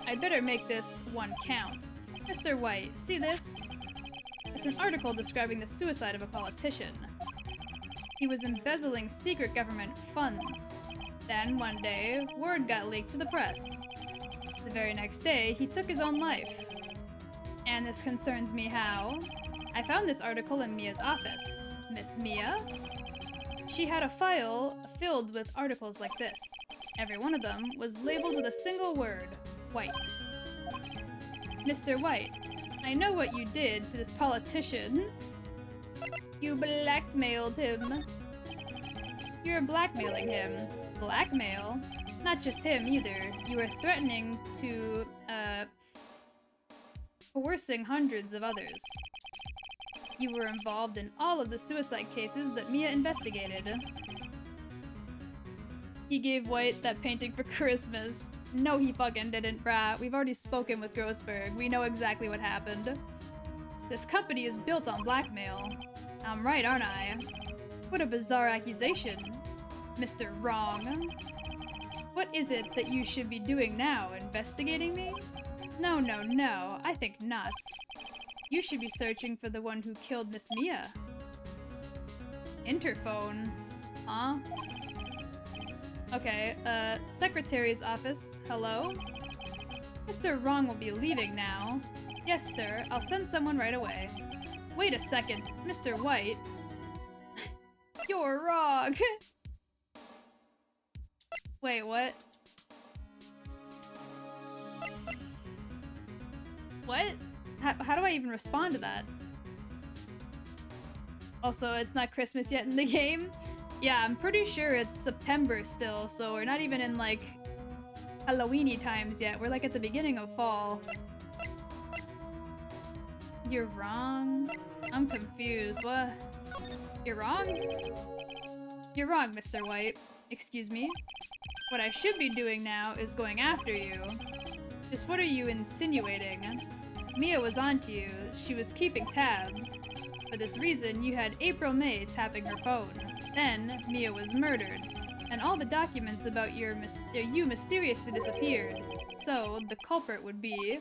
I'd better make this one count. Mr. White, see this? It's an article describing the suicide of a politician. He was embezzling secret government funds. Then, one day, word got leaked to the press. The very next day, he took his own life. And this concerns me how? I found this article in Mia's office. Miss Mia? She had a file filled with articles like this. Every one of them was labeled with a single word, White. Mr. White, I know what you did to this politician. You blackmailed him. You're blackmailing him. Blackmail? Not just him either. You were threatening to, coercing hundreds of others. You were involved in all of the suicide cases that Mia investigated. He gave White that painting for Christmas. No, he fucking didn't, brah. We've already spoken with Grossberg. We know exactly what happened. This company is built on blackmail. I'm right, aren't I? What a bizarre accusation. Mr. Wrong. What is it that you should be doing now? Investigating me? No, no, no. I think not. You should be searching for the one who killed Miss Mia. Interphone. Huh? Okay, secretary's office. Hello? Mr. Wrong will be leaving now. Yes, sir. I'll send someone right away. Wait a second, Mr. White. You're wrong. Wait, what? What? How do I even respond to that? Also, it's not Christmas yet in the game. Yeah, I'm pretty sure it's September still, so we're not even in, like, Halloween-y times yet. We're, like, at the beginning of fall. You're wrong? I'm confused. What? You're wrong? You're wrong, Mr. White. Excuse me? What I should be doing now is going after you. Just what are you insinuating? Mia was onto you. She was keeping tabs. For this reason, you had April May tapping her phone. Then, Mia was murdered, and all the documents about you mysteriously disappeared. So, the culprit would be...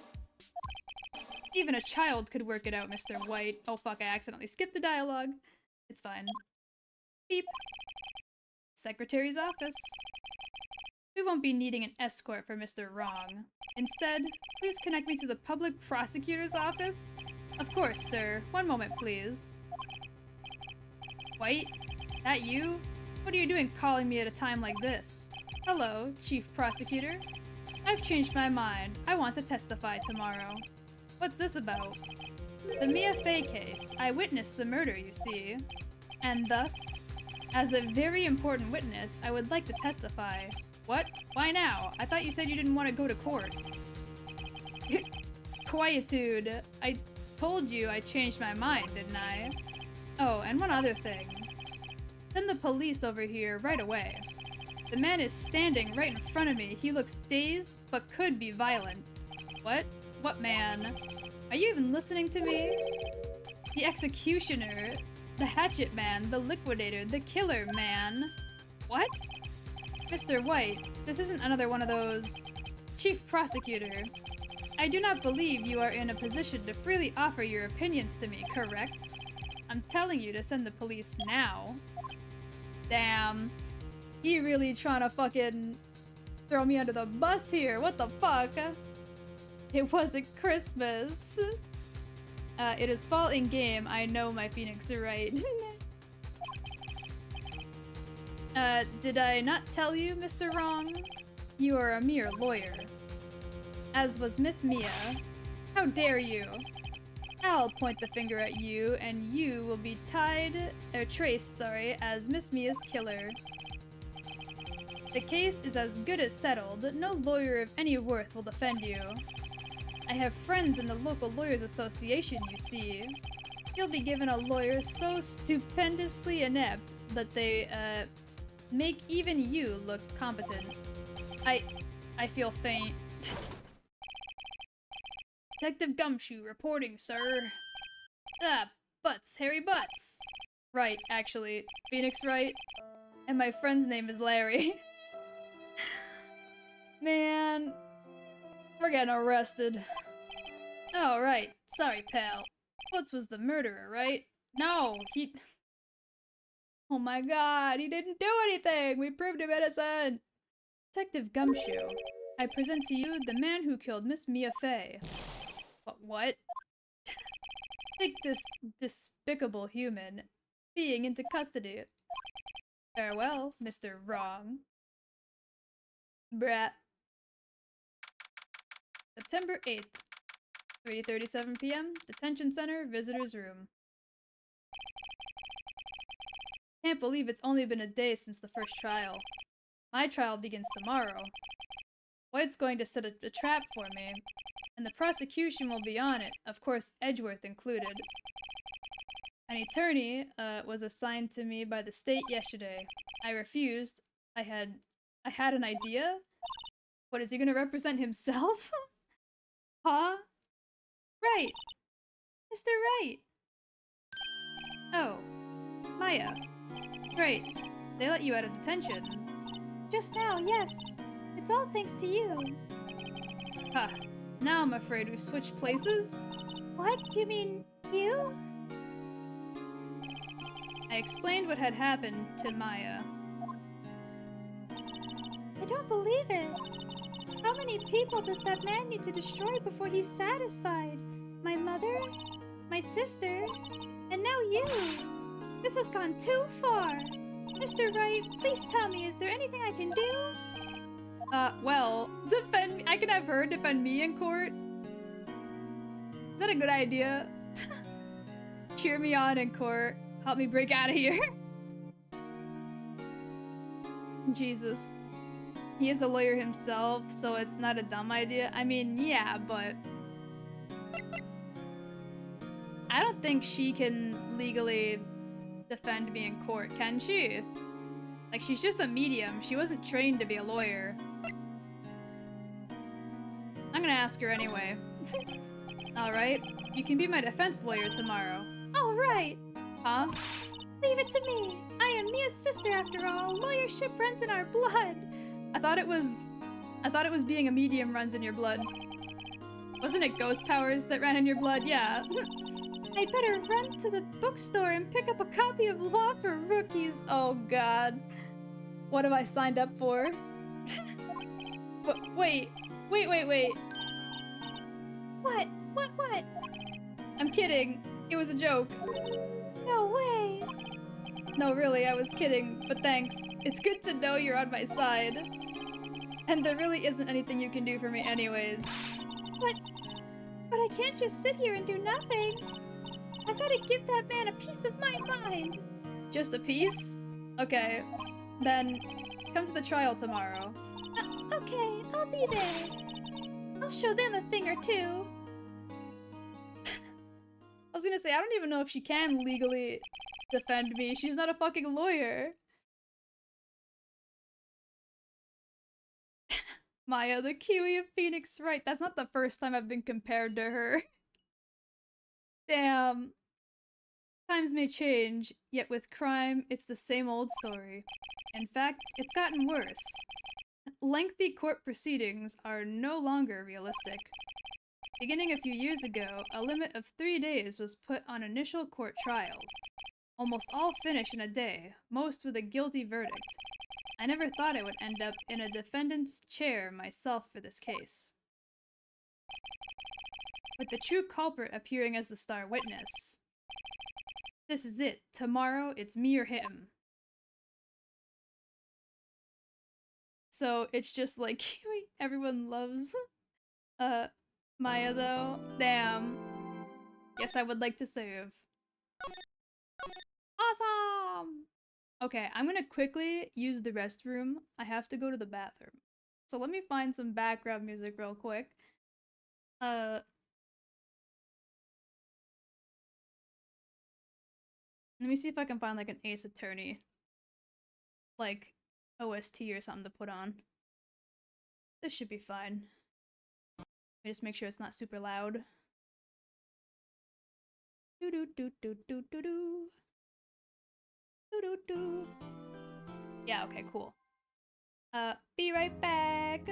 Even a child could work it out, Mr. White. Oh fuck, I accidentally skipped the dialogue. It's fine. Beep. Secretary's office. We won't be needing an escort for Mr. Wrong. Instead, please connect me to the public prosecutor's office? Of course, sir. One moment, please. White? That you? What are you doing calling me at a time like this? Hello, Chief Prosecutor. I've changed my mind. I want to testify tomorrow. What's this about? The Mia Fey case. I witnessed the murder, you see. And thus, as a very important witness, I would like to testify. What? Why now? I thought you said you didn't want to go to court. Quietude. I told you I changed my mind, didn't I? Oh, and one other thing. Send the police over here right away. The man is standing right in front of me. He looks dazed, but could be violent. What? What man? Are you even listening to me? The executioner, the hatchet man, the liquidator, the killer man. What? Mr. White, this isn't another one of those... Chief Prosecutor, I do not believe you are in a position to freely offer your opinions to me, correct? I'm telling you to send the police now. Damn. He really trying to fucking throw me under the bus here. What the fuck? It wasn't Christmas. It is fall in game. I know my Phoenix Wright. Did I not tell you, Mr. Wrong? You are a mere lawyer. As was Miss Mia. How dare you? I'll point the finger at you, and you will be traced, as Miss Mia's killer. The case is as good as settled. No lawyer of any worth will defend you. I have friends in the local lawyers association, you see. You'll be given a lawyer so stupendously inept that they, make even you look competent. I feel faint. Detective Gumshoe reporting, sir. Ah, Butts, Harry Butts. Right, actually. Phoenix Wright. And my friend's name is Larry. Man. We're getting arrested. Oh, right. Sorry, pal. Butts was the murderer, right? No, he... Oh my god, he didn't do anything! We proved him innocent! Detective Gumshoe, I present to you the man who killed Miss Mia Fey. What? Take this despicable human being into custody. Farewell, Mr. Wrong. Brat. September 8th, 3:37 p.m., Detention Center, Visitor's Room. Can't believe it's only been a day since the first trial. My trial begins tomorrow. White's going to set a trap for me, and the prosecution will be on it, of course Edgeworth included. An attorney was assigned to me by the state yesterday. I refused. I had an idea? What, is he gonna represent himself? Huh? Right. Mr. Wright. Oh. Maya. Great. They let you out of detention. Just now, yes. It's all thanks to you. Huh. Now I'm afraid we've switched places? What? You mean you? I explained what had happened to Maya. I don't believe it. How many people does that man need to destroy before he's satisfied? My mother? my sister, and now you. This has gone too far. Mr. Wright, please tell me, is there anything I can do? Well, defend me. I can have her defend me in court. Is that a good idea? Cheer me on in court. Help me break out of here. Jesus. He is a lawyer himself, so it's not a dumb idea. I mean, yeah, but I don't think she can legally defend me in court, can she? Like, she's just a medium. She wasn't trained to be a lawyer. I'm gonna ask her anyway. Alright, you can be my defense lawyer tomorrow. Alright. Huh? Leave it to me. I am Mia's sister after all. Lawyership runs in our blood. I thought it was being a medium runs in your blood. Wasn't it ghost powers that ran in your blood? Yeah. I better run to the bookstore and pick up a copy of Law for Rookies. Oh god. What have I signed up for? Wait. What? What? I'm kidding. It was a joke. No way. No, really, I was kidding, but thanks. It's good to know you're on my side. And there really isn't anything you can do for me anyways. But I can't just sit here and do nothing. I gotta give that man a piece of my mind. Just a piece? Okay. Then, come to the trial tomorrow. Okay, I'll be there. I'll show them a thing or two. I was gonna say, I don't even know if she can legally defend me. She's not a fucking lawyer. Maya, the Kiwi of Phoenix Wright. That's not the first time I've been compared to her. Damn. Times may change, yet with crime, it's the same old story. In fact, it's gotten worse. Lengthy court proceedings are no longer realistic. Beginning a few years ago, a limit of 3 days was put on initial court trials. Almost all finish in a day, most with a guilty verdict. I never thought I would end up in a defendant's chair myself for this case. With the true culprit appearing as the star witness. This is it. Tomorrow, it's me or him. So, it's just like Kiwi. Everyone loves, Maya though. Damn. Yes, I would like to save. Awesome! Okay, I'm gonna quickly use the restroom. I have to go to the bathroom. So let me find some background music real quick. Let me see if I can find like an Ace Attorney, like OST or something to put on. This should be fine. Let me just make sure it's not super loud. Do do do do do do do. Do do do. Yeah, okay, cool. Be right back.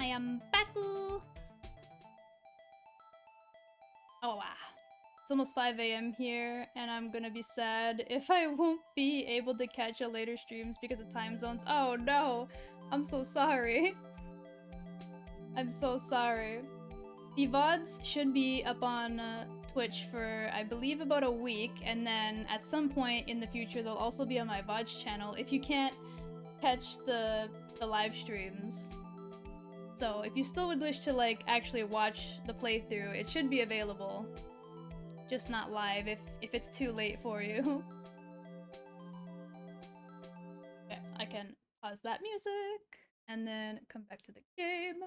I am Baku. Oh wow. It's almost 5 a.m. here, and I'm gonna be sad if I won't be able to catch a later streams because of time zones. Oh no! I'm so sorry. I'm so sorry. The VODs should be up on Twitch for, I believe, about a week, and then at some point in the future they'll also be on my VODs channel if you can't catch the live streams. So if you still would wish to like actually watch the playthrough, it should be available. Just not live if it's too late for you. Okay, I can pause that music and then come back to the game.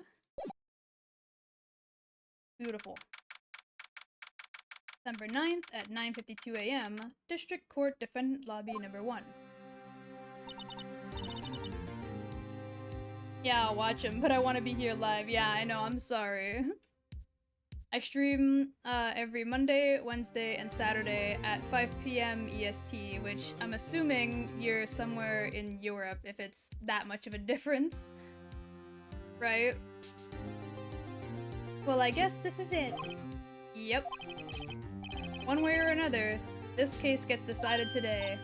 Beautiful. December 9th at 9:52 a.m. District Court Defendant Lobby number 1. Yeah, I'll watch him, but I want to be here live. Yeah, I know, I'm sorry. I stream every Monday, Wednesday, and Saturday at 5 p.m. EST, which I'm assuming you're somewhere in Europe if it's that much of a difference. Right? Well, I guess this is it. Yep. One way or another, this case gets decided today.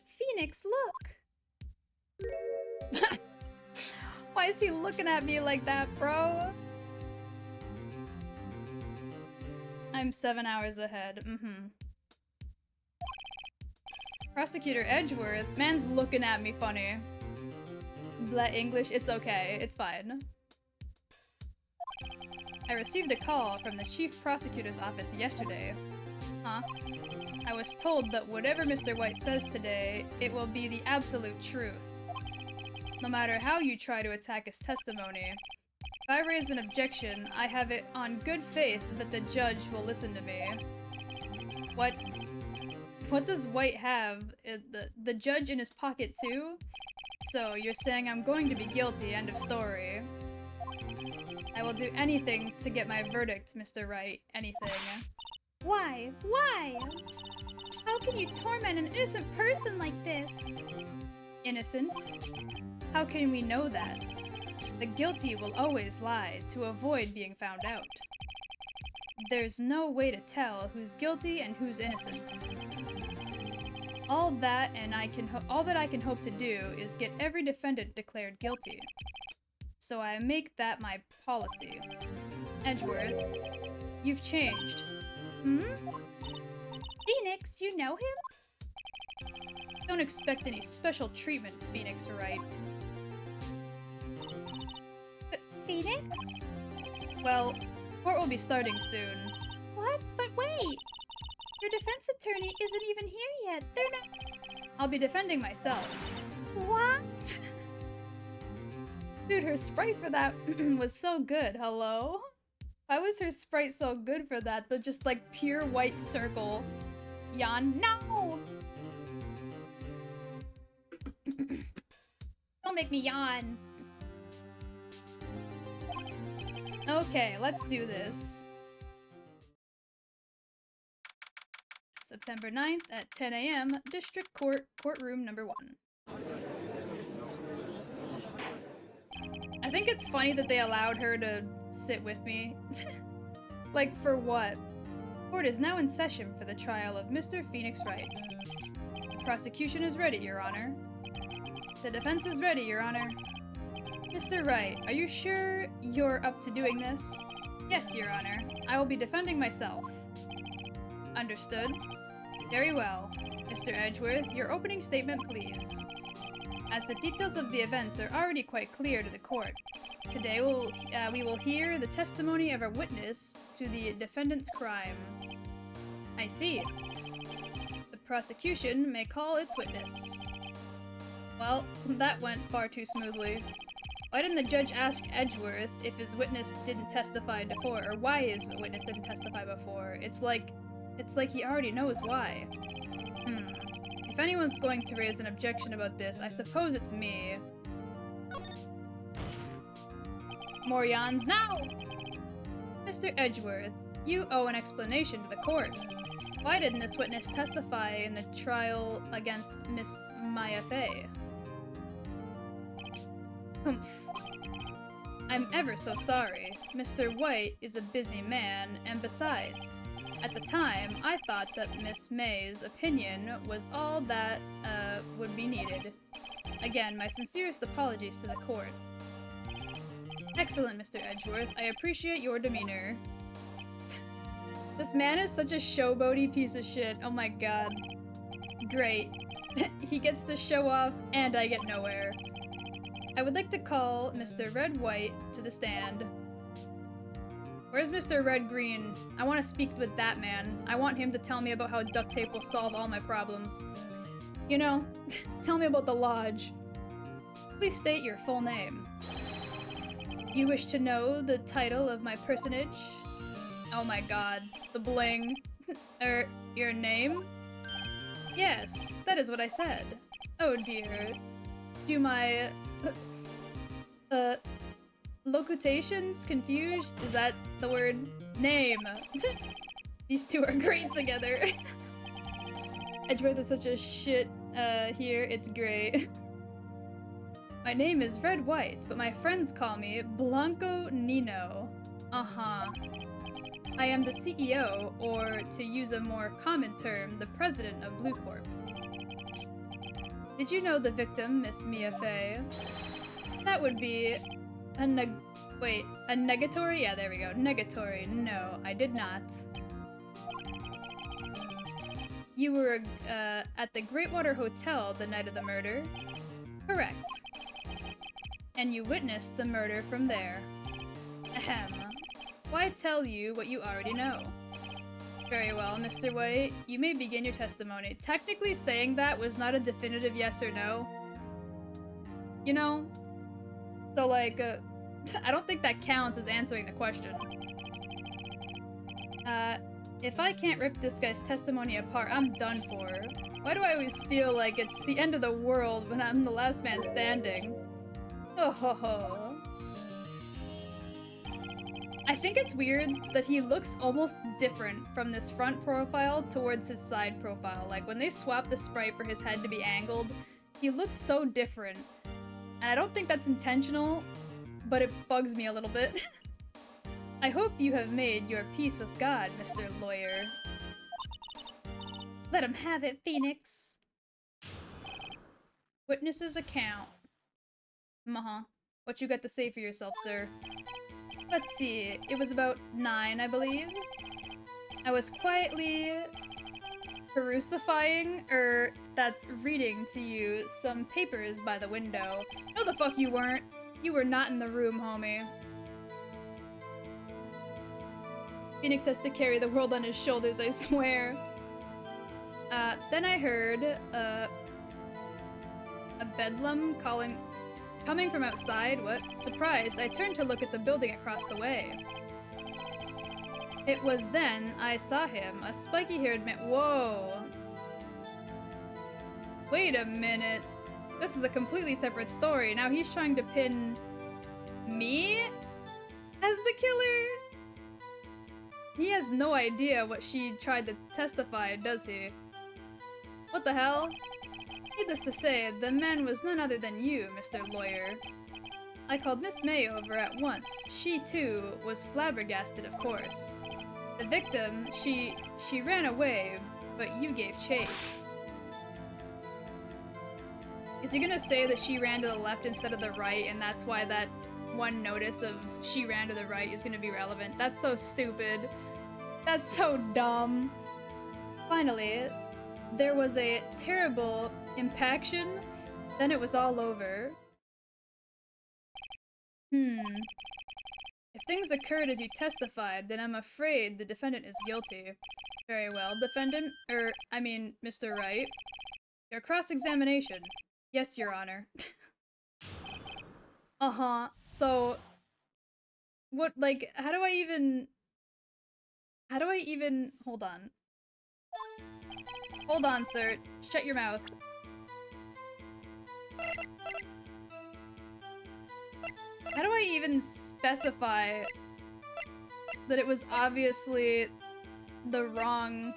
Phoenix, look! Why is he looking at me like that, bro? I'm 7 hours ahead. Prosecutor Edgeworth? Man's looking at me funny. Blah English, it's okay. It's fine. I received a call from the Chief Prosecutor's office yesterday. Huh? I was told that whatever Mr. White says today, it will be the absolute truth. No matter how you try to attack his testimony, if I raise an objection, I have it on good faith that the judge will listen to me. What does White have? The judge in his pocket too? So you're saying I'm going to be guilty, end of story. I will do anything to get my verdict, Mr. Wright. Anything. Why? Why? How can you torment an innocent person like this? Innocent? How can we know that? The guilty will always lie to avoid being found out. There's no way to tell who's guilty and who's innocent. All that I can hope to do is get every defendant declared guilty. So I make that my policy. Edgeworth, you've changed. Phoenix, you know him? Don't expect any special treatment, Phoenix Wright. Phoenix? Well, court will be starting soon. What? But wait! Your defense attorney isn't even here yet. They're not— I'll be defending myself. What? Dude, her sprite for that was so good, hello? Why was her sprite so good for that? The just like pure white circle. Yawn. No! Don't make me yawn. Okay, let's do this. September 9th at 10 a.m. District Court, courtroom number 1. I think it's funny that they allowed her to sit with me. Like, for what? Court is now in session for the trial of Mr. Phoenix Wright. The prosecution is ready, Your Honor. The defense is ready, Your Honor. Mr. Wright, are you sure you're up to doing this? Yes, Your Honor. I will be defending myself. Understood. Very well. Mr. Edgeworth, your opening statement, please. As the details of the events are already quite clear to the court, today we will hear the testimony of a witness to the defendant's crime. I see. The prosecution may call its witness. Well, that went far too smoothly. Why didn't the judge ask Edgeworth if his witness didn't testify before, or why his witness didn't testify before? It's like he already knows why. If anyone's going to raise an objection about this, I suppose it's me. More yawns now! Mr. Edgeworth, you owe an explanation to the court. Why didn't this witness testify in the trial against Miss Maya Fey? Humph. I'm ever so sorry. Mr. White is a busy man, and besides, at the time, I thought that Miss May's opinion was all that would be needed. Again, my sincerest apologies to the court. Excellent, Mr. Edgeworth. I appreciate your demeanor. This man is such a showboaty piece of shit. Oh my god. Great. He gets to show off, and I get nowhere. I would like to call Mr. Red White to the stand. Where's Mr. Red Green? I want to speak with that man. I want him to tell me about how duct tape will solve all my problems. You know, tell me about the lodge. Please state your full name. You wish to know the title of my personage? Oh my god, the bling. Your name? Yes, that is what I said. Oh dear. Do my... locutations confused? Is that the word? Name. These two are great together. Edgeworth is such a shit here, it's great. My name is Red White, but my friends call me Blanco Nino. Uh-huh. I am the CEO, or to use a more common term, the president of Blue Corp. Did you know the victim, Miss Mia Fey? That would be a negatory? Yeah, there we go. Negatory. No, I did not. You were at the Greatwater Hotel the night of the murder? Correct. And you witnessed the murder from there. Ahem. Why tell you what you already know? Very well, Mr. White. You may begin your testimony. Technically saying that was not a definitive yes or no. You know? So, like, I don't think that counts as answering the question. If I can't rip this guy's testimony apart, I'm done for. Why do I always feel like it's the end of the world when I'm the last man standing? Oh ho ho. I think it's weird that he looks almost different from this front profile towards his side profile. Like, when they swap the sprite for his head to be angled, he looks so different. And I don't think that's intentional, but it bugs me a little bit. I hope you have made your peace with God, Mr. Lawyer. Let him have it, Phoenix. Witness's account. Uh-huh. What you got to say for yourself, sir? Let's see, it was about 9, I believe. I was quietly perusifying, that's reading to you, some papers by the window. No the fuck you weren't. You were not in the room, homie. Phoenix has to carry the world on his shoulders, I swear. Then I heard, a bedlam coming from outside. What? Surprised, I turned to look at the building across the way. It was then I saw him, a spiky-haired man. Whoa. Wait a minute. This is a completely separate story. Now he's trying to pin me as the killer? He has no idea what she tried to testify, does he? What the hell? Needless to say, the man was none other than you, Mr. Lawyer. I called Miss May over at once. She, too, was flabbergasted, of course. The victim, she ran away, but you gave chase. Is he gonna say that she ran to the left instead of the right, and that's why that one notice of she ran to the right is gonna be relevant? That's so stupid. That's so dumb. Finally, there was a terrible impaction, then it was all over. If things occurred as you testified, then I'm afraid the defendant is guilty. Very well, defendant, I mean, Mr. Wright. Your cross-examination. Yes, Your Honor. Uh-huh, so... What, like, how do I even... Hold on. Hold on, sir. Shut your mouth. How do I even specify that it was obviously the wrong...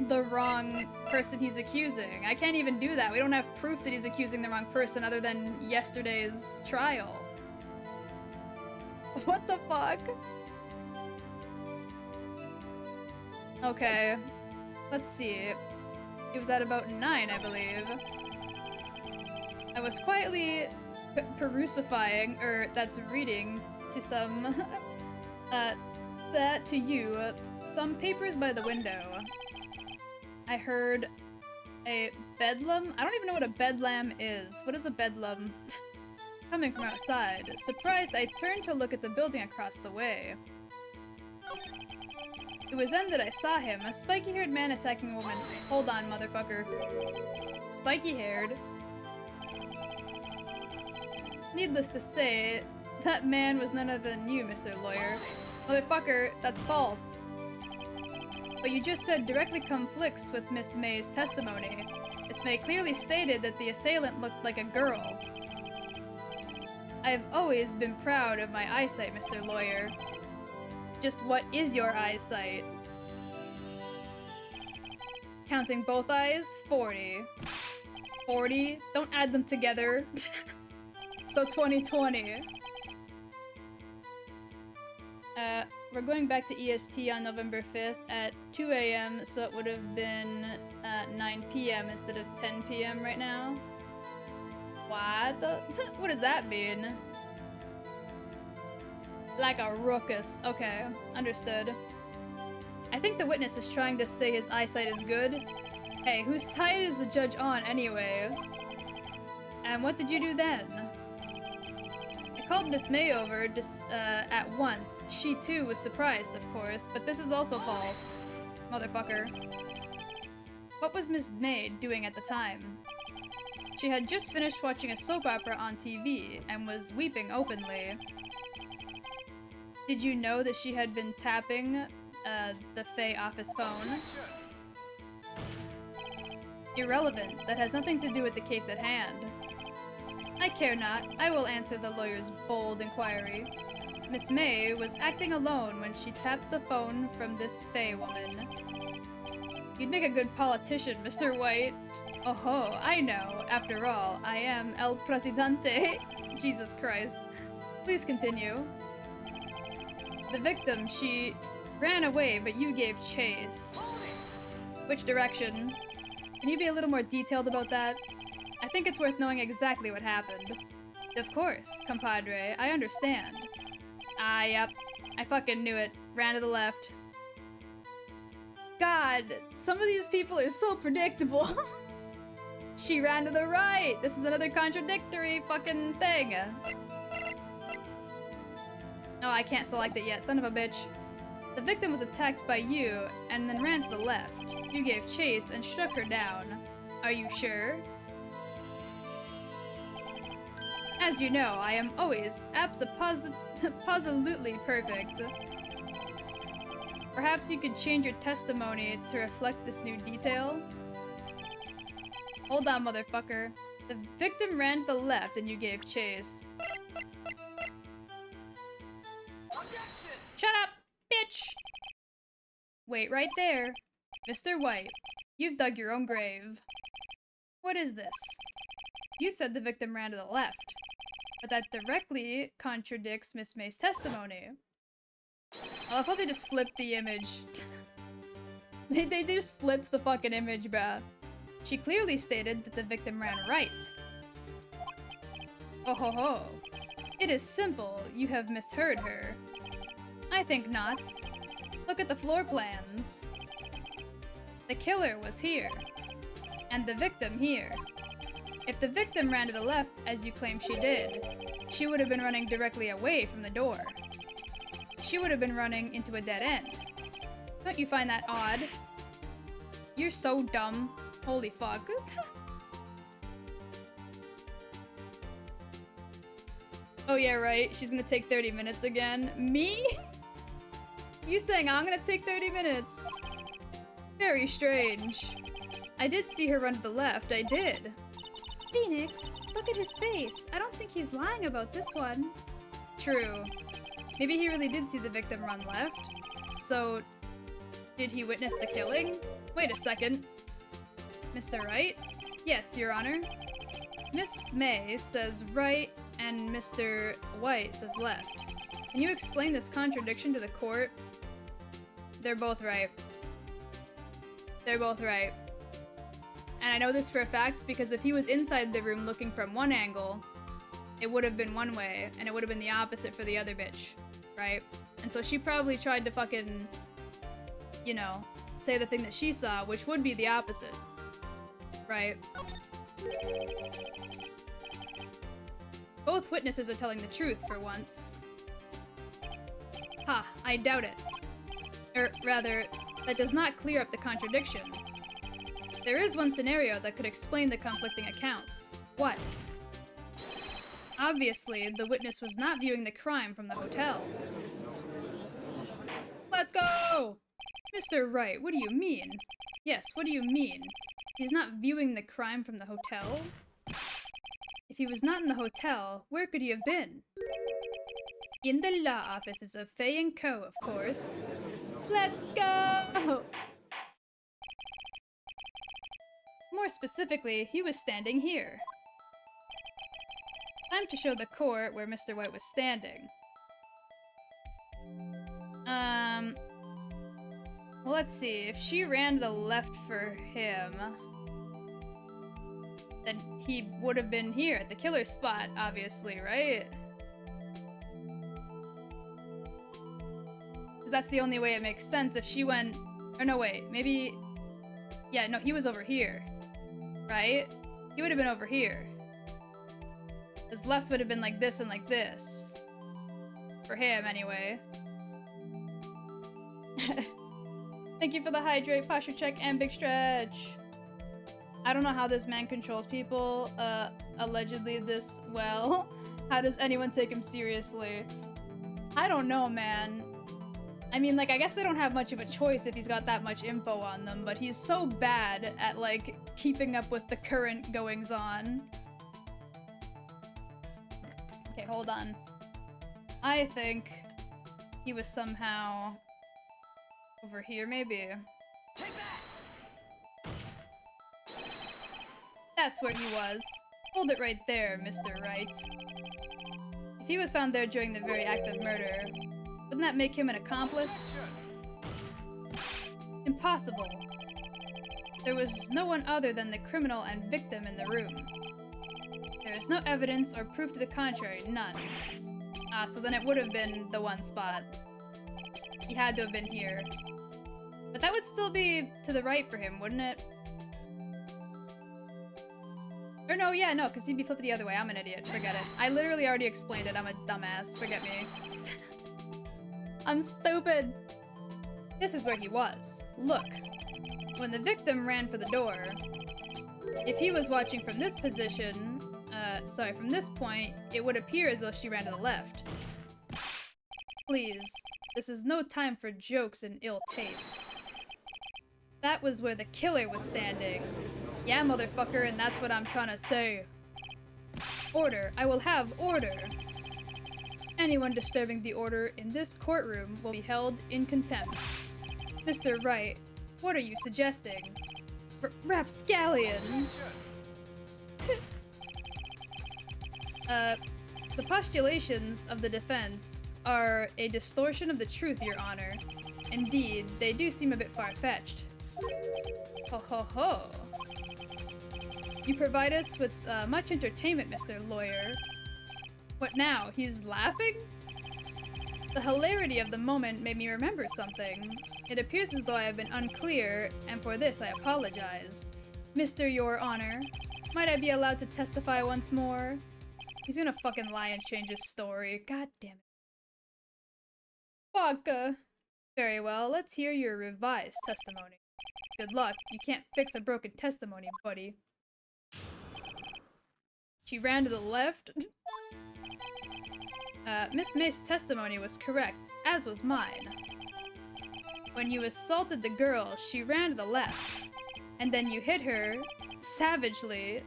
the wrong person he's accusing. I can't even do that. We don't have proof that he's accusing the wrong person other than yesterday's trial. What the fuck? Okay. Let's see. It was at about 9, I believe. I was quietly perusifying, or that's reading to some, that to you, some papers by the window. I heard a bedlam? I don't even know what a bedlam is. What is a bedlam? Coming from outside. Surprised, I turned to look at the building across the way. It was then that I saw him, a spiky-haired man attacking a woman. Hold on, motherfucker. Spiky-haired? Needless to say, that man was none other than you, Mr. Lawyer. Motherfucker, that's false. What you just said directly conflicts with Miss May's testimony. Miss May clearly stated that the assailant looked like a girl. I have always been proud of my eyesight, Mr. Lawyer. Just what is your eyesight? Counting both eyes? 40. 40? Don't add them together. So 20/20. We're going back to EST on November 5th at 2 a.m., so it would have been 9 p.m. instead of 10 p.m. right now. What the? What does that mean? Like a ruckus. Okay, understood. I think the witness is trying to say his eyesight is good. Hey, whose side is the judge on anyway? And what did you do then? I called Miss May over at once. She too was surprised, of course, but this is also false. Motherfucker. What was Miss May doing at the time? She had just finished watching a soap opera on TV and was weeping openly. Did you know that she had been tapping the Fae office phone? Irrelevant. That has nothing to do with the case at hand. I care not. I will answer the lawyer's bold inquiry. Miss May was acting alone when she tapped the phone from this Fae woman. You'd make a good politician, Mr. White. Oh-ho, I know. After all, I am El Presidente. Jesus Christ. Please continue. The victim, she ran away, but you gave chase. Which direction? Can you be a little more detailed about that? I think it's worth knowing exactly what happened. Of course, compadre, I understand. Ah, yep. I fucking knew it. Ran to the left. God, some of these people are so predictable. She ran to the right. This is another contradictory fucking thing. Oh, I can't select it yet, son of a bitch. The victim was attacked by you, and then ran to the left. You gave chase and struck her down. Are you sure? As you know, I am always absolutely perfect. Perhaps you could change your testimony to reflect this new detail? Hold on, motherfucker. The victim ran to the left and you gave chase. Shut up, bitch! Wait right there. Mr. White, you've dug your own grave. What is this? You said the victim ran to the left, but that directly contradicts Miss May's testimony. I love how they just flipped the image. they just flipped the fucking image, bruh. She clearly stated that the victim ran right. Oh ho ho. It is simple. You have misheard her. I think not. Look at the floor plans. The killer was here, and the victim here. If the victim ran to the left, as you claim she did, she would have been running directly away from the door. She would have been running into a dead end. Don't you find that odd? You're so dumb. Holy fuck. Oh yeah, right. She's gonna take 30 minutes again. Me? You saying I'm gonna take 30 minutes? Very strange. I did see her run to the left, I did. Phoenix, look at his face. I don't think he's lying about this one. True. Maybe he really did see the victim run left. So, did he witness the killing? Wait a second. Mr. Wright? Yes, Your Honor. Miss May says right and Mr. White says left. Can you explain this contradiction to the court? They're both right. They're both right. And I know this for a fact because if he was inside the room looking from one angle, it would have been one way, and it would have been the opposite for the other bitch, right? And so she probably tried to fucking, you know, say the thing that she saw, which would be the opposite, right? Both witnesses are telling the truth for once. Ha, I doubt it. Or rather, that does not clear up the contradiction. There is one scenario that could explain the conflicting accounts. What? Obviously, the witness was not viewing the crime from the hotel. Let's go! Mr. Wright, what do you mean? Yes, what do you mean? He's not viewing the crime from the hotel? If he was not in the hotel, where could he have been? In the law offices of Fay & Co., of course. Let's go! More specifically, he was standing here. Time to show the court where Mr. White was standing. Well, let's see. If she ran to the left for him, then he would have been here at the killer spot, obviously, right? Because that's the only way it makes sense. If she went... Or no, wait. Maybe... Yeah, no, he was over here. Right? He would have been over here. His left would have been like this and like this. For him, anyway. Thank you for the hydrate, posture check, and big stretch. I don't know how this man controls people, allegedly this well. How does anyone take him seriously? I don't know, man. I mean, like, I guess they don't have much of a choice if he's got that much info on them, but he's so bad at, like, keeping up with the current goings-on. Okay, hold on. I think he was somehow over here, maybe. That's where he was. Hold it right there, Mr. Wright. If he was found there during the very act of murder, wouldn't that make him an accomplice? Impossible. There was no one other than the criminal and victim in the room. There is no evidence or proof to the contrary, none. Ah, so then it would have been the one spot. He had to have been here. But that would still be to the right for him, wouldn't it? Or no, yeah, no, because he'd be flipping the other way. I'm an idiot. Forget it. I literally already explained it. I'm a dumbass. Forget me. I'm stupid. This is where he was. Look. When the victim ran for the door, if he was watching from this position, from this point, it would appear as though she ran to the left. Please, this is no time for jokes and ill taste. That was where the killer was standing. Yeah, motherfucker, and that's what I'm trying to say. Order. I will have order. Anyone disturbing the order in this courtroom will be held in contempt. Mr. Wright, what are you suggesting? Rapscallion! The postulations of the defense are a distortion of the truth, Your Honor. Indeed, they do seem a bit far-fetched. Ho ho ho! You provide us with much entertainment, Mr. Lawyer. What now? He's laughing? The hilarity of the moment made me remember something. It appears as though I have been unclear, and for this I apologize. Mr. Your Honor, might I be allowed to testify once more? He's gonna fucking lie and change his story. God damn it. Vodka. Very well, let's hear your revised testimony. Good luck. You can't fix a broken testimony, buddy. She ran to the left. Miss May's testimony was correct, as was mine. When you assaulted the girl, she ran to the left. And then you hit her savagely.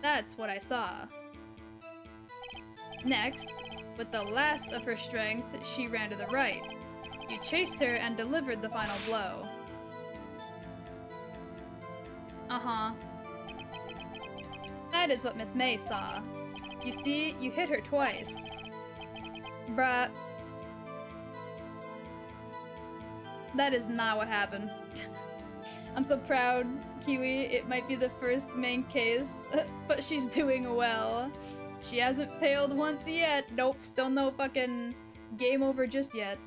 That's what I saw. Next, with the last of her strength, she ran to the right. You chased her and delivered the final blow. Uh-huh. That is what Miss May saw. You see, you hit her twice. Bruh. That is not what happened. I'm so proud, Kiwi. It might be the first main case, but she's doing well. She hasn't failed once yet. Nope, still no fucking game over just yet.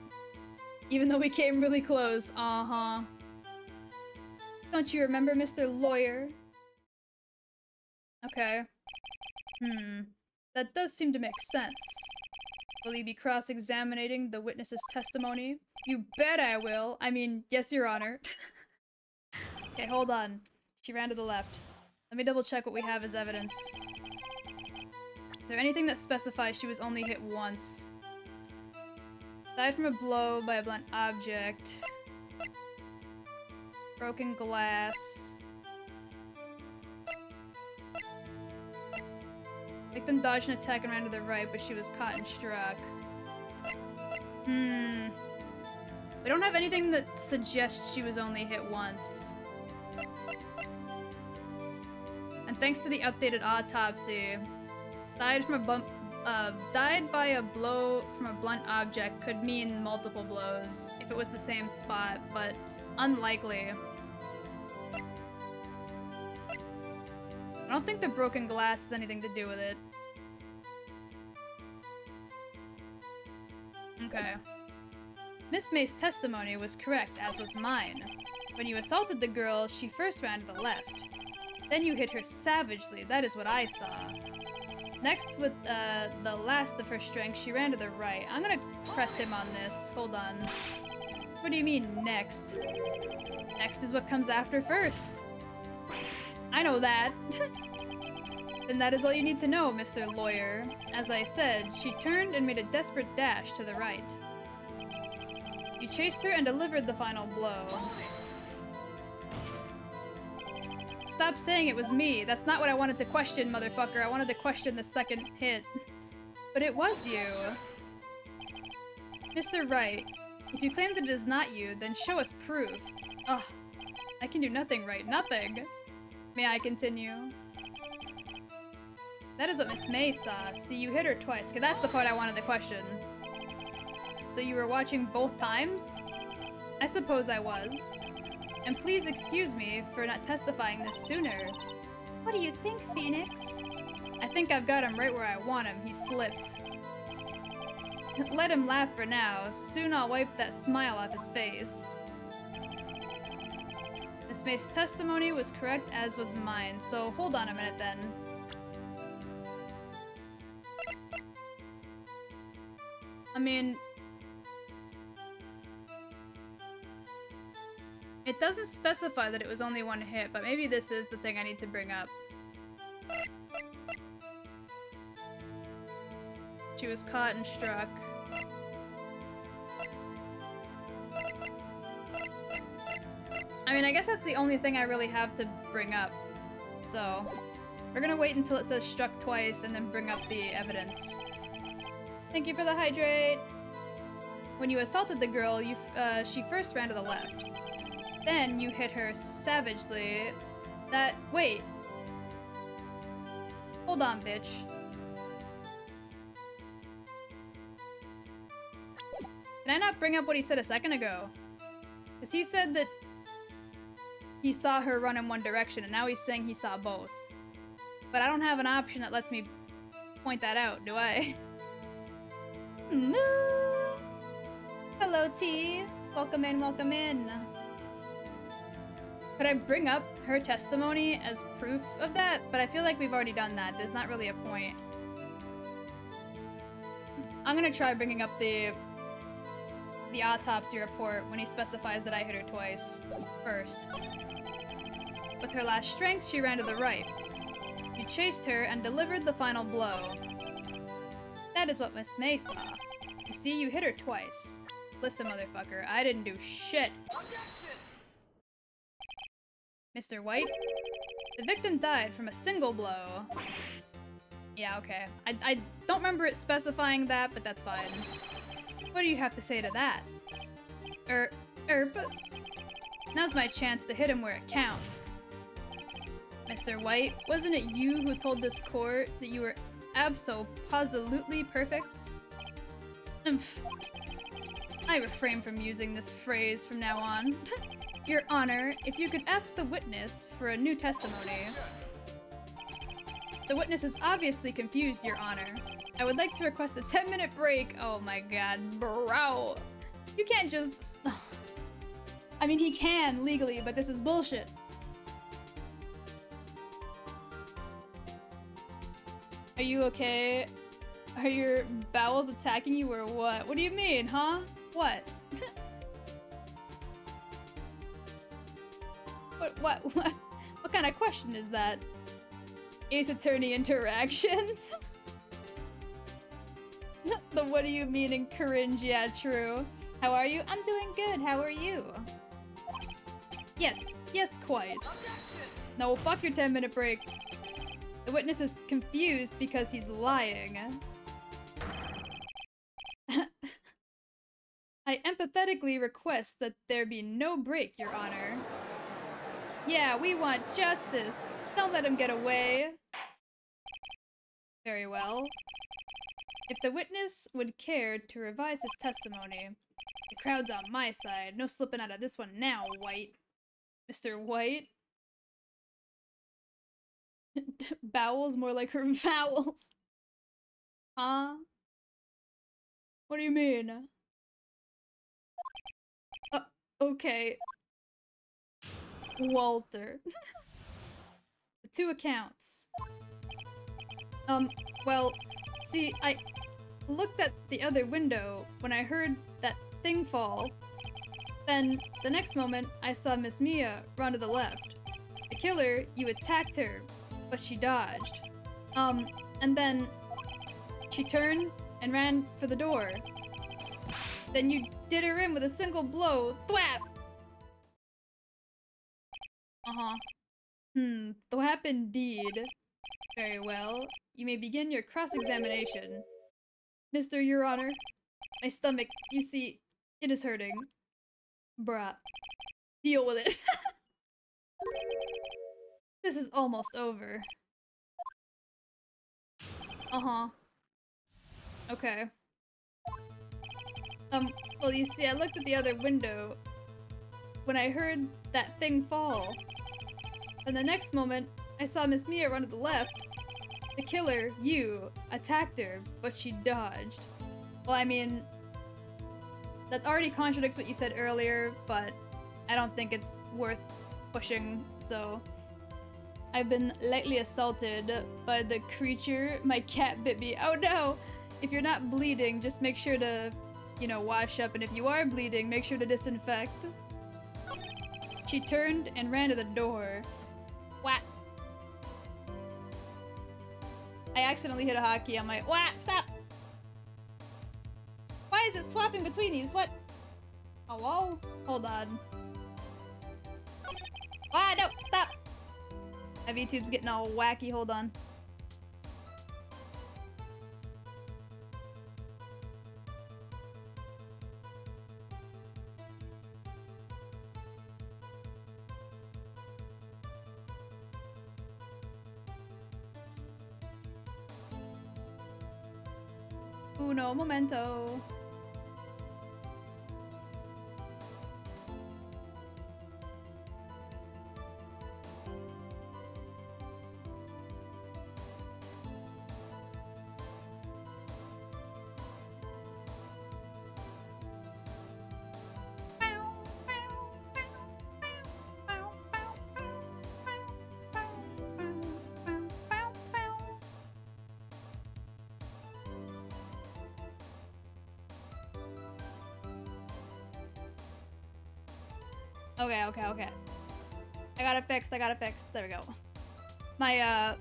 Even though we came really close. Uh-huh. Don't you remember, Mr. Lawyer? Okay. That does seem to make sense. Will you be cross-examining the witness's testimony? You bet I will. I mean, yes, Your Honor. Okay, hold on. She ran to the left. Let me double check what we have as evidence. Is there anything that specifies she was only hit once? Died from a blow by a blunt object. Broken glass. Victim dodged an attack and ran to the right, but she was caught and struck. We don't have anything that suggests she was only hit once. And thanks to the updated autopsy, died by a blow from a blunt object could mean multiple blows if it was the same spot, but unlikely. I don't think the broken glass has anything to do with it. Okay. Miss May's testimony was correct, as was mine. When you assaulted the girl, she first ran to the left. Then you hit her savagely, that is what I saw. Next, with the last of her strength, she ran to the right. I'm gonna press him on this. Hold on. What do you mean, next? Next is what comes after first. I know that. Then that is all you need to know, Mr. Lawyer. As I said, she turned and made a desperate dash to the right. You chased her and delivered the final blow. Stop saying it was me. That's not what I wanted to question, motherfucker. I wanted to question the second hit. But it was you. Mr. Wright, if you claim that it is not you, then show us proof. Ugh. I can do nothing, Wright. Nothing. May I continue? That is what Miss May saw. See, you hit her twice. Okay, that's the part I wanted to question. So you were watching both times? I suppose I was. And please excuse me for not testifying this sooner. What do you think, Phoenix? I think I've got him right where I want him. He slipped. Let him laugh for now. Soon I'll wipe that smile off his face. Miss May's testimony was correct, as was mine. So hold on a minute then. I mean, it doesn't specify that it was only one hit, but maybe this is the thing I need to bring up. She was caught and struck. I mean, I guess that's the only thing I really have to bring up. So, we're gonna wait until it says struck twice and then bring up the evidence. Thank you for the hydrate! When you assaulted the girl, she first ran to the left. Then you hit her savagely. Wait. Hold on, bitch. Can I not bring up what he said a second ago? Because he said that he saw her run in one direction, and now he's saying he saw both. But I don't have an option that lets me point that out, do I? Moo! Hello, T. Welcome in, welcome in. Could I bring up her testimony as proof of that? But I feel like we've already done that. There's not really a point. I'm gonna try bringing up the autopsy report when he specifies that I hit her twice first. With her last strength, she ran to the right. You chased her and delivered the final blow. That is what Miss May saw. You see, you hit her twice. Listen, motherfucker, I didn't do shit. Mr. White? The victim died from a single blow. Yeah, okay. I don't remember it specifying that, but that's fine. What do you have to say to that? But now's my chance to hit him where it counts. Mr. White, wasn't it you who told this court that you were abso-positively perfect? Umph. I refrain from using this phrase from now on. Your Honor, if you could ask the witness for a new testimony. The witness is obviously confused, Your Honor. I would like to request a 10-minute break. Oh my god, bro. You can't just... I mean, he can legally, but this is bullshit. Are you okay? Are your bowels attacking you or what? What do you mean, huh? What? What kind of question is that? Ace Attorney interactions? The what do you mean and cringe? Yeah, true. How are you? I'm doing good. How are you? Yes, quite. No, fuck your 10-minute break. The witness is confused because he's lying. I empathetically request that there be no break, Your Honor. Yeah, we want justice. Don't let him get away. Very well. If the witness would care to revise his testimony, the crowd's on my side. No slipping out of this one now, White. Mr. White? Bowels? More like her vowels. Huh? What do you mean? Okay. Walter. The two accounts. Well, see, I looked at the other window when I heard that thing fall. Then, the next moment, I saw Miss Mia run to the left. The killer, you attacked her, but she dodged. And then she turned and ran for the door. Then you did her in with a single blow. Thwap! Thwap indeed. Very well. You may begin your cross-examination. Mr. Your Honor, my stomach, you see, it is hurting. Bruh. Deal with it. This is almost over. Okay. Well, you see, I looked at the other window when I heard that thing fall. And the next moment, I saw Miss Mia run to the left. The killer, you, attacked her, but she dodged. Well, I mean, that already contradicts what you said earlier, but I don't think it's worth pushing, so... I've been lightly assaulted by the creature. My cat bit me. Oh no! If you're not bleeding, just make sure to, you know, wash up, and if you are bleeding, make sure to disinfect. She turned and ran to the door. What? I accidentally hit a hotkey on my— What? Stop! Why is it swapping between these? What? Oh, whoa. Hold on. Ah, no! Stop! My VTube's getting all wacky. Hold on. Uno momento. Okay. I got it fixed. There we go. My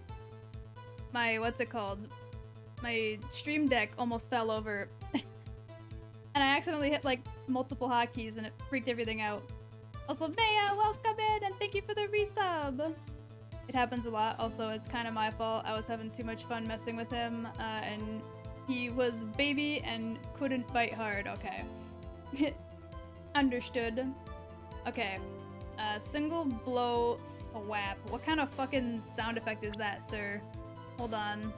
what's it called? My stream deck almost fell over. And I accidentally hit like multiple hotkeys and it freaked everything out. Also, Maya, welcome in and thank you for the resub! It happens a lot. Also, it's kind of my fault. I was having too much fun messing with him, and he was baby and couldn't bite hard. Okay. Understood. Okay. Single blow A whap. What kind of fucking sound effect is that, sir? Hold on.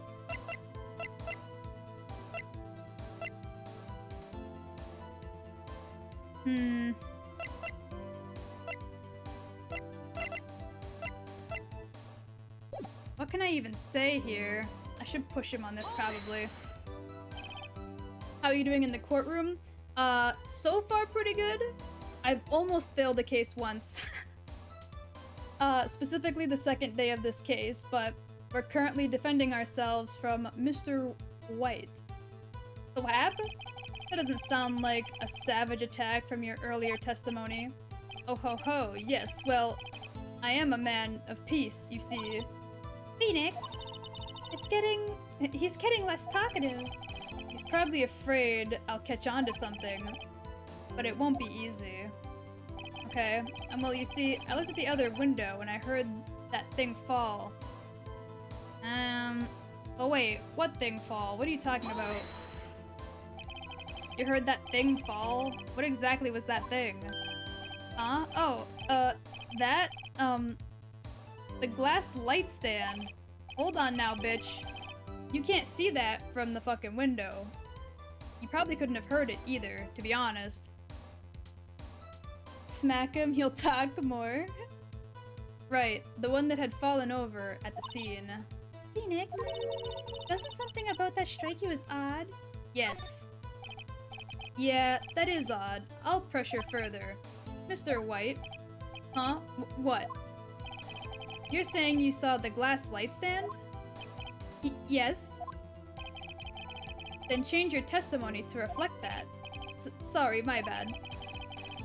What can I even say here? I should push him on this, probably. How are you doing in the courtroom? So far pretty good. I've almost failed a case once. Specifically the second day of this case, but we're currently defending ourselves from Mr. White. The what? That doesn't sound like a savage attack from your earlier testimony. Oh ho ho, yes, well, I am a man of peace, you see. Phoenix, he's getting less talkative. He's probably afraid I'll catch on to something, but it won't be easy. Okay, well, you see, I looked at the other window and I heard that thing fall. Oh wait, what thing fall? What are you talking about? You heard that thing fall? What exactly was that thing? Huh? Oh, that, the glass light stand. Hold on now, bitch. You can't see that from the fucking window. You probably couldn't have heard it either, to be honest. Smack him, he'll talk more. Right, the one that had fallen over at the scene. Phoenix, doesn't something about that strike you as odd? Yes. Yeah, that is odd. I'll pressure further. Mr. White? Huh? What? You're saying you saw the glass light stand? Yes. Then change your testimony to reflect that. Sorry, my bad.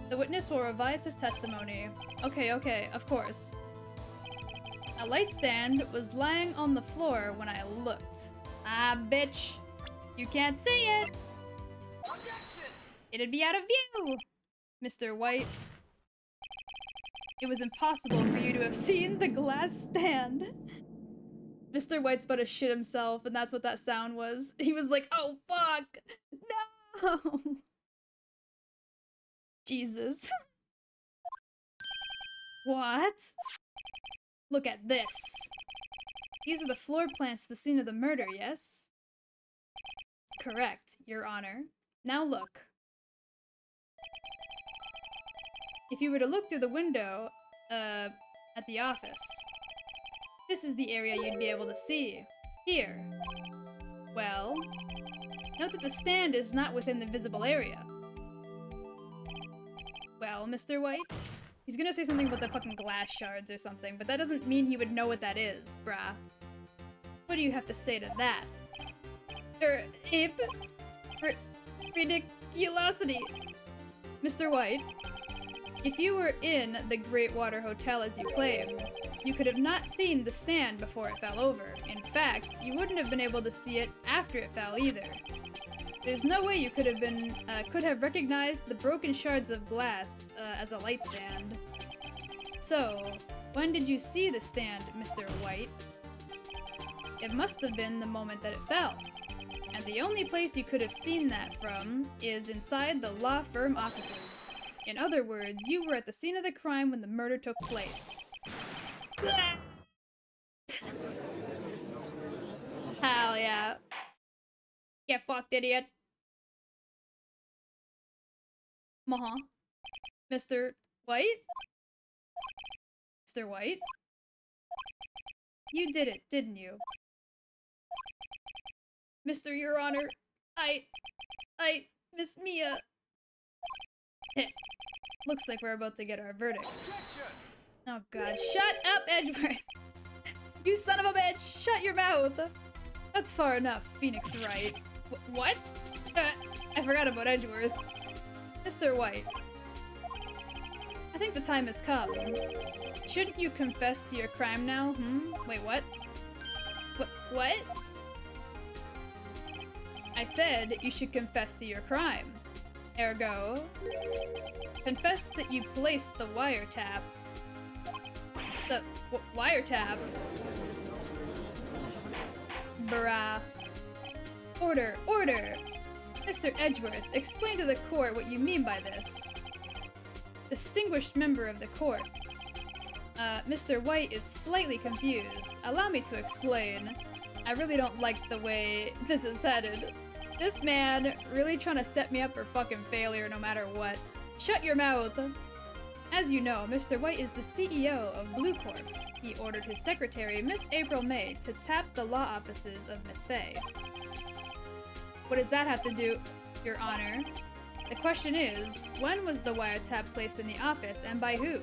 The witness will revise his testimony. Okay, of course. A light stand was lying on the floor when I looked. Ah, bitch. You can't see it. It'd be out of view, Mr. White. It was impossible for you to have seen the glass stand. Mr. White's about to shit himself, and that's what that sound was. He was like, oh fuck! No! Jesus. What? Look at this. These are the floor plans to the scene of the murder, yes? Correct, Your Honor. Now look. If you were to look through the window, at the office, this is the area you'd be able to see. Here. Well, note that the stand is not within the visible area. Well, Mr. White? He's gonna say something about the fucking glass shards or something, but that doesn't mean he would know what that is, brah. What do you have to say to that? Ridiculosity. Mr. White, if you were in the Great Water Hotel as you claim, you could have not seen the stand before it fell over. In fact, you wouldn't have been able to see it after it fell either. There's no way you could have recognized the broken shards of glass as a light stand. So, when did you see the stand, Mr. White? It must have been the moment that it fell. And the only place you could have seen that from is inside the law firm offices. In other words, you were at the scene of the crime when the murder took place. Hell yeah. Get fucked, idiot. Mr. White? Mr. White? You did it, didn't you? Mr. Your Honor, I, Miss Mia. Looks like we're about to get our verdict. Oh god, shut up, Edgeworth! You son of a bitch! Shut your mouth! That's far enough, Phoenix Wright. What? I forgot about Edgeworth. Mr. White. I think the time has come. Shouldn't you confess to your crime now, Wait, what? What? I said you should confess to your crime. Ergo, confess that you placed the wiretap. The wiretap? Bruh. Order, order! Mr. Edgeworth, explain to the court what you mean by this. Distinguished member of the court. Mr. White is slightly confused. Allow me to explain. I really don't like the way this is headed. This man really trying to set me up for fucking failure no matter what. Shut your mouth! As you know, Mr. White is the CEO of Blue Corp. He ordered his secretary, Miss April May, to tap the law offices of Miss Faye. What does that have to do, Your Honor? The question is, when was the wiretap placed in the office and by who?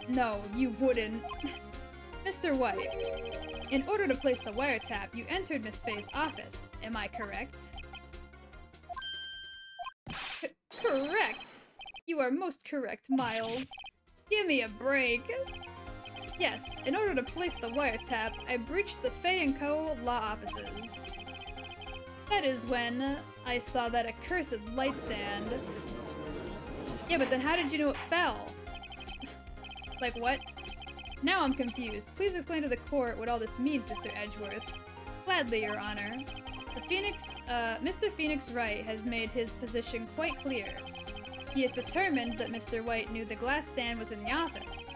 No, you wouldn't. Mr. White, in order to place the wiretap, you entered Miss Faye's office. Am I correct? Correct! You are most correct, Miles. Give me a break. Yes, in order to place the wiretap, I breached the Faye & Co. law offices. That is when I saw that accursed light stand. Yeah, but then how did you know it fell? Like what? Now I'm confused. Please explain to the court what all this means, Mr. Edgeworth. Gladly, Your Honor. Mr. Phoenix Wright has made his position quite clear. He is determined that Mr. White knew the glass stand was in the office.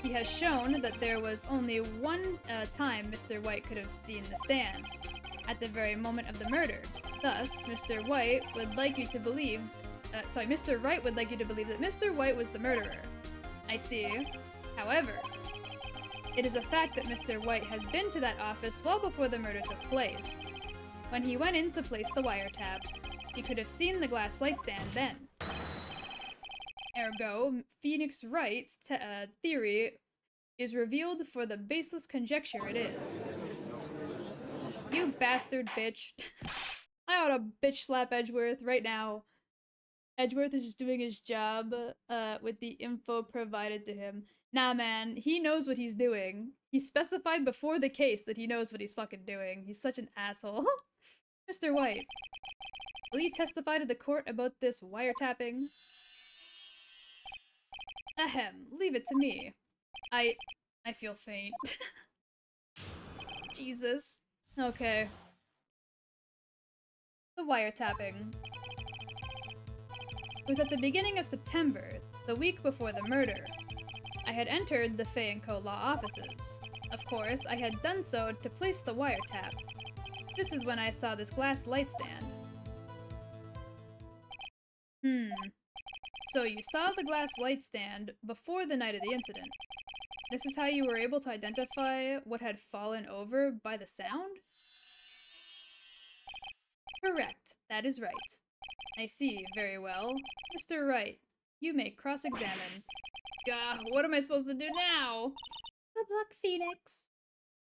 He has shown that there was only one time Mr. White could have seen the stand, at the very moment of the murder. Thus, Mr. White would like you to believe, Mr. Wright would like you to believe that Mr. White was the murderer. I see. However, it is a fact that Mr. White has been to that office well before the murder took place. When he went in to place the wiretap, he could have seen the glass light stand then. Ergo, Phoenix Wright's theory is revealed for the baseless conjecture it is. You bastard bitch. I ought to bitch slap Edgeworth right now. Edgeworth is just doing his job with the info provided to him. Nah, man, he knows what he's doing. He specified before the case that he knows what he's fucking doing. He's such an asshole. Mr. White, will you testify to the court about this wiretapping? Ahem, leave it to me. I feel faint. Jesus. Okay. The wiretapping. It was at the beginning of September, the week before the murder. I had entered the Faye & Co. law offices. Of course, I had done so to place the wiretap. This is when I saw this glass light stand. So you saw the glass light stand before the night of the incident. This is how you were able to identify what had fallen over by the sound? Correct. That is right. I see. Very well. Mr. Wright, you may cross-examine. Gah, what am I supposed to do now? Good luck, Phoenix.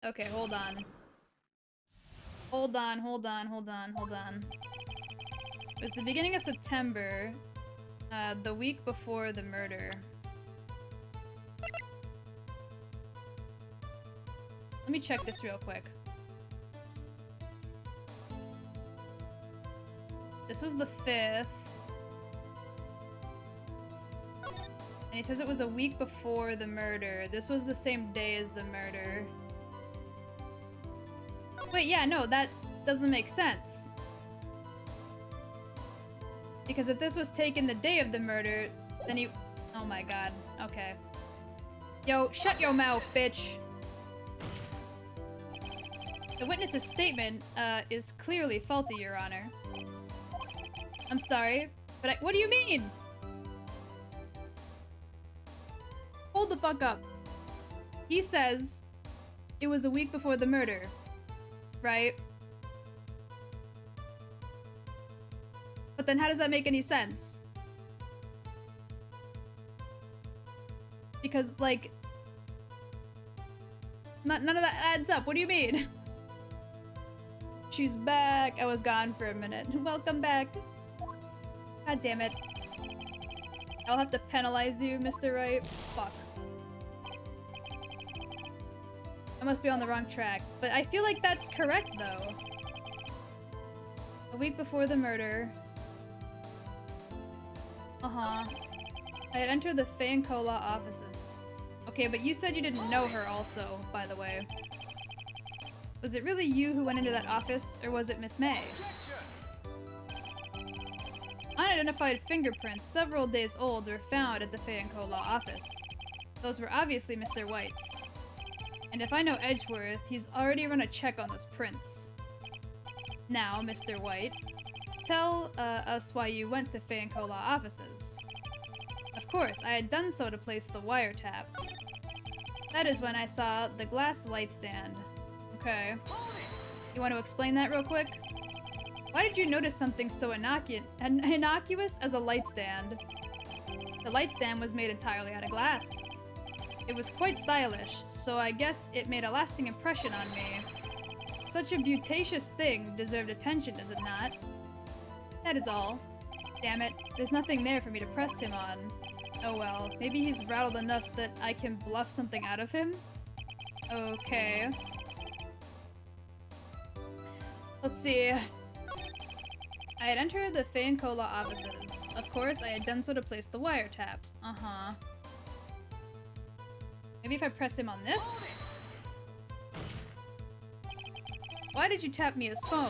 Okay, hold on. Hold on. It was the beginning of September, the week before the murder. Let me check this real quick. This was the 5th. And he says it was a week before the murder. This was the same day as the murder. Wait, yeah, no, that doesn't make sense. Because if this was taken the day of the murder, then he... Oh my god. Okay. Yo, shut your mouth, bitch. The witness's statement, is clearly faulty, Your Honor. I'm sorry, but what do you mean? Hold the fuck up. He says it was a week before the murder, right? But then how does that make any sense? Because, like, none of that adds up. What do you mean? She's back. I was gone for a minute. Welcome back. God damn it. I'll have to penalize you, Mr. Wright. Fuck. I must be on the wrong track. But I feel like that's correct, though. A week before the murder. I had entered the Faye & Co. law offices. Okay, but you said you didn't know her also, by the way. Was it really you who went into that office, or was it Miss May? Unidentified fingerprints several days old were found at the Faye & Co. law office. Those were obviously Mr. White's. And if I know Edgeworth, he's already run a check on those prints. Now, Mr. White, tell us why you went to Fancola offices. Of course, I had done so to place the wiretap. That is when I saw the glass light stand. Okay. You want to explain that real quick? Why did you notice something so innocuous as a light stand? The light stand was made entirely out of glass. It was quite stylish, so I guess it made a lasting impression on me. Such a beauticious thing deserved attention, does it not? That is all. Damn it, there's nothing there for me to press him on. Oh well, maybe he's rattled enough that I can bluff something out of him? Okay. Let's see. I had entered the Fancola offices. Of course, I had done so to place the wiretap. Uh-huh. Maybe if I press him on this? Why did you tap Mia's phone?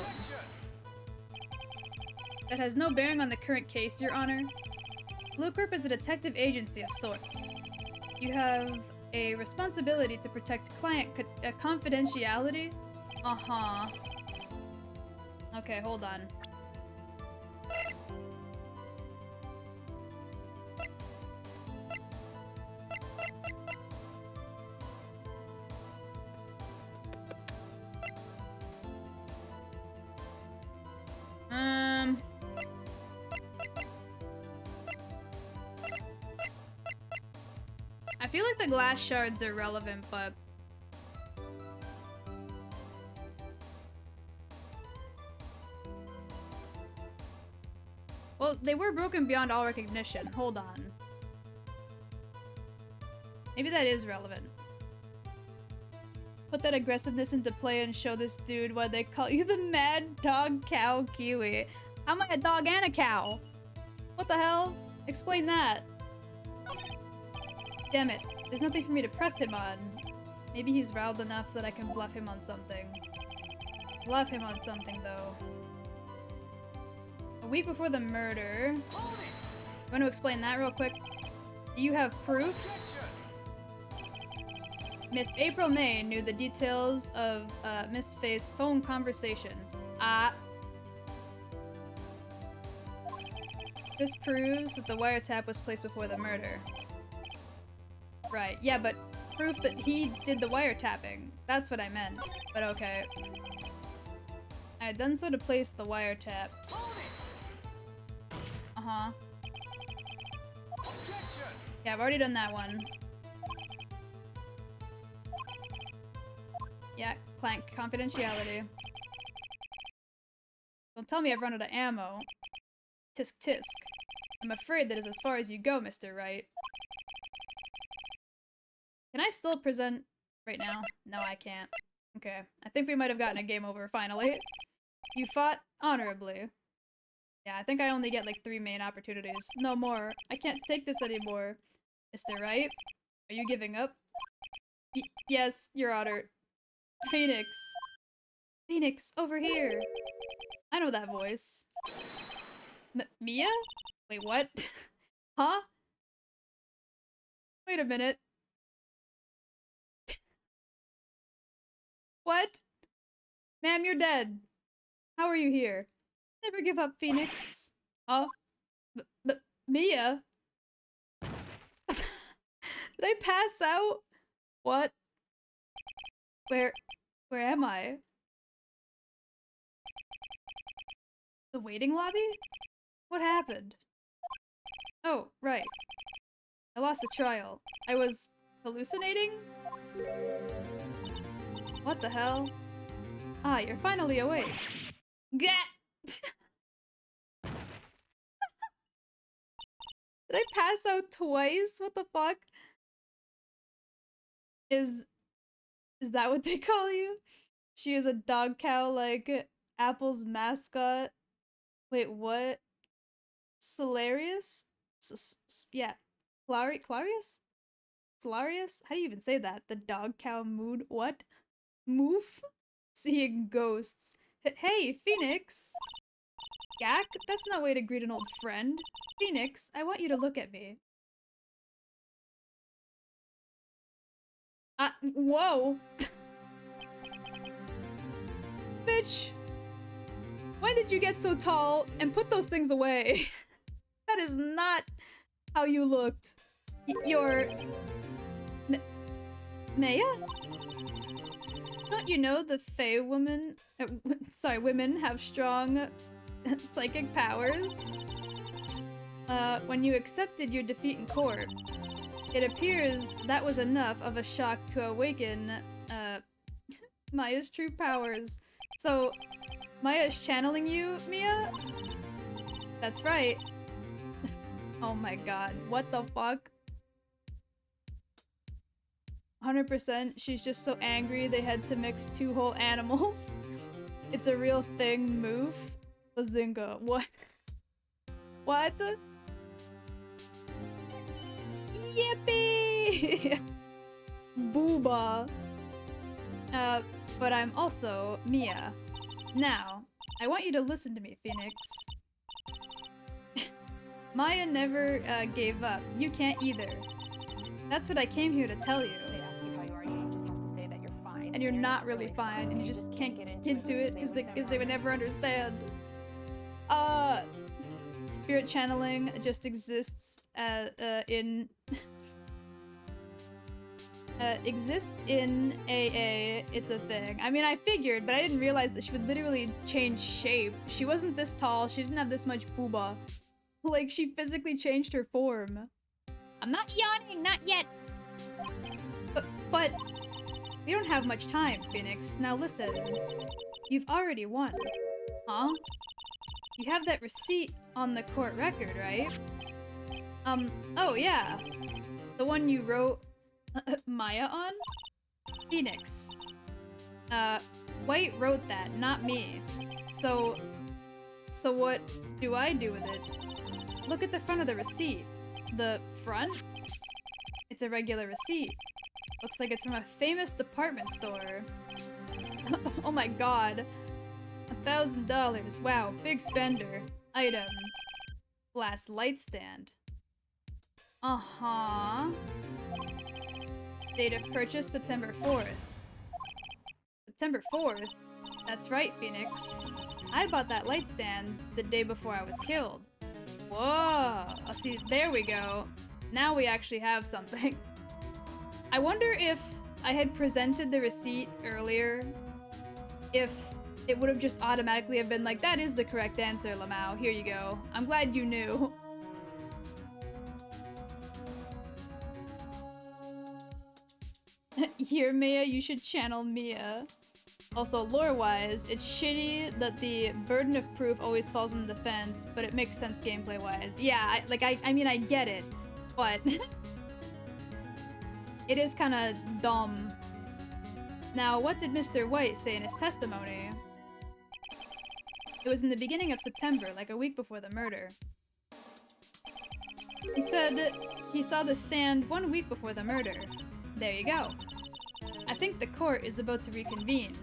That has no bearing on the current case, Your Honor. Blue Corp is a detective agency of sorts. You have a responsibility to protect client confidentiality? Uh-huh. Okay, hold on. I feel like the glass shards are relevant, but... Well, they were broken beyond all recognition. Hold on. Maybe that is relevant. Put that aggressiveness into play and show this dude why they call you the Mad Dog Cow Kiwi. How am I a dog and a cow? What the hell? Explain that. Damn it, there's nothing for me to press him on. Maybe he's riled enough that I can bluff him on something. Bluff him on something, though. A week before the murder... You want to explain that real quick? Do you have proof? Miss April May knew the details of Miss Faye's phone conversation. This proves that the wiretap was placed before the murder. Right, yeah, but proof that he did the wiretapping. That's what I meant. But okay. I had done so to place the wiretap. Uh-huh. Yeah, I've already done that one. Yeah, client confidentiality. Don't tell me I've run out of ammo. Tisk tisk. I'm afraid that is as far as you go, Mr. Wright. Can I still present right now? No, I can't. Okay. I think we might have gotten a game over finally. You fought honorably. Yeah, I think I only get like 3 main opportunities. No more. I can't take this anymore. Mr. Wright? Are you giving up? Yes, Your Honor. Phoenix. Phoenix, over here. I know that voice. Mia? Wait, what? Huh? Wait a minute. What? Ma'am, you're dead. How are you here? Never give up, Phoenix. Huh? Mia? Did I pass out? What? Where am I? The waiting lobby? What happened? Oh, right. I lost the trial. I was hallucinating? What the hell? Ah, you're finally awake. Gah! Did I pass out twice? What the fuck? Is that what they call you? She is a dog cow like Apple's mascot. Wait, what? Solarius? Yeah. Clarius? Solarius? How do you even say that? The dog cow mood? What? Moof? Seeing ghosts. Hey, Phoenix! Yak? That's no way to greet an old friend. Phoenix, I want you to look at me. Whoa! Bitch! When did you get so tall? And put those things away. That is not how you looked. You're... Maya? Don't you know the Fae woman... women have strong psychic powers? When you accepted your defeat in court, it appears that was enough of a shock to awaken, Maya's true powers. So, Maya is channeling you, Mia? That's right. Oh my god, what the fuck? 100% she's just so angry they had to mix two whole animals. It's a real thing, move. Bazinga. What? What? Yippee! Booba. But I'm also Mia. Now, I want you to listen to me, Phoenix. Maya never gave up. You can't either. That's what I came here to tell you. They ask you how you are, you just have to say that you're fine. And you're not really fine, and you just can't get into it because they would never understand. Spirit channeling just exists exists in AA. It's a thing. I mean, I figured, but I didn't realize that she would literally change shape. She wasn't this tall. She didn't have this much booba. Like, she physically changed her form. I'm not yawning, not yet. But we don't have much time, Phoenix. Now listen. You've already won. Huh? You have that receipt on the court record, right? Oh yeah. The one you wrote Maya on? Phoenix. White wrote that, not me. So what do I do with it? Look at the front of the receipt. The front? It's a regular receipt. Looks like it's from a famous department store. Oh my god. $1,000. Wow, big spender. Item. Glass light stand. Uh-huh. Date of purchase, September 4th. September 4th? That's right, Phoenix. I bought that light stand the day before I was killed. Whoa! Oh, see, there we go. Now we actually have something. I wonder if I had presented the receipt earlier, if it would have just automatically have been like, that is the correct answer, Lamau. Here you go. I'm glad you knew. Here, Mia, you should channel Mia. Also, lore-wise, it's shitty that the burden of proof always falls on the defense, but it makes sense gameplay-wise. Yeah, I mean, I get it, but it is kind of dumb. Now, what did Mr. White say in his testimony? It was in the beginning of September, like a week before the murder. He said he saw the stand 1 week before the murder. There you go. I think the court is about to reconvene.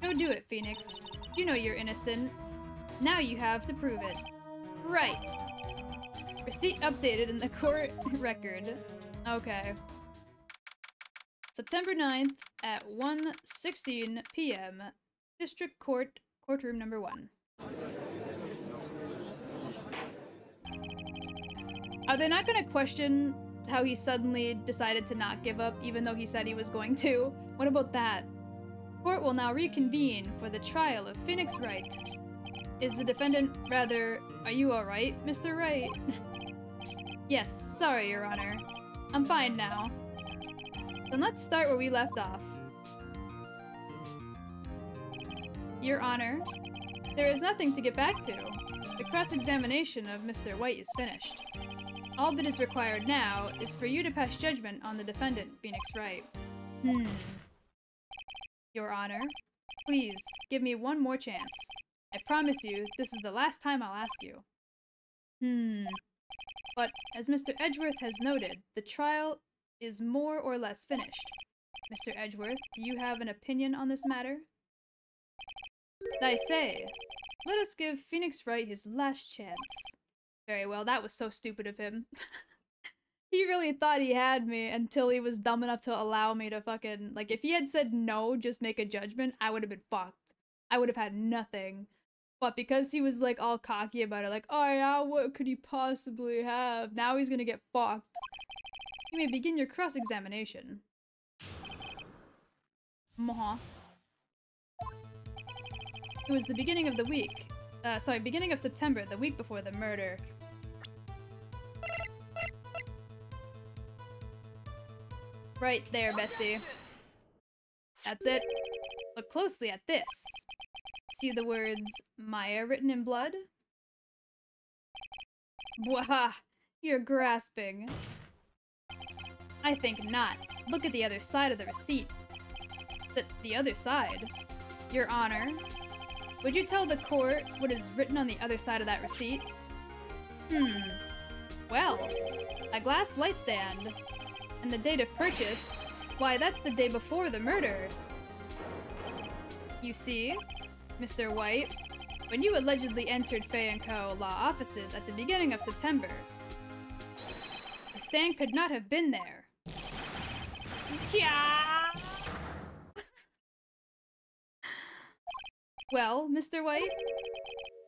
Go do it, Phoenix. You know you're innocent. Now you have to prove it. Right. Receipt updated in the court record. Okay. September 9th at 1:16 p.m. District Court, courtroom number 1. Are they not gonna question how he suddenly decided to not give up even though he said he was going to? What about that? Court will now reconvene for the trial of Phoenix Wright. Is the defendant rather... Are you alright, Mr. Wright? Yes, sorry, Your Honor. I'm fine now. Then let's start where we left off. Your Honor, there is nothing to get back to. The cross-examination of Mr. White is finished. All that is required now is for you to pass judgment on the defendant, Phoenix Wright. Your Honor, please, give me one more chance. I promise you, this is the last time I'll ask you. But, as Mr. Edgeworth has noted, the trial is more or less finished. Mr. Edgeworth, do you have an opinion on this matter? I say, let us give Phoenix Wright his last chance. Very well, that was so stupid of him. He really thought he had me until he was dumb enough to allow me to fucking, like, if he had said no, just make a judgment, I would have been fucked. I would have had nothing. But because he was, like, all cocky about it, like, oh yeah, what could he possibly have? Now he's gonna get fucked. You may begin your cross-examination. Moha. It was the beginning of the week. Beginning of September, the week before the murder. Right there, bestie. That's it. Look closely at this. See the words Maya written in blood? Bwah! You're grasping. I think not. Look at the other side of the receipt. The other side? Your Honor, would you tell the court what is written on the other side of that receipt? Well, a glass light stand. And the date of purchase? Why, that's the day before the murder. You see, Mr. White, when you allegedly entered Fay & Co. law offices at the beginning of September, the stand could not have been there. Yeah. Well, Mr. White,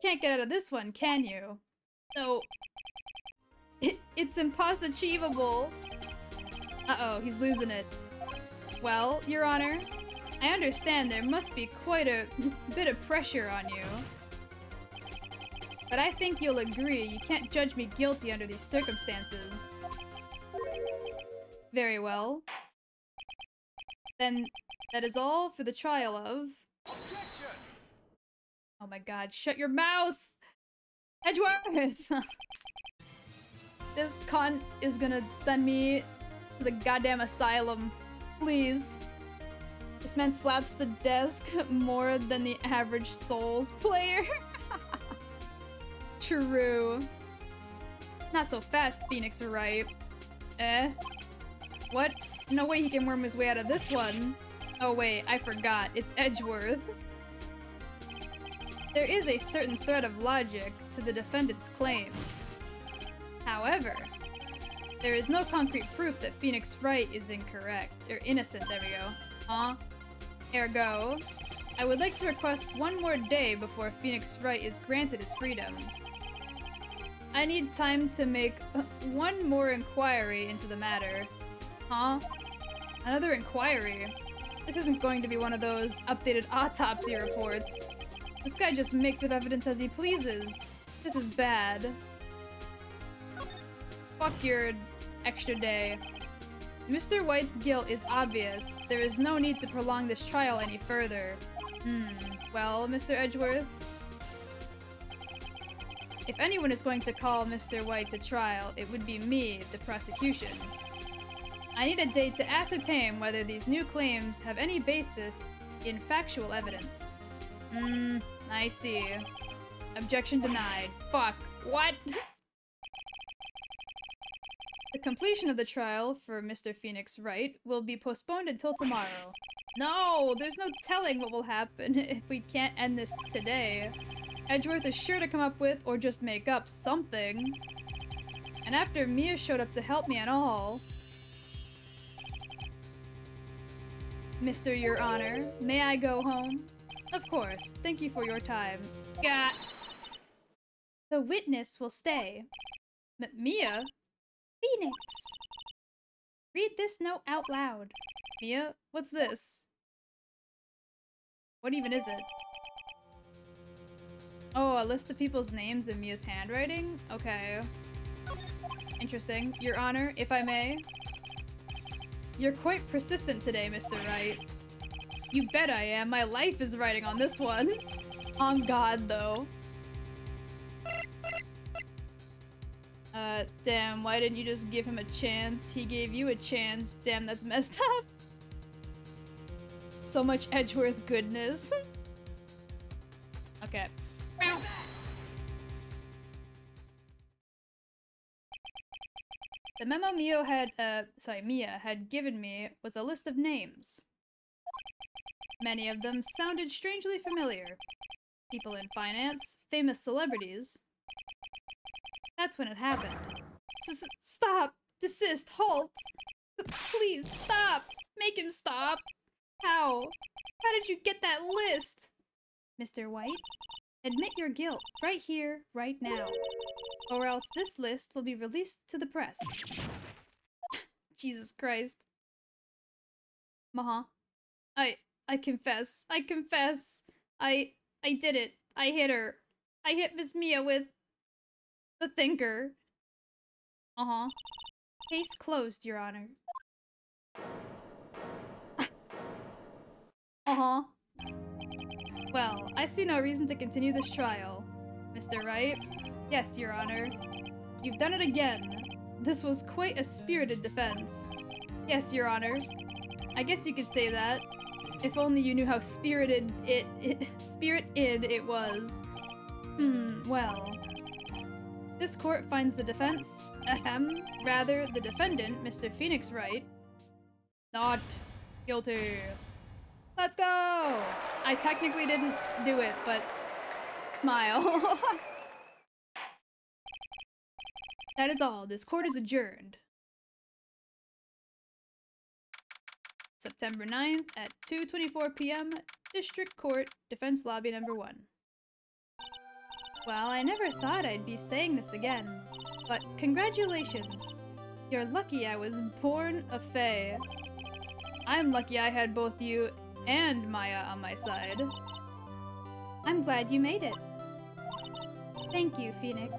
can't get out of this one, can you? No. It's impossible. Uh-oh, he's losing it. Well, Your Honor, I understand there must be quite a bit of pressure on you. But I think you'll agree you can't judge me guilty under these circumstances. Very well. Then that is all for the trial of... Objection! Oh my god, shut your mouth! Edgeworth! This cunt is gonna send me to the goddamn asylum. Please. This man slaps the desk more than the average Souls player. True. Not so fast, Phoenix Wright. What? No way he can worm his way out of this one. Oh wait, I forgot. It's Edgeworth. There is a certain thread of logic to the defendant's claims. However, there is no concrete proof that Phoenix Wright is incorrect. Or innocent, there we go. Huh? Ergo, I would like to request one more day before Phoenix Wright is granted his freedom. I need time to make one more inquiry into the matter. Huh? Another inquiry? This isn't going to be one of those updated autopsy reports. This guy just makes up evidence as he pleases. This is bad. Fuck your extra day. Mr. White's guilt is obvious. There is no need to prolong this trial any further. Well, Mr. Edgeworth? If anyone is going to call Mr. White to trial, it would be me, the prosecution. I need a date to ascertain whether these new claims have any basis in factual evidence. I see. Objection denied. Fuck. What? The completion of the trial for Mr. Phoenix Wright will be postponed until tomorrow. No! There's no telling what will happen if we can't end this today. Edgeworth is sure to come up with, or just make up, something. And after Mia showed up to help me and all... Mr. Your Honor, may I go home? Of course. Thank you for your time. Gah! The witness will stay. Mia? Phoenix. Read this note out loud. Mia, what's this? What even is it? Oh, a list of people's names in Mia's handwriting? Okay. Interesting. Your Honor, if I may. You're quite persistent today, Mr. Wright. You bet I am. My life is writing on this one. On God, though. Damn, why didn't you just give him a chance? He gave you a chance. Damn, that's messed up. So much Edgeworth goodness. Okay. The memo Mia had given me was a list of names. Many of them sounded strangely familiar. People in finance, famous celebrities. That's when it happened. Stop! Desist! Halt! Please, stop! Make him stop! How? How did you get that list? Mr. White, admit your guilt right here, right now. Or else this list will be released to the press. Jesus Christ. Uh-huh. I confess. I confess. I did it. I hit her. I hit Miss Mia with the thinker. Uh-huh. Case closed, Your Honor. Uh-huh. Well, I see no reason to continue this trial. Mr. Wright? Yes, Your Honor. You've done it again. This was quite a spirited defense. Yes, Your Honor. I guess you could say that. If only you knew how spirited it was. Well. This court finds the defense, rather the defendant, Mr. Phoenix Wright, not guilty. Let's go! I technically didn't do it, but smile. That is all. This court is adjourned. September 9th at 2:24 p.m. District Court, Defense Lobby Number 1. Well, I never thought I'd be saying this again, but congratulations. You're lucky I was born a fae. I'm lucky I had both you and Maya on my side. I'm glad you made it. Thank you, Phoenix.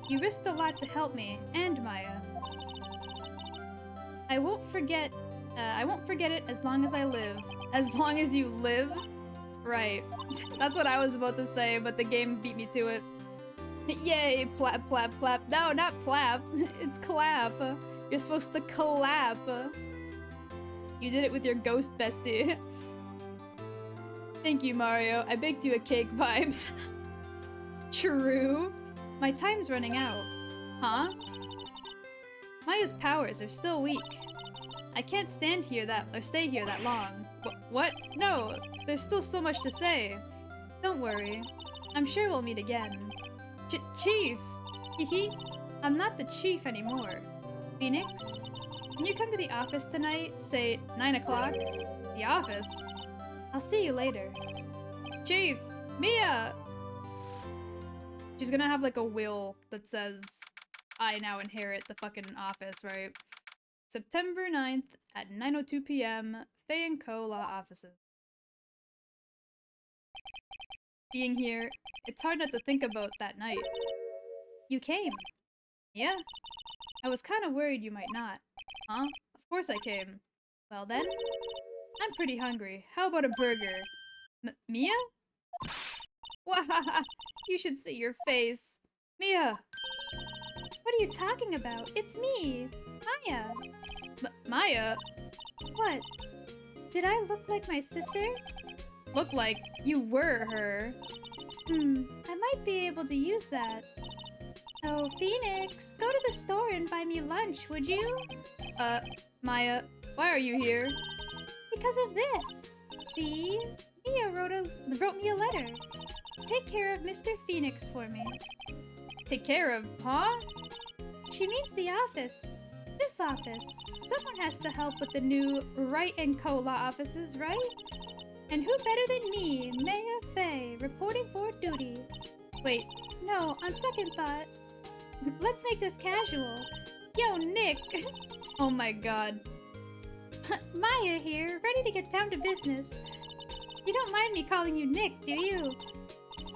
You risked a lot to help me and Maya. I won't forget it as long as I live. As long as you live? Right. That's what I was about to say, but the game beat me to it. Yay! Plap, plap, plap. No, not plap. It's clap. You're supposed to clap. You did it with your ghost bestie. Thank you, Mario. I baked you a cake vibes. True. My time's running out. Huh? Maya's powers are still weak. I can't stay here that long. What? No, there's still so much to say. Don't worry. I'm sure we'll meet again. Chief! Hehe. I'm not the chief anymore. Phoenix? Can you come to the office tonight? Say 9 o'clock? The office? I'll see you later. Chief! Mia! She's gonna have like a will that says, I now inherit the fucking office, right? September 9th at 9:02 p.m. Faye & Co. Law Offices. Being here, it's hard not to think about that night. You came. Yeah? I was kind of worried you might not. Huh? Of course I came. Well then, I'm pretty hungry. How about a burger? Mia? Wahaha! You should see your face. Mia! What are you talking about? It's me, Maya. Maya? What? Did I look like my sister? Look like you were her. I might be able to use that. Oh, Phoenix, go to the store and buy me lunch, would you? Maya, why are you here? Because of this. See? Mia wrote me a letter. Take care of Mr. Phoenix for me. Take care of, huh? She means the office. This office. Someone has to help with the new Wright & Co. Law offices, right? And who better than me, Maya Faye, reporting for duty. Wait. No, on second thought. Let's make this casual. Yo, Nick! Oh my god. Maya here, ready to get down to business. You don't mind me calling you Nick, do you?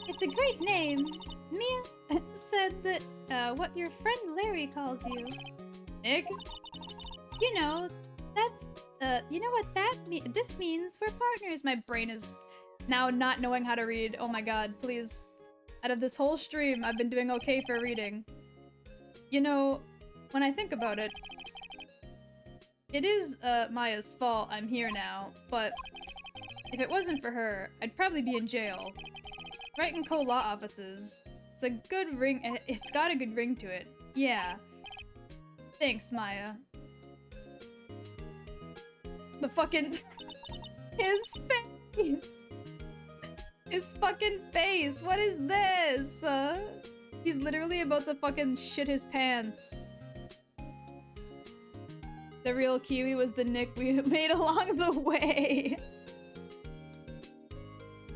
It's a great name. Mia said that, what your friend Larry calls you. Nick? You know, that's, you know what this means? We're partners. My brain is now not knowing how to read. Oh my god, please. Out of this whole stream, I've been doing okay for reading. You know, when I think about it, it is, Maya's fault I'm here now, but if it wasn't for her, I'd probably be in jail. Wright & Co. Law offices. It's a good ring. It's got a good ring to it. Yeah. Thanks, Maya. The fucking... His face! His fucking face! What is this? He's literally about to fucking shit his pants. The real Kiwi was the Nick we made along the way.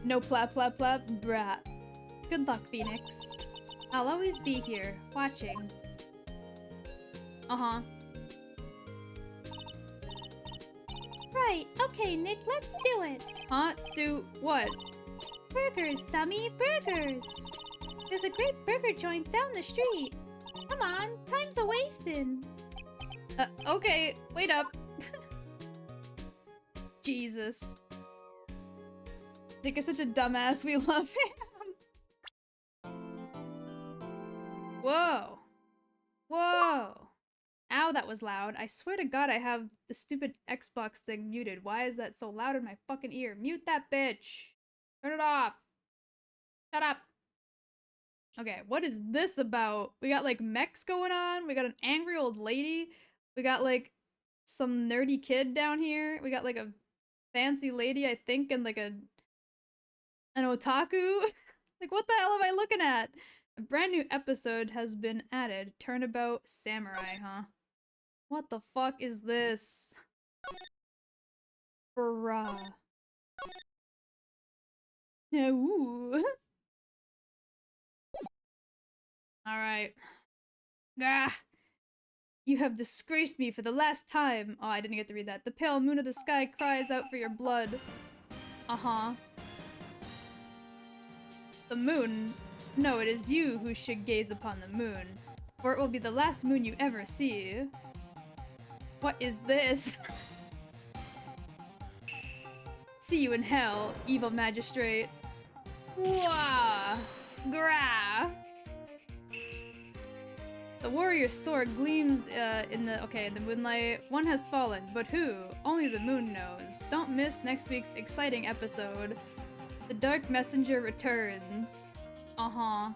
No plap plap plap, brat. Good luck, Phoenix. I'll always be here, watching. Uh-huh. Right, okay, Nick, let's do it. Huh? Do what? Burgers, dummy, burgers. There's a great burger joint down the street. Come on, time's a-wasting. Okay, wait up. Jesus. Nick is such a dumbass, we love him. Whoa. Whoa. Ow, that was loud. I swear to God I have the stupid Xbox thing muted. Why is that so loud in my fucking ear? Mute that bitch. Turn it off. Shut up. Okay, what is this about? We got like mechs going on. We got an angry old lady. We got like some nerdy kid down here. We got like a fancy lady, I think, and like an otaku. Like, what the hell am I looking at? A brand new episode has been added. Turnabout Samurai, huh? What the fuck is this? Bruh. Yeah, ooh. Alright. Gah! You have disgraced me for the last time. Oh, I didn't get to read that. The pale moon of the sky cries out for your blood. Uh-huh. The moon? No, it is you who should gaze upon the moon, for it will be the last moon you ever see. What is this? See you in hell, evil magistrate. Wah! Grah! The warrior's sword gleams in the moonlight. One has fallen, but who? Only the moon knows. Don't miss next week's exciting episode. The Dark Messenger returns. Uh-huh.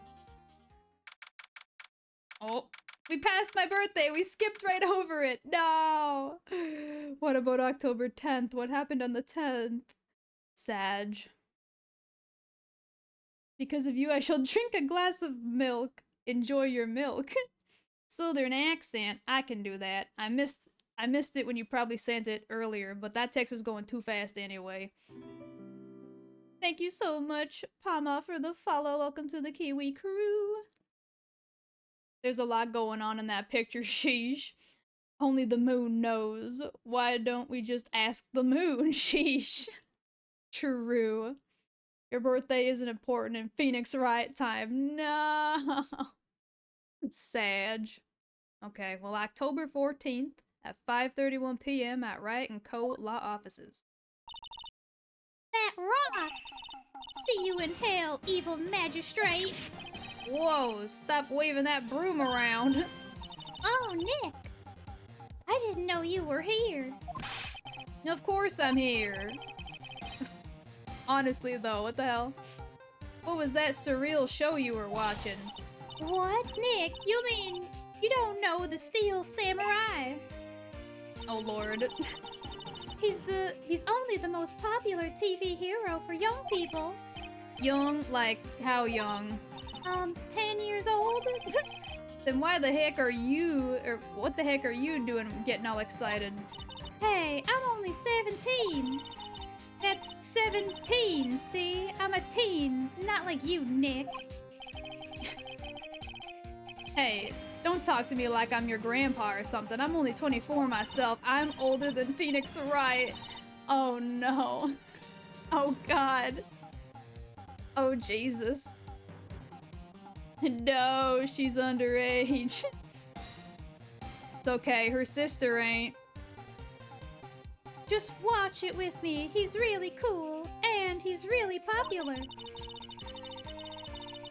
Oh, we passed my birthday! We skipped right over it! No! What about October 10th? What happened on the 10th? Sag. Because of you, I shall drink a glass of milk. Enjoy your milk. Southern accent. I can do that. I missed it when you probably sent it earlier, but that text was going too fast anyway. Thank you so much, Pama, for the follow. Welcome to the Kiwi crew. There's a lot going on in that picture, sheesh. Only the moon knows. Why don't we just ask the moon, sheesh? True. Your birthday isn't important in Phoenix Riot time. No. Sag. Okay, well, October 14th at 5:31 p.m. at Wright & Co. Law Offices. That rocked! See you in hell, evil magistrate! Whoa, stop waving that broom around. Oh, Nick! I didn't know you were here. Of course I'm here. Honestly though, what the hell? What was that surreal show you were watching? What, Nick? You mean you don't know the Steel Samurai? Oh lord. He's only the most popular TV hero for young people. Young? Like, how young? 10 years old? Then why the heck are you, or what the heck are you doing getting all excited? Hey, I'm only 17. That's 17, see? I'm a teen, not like you, Nick. Hey, don't talk to me like I'm your grandpa or something. I'm only 24 myself. I'm older than Phoenix Wright. Oh no. Oh god. Oh Jesus. No, she's underage. It's okay, her sister ain't. Just watch it with me. He's really cool, and he's really popular.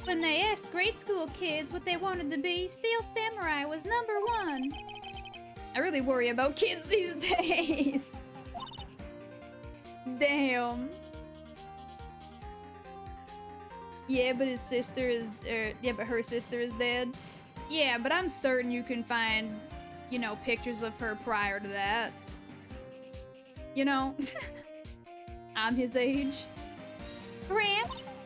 When they asked grade school kids what they wanted to be, Steel Samurai was #1. I really worry about kids these days. Damn. Yeah, but his sister is, but her sister is dead. Yeah, but I'm certain you can find, you know, pictures of her prior to that. You know? I'm his age. Gramps?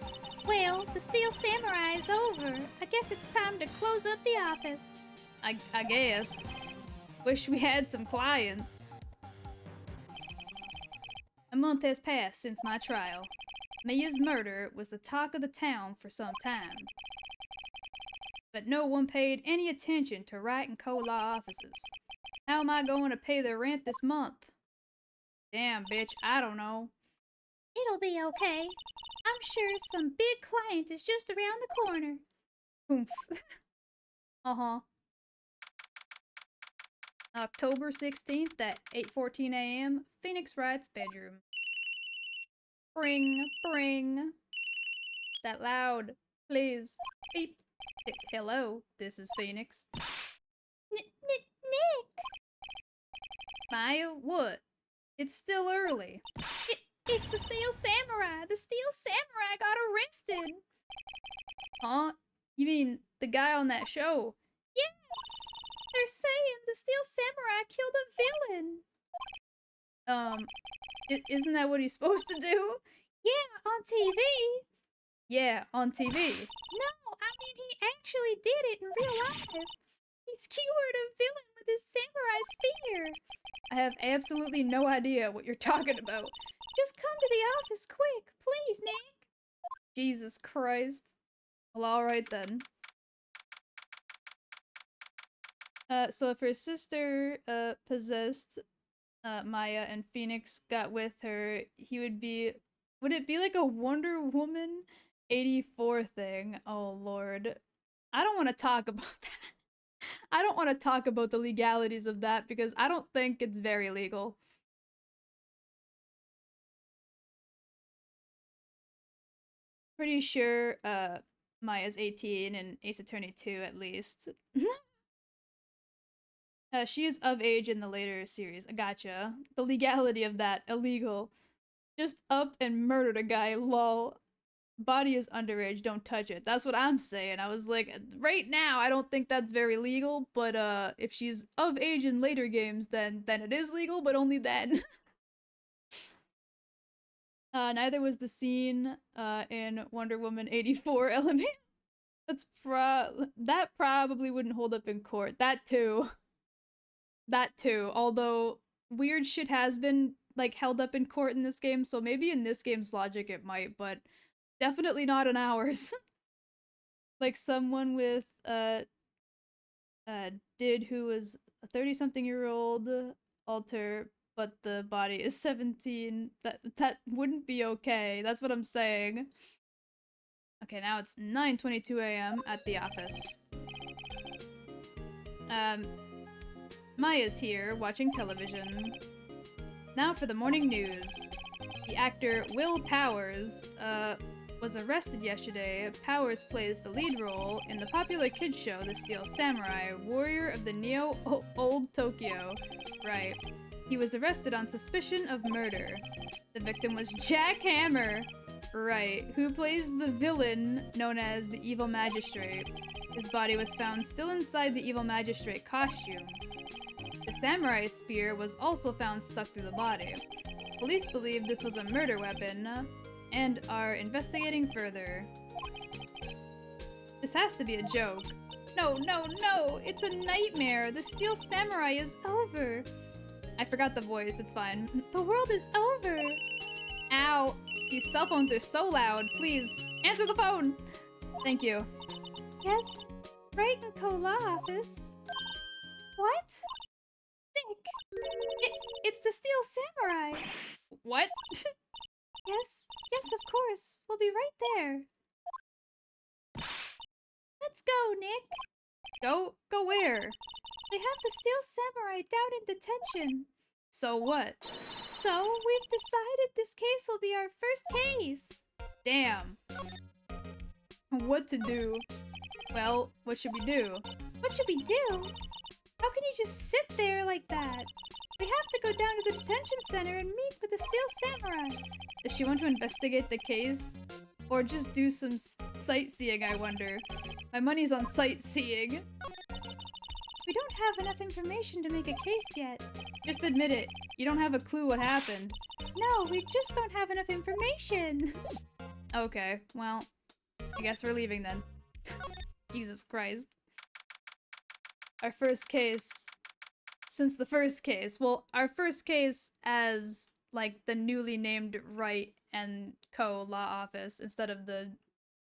Well, the Steel Samurai is over. I guess it's time to close up the office. I guess. Wish we had some clients. A month has passed since my trial. Mia's murder was the talk of the town for some time. But no one paid any attention to Wright and Co. law offices. How am I going to pay the rent this month? Damn, bitch, I don't know. It'll be okay. I'm sure some big client is just around the corner. Oomph. Uh-huh. October 16th at 8:14 a.m., Phoenix Wright's bedroom. Bring, bring. That loud, please. Beep. Hello, this is Phoenix. Nick! Maya, what? It's still early. It's the Steel Samurai! The Steel Samurai got arrested! Huh? You mean the guy on that show? Yes! They're saying the Steel Samurai killed a villain! Isn't that what he's supposed to do? Yeah, on TV! Yeah, on TV. No, I mean he actually did it in real life! He skewered a villain with his samurai spear! I have absolutely no idea what you're talking about. Just come to the office quick, please, Nick! Jesus Christ. Well, alright then. So if her sister, possessed, Maya and Phoenix got with her, he would be... Would it be like a Wonder Woman 84 thing? Oh lord. I don't want to talk about that. I don't want to talk about the legalities of that because I don't think it's very legal. Pretty sure, Maya's 18 and Ace Attorney 2 at least. She is of age in the later series. Gotcha. The legality of that. Illegal. Just up and murdered a guy, lol. Body is underage, don't touch it. That's what I'm saying. I was like, right now, I don't think that's very legal, but if she's of age in later games, then it is legal, but only then. Neither was the scene in Wonder Woman 84 element. That probably wouldn't hold up in court. That too. That too. Although weird shit has been like held up in court in this game, so maybe in this game's logic it might, but definitely not in ours. Like someone with did who was a 30-something-year-old alter, but the body is 17. That wouldn't be okay. That's what I'm saying. Okay, now it's 9:22 a.m. at the office. Maya's here, watching television. Now for the morning news. The actor Will Powers, was arrested yesterday. Powers plays the lead role in the popular kids show The Steel Samurai, Warrior of the Neo-Old Tokyo. Right. He was arrested on suspicion of murder. The victim was Jack Hammer. Right. Who plays the villain known as the Evil Magistrate. His body was found still inside the Evil Magistrate costume. The samurai spear was also found stuck through the body. Police believe this was a murder weapon, and are investigating further. This has to be a joke. No, no, no! It's a nightmare! The Steel Samurai is over! I forgot the voice, it's fine. The world is over! Ow! These cell phones are so loud. Please, answer the phone! Thank you. Yes? Wright and Co. Law Office? What? Nick! It's the Steel Samurai! What? Yes, of course. We'll be right there. Let's go, Nick. Go where? They have the Steel Samurai down in detention. So what? So, we've decided this case will be our first case. Damn. What to do? Well, what should we do? What should we do? How can you just sit there like that? We have to go down to the detention center and meet with the Steel Samurai. Does she want to investigate the case? Or just do some sightseeing, I wonder? My money's on sightseeing. We don't have enough information to make a case yet. Just admit it. You don't have a clue what happened. No, we just don't have enough information. Okay, well, I guess we're leaving then. Jesus Christ. Our first case. since the first case. Well, our first case as, like, the newly named Wright and Co. law office instead of the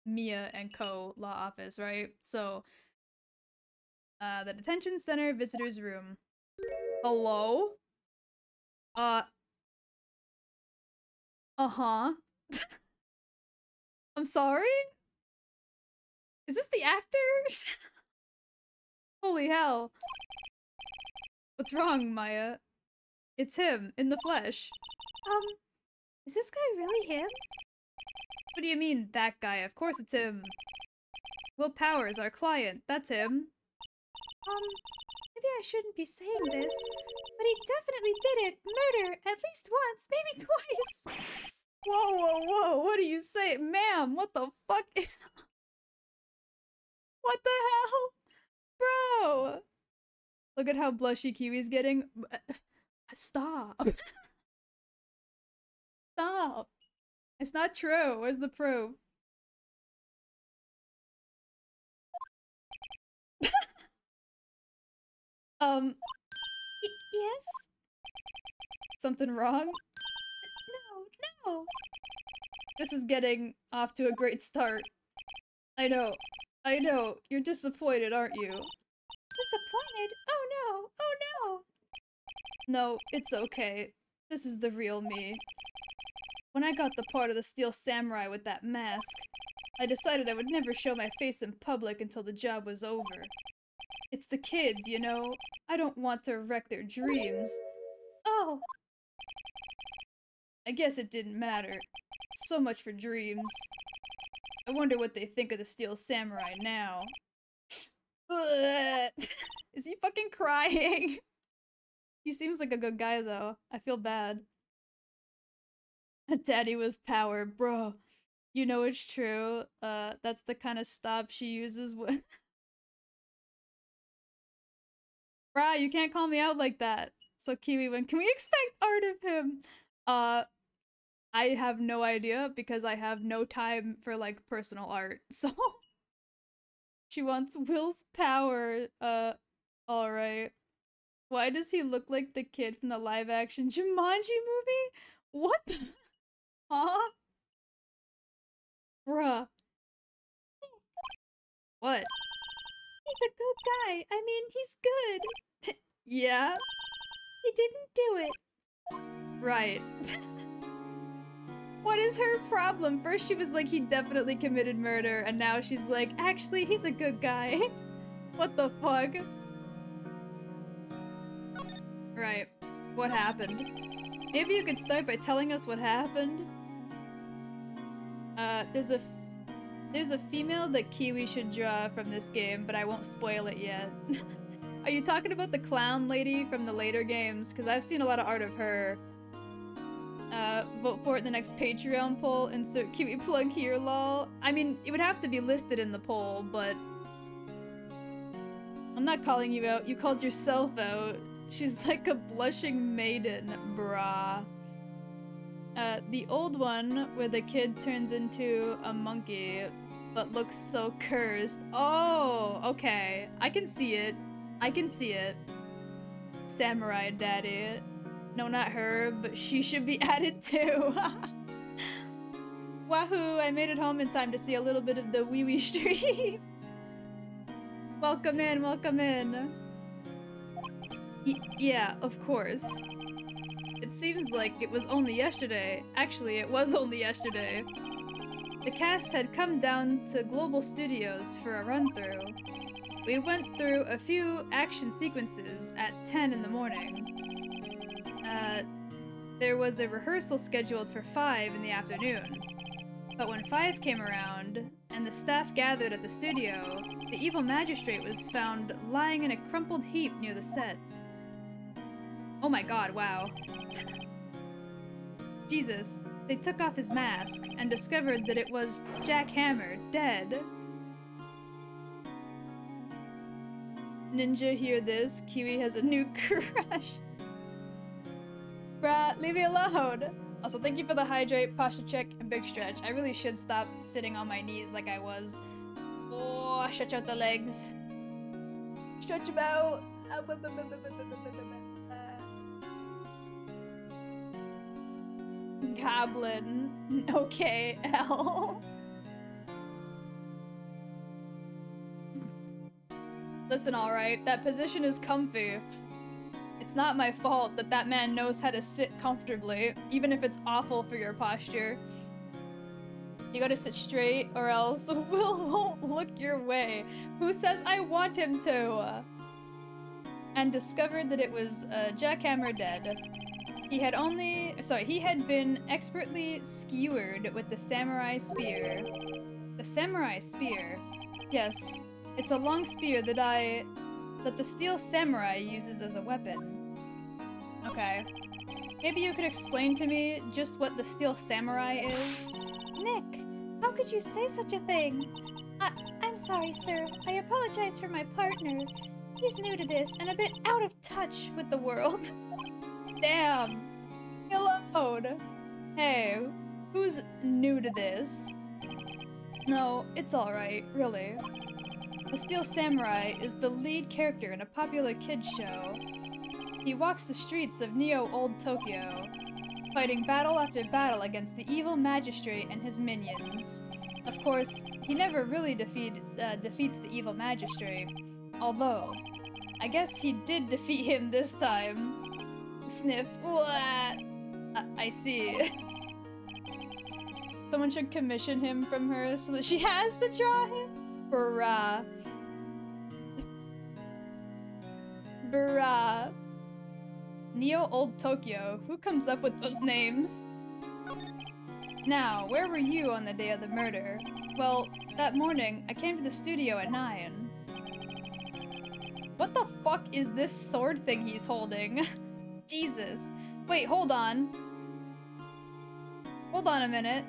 Mia and Co. law office, right? So, the detention center visitor's room. Hello? Uh-huh. I'm sorry? Is this the actor? Holy hell. What's wrong, Maya? It's him, in the flesh. Is this guy really him? What do you mean, that guy? Of course it's him. Will Powers, our client, that's him. Maybe I shouldn't be saying this, but he definitely did it. Murder, at least once, maybe twice. Whoa, whoa, whoa, what do you say? Ma'am, what the fuck? What the hell? Bro! Look at how blushy Kiwi's getting. Stop. Stop. It's not true. Where's the proof? Yes? Something wrong? No. This is getting off to a great start. I know. You're disappointed, aren't you? Disappointed? Oh no. No, it's okay. This is the real me. When I got the part of the Steel Samurai with that mask, I decided I would never show my face in public until the job was over. It's the kids, you know? I don't want to wreck their dreams. Oh, I guess it didn't matter. So much for dreams. I wonder what they think of the Steel Samurai now. Is he fucking crying? He seems like a good guy though. I feel bad. A daddy with power, bro. You know it's true. That's the kind of stop she uses when Bruh, you can't call me out like that. So Kiwi, when can we expect art of him? I have no idea because I have no time for like personal art. So she wants Will's power. Alright. Why does he look like the kid from the live action Jumanji movie? What the huh? Bruh. What? he's a good guy. I mean, he's good. Yeah? He didn't do it. Right. What is her problem? First she was like, he definitely committed murder, and now she's like, actually, he's a good guy. What the fuck? Right. What happened? Maybe you could start by telling us what happened? There's a female that Kiwi should draw from this game, but I won't spoil it yet. Are you talking about the clown lady from the later games? Because I've seen a lot of art of her. Vote for it in the next Patreon poll. Insert Kiwi plug here, lol. I mean, it would have to be listed in the poll, but... I'm not calling you out. You called yourself out. She's like a blushing maiden, brah. The old one, where the kid turns into a monkey, but looks so cursed. Oh, okay. I can see it. I can see it. Samurai daddy. No, not her, but she should be added too. Wahoo! I made it home in time to see a little bit of the wee stream. Welcome in, welcome in. Yeah, of course. It seems like it was only yesterday. Actually, it was only yesterday. The cast had come down to Global Studios for a run-through. We went through a few action sequences at 10 in the morning. There was a rehearsal scheduled for 5 in the afternoon. But when 5 came around, and the staff gathered at the studio, the evil magistrate was found lying in a crumpled heap near the set. Oh my god, wow. Jesus, they took off his mask and discovered that it was Jack Hammer, dead. Ninja, hear this? Kiwi has a new crush. Bruh, leave me alone! Also, thank you for the hydrate, posture check, and big stretch. I really should stop sitting on my knees like I was. Oh, stretch out the legs. Stretch them out. Cablin. Okay, L. Listen, alright, that position is comfy. It's not my fault that that man knows how to sit comfortably, even if it's awful for your posture. You gotta sit straight, or else Will won't look your way. Who says I want him to? And discovered that it was Jackhammer dead. He had been expertly skewered with the samurai spear. The samurai spear? Yes, it's a long spear that the steel samurai uses as a weapon. Okay. Maybe you could explain to me just what the steel samurai is? Nick, how could you say such a thing? I'm sorry, sir. I apologize for my partner. He's new to this and a bit out of touch with the world. Damn! Alone! Hey, who's new to this? No, it's alright, really. The Steel Samurai is the lead character in a popular kids show. He walks the streets of Neo Old Tokyo, fighting battle after battle against the evil magistrate and his minions. Of course, he never really defeats the evil magistrate, although, I guess he did defeat him this time. Sniff. I see. Someone should commission him from her so that she has to draw him? Bruh. Bruh. Neo Old Tokyo. Who comes up with those names? Now, where were you on the day of the murder? Well, that morning, I came to the studio at 9. What the fuck is this sword thing he's holding? Jesus. Wait, hold on. Hold on a minute.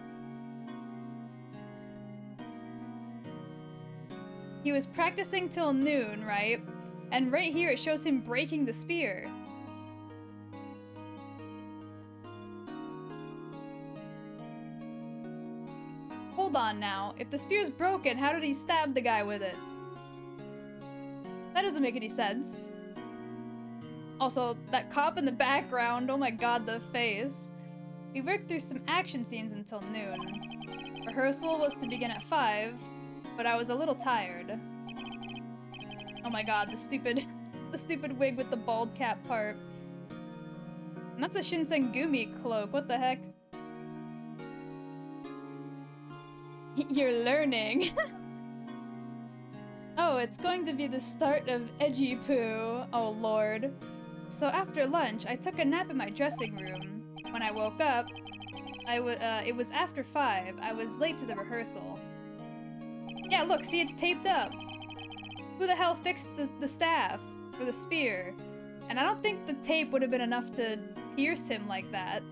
He was practicing till noon, right? And right here it shows him breaking the spear. Hold on now. If the spear's broken, how did he stab the guy with it? That doesn't make any sense. Also, that cop in the background, oh my god, the face. We worked through some action scenes until noon. Rehearsal was to begin at 5, but I was a little tired. Oh my god, the stupid wig with the bald cap part. And that's a Shinsengumi cloak, what the heck? You're learning. Oh, it's going to be the start of Edgy Poo. Oh lord. So after lunch, I took a nap in my dressing room. When I woke up, it was after 5. I was late to the rehearsal. Yeah, look, see, it's taped up. Who the hell fixed the staff? Or the spear? And I don't think the tape would have been enough to pierce him like that.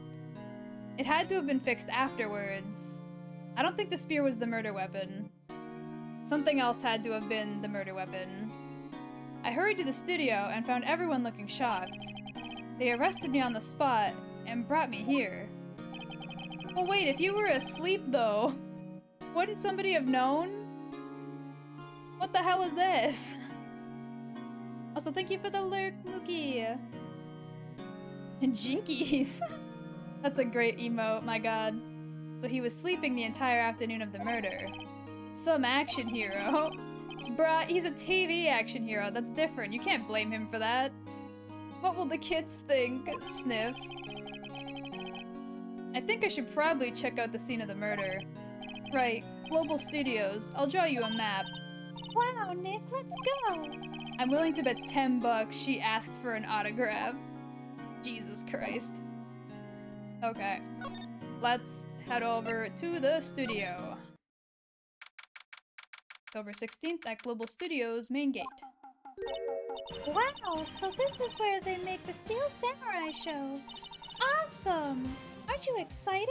It had to have been fixed afterwards. I don't think the spear was the murder weapon. Something else had to have been the murder weapon. I hurried to the studio and found everyone looking shocked. They arrested me on the spot and brought me here. Well, wait, if you were asleep though, wouldn't somebody have known? What the hell is this? Also, thank you for the lurk, Mookie. And Jinkies. That's a great emote, my god. So he was sleeping the entire afternoon of the murder. Some action hero. Bruh, he's a TV action hero. That's different. You can't blame him for that. What will the kids think? Sniff. I think I should probably check out the scene of the murder. Right. Global Studios. I'll draw you a map. Wow, Nick, let's go. I'm willing to bet $10 she asked for an autograph. Jesus Christ. Okay. Let's head over to the studio. October 16th at Global Studios main gate. Wow, so this is where they make the Steel Samurai show. Awesome! Aren't you excited?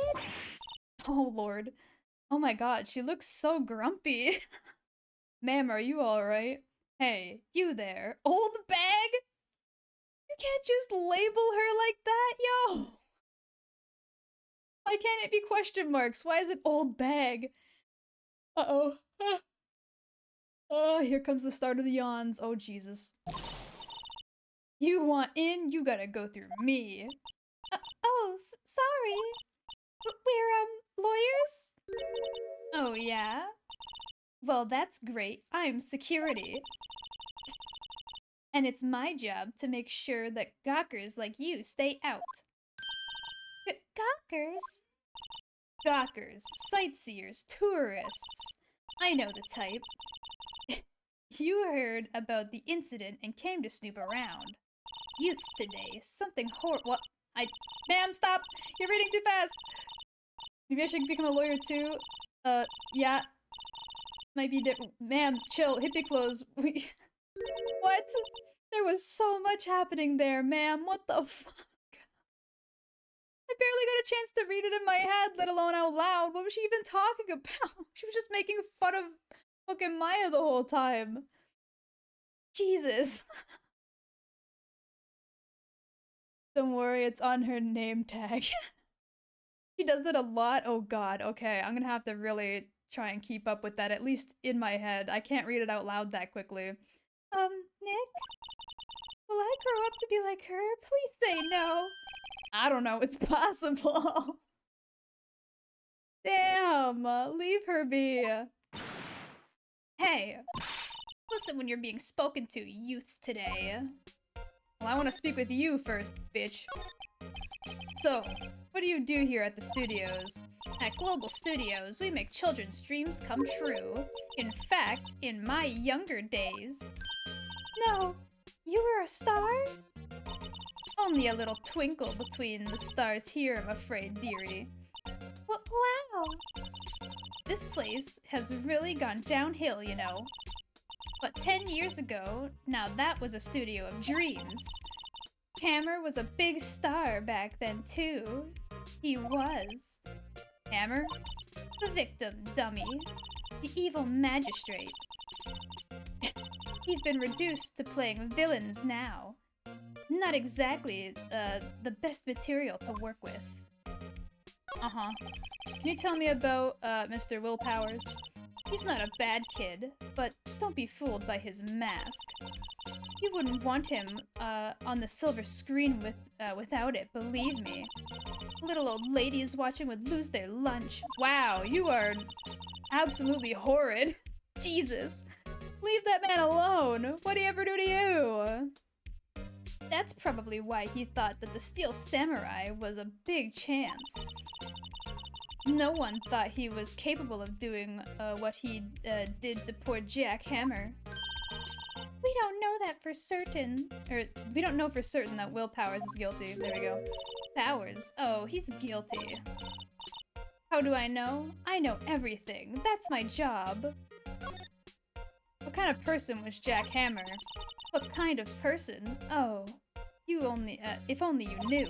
Oh lord. Oh my god, she looks so grumpy. Ma'am, are you alright? Hey, you there. Old bag? You can't just label her like that, yo! Why can't it be question marks? Why is it old bag? Uh-oh. Oh, here comes the start of the yawns. Oh, Jesus. You want in? You gotta go through me. Oh, sorry. We're, lawyers? Oh, yeah? Well, that's great. I'm security. And it's my job to make sure that gawkers like you stay out. Gawkers? Gawkers, sightseers, tourists. I know the type. You heard about the incident and came to snoop around. Youths today, something What? Ma'am, stop! You're reading too fast! Maybe I should become a lawyer too? Yeah. Might be Ma'am, chill, hippie clothes. What? There was so much happening there, ma'am. What the fuck? I barely got a chance to read it in my head, let alone out loud. What was she even talking about? She was just making fun of fucking Maya the whole time. Jesus. Don't worry, it's on her name tag. She does that a lot. Oh god, okay. I'm gonna have to really try and keep up with that, at least in my head. I can't read it out loud that quickly. Nick? Will I grow up to be like her? Please say no. I don't know, it's possible. Damn, leave her be. Hey, listen when you're being spoken to, youths today. Well, I want to speak with you first, bitch. So, what do you do here at the studios? At Global Studios, we make children's dreams come true. In fact, in my younger days... No, you were a star? Only a little twinkle between the stars here, I'm afraid, dearie. Wow! This place has really gone downhill, you know. But 10 years ago, now that was a studio of dreams. Hammer was a big star back then, too. He was. Hammer? The victim, dummy. The evil magistrate. He's been reduced to playing villains now. Not exactly the best material to work with. Uh-huh. Can you tell me about Mr. Willpowers? He's not a bad kid, but don't be fooled by his mask. You wouldn't want him on the silver screen without it, believe me. Little old ladies watching would lose their lunch. Wow, you are absolutely horrid. Jesus. Leave that man alone. What'd he ever do to you? That's probably why he thought that the Steel Samurai was a big chance. No one thought he was capable of doing what he did to poor Jack Hammer. We don't know that for certain. Or, we don't know for certain that Will Powers is guilty. There we go. Powers? Oh, he's guilty. How do I know? I know everything. That's my job. What kind of person was Jack Hammer? What kind of person? Oh, you only, if only you knew.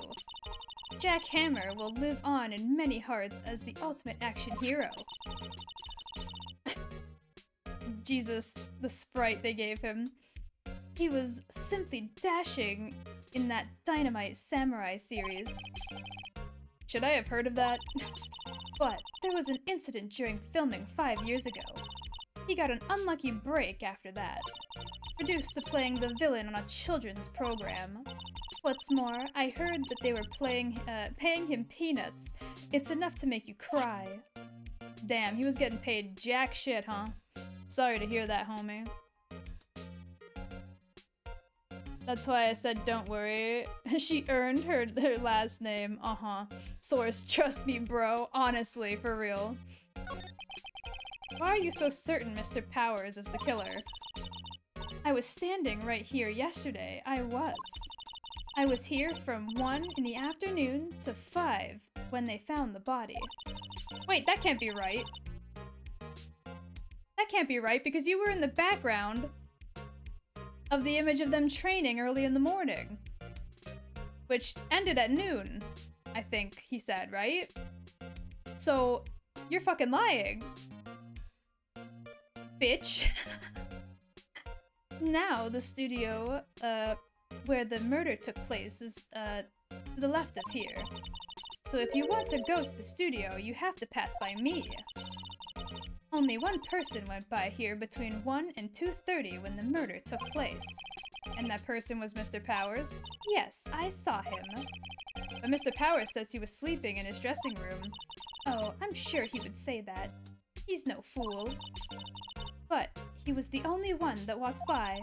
Jack Hammer will live on in many hearts as the ultimate action hero. Jesus, the sprite they gave him. He was simply dashing in that Dynamite Samurai series. Should I have heard of that? But there was an incident during filming 5 years ago. He got an unlucky break after that. Reduced to playing the villain on a children's program. What's more, I heard that they were paying him peanuts. It's enough to make you cry. Damn, he was getting paid jack shit, huh? Sorry to hear that, homie. That's why I said don't worry. She earned her last name. Uh-huh. Source, trust me, bro. Honestly, for real. Why are you so certain Mr. Powers is the killer? I was standing right here yesterday. I was here from 1 in the afternoon to 5 when they found the body. Wait, that can't be right. That can't be right because you were in the background of the image of them training early in the morning. Which ended at noon, I think he said, right? So, you're fucking lying. Bitch. Now, the studio, where the murder took place is, to the left of here. So if you want to go to the studio, you have to pass by me. Only one person went by here between 1 and 2:30 when the murder took place. And that person was Mr. Powers? Yes, I saw him. But Mr. Powers says he was sleeping in his dressing room. Oh, I'm sure he would say that. He's no fool. But he was the only one that walked by.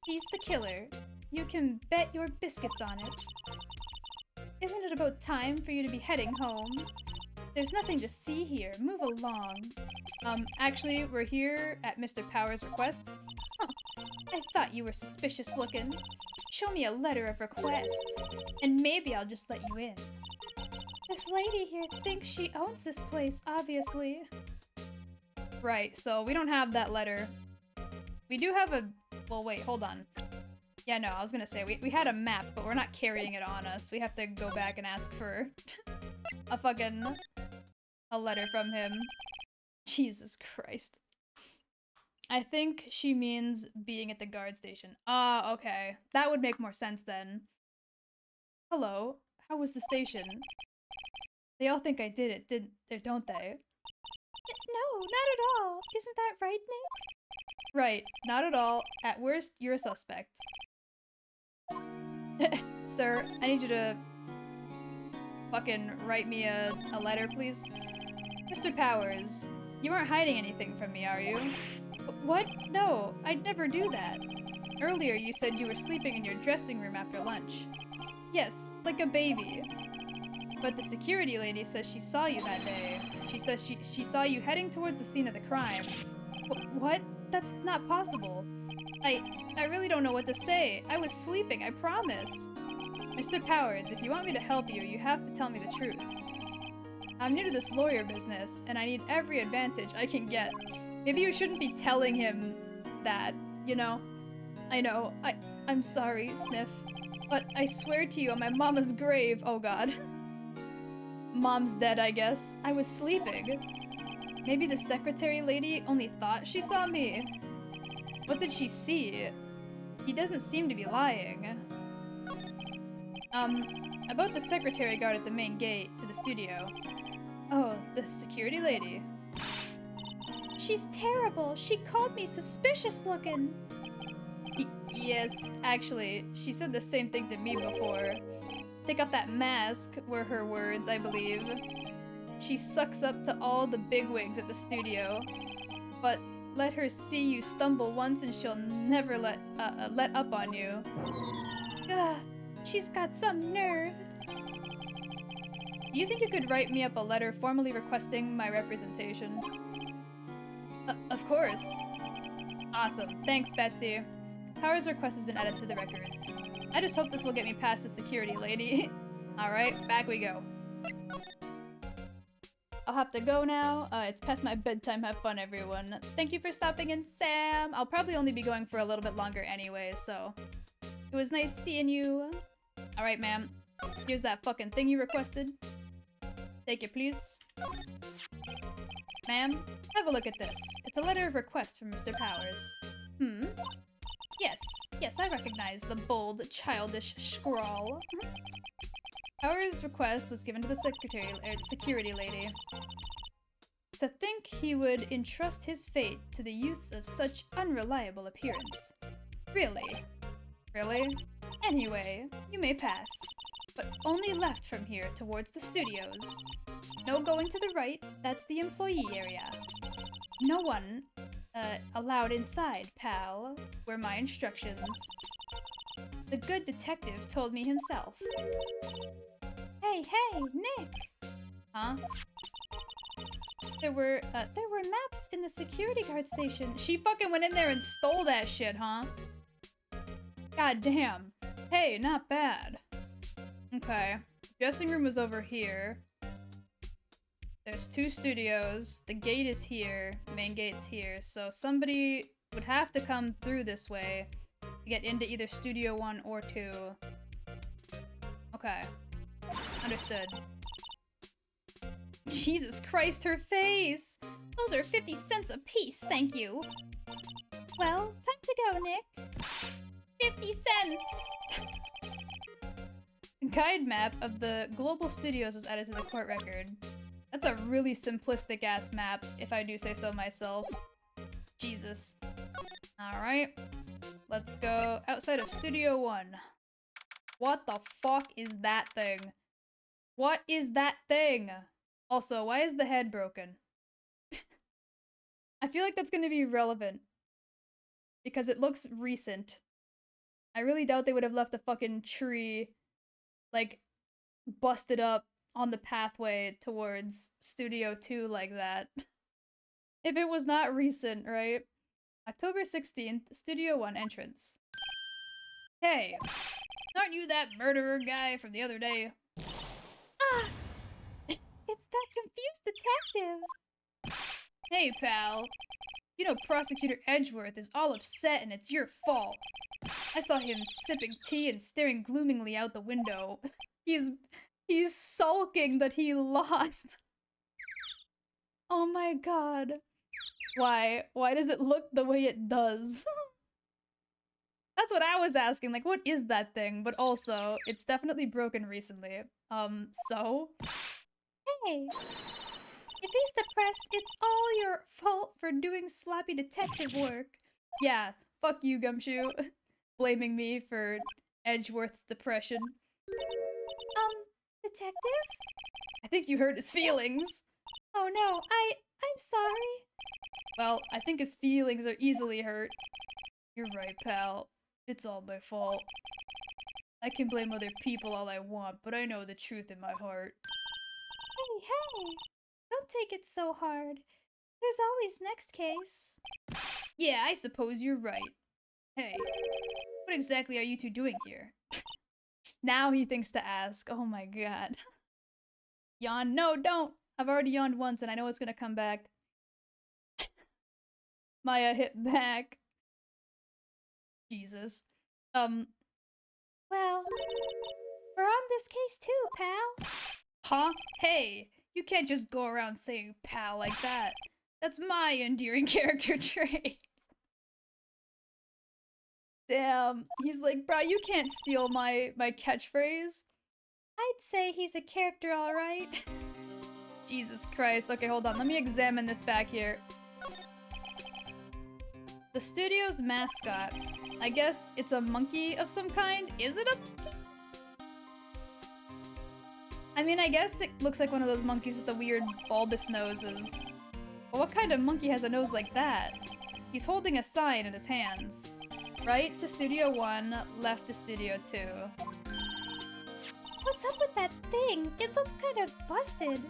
He's the killer. You can bet your biscuits on it. Isn't it about time for you to be heading home? There's nothing to see here. Move along. Actually, we're here at Mr. Powers' request. Huh. I thought you were suspicious looking. Show me a letter of request, and maybe I'll just let you in. This lady here thinks she owns this place, obviously. Right, so we don't have that letter. We do have a... Well, wait, hold on. Yeah, no, I was gonna say, we had a map, but we're not carrying it on us. We have to go back and ask for a letter from him. Jesus Christ. I think she means being at the guard station. Ah, okay. That would make more sense then. Hello, how was the station? They all think I did it, don't they? No, not at all. Isn't that right, Nick? Right, not at all. At worst, you're a suspect. Sir, I need you to fucking write me a letter, please. Mr. Powers, you aren't hiding anything from me, are you? What? No, I'd never do that. Earlier you said you were sleeping in your dressing room after lunch. Yes, like a baby. But the security lady says she saw you that day. She says she saw you heading towards the scene of the crime. What? That's not possible. I really don't know what to say. I was sleeping, I promise. Mr. Powers, if you want me to help you, you have to tell me the truth. I'm new to this lawyer business, and I need every advantage I can get. Maybe you shouldn't be telling him that, you know? I know, I'm sorry, Sniff. But I swear to you on my mama's grave, oh god. Mom's dead, I guess. I was sleeping. Maybe the secretary lady only thought she saw me. What did she see? He doesn't seem to be lying. About the secretary guard at the main gate to the studio. Oh, the security lady. She's terrible. She called me suspicious looking. Yes, actually, she said the same thing to me before. Take off that mask, were her words, I believe. She sucks up to all the bigwigs at the studio. But let her see you stumble once and she'll never let up on you. Ugh, she's got some nerve. Do you think you could write me up a letter formally requesting my representation? Of course. Awesome. Thanks, bestie. Powers' request has been added to the records. I just hope this will get me past the security lady. Alright, back we go. I'll have to go now. It's past my bedtime. Have fun, everyone. Thank you for stopping in, Sam. I'll probably only be going for a little bit longer anyway, so... It was nice seeing you. Alright, ma'am. Here's that fucking thing you requested. Take it, please. Ma'am, have a look at this. It's a letter of request from Mr. Powers. Yes, I recognize the bold, childish scrawl. Powers' request was given to the security lady. To think he would entrust his fate to the youths of such unreliable appearance. Really? Really? Anyway, you may pass. But only left from here towards the studios. No going to the right, that's the employee area. No one allowed inside, pal, were my instructions. The good detective told me himself. Hey, Nick! Huh? There were maps in the security guard station. She fucking went in there and stole that shit, huh? God damn. Hey, not bad. Okay. Dressing room is over here. There's 2 studios. The gate is here. Main gate's here. So somebody would have to come through this way to get into either Studio 1 or 2. Okay. Understood. Jesus Christ, her face! Those are 50 cents a piece, thank you! Well, time to go, Nick. 50 cents! Guide map of the global studios was added to the court record. That's a really simplistic ass map, if I do say so myself. Jesus. Alright. Let's go outside of Studio 1. What the fuck is that thing? What is that thing? Also, why is the head broken? I feel like that's gonna be relevant. Because it looks recent. I really doubt they would have left a fucking tree, like, busted up on the pathway towards Studio 2 like that. If it was not recent, right? October 16th, Studio 1 entrance. Hey, aren't you that murderer guy from the other day? Ah! It's that confused detective! Hey, pal. You know Prosecutor Edgeworth is all upset and it's your fault. I saw him sipping tea and staring gloomingly out the window. He's sulking that he lost. Oh my god. Why? Why does it look the way it does? That's what I was asking, like, what is that thing? But also, it's definitely broken recently. So? Hey! If he's depressed, it's all your fault for doing sloppy detective work. Yeah, fuck you, Gumshoe. Blaming me for Edgeworth's depression. Detective? I think you hurt his feelings. Oh no, I'm sorry. Well, I think his feelings are easily hurt. You're right, pal. It's all my fault. I can blame other people all I want, but I know the truth in my heart. Hey! Don't take it so hard. There's always next case. Yeah, I suppose you're right. Hey, what exactly are you two doing here? Now he thinks to ask. Oh my god. Yawn. No, don't! I've already yawned once and I know it's gonna come back. Maya hit back. Jesus. Well, we're on this case too, pal. Huh? Hey, you can't just go around saying pal like that. That's my endearing character trait. Damn. He's like, bruh, you can't steal my catchphrase. I'd say he's a character, alright. Jesus Christ. Okay, hold on. Let me examine this back here. The studio's mascot. I guess it's a monkey of some kind. Is it a monkey? I mean, I guess it looks like one of those monkeys with the weird bulbous noses. But what kind of monkey has a nose like that? He's holding a sign in his hands. Right to Studio 1, left to Studio 2. What's up with that thing? It looks kind of busted.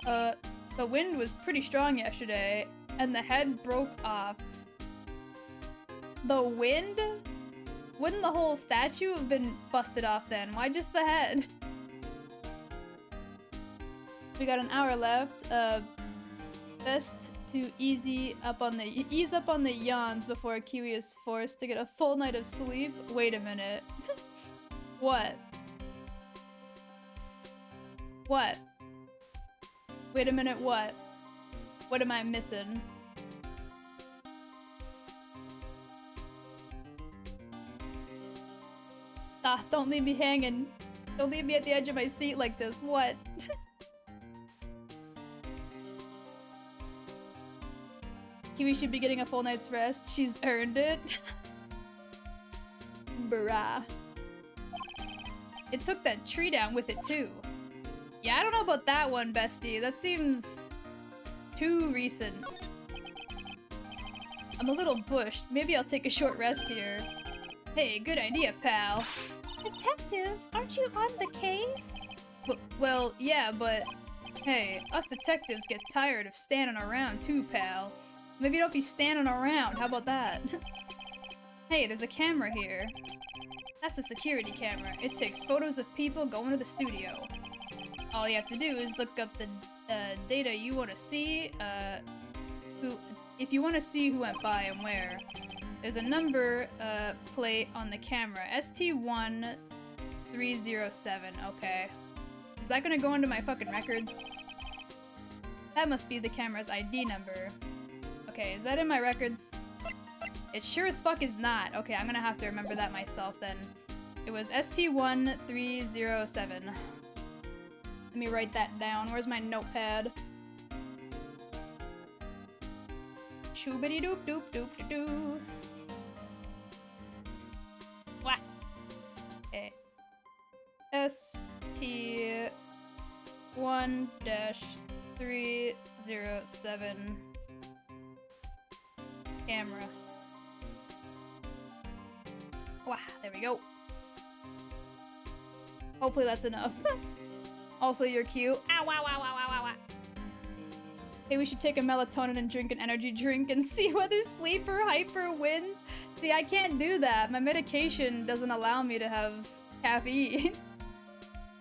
The wind was pretty strong yesterday, and the head broke off. The wind? Wouldn't the whole statue have been busted off then? Why just the head? We got an hour left. Best to ease up on the yawns before Kiwi is forced to get a full night of sleep. Wait a minute. What? What? Wait a minute, what? What am I missing? Ah, don't leave me hanging. Don't leave me at the edge of my seat like this. What? Kiwi should be getting a full night's rest. She's earned it. Bruh. It took that tree down with it too. Yeah, I don't know about that one, bestie. That seems too recent. I'm a little bushed. Maybe I'll take a short rest here. Hey, good idea, pal. Detective, aren't you on the case? Well, yeah, but hey, us detectives get tired of standing around too, pal. Maybe don't be standing around. How about that? Hey, there's a camera here. That's a security camera. It takes photos of people going to the studio. All you have to do is look up the data you want to see, if you want to see who went by and where. There's a number plate on the camera, ST1307, okay. Is that gonna go into my fucking records? That must be the camera's ID number. Okay, is that in my records? It sure as fuck is not. Okay, I'm gonna have to remember that myself then. It was ST1307. Let me write that down. Where's my notepad? Shoobity doop doop doop doo. Wah. Okay. ST1307. 307 camera. Wow, there we go. Hopefully that's enough. Also, you're cute. Ow, ow, ow, ow, ow, ow, ow. Hey, we should take a melatonin and drink an energy drink and see whether sleeper hyper wins. See, I can't do that. My medication doesn't allow me to have caffeine.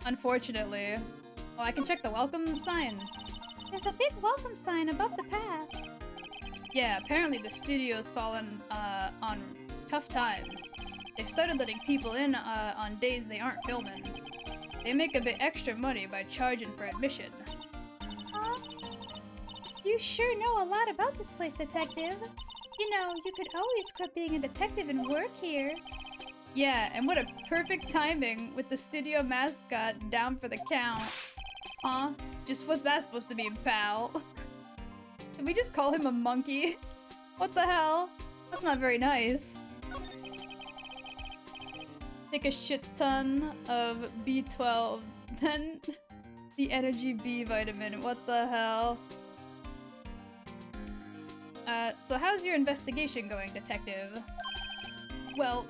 Unfortunately. Oh, I can check the welcome sign. There's a big welcome sign above the path. Yeah, apparently the studio's fallen on tough times. They've started letting people in on days they aren't filming. They make a bit extra money by charging for admission. You sure know a lot about this place, Detective. You know, you could always quit being a detective and work here. Yeah, and what a perfect timing with the studio mascot down for the count. Huh? Just what's that supposed to mean, pal? Did we just call him a monkey? What the hell? That's not very nice. Take a shit ton of B12, then the energy B vitamin. What the hell? So how's your investigation going, Detective? Well,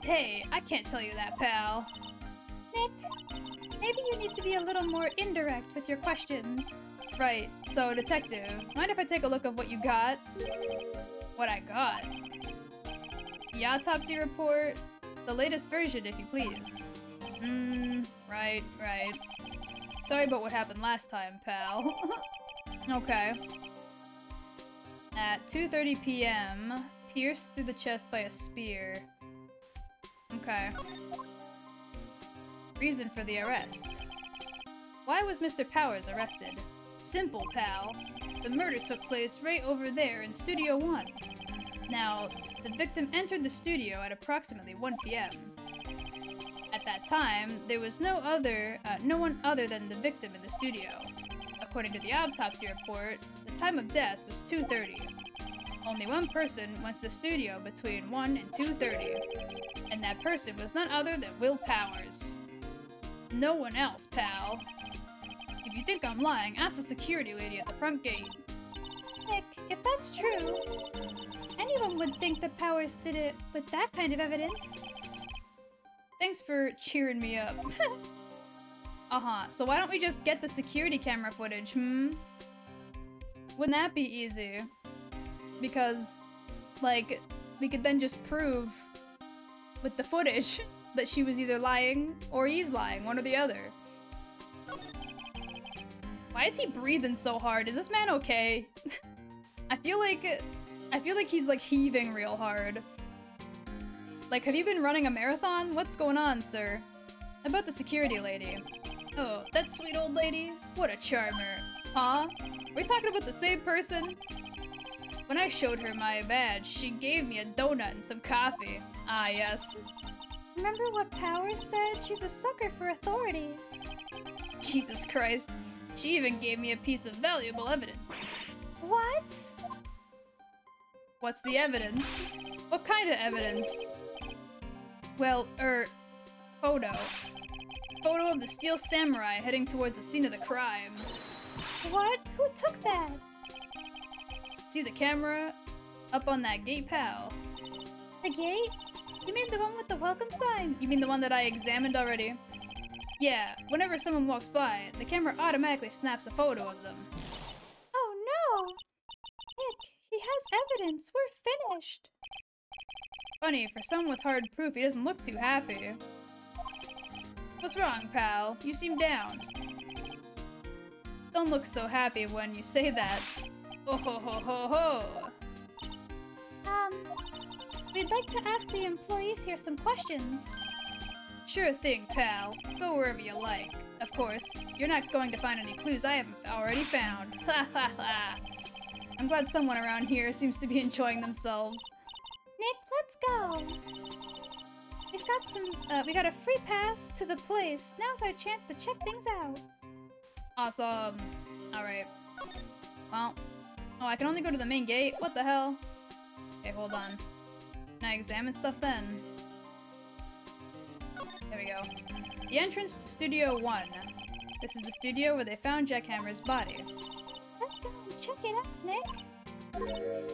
hey, I can't tell you that, pal. Nick, maybe you need to be a little more indirect with your questions. Right, so Detective, mind if I take a look at what you got? What I got? The autopsy report? The latest version, if you please. Right. Sorry about what happened last time, pal. Okay. At 2:30 p.m., pierced through the chest by a spear. Okay. Reason for the arrest. Why was Mr. Powers arrested? Simple, pal. The murder took place right over there in Studio 1. Now, the victim entered the studio at approximately 1 p.m. At that time, there was no one other than the victim in the studio. According to the autopsy report, the time of death was 2:30. Only one person went to the studio between 1 and 2:30, and that person was none other than Will Powers. No one else, pal. If you think I'm lying, ask the security lady at the front gate. Nick, if that's true, anyone would think that Powers did it with that kind of evidence. Thanks for cheering me up. So why don't we just get the security camera footage, Wouldn't that be easy? Because, like, we could then just prove with the footage that she was either lying or he's lying, one or the other. Why is he breathing so hard? Is this man okay? I feel like he's like heaving real hard. Like, have you been running a marathon? What's going on, sir? About the security lady. Oh, that sweet old lady? What a charmer. Huh? We're talking about the same person? When I showed her my badge, she gave me a donut and some coffee. Ah, yes. Remember what Powers said? She's a sucker for authority. Jesus Christ. She even gave me a piece of valuable evidence. What? What's the evidence? What kind of evidence? Well, photo. Photo of the Steel Samurai heading towards the scene of the crime. What? Who took that? See the camera? Up on that gate, pal. The gate? You mean the one with the welcome sign? You mean the one that I examined already? Yeah, whenever someone walks by, the camera automatically snaps a photo of them. Oh no! Nick, he has evidence. We're finished. Funny, for someone with hard proof, he doesn't look too happy. What's wrong, pal? You seem down. Don't look so happy when you say that. Oh ho ho ho ho! We'd like to ask the employees here some questions. Sure thing, pal. Go wherever you like. Of course, you're not going to find any clues I haven't already found. Ha ha ha! I'm glad someone around here seems to be enjoying themselves. Nick, let's go! We got a free pass to the place. Now's our chance to check things out. Awesome. Alright. Well. Oh, I can only go to the main gate? What the hell? Okay, hold on. Can I examine stuff then? There we go. The entrance to Studio 1. This is the studio where they found Jackhammer's body. Let's go and check it out, Nick.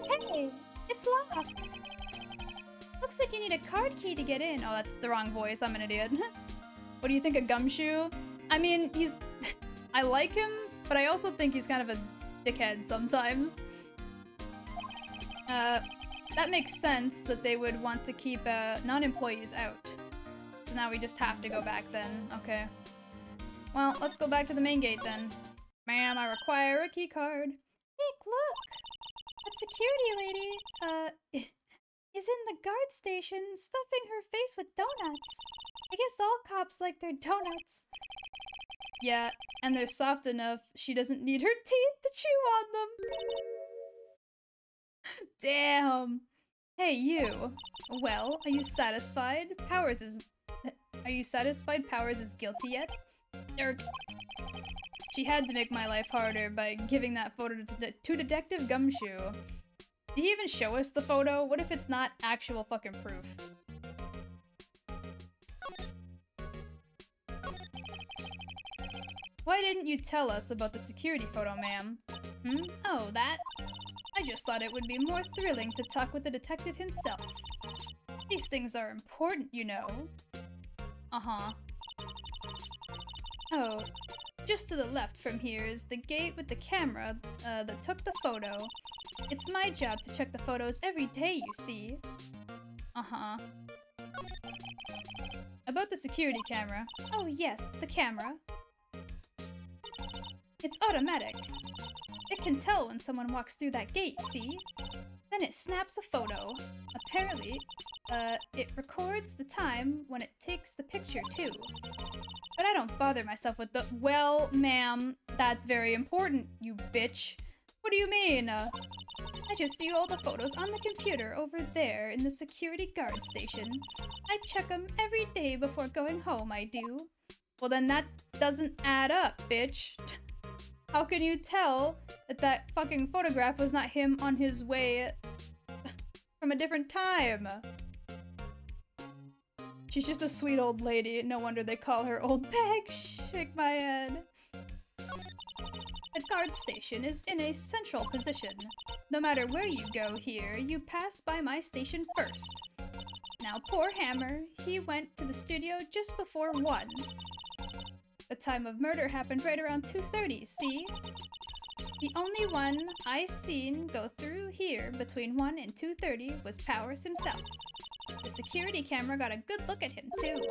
Hey, it's locked. Looks like you need a card key to get in. Oh, that's the wrong voice. I'm an idiot. What do you think of Gumshoe? I mean, he's... I like him, but I also think he's kind of a dickhead sometimes. That makes sense that they would want to keep non-employees out. So now we just have to go back then. Okay. Well, let's go back to the main gate then. Ma'am, I require a key card. Nick, look! That security lady, is in the guard station stuffing her face with donuts. I guess all cops like their donuts. Yeah, and they're soft enough she doesn't need her teeth to chew on them. Damn. Hey, you. Well, are you satisfied? Are you satisfied Powers is guilty yet? She had to make my life harder by giving that photo to Detective Gumshoe. Did he even show us the photo? What if it's not actual fucking proof? Why didn't you tell us about the security photo, ma'am? Oh, that? I just thought it would be more thrilling to talk with the detective himself. These things are important, you know. Uh-huh. Oh, just to the left from here is the gate with the camera that took the photo. It's my job to check the photos every day, you see. Uh-huh. About the security camera. Oh yes, the camera. It's automatic. It can tell when someone walks through that gate, see? Then it snaps a photo. Apparently, it records the time when it takes the picture too. But I don't bother myself with the— Well, ma'am, that's very important, you bitch. What do you mean? I just view all the photos on the computer over there in the security guard station. I check them every day before going home, I do. Well then that doesn't add up, bitch. How can you tell that that fucking photograph was not him on his way from a different time? She's just a sweet old lady. No wonder they call her Old Peg. Shake my head. The guard station is in a central position. No matter where you go here, you pass by my station first. Now poor Hammer, he went to the studio just before 1. The time of murder happened right around 2:30, see? The only one I seen go through here between 1 and 2:30 was Powers himself. The security camera got a good look at him too.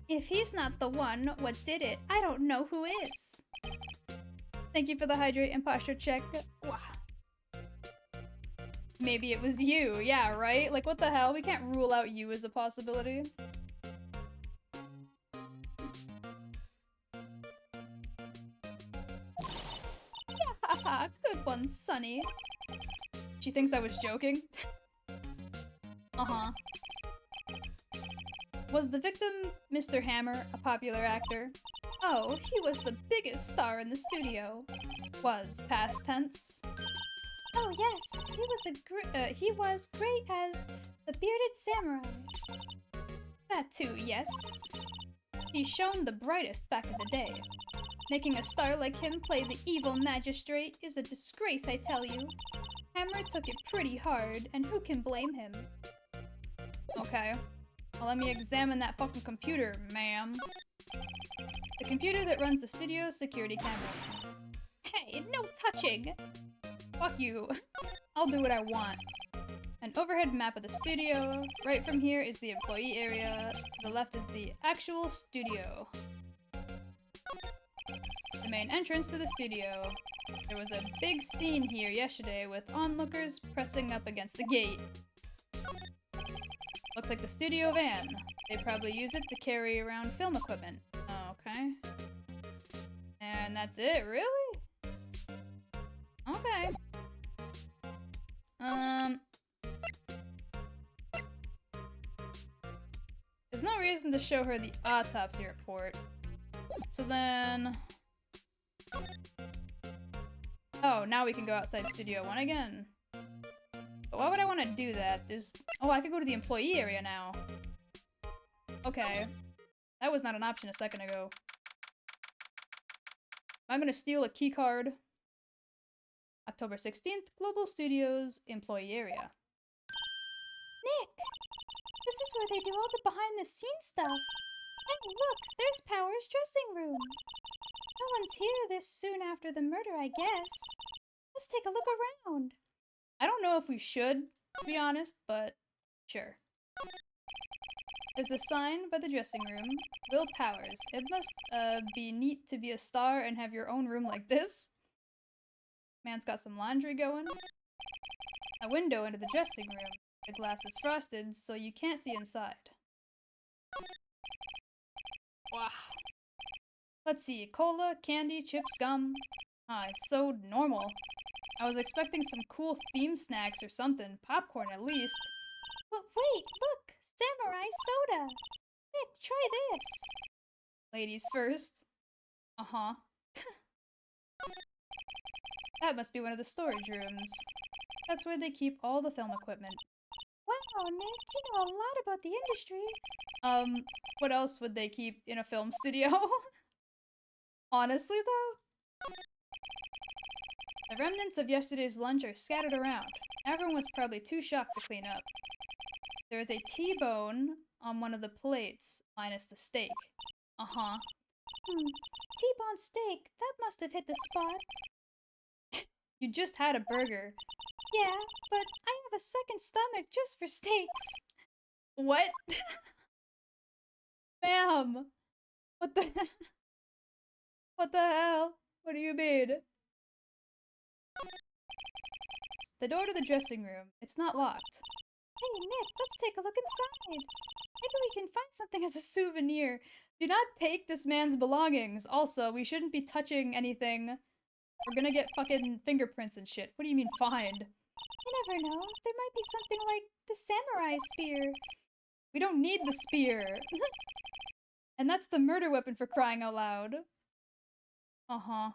If he's not the one what did it, I don't know who is. Thank you for the hydrate and posture check. Wow. Maybe it was you, yeah, right? Like what the hell? We can't rule out you as a possibility. Haha, good one, Sonny. She thinks I was joking? Uh-huh. Was the victim Mr. Hammer a popular actor? Oh, he was the biggest star in the studio. Was past tense. Oh yes, he was great as the bearded samurai. That too, yes. He shone the brightest back in the day. Making a star like him play the evil magistrate is a disgrace, I tell you. Hammer took it pretty hard, and who can blame him? Okay. Well, let me examine that fucking computer, ma'am. The computer that runs the studio security cameras. Hey, no touching! Fuck you. I'll do what I want. An overhead map of the studio. Right from here is the employee area. To the left is the actual studio. The main entrance to the studio. There was a big scene here yesterday with onlookers pressing up against the gate. Looks like the studio van. They probably use it to carry around film equipment. Okay. And that's it, really? Okay. There's no reason to show her the autopsy report. So then... Oh, now we can go outside Studio 1 again. But why would I want to do that? Oh, I could go to the employee area now. Okay. That was not an option a second ago. I'm gonna steal a key card. October 16th, Global Studios Employee Area. Nick! This is where they do all the behind-the-scenes stuff. Hey, look! There's Power's dressing room. No one's here this soon after the murder, I guess. Let's take a look around. I don't know if we should, to be honest, but sure. There's a sign by the dressing room. Will Powers. It must be neat to be a star and have your own room like this. Man's got some laundry going. A window into the dressing room. The glass is frosted, so you can't see inside. Wow. Let's see. Cola, candy, chips, gum. Ah, it's so normal. I was expecting some cool theme snacks or something. Popcorn, at least. But wait, look! Samurai soda! Nick, try this! Ladies first. Uh-huh. That must be one of the storage rooms. That's where they keep all the film equipment. Wow, Nick, you know a lot about the industry. What else would they keep in a film studio? Honestly, though? The remnants of yesterday's lunch are scattered around. Everyone was probably too shocked to clean up. There is a T-bone on one of the plates, minus the steak. Uh-huh. T-bone steak, that must have hit the spot. You just had a burger. Yeah, but I have a second stomach just for steaks. What? Ma'am! What the What the hell? What do you mean? The door to the dressing room. It's not locked. Hey, Nick, let's take a look inside. Maybe we can find something as a souvenir. Do not take this man's belongings. Also, we shouldn't be touching anything. We're gonna get fucking fingerprints and shit. What do you mean, find? You never know. There might be something like the samurai spear. We don't need the spear. And that's the murder weapon, for crying out loud. Uh-huh.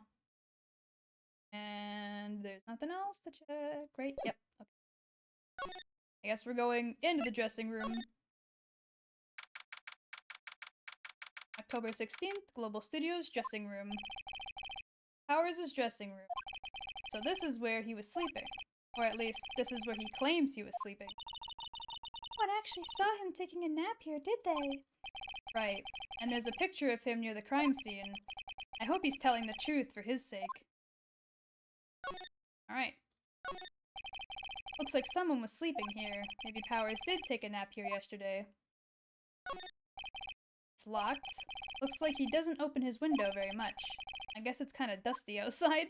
And there's nothing else to check. Great. Yep. Okay. I guess we're going into the dressing room. October 16th, Global Studios dressing room. Powers' dressing room. So this is where he was sleeping. Or at least, this is where he claims he was sleeping. No one actually saw him taking a nap here, did they? Right. And there's a picture of him near the crime scene. I hope he's telling the truth for his sake. Alright. Looks like someone was sleeping here. Maybe Powers did take a nap here yesterday. It's locked. Looks like he doesn't open his window very much. I guess it's kind of dusty outside.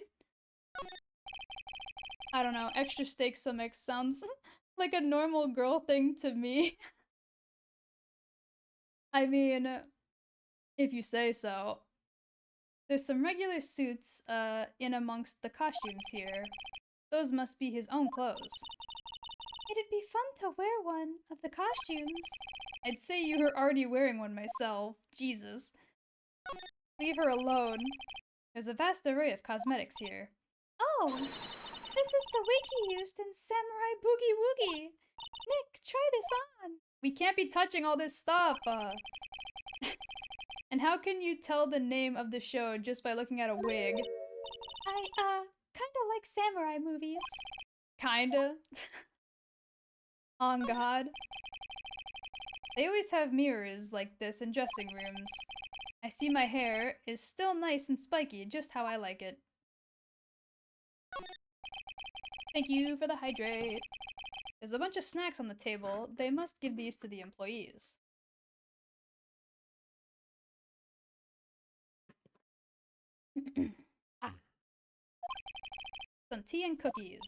I don't know, extra steak stomach sounds like a normal girl thing to me. I mean, if you say so. There's some regular suits, in amongst the costumes here. Those must be his own clothes. It'd be fun to wear one of the costumes. I'd say you were already wearing one myself. Jesus. Leave her alone. There's a vast array of cosmetics here. Oh! This is the wig he used in Samurai Boogie Woogie! Nick, try this on! We can't be touching all this stuff! And how can you tell the name of the show just by looking at a wig? I, kinda like samurai movies. Kinda? On God. They always have mirrors like this in dressing rooms. I see my hair is still nice and spiky, just how I like it. Thank you for the hydrate. There's a bunch of snacks on the table. They must give these to the employees. Ah. Some tea and cookies.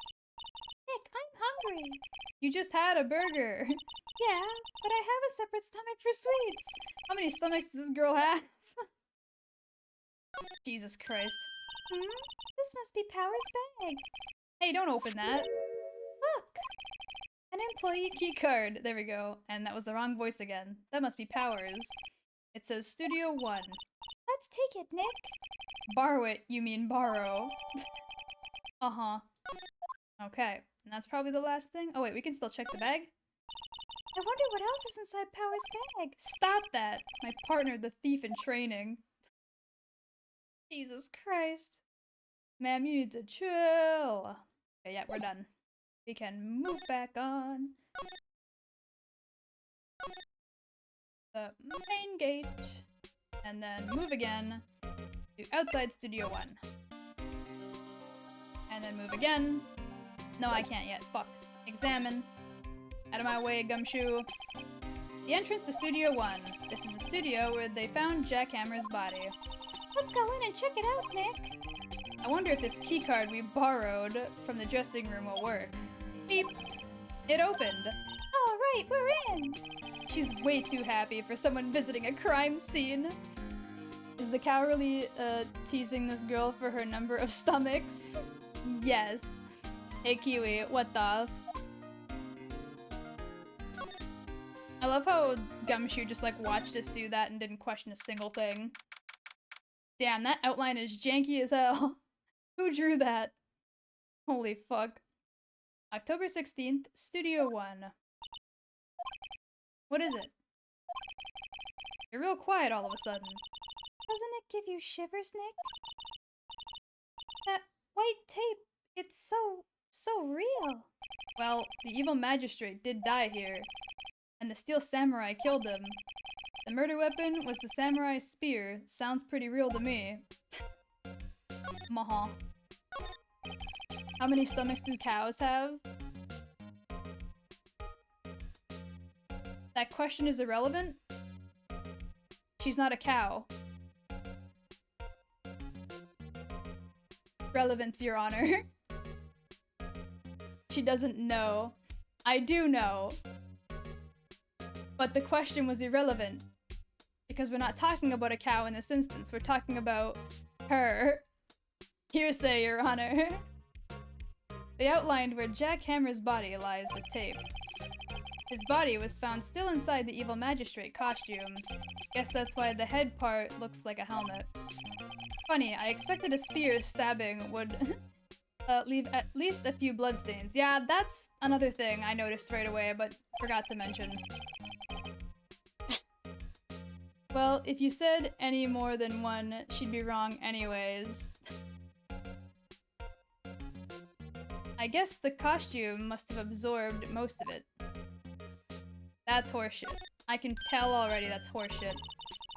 Nick, I'm hungry. You just had a burger. Yeah, but I have a separate stomach for sweets. How many stomachs does this girl have? Jesus Christ. This must be Power's bag. Hey, don't open that. Look! An employee keycard. There we go. And that was the wrong voice again. That must be Powers. It says Studio 1. Let's take it, Nick. Borrow it, you mean borrow. Uh-huh. Okay. And that's probably the last thing. Oh wait, we can still check the bag? I wonder what else is inside Power's bag. Stop that! My partner, the thief in training. Jesus Christ. Ma'am, you need to chill. Okay, yeah, we're done. We can move back on the main gate. And then move again to outside Studio 1. And then move again. No, I can't yet. Fuck. Examine. Out of my way, Gumshoe. The entrance to Studio 1. This is the studio where they found Jackhammer's body. Let's go in and check it out, Nick. I wonder if this keycard we borrowed from the dressing room will work. Beep. It opened. All right, we're in. She's way too happy for someone visiting a crime scene. Is the cow really teasing this girl for her number of stomachs? Yes. Hey Kiwi, what the? I love how Gumshoe just like watched us do that and didn't question a single thing. Damn, that outline is janky as hell. Who drew that? Holy fuck. October 16th, Studio 1. What is it? You're real quiet all of a sudden. Doesn't it give you shivers, Nick? That white tape, it's so real. Well, the evil magistrate did die here, and the steel samurai killed him. The murder weapon was the samurai spear. Sounds pretty real to me. Maha. How many stomachs do cows have? That question is irrelevant? She's not a cow. Relevance, Your Honor. She doesn't know. I do know. But the question was irrelevant. Because we're not talking about a cow in this instance. We're talking about her. Hearsay, Your Honor. They outlined where Jackhammer's body lies with tape. His body was found still inside the evil magistrate costume. Guess that's why the head part looks like a helmet. Funny, I expected a spear stabbing would leave at least a few bloodstains. Yeah, that's another thing I noticed right away, but forgot to mention. Well, if you said any more than one, she'd be wrong anyways. I guess the costume must have absorbed most of it. That's horseshit. I can tell already that's horseshit.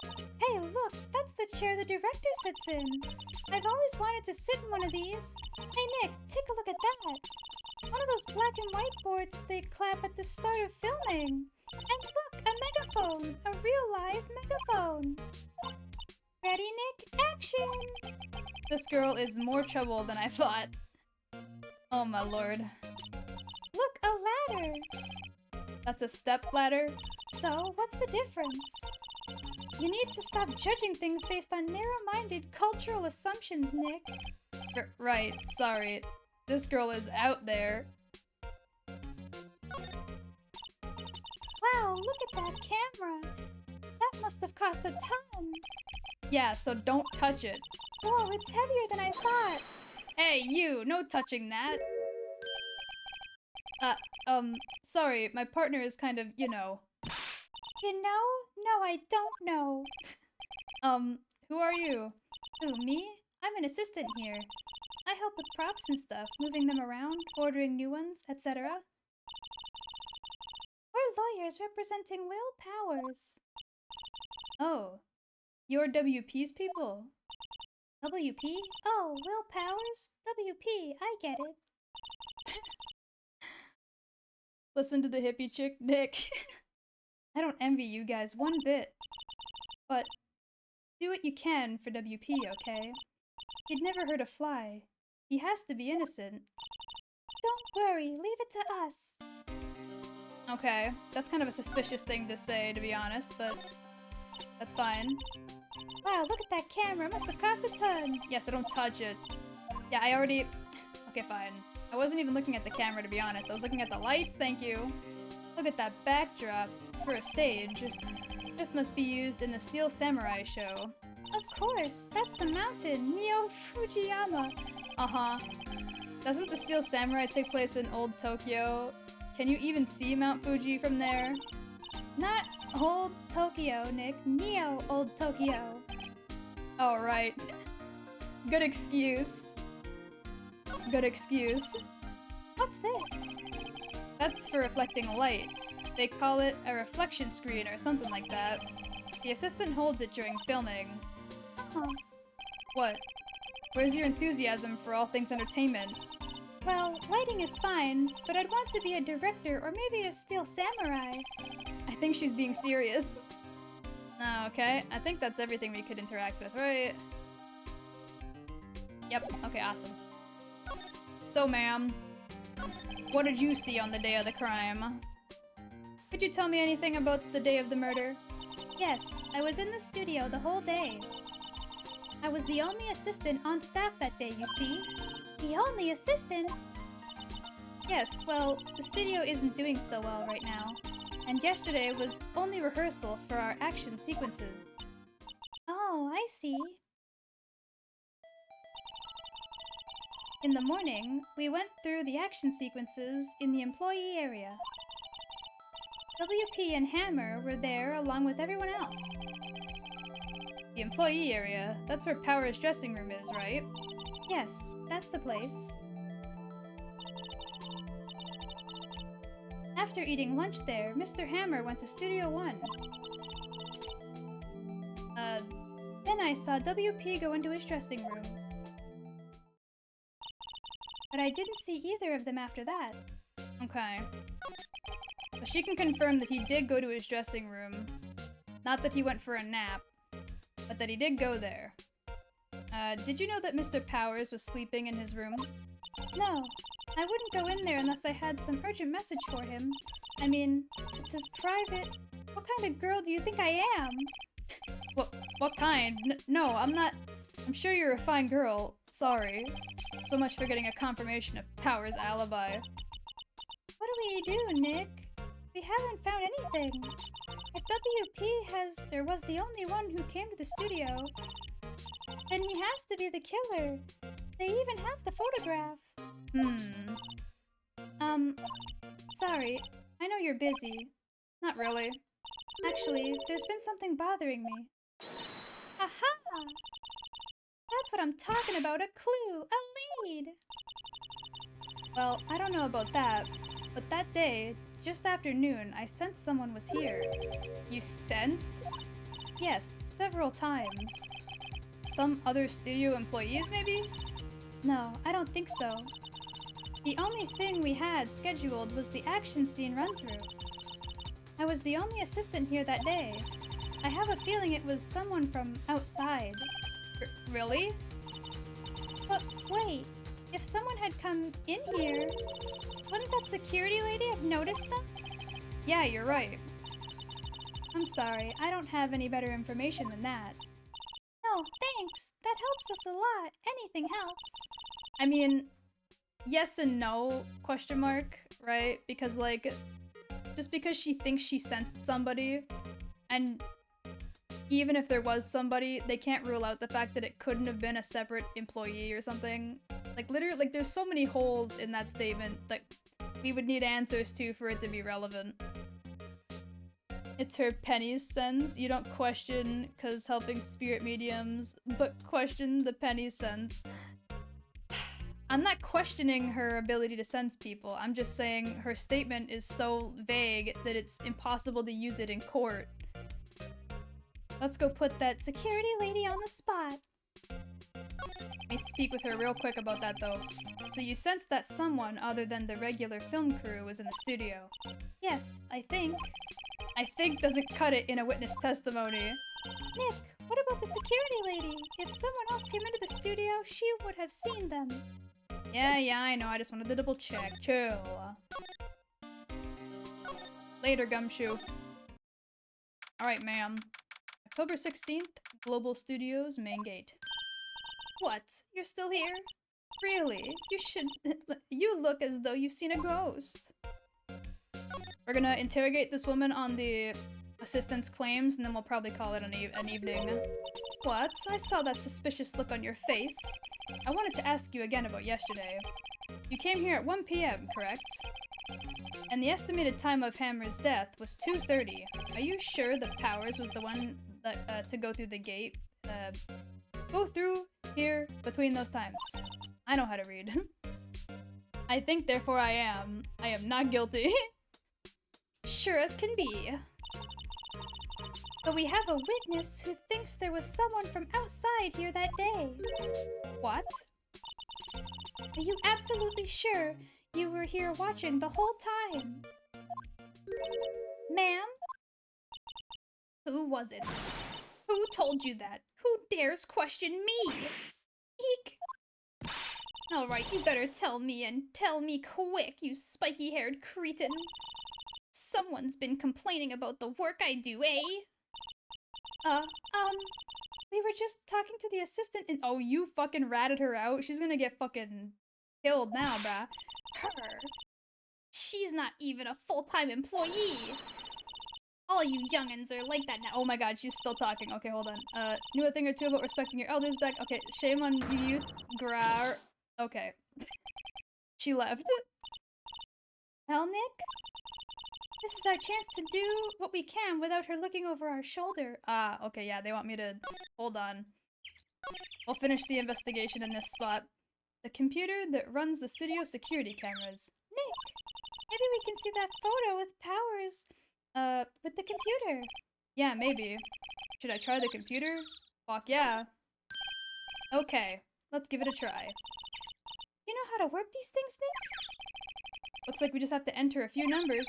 Hey, look, that's the chair the director sits in. I've always wanted to sit in one of these. Hey, Nick, take a look at that. One of those black and white boards they clap at the start of filming. And look, a megaphone, a real live megaphone. Ready, Nick? Action! This girl is more trouble than I thought. Oh my lord. Look, a ladder. That's a step ladder? So, what's the difference? You need to stop judging things based on narrow-minded cultural assumptions, Nick. Right, sorry. This girl is out there. Wow, look at that camera. That must have cost a ton. Yeah, so don't touch it. Whoa, it's heavier than I thought. Hey, you! No touching that! Sorry, my partner is kind of, you know. You know? No, I don't know. Who are you? Who, me? I'm an assistant here. I help with props and stuff, moving them around, ordering new ones, etc. We're lawyers representing Will Powers. Oh, you're WP's people? WP? Oh, Will Powers? WP, I get it. Listen to the hippie chick, Nick. I don't envy you guys one bit. But do what you can for WP, okay? He'd never hurt a fly. He has to be innocent. Don't worry, leave it to us. Okay, that's kind of a suspicious thing to say, to be honest, but that's fine. Wow, look at that camera. Must have cost a ton. Yeah, so don't touch it. Yeah, I already... Okay, fine. I wasn't even looking at the camera, to be honest. I was looking at the lights, thank you. Look at that backdrop. It's for a stage. This must be used in the Steel Samurai show. Of course, that's the mountain, Neo Fujiyama. Uh-huh. Doesn't the Steel Samurai take place in Old Tokyo? Can you even see Mount Fuji from there? Not Old Tokyo, Nick. Neo Old Tokyo. Oh, right. Good excuse. Good excuse. What's this? That's for reflecting light. They call it a reflection screen or something like that. The assistant holds it during filming. Oh, What? Where's your enthusiasm for all things entertainment? well, lighting is fine, but I'd want to be a director or maybe a steel samurai. I think she's being serious. Oh, okay. I think that's everything we could interact with, right? Yep. Okay, awesome. So, ma'am, what did you see on the day of the crime? Could you tell me anything about the day of the murder? Yes, I was in the studio the whole day. I was the only assistant on staff that day, you see. The only assistant? Yes, well, the studio isn't doing so well right now. And yesterday was only rehearsal for our action sequences. Oh, I see. In the morning, we went through the action sequences in the employee area. WP and Hammer were there along with everyone else. The employee area, that's where Power's dressing room is, right? Yes, that's the place. After eating lunch there, Mr. Hammer went to Studio 1. Then I saw WP go into his dressing room. But I didn't see either of them after that. Okay. So she can confirm that he did go to his dressing room. Not that he went for a nap, but that he did go there. Did you know that Mr. Powers was sleeping in his room? No, I wouldn't go in there unless I had some urgent message for him. I mean, it's his private... What kind of girl do you think I am? What kind? No, I'm not... I'm sure you're a fine girl. Sorry. So much for getting a confirmation of Powers' alibi. What do we do, Nick? We haven't found anything. If WP was the only one who came to the studio, then he has to be the killer. They even have the photograph. Sorry. I know you're busy. Not really. Actually, there's been something bothering me. Aha! That's what I'm talking about, a clue, a lead! Well, I don't know about that, but that day, just after noon, I sensed someone was here. You sensed? Yes, several times. Some other studio employees, maybe? No, I don't think so. The only thing we had scheduled was the action scene run-through. I was the only assistant here that day. I have a feeling it was someone from outside. Really? But wait, if someone had come in here, wouldn't that security lady have noticed them? Yeah, you're right. I'm sorry, I don't have any better information than that. No, thanks. That helps us a lot. Anything helps. I mean, yes and no, question mark, right? Because, like, just because she thinks she sensed somebody, and even if there was somebody, they can't rule out the fact that it couldn't have been a separate employee or something. Like, literally, like, there's so many holes in that statement that we would need answers to for it to be relevant. It's her penny's sense. You don't question cause helping spirit mediums, but question the penny sense. I'm not questioning her ability to sense people. I'm just saying her statement is so vague that it's impossible to use it in court. Let's go put that Security lady on the spot. Let me speak with her real quick about that though. So you sensed that someone other than the regular film crew was in the studio? Yes, I think. I think doesn't cut it in a witness testimony. Nick, what about the security lady? If someone else came into the studio, she would have seen them. Yeah, I know. I just wanted to double check. Chill. Later, Gumshoe. Alright, ma'am. October 16th, Global Studios, main gate. What? You're still here? Really? You should... You look as though you've seen a ghost. We're gonna interrogate this woman on the assistant's claims, and then we'll probably call it an evening. What? I saw that suspicious look on your face. I wanted to ask you again about yesterday. You came here at 1 p.m., correct? And the estimated time of Hammer's death was 2:30. Are you sure that Powers was the one that, to go through the gate? Go through Here, between those times. I know how to read. I think, therefore I am. I am not guilty. Sure as can be. But we have a witness who thinks there was someone from outside here that day. What? Are you absolutely sure you were here watching the whole time? Ma'am? Who was it? Who told you that? Who dares question me? Eek! Alright, you better tell me, and tell me quick, you spiky-haired cretin. Someone's been complaining about the work I do, eh? We were just talking to the assistant and— Oh, you fucking ratted her out? She's gonna get fucking killed now, bruh. her. She's not even a full-time employee. All you youngins are like that now. Oh my god, she's still talking. Okay, hold on. Knew a thing or two about respecting your elders back. Okay, shame on you youth. Grar. Okay. She left. Well, Nick? This is our chance to do what we can without her looking over our shoulder. Ah, okay, yeah, they want me to... Hold on. We'll finish the investigation in this spot. The computer that runs the studio security cameras. Nick, maybe we can see that photo with Powers, with the computer. Yeah, maybe. Should I try the computer? Fuck yeah. Okay, let's give it a try. You know how to work these things, Nick? Looks like we just have to enter a few numbers.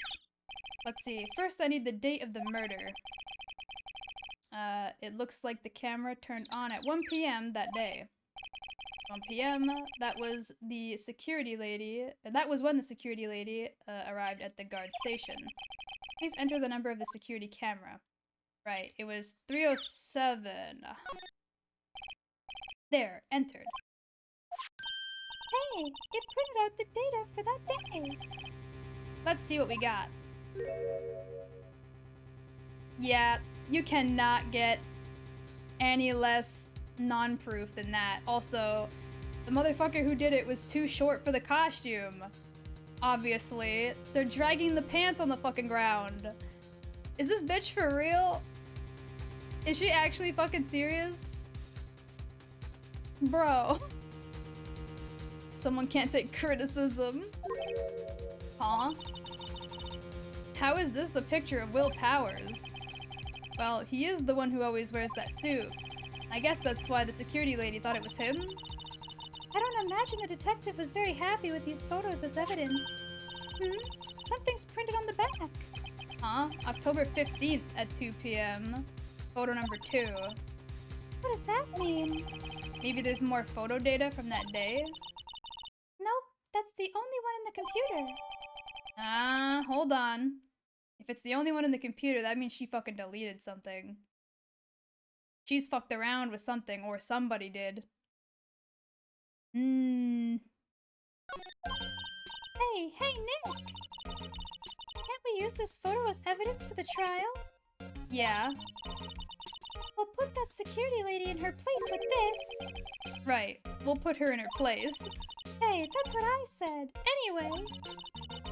Let's see. First, I need the date of the murder. It looks like the camera turned on at 1 p.m. that day. 1 p.m. That was the security lady. That was when the security lady arrived at the guard station. Please enter the number of the security camera. Right, it was 307. There, entered. Hey, it printed out the data for that day. Let's see what we got. Yeah, you cannot get any less non-proof than that. Also, the motherfucker who did it was too short for the costume. Obviously. They're dragging the pants on the fucking ground. Is this bitch for real? Is she actually fucking serious? Bro. Someone can't take criticism. Huh? How is this a picture of Will Powers? Well, he is the one who always wears that suit. I guess that's why the security lady thought it was him. I don't imagine the detective was very happy with these photos as evidence. Something's printed on the back. Huh? October 15th at 2 p.m. Photo number 2. What does that mean? Maybe there's more photo data from that day? Nope, that's the only one in the computer. Hold on. If it's the only one in the computer, that means she fucking deleted something. She's fucked around with something, or somebody did. Hey, Nick! Can't we use this photo as evidence for the trial? Yeah. We'll put that security lady in her place with this. Right. We'll put her in her place. Hey, that's what I said. Anyway,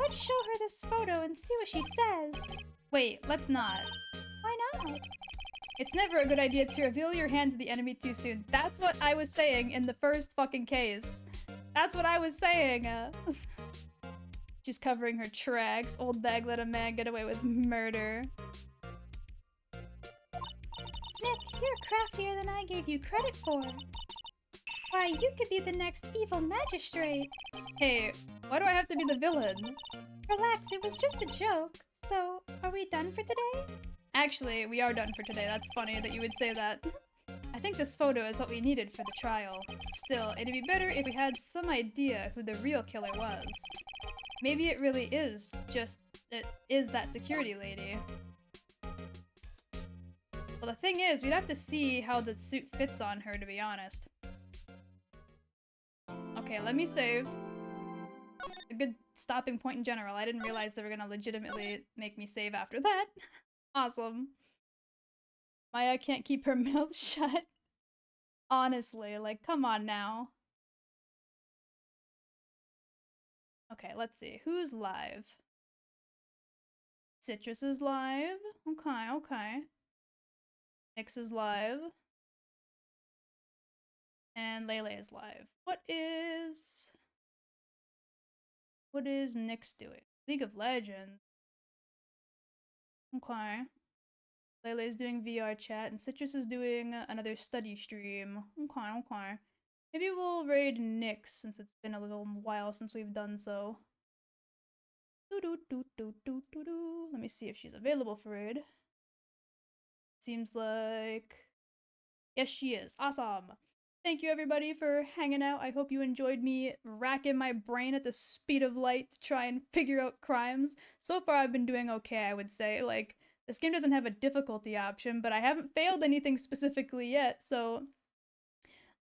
let's show her this photo and see what she says. Wait, let's not. Why not? It's never a good idea to reveal your hand to the enemy too soon. That's what I was saying in the first fucking case. That's what I was saying. She's covering her tracks. Old bag let a man get away with murder. Nick, you're craftier than I gave you credit for. Why, you could be the next evil magistrate. Hey, why do I have to be the villain? Relax, it was just a joke. So, are we done for today? Actually, we are done for today. That's funny that you would say that. I think this photo is what we needed for the trial. Still, it'd be better if we had some idea who the real killer was. Maybe it really is that security lady. Well, the thing is, we'd have to see how the suit fits on her, to be honest. Okay, let me save. A good stopping point in general. I didn't realize they were gonna legitimately make me save after that. Awesome. Maya can't keep her mouth shut. Honestly, like, come on now. Okay, let's see. Who's live? Citrus is live. Okay, okay. Nyx is live. And Lele is live. What is Nyx doing? League of Legends. Okay. Lele is doing VR chat, and Citrus is doing another study stream. Okay. Maybe we'll raid Nyx since it's been a little while since we've done so. Let me see if she's available for raid. Seems like... Yes, she is. Awesome. Thank you, everybody, for hanging out. I hope you enjoyed me racking my brain at the speed of light to try and figure out crimes. So far, I've been doing okay, I would say. Like, this game doesn't have a difficulty option, but I haven't failed anything specifically yet, so...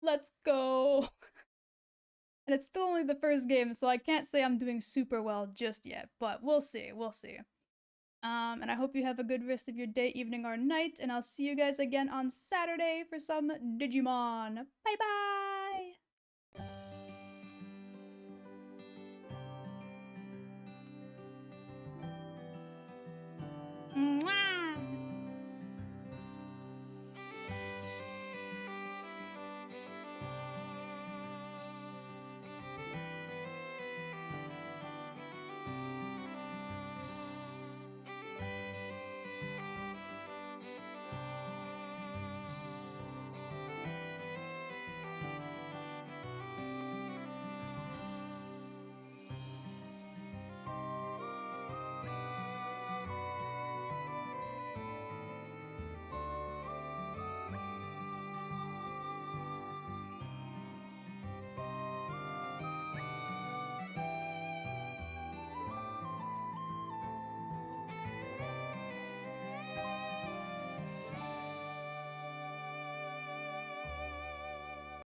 Let's go! And it's still only the first game, so I can't say I'm doing super well just yet, but we'll see. And I hope you have a good rest of your day, evening, or night, and I'll see you guys again on Saturday for some Digimon. Bye bye!